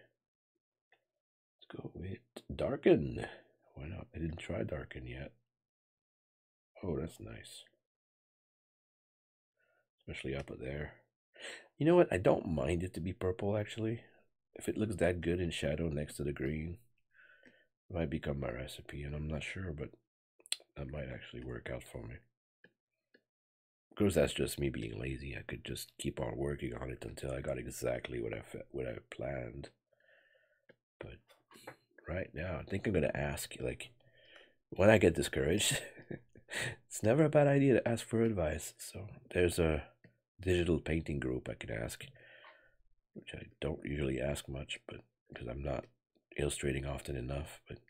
Let's go with darken. Why not? I didn't try darken yet. Oh, that's nice. Especially up there. You know what? I don't mind it to be purple, actually. If it looks that good in shadow next to the green, it might become my recipe, and I'm not sure, but that might actually work out for me. Of course, that's just me being lazy. I could just keep on working on it until I got exactly what I planned. But right now, I think I'm gonna ask, like, when I get discouraged, it's never a bad idea to ask for advice. So there's a digital painting group I could ask, which I don't usually ask much, but because I'm not illustrating often enough. But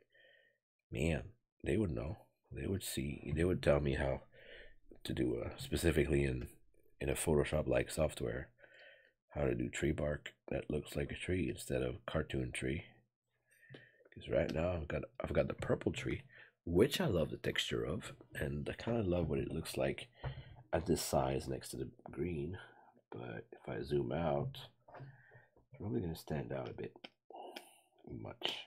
man, they would know. They would see. They would tell me how to do specifically in a Photoshop-like software, how to do tree bark that looks like a tree instead of cartoon tree. Because right now I've got the purple tree, which I love the texture of, and I kind of love what it looks like at this size next to the green. But if I zoom out, it's probably going to stand out a bit much.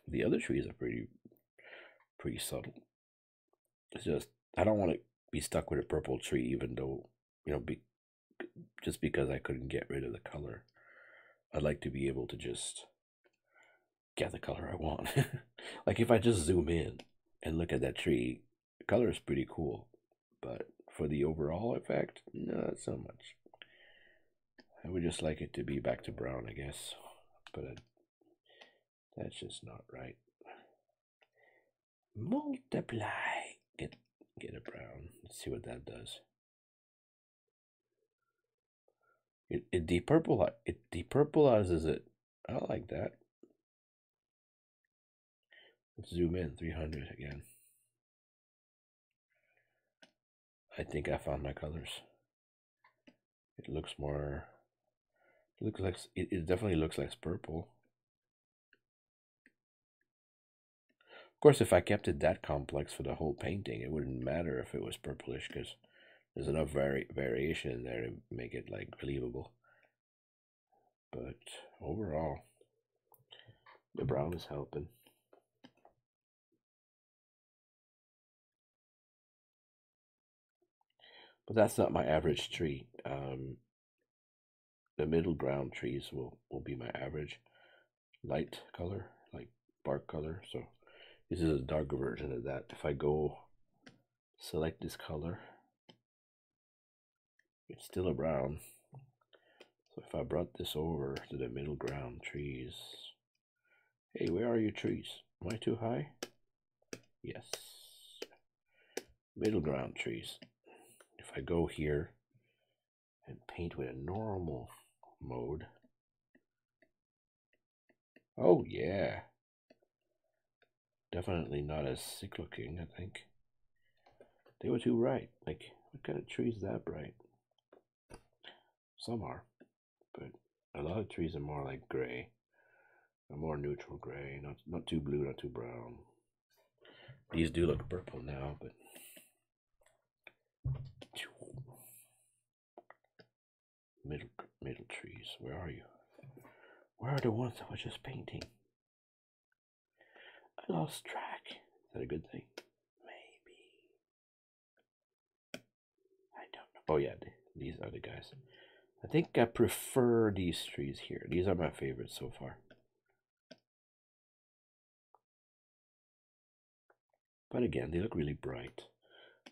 The other trees are pretty subtle. It's just I don't want to be stuck with a purple tree, even though just because I couldn't get rid of the color. I'd like to be able to just get the color I want. Like if I just zoom in and look at that tree, the color is pretty cool, but for the overall effect, not so much. I would just like it to be back to brown, I guess, but that's just not right. Multiply. Get a brown. Let's see what that does. It depurpleizes it. I like that. Let's zoom in 300 again. I think I found my colors. It looks more. It looks like it definitely looks less purple. Of course, if I kept it that complex for the whole painting, it wouldn't matter if it was purplish because there's enough variation in there to make it like believable. But overall, the brown is helping. But that's not my average tree. The middle ground trees will be my average light color, like bark color. So this is a darker version of that. If I go select this color, it's still a brown. So if I brought this over to the middle ground trees, hey, where are your trees? Am I too high? Yes. Middle ground trees. If I go here and paint with a normal mode, oh yeah, definitely not as sick looking. I think they were too bright. Like, what kind of tree is that bright? Some are, but a lot of trees are more like gray, a more neutral gray, not too blue, not too brown. These do look purple now, but middle trees. Where are you? Where are the ones I was just painting? I lost track. Is that a good thing? Maybe. I don't know. Oh yeah, these are the guys. I think I prefer these trees here. These are my favorites so far. But again, they look really bright.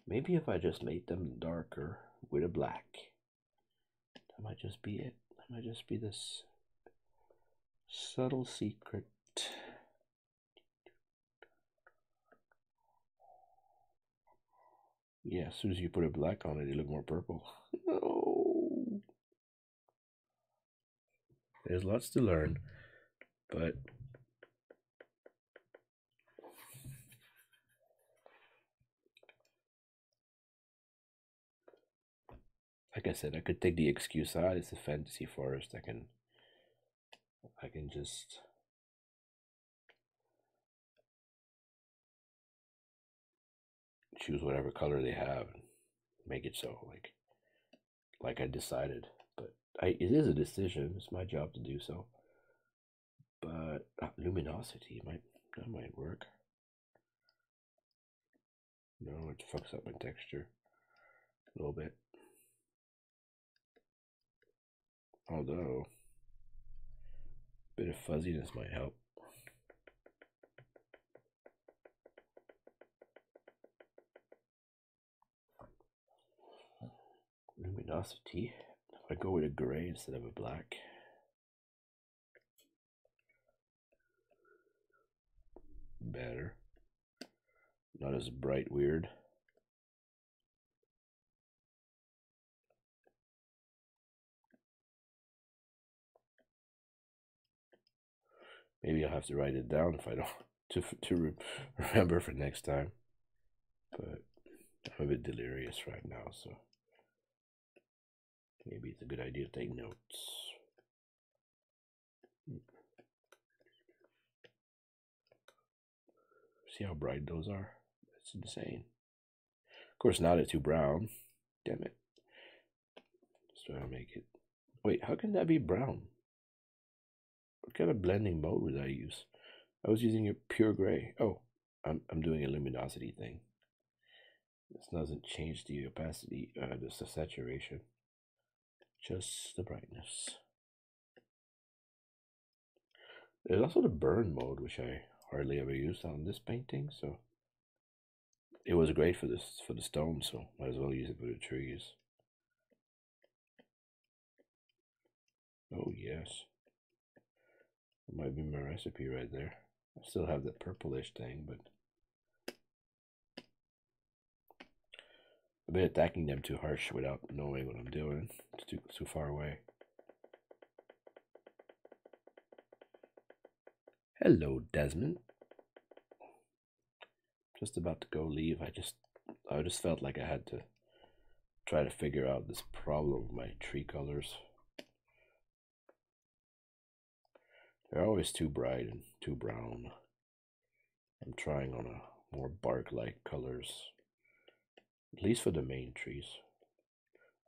Maybe if I just made them darker with a black, that might just be it. That might just be this subtle secret. Yeah, as soon as you put a black on it, they look more purple. No. There's lots to learn, but like I said, I could take the excuse out. It's a fantasy forest. I can just choose whatever color they have and make it so like I decided. But it is a decision. It's my job to do so. But luminosity that might work. No, it fucks up my texture a little bit. Although a bit of fuzziness might help. Luminosity. If I go with a gray instead of a black. Better. Not as bright weird. Maybe I'll have to write it down if I don't to remember for next time. But I'm a bit delirious right now, so maybe it's a good idea to take notes. See how bright those are? It's insane. Of course, now they're too brown. Damn it. Just trying to make it. Wait, how can that be brown? What kind of blending mode would I use? I was using a pure gray. Oh, I'm doing a luminosity thing. This doesn't change the opacity, the saturation, just the brightness. There's also the burn mode, which I hardly ever used on this painting, so it was great for the stone, so might as well use it for the trees. Oh yes, it might be my recipe right there. I still have that purplish thing, but I've been attacking them too harsh without knowing what I'm doing. It's too far away. Hello, Desmond. Just about to go leave. I just felt like I had to try to figure out this problem with my tree colors. They're always too bright and too brown. I'm trying on a more bark-like colors, at least for the main trees.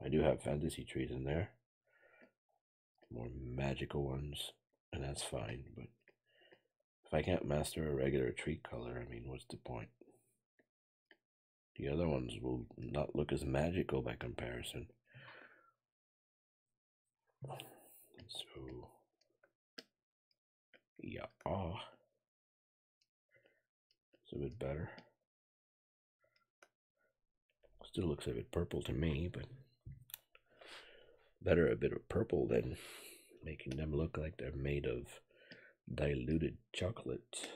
I do have fantasy trees in there, more magical ones, and that's fine, but if I can't master a regular tree color, I mean, what's the point? The other ones will not look as magical by comparison. So, yeah, it's a bit better. Still looks a bit purple to me, but better a bit of purple than making them look like they're made of diluted chocolate.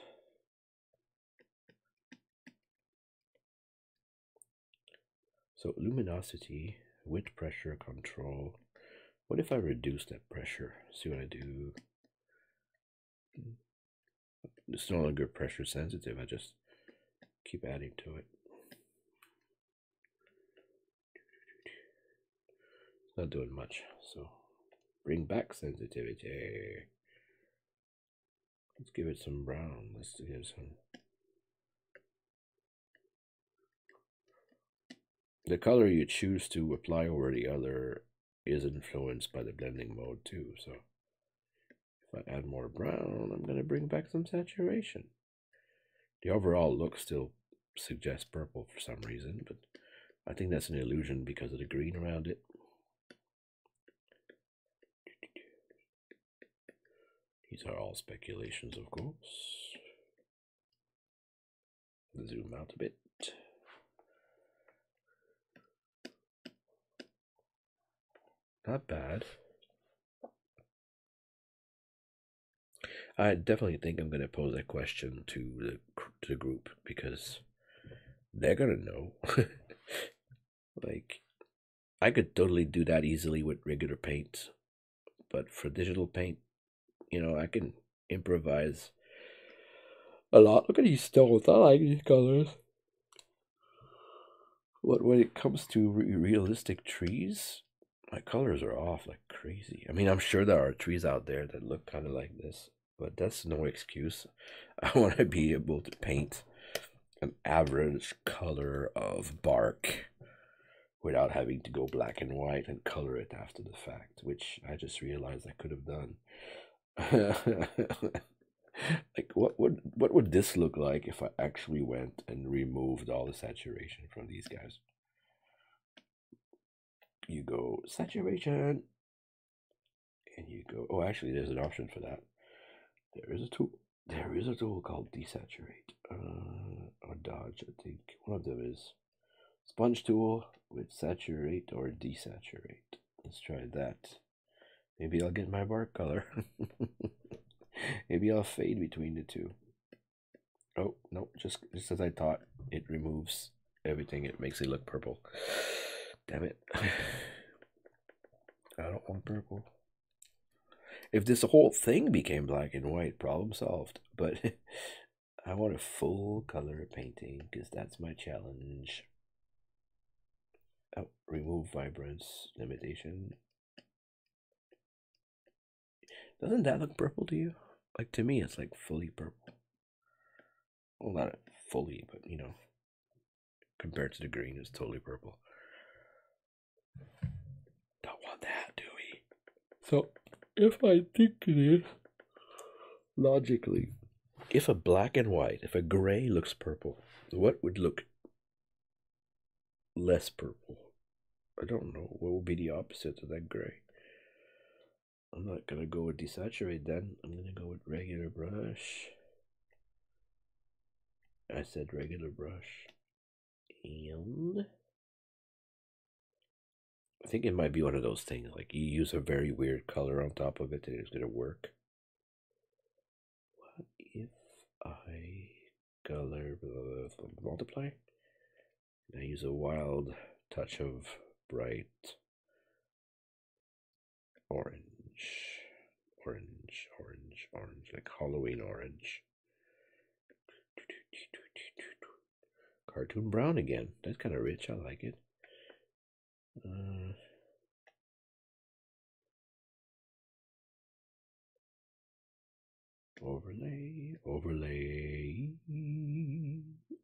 So luminosity, width pressure control. What if I reduce that pressure? See what I do. It's no longer pressure sensitive. I just keep adding to it. It's not doing much. So bring back sensitivity. Let's give it some brown. Let's give some. The color you choose to apply over the other is influenced by the blending mode too. So if I add more brown, I'm going to bring back some saturation. The overall look still suggests purple for some reason, but I think that's an illusion because of the green around it. These are all speculations, of course. Zoom out a bit. Not bad. I definitely think I'm going to pose a question to the group because they're going to know. Like, I could totally do that easily with regular paint, but for digital paint, you know, I can improvise a lot. Look at these stones. I like these colors. But when it comes to realistic trees, my colors are off like crazy. I mean, I'm sure there are trees out there that look kind of like this, but that's no excuse. I want to be able to paint an average color of bark without having to go black and white and color it after the fact, which I just realized I could have done. Like, what would this look like if I actually went and removed all the saturation from these guys? You go saturation, and you go. Oh, actually, there's an option for that. There is a tool. There is a tool called desaturate or dodge. I think one of them is sponge tool with saturate or desaturate. Let's try that. Maybe I'll get my bark color. Maybe I'll fade between the two. Oh, no, just as I thought, it removes everything. It makes it look purple. Damn it. I don't want purple. If this whole thing became black and white, problem solved. But I want a full color painting because that's my challenge. Oh, remove vibrance limitation. Doesn't that look purple to you? Like, to me, it's like fully purple. Well, not fully, but you know, compared to the green, it's totally purple. Don't want that, do we? So, if I think it is, logically, if a black and white, if a gray looks purple, what would look less purple? I don't know. What would be the opposite of that gray? I'm not gonna go with desaturate then. I'm gonna go with regular brush. I said regular brush. And I think it might be one of those things, like you use a very weird color on top of it and it's gonna work. What if I color multiply? And I use a wild touch of bright orange. Orange, like Halloween orange. Cartoon brown again. That's kind of rich. I like it. Overlay, overlay,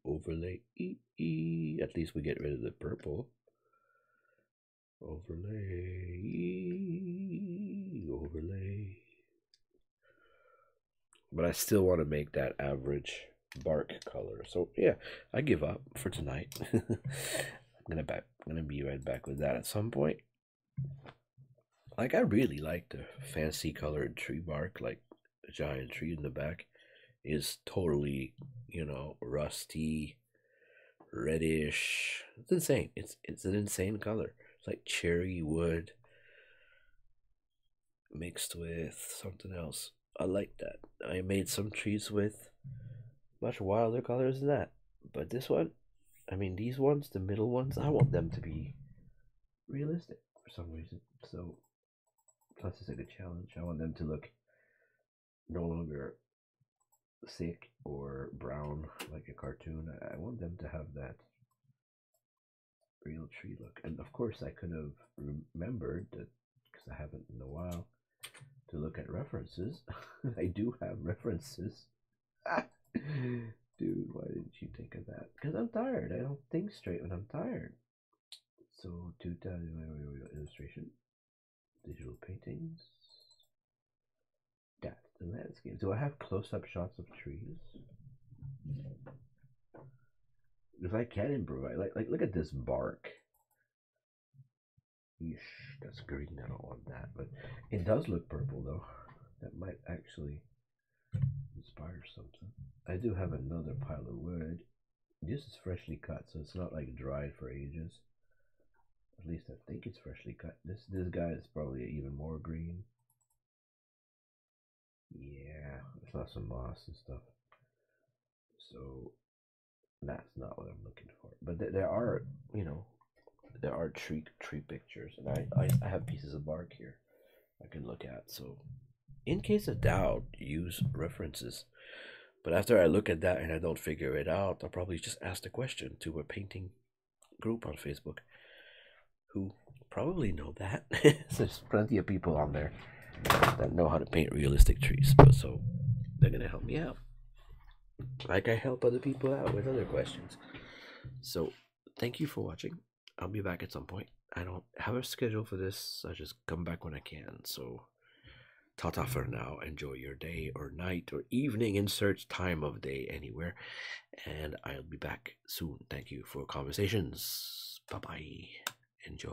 overlay. At least we get rid of the purple. Overlay, overlay. But I still want to make that average bark color. So yeah, I give up for tonight. I'm gonna be right back with that at some point. Like I really like the fancy colored tree bark, like a giant tree in the back is totally, you know, rusty, reddish. It's insane. It's an insane color. It's like cherry wood mixed with something else. I like that. I made some trees with much wilder colors than that. But this one, I mean, these ones, the middle ones, I want them to be realistic for some reason. So, plus it's like a challenge. I want them to look no longer thick or brown like a cartoon. I want them to have that real tree look. And of course, I could have remembered that because I haven't in a while to look at references. I do have references. Dude, why didn't you think of that? Because I'm tired. I don't think straight when I'm tired. So, illustration, digital paintings. That's the landscape. Do I have close-up shots of trees? If I can improve, like look at this bark. Yeesh, that's green. I don't want that, but it does look purple though. That might actually inspire something. I do have another pile of wood. This is freshly cut, so it's not like dried for ages. At least I think it's freshly cut. This guy is probably even more green. Yeah, it's not some moss and stuff. So that's not what I'm looking for. But there are, you know, there are tree pictures, and I have pieces of bark here I can look at. So in case of doubt, use references. But after I look at that and I don't figure it out, I'll probably just ask the question to a painting group on Facebook who probably know that. There's plenty of people on there that know how to paint realistic trees, but so they're gonna help me out. Like I help other people out with other questions. So thank you for watching. I'll be back at some point. I don't have a schedule for this. I just come back when I can. So ta-ta for now. Enjoy your day or night or evening. Insert time of day anywhere. And I'll be back soon. Thank you for conversations. Bye-bye. Enjoy.